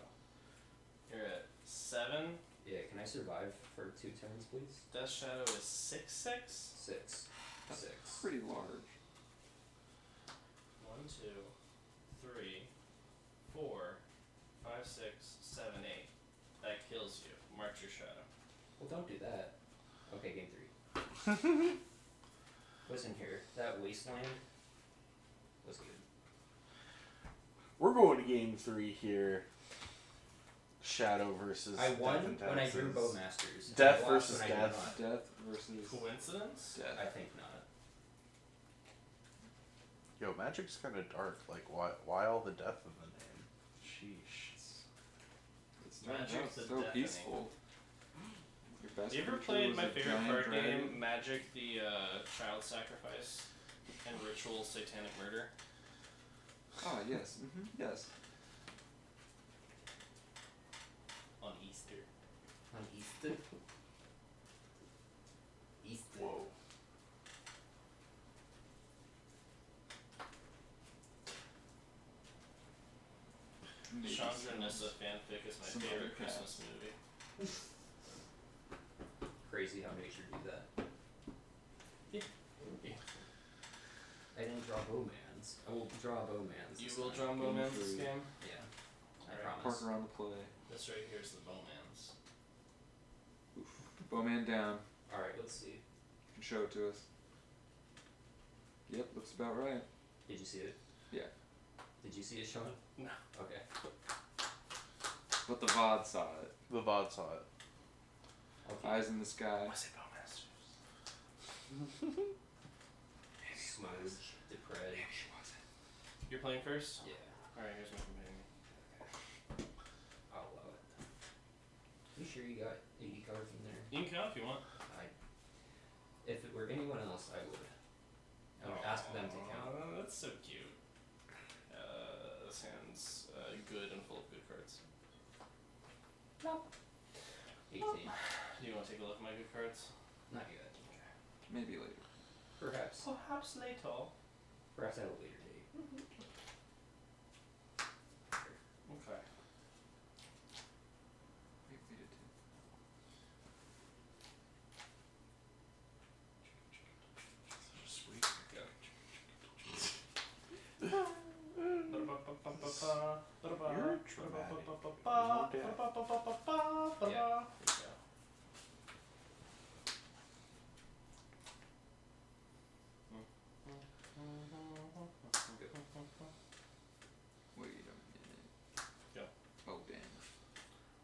You're at 7. Yeah, can I survive for 2 turns, please? Death Shadow is 6/6. 6. That's 6. pretty large. 1, 2, 3, 4, 5, 6, 7, 8. That kills you. Mark your shadow. Well, don't do that. Okay, game 3. What's in here? That wasteland was good. We're going to game 3 here. Shadow versus I won Death and when I drew Taxes. Bowmasters. Death I lost versus when I did death. not. Death versus Coincidence? death. I think not. Yo, Magic's kind of dark. Like, why all the death in the name? Sheesh. It's Magic's the so deafening. peaceful. Your best You ever creature played was my a favorite giant card dragon? game, Magic the Child Sacrifice and Ritual Satanic Murder? Oh yes, yes. On Easter. On Easter? Easter. Whoa. Maybe Chandra some- Nissa fanfic is my some favorite other cats. Christmas movie. Crazy how nature do that. Yeah. I didn't draw Bowmans. I will draw Bowmans. You this will time. draw Bowman this three. game? Yeah. I Alright. Park promise. around the play. This right here's the Bowmans. Oof. Bowman down. Alright, let's see. You can show it to us. Yep, looks about right. Did you see it? Yeah. Did you see it, Sean? No. Okay. But the VOD saw it. The VOD saw it. I'll keep Eyes in the sky. I say Bowmasters. Smudge, Depred. You're playing first? Yeah, Alright, here's my companion. I'll allow it. You sure you got 80 cards in there? You can count if you want. If it were anyone else, I would. I would ask them to count. Aw, that's so cute. This hand's good and full of good cards. 18. Do you want to take a look at my good cards? Not yet. Maybe later. Perhaps. Perhaps later. Perhaps at a later date. Okay. We did too. Sweet. You're dramatic. Yeah. Wait a minute. Go. Oh, dang.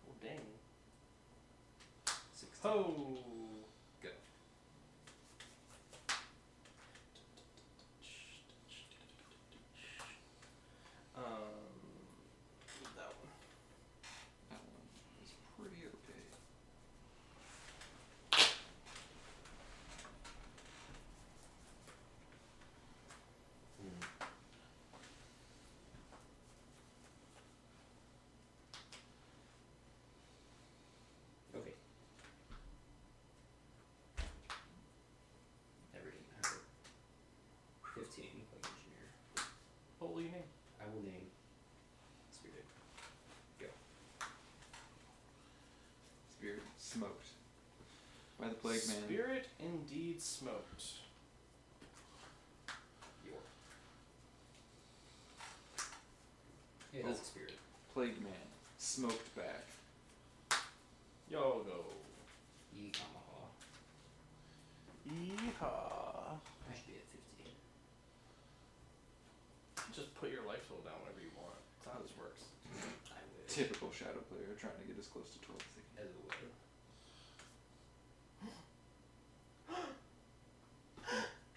Oh, dang. 16. Oh. Go. That one. That one is pretty okay. Okay. Never didn't have it. 15, like engineer. What will you name? I will name Spirit. Go. Spirit smoked. By the Plague Man. Spirit indeed smoked. Your. Yeah, that's a spirit. Plague Man. Smoked back. Yo go. Yamaha. Yeehaw. I should be at 50. Just put your life total down whenever you want. That's how this works. I wish. Typical Shadow player trying to get as close to 12 as they can. As a would.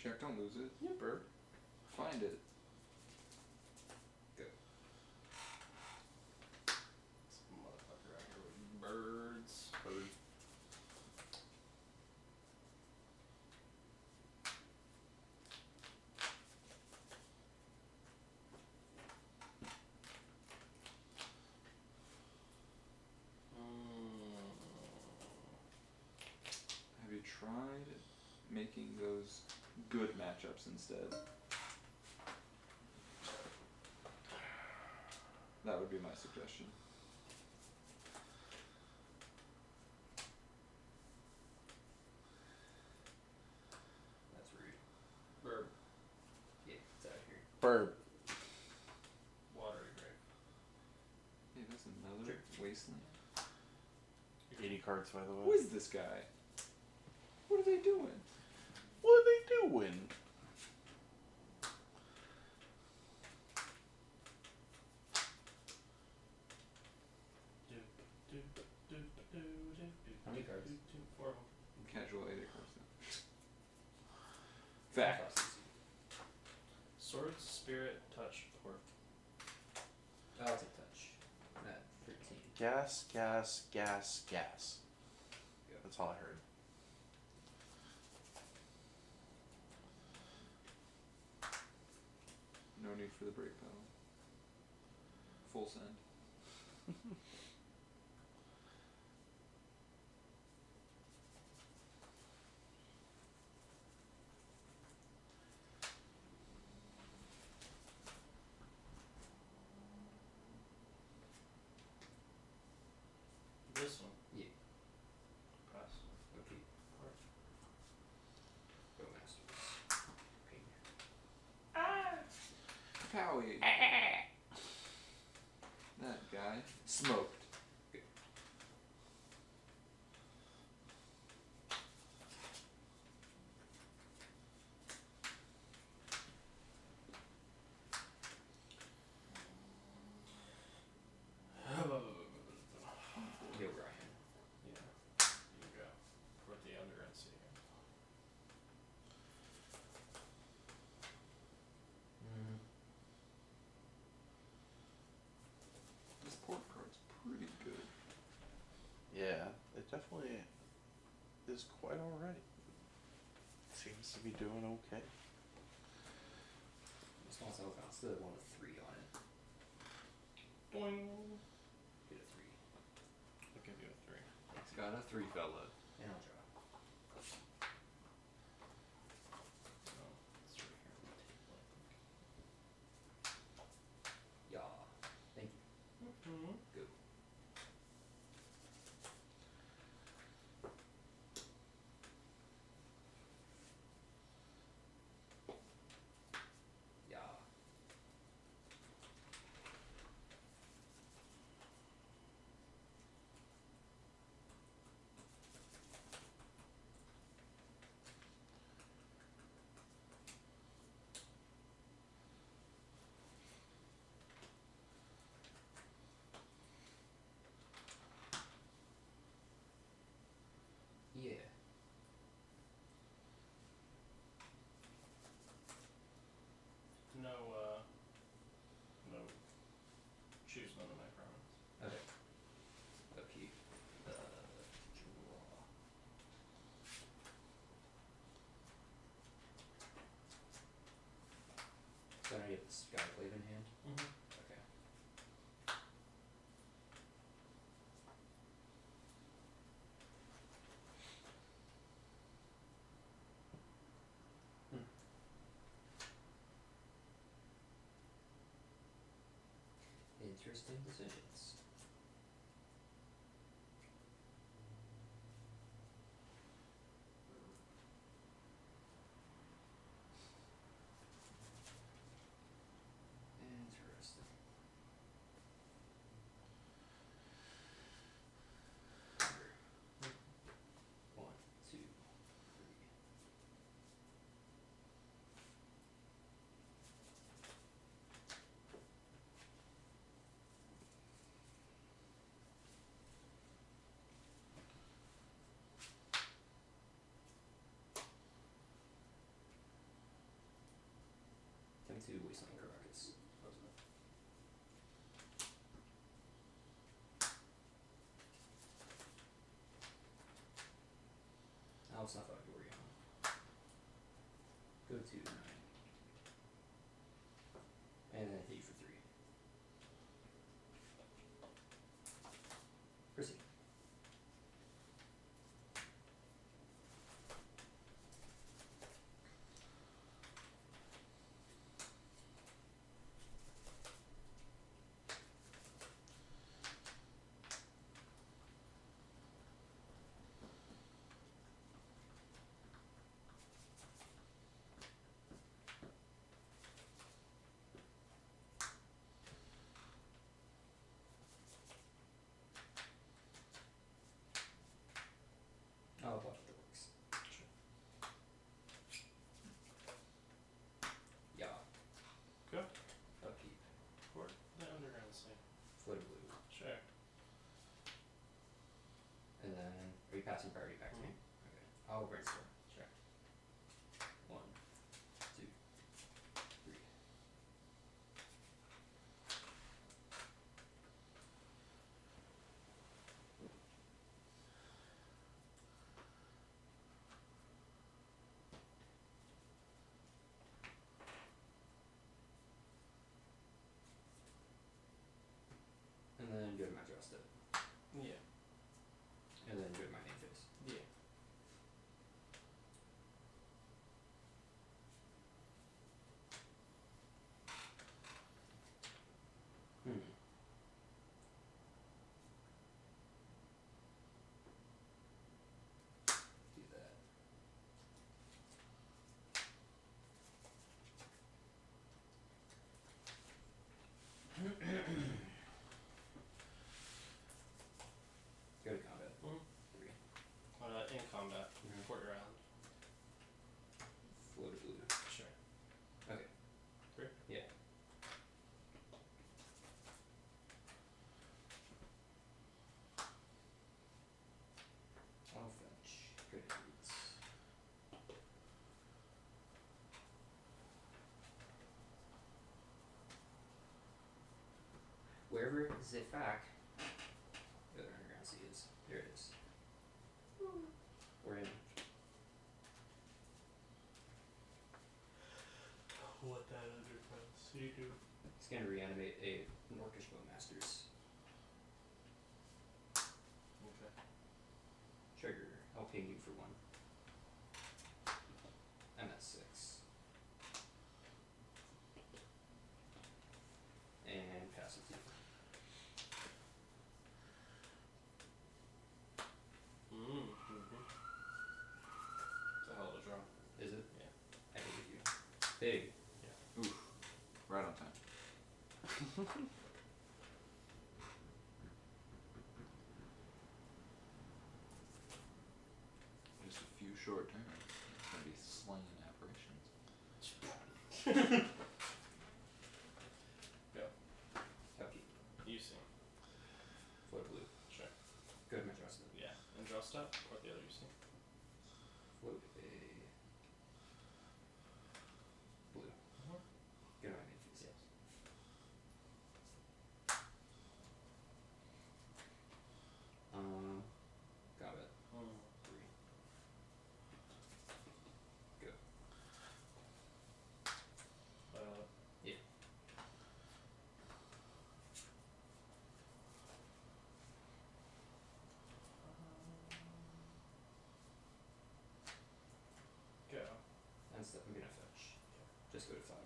Check, don't lose it. Yeah, bird. Find it. Go. This motherfucker out here with birds. Bird. Have you tried making those good matchups instead? That would be my suggestion. That's rude. Bird. Yeah, it's out of here. Bird. Watery grave. Hey, that's another wasteland. 80 cards, by the Who way. is this guy? What are they doing? What are they doing? How many cards? 4 of them. Casual 80 cards now. Fact. Swords, spirit, touch, pork. I'll take touch. At 13. Gas, gas, gas, gas. Go. That's all I heard. No need for the brake pedal. Full send. This one. Yeah. Press. Okay. Pork. Go masters. Okay. Wowie. That guy. Smoked. Yo, Ryan. Yeah. You go. Put the under and see here. This port card's pretty good. Yeah, it definitely is quite alright. Seems to be doing okay. Small cell found still one with 3 on it. Boing. Get a 3. I'll give you a 3. It's got a 3 fella. And I'll draw. No, it's right here on the table, I think. Yeah. Thank you. Mm-hmm. Go. Yeah. Yeah. No, no. Choose none of my pronouns. Okay. Upkeep. Draw. So I get the Skyclave in hand? Mm-hmm. Okay. Interesting decisions. Interesting. One, two, three. Time to waste on Caracas. I'll snuff out Yorion. Go to 9. And then hit you for 3. Proceed. I'll watch what works. Yeah. Go. Upkeep. Put the under and see. Flood of blue. Sure. And then, are you passing priority back to me? Okay. I'll brainstorm. Check. 1, 2, 3. And then go to my draw step. Yeah. And then go to my main phase. Yeah. Do that. River Zifak. The other underground sea is. There it is. We're in. What that underground sea do? It's gonna reanimate a Orcish Bowmasters. Okay. Trigger. I'll ping you for one. I'm at 6. And pass it to you. It's a hell of a draw. Is it? Yeah. I hate you. Big. Oof. Right on time. Just a few short turns. It's gonna be slaying apparitions. Go. Upkeep. You see. Float blue. Sure. Go to my draw step. Yeah. And draw step, or the other you see. Float a blue. Go to my main phase. Yes. Combat. 3. Go. Yeah. Go. And step. I'm gonna fetch. Just go to 5.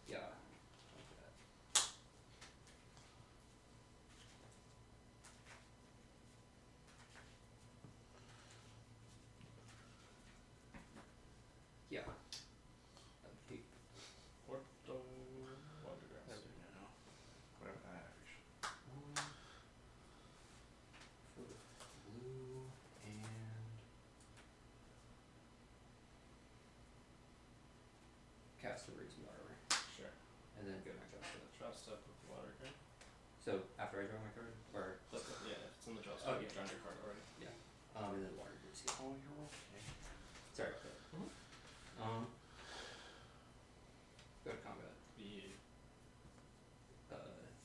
Yeah. Like that. Yeah. Upkeep. Porto Underground. There we go. Whatever that average. For blue and cast the Roots Water, Sure. and then go to my draw step. Draw step with the water card. So after I draw my card, or Yeah, if it's in the draw step, Okay. you've drawn your card already. and then water groups. Yeah. Oh, you're okay. Sorry about that. Go to combat. The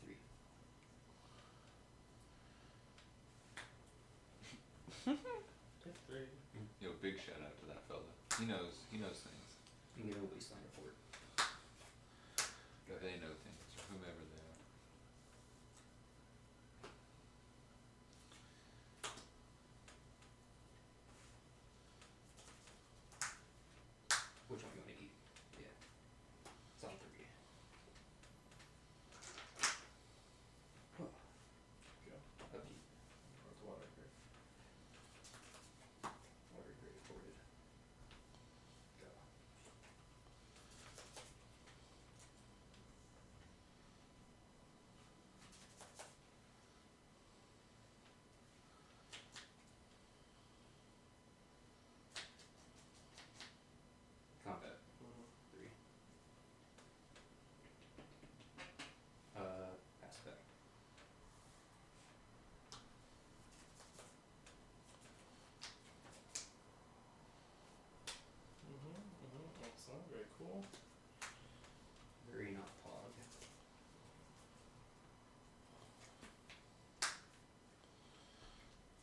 3. take 3. Yo, big shout out to that fella. He knows things. You can get a wasteland report. Or they know things, or whomever they are. Which one you want to eat? Yeah. It's on 3. Go. Upkeep. Draw the water card. Water grade reported. Go. Combat. 3. Pass back. Excellent. Very cool. Very not pog.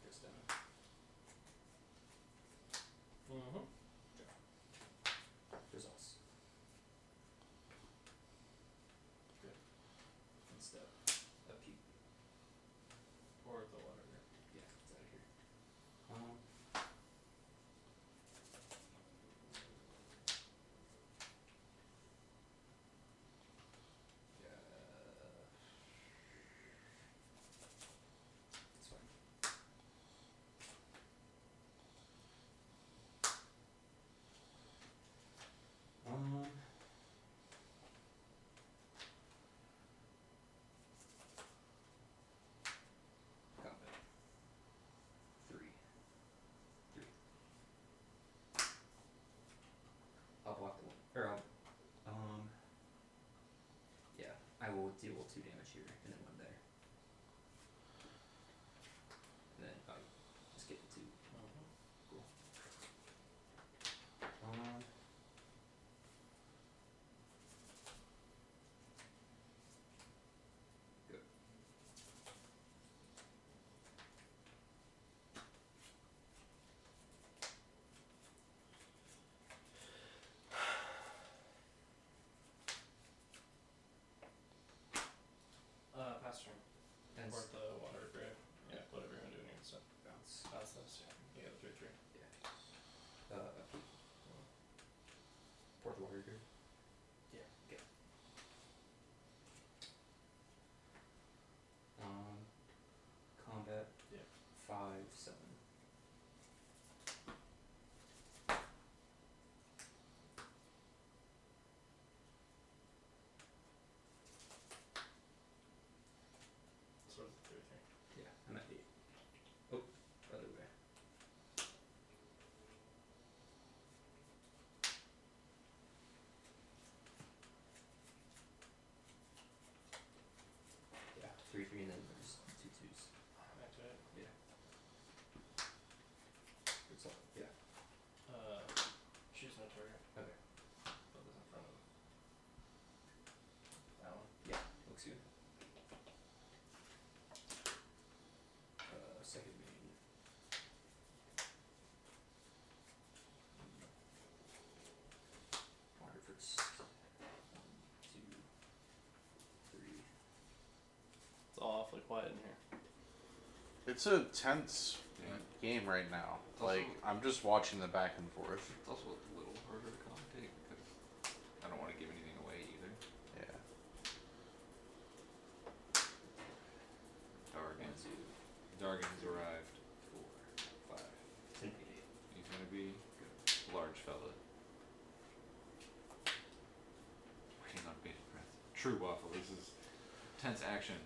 Goes down. Results. Good. And step. Upkeep. Pour the water card. Yeah, it's out of here. It's fine. Combat. 3. 3. I'll block the one. Or I'll. Yeah, I will deal 2 damage here and then 1 there. And then I just get the 2. Cool. I'm at 8. Oh, other way. Yeah, 3, 3, and then there's 2 twos. Activate. Yeah. It's all, yeah. Choose no target. Okay. Put this in front of that one. Yeah, looks good. Second main. Water first. 1, 2, 3. It's all awfully quiet in here. It's a tense Yeah. game right now. It's Like, also- I'm just watching the back and forth. It's also a little harder to commentate because I don't want to give anything away either. Yeah. Dargan. 1, 2, Dargan's arrived. 4, 5, 6, 8, 8. He's gonna be a large fella. Waiting on bated breath. True waffle. This is tense action.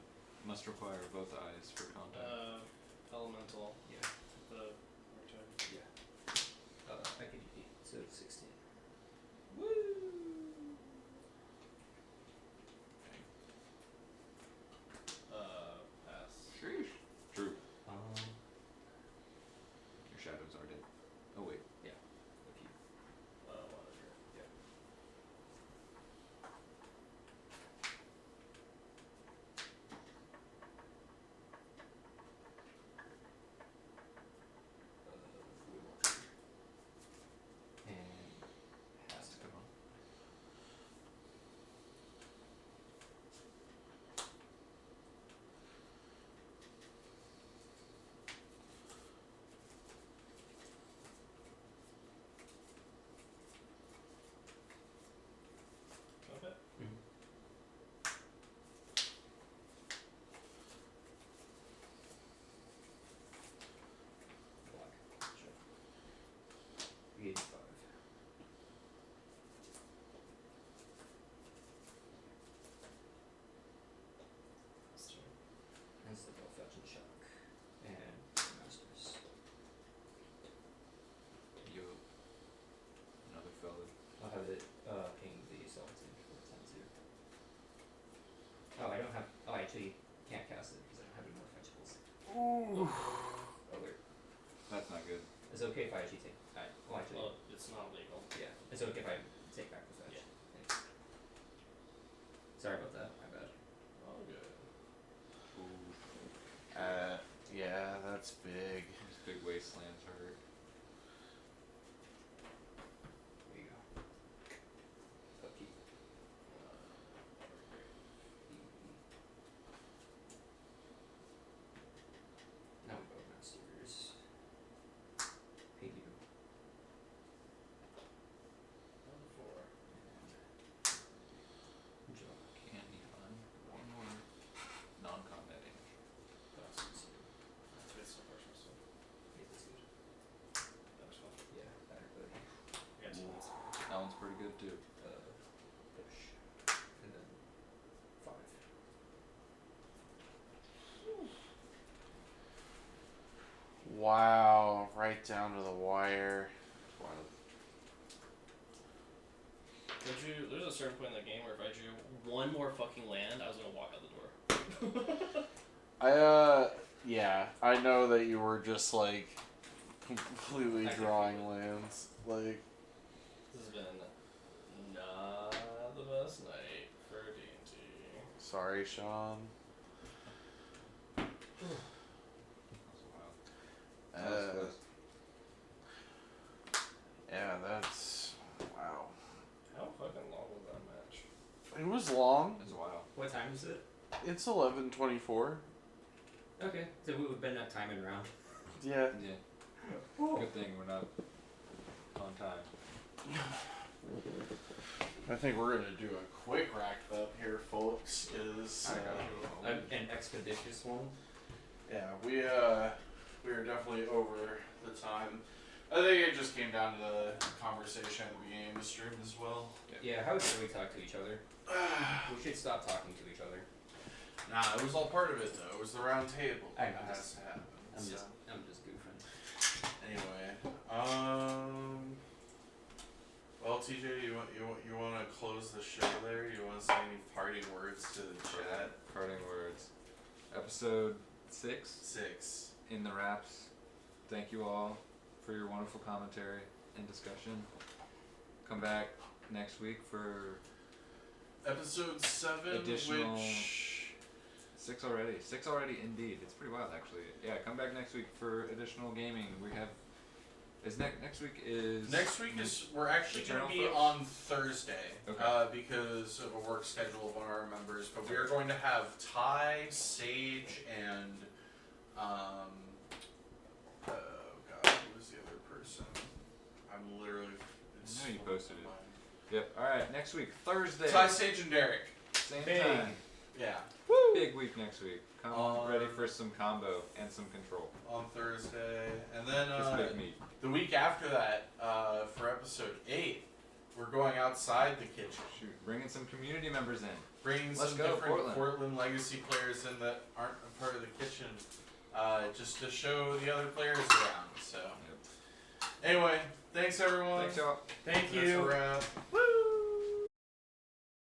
Must require both eyes for contact. Elemental. Yeah. The Yeah. I can eat 8, so 16. Dang. pass. Sheesh. True. Um, Your shadows are dead. Oh wait. yeah. If you, Whatever. yeah. Void Walker. And has to come on. Okay. Block. Sure. 85. That's true. And so they'll fetch and shock. And masters. Yo. Another fella. I'll have it ping the Celtic for 10 2. Oh, I don't have. Oh, I actually can't cast it because I don't have any more fetchables. Ooh. Oh, wait. That's not good. Is it okay if I actually take. Well, actually. Well, it's not legal. Yeah. Is it okay if I take back the fetch? Yeah. Thanks. Sorry about that. My bad. Oh, good. Ooh. Yeah, that's big. These big wastelands hurt. There you go. Upkeep. Now we go masters. Pay you. Number 4. And jock. Candy fun. One more non-combat damage. That's easy. Activates the first one. Yeah, that's good. That was fun. Yeah, better good. Yeah, two ones. That one's pretty good too. Push. And then 5. Wow, right down to the wire. Wild. There's a certain point in the game where if I drew one more fucking land, I was gonna walk out the door. Yeah, I know that you were just like completely I can drawing feel lands. Like, This has been not the best night for D&D. sorry, Sean. That was wild. That was close. Yeah, that's wow. How fucking long was that match? It was long. That was wild. What time is it? It's 11:24. Okay, so we've been at time and round. Yeah. Yeah. Good thing we're not on time. I think we're gonna do a quick rack up here, folks. Is An expeditious one. yeah, we are definitely over the time. I think it just came down to the conversation at the beginning of the stream as well. Yeah, how dare we talk to each other? We should stop talking to each other. Nah, it was all part of it though. It was the round table. I know, It has just- to happen. I'm so. just goofing. Anyway, well, TJ, you want to close the show there? You want to say any parting words to the chat? Parting words. Episode 6 6. in the wraps. Thank you all for your wonderful commentary and discussion. Come back next week for Episode 7, Additional- which 6 already. 6 already, indeed. It's pretty wild, actually. Yeah, come back next week for additional gaming. We have. Next week is. next week is we're actually going to be Eternal on Thursday Okay. because of a work schedule of one of our members. But we are going to have Ty, Sage, and oh god, who was the other person? I'm literally. It's I know you slipping posted my it. mind. Yep. Alright, next week, Thursday. Ty, Sage, and Derek. Same Big. time. Yeah, Big week next week. Come ready for some combo and some control. on Thursday, and then This big meat. the week after that, for episode 8, we're going outside the kitchen. Shoot, bringing some community members in. Bringing Let's some go, different Portland. Legacy players in that aren't a part of the kitchen, just to show the other players around. So, anyway, thanks everyone. Thanks, y'all. Thank That's a you. wrap. Woo!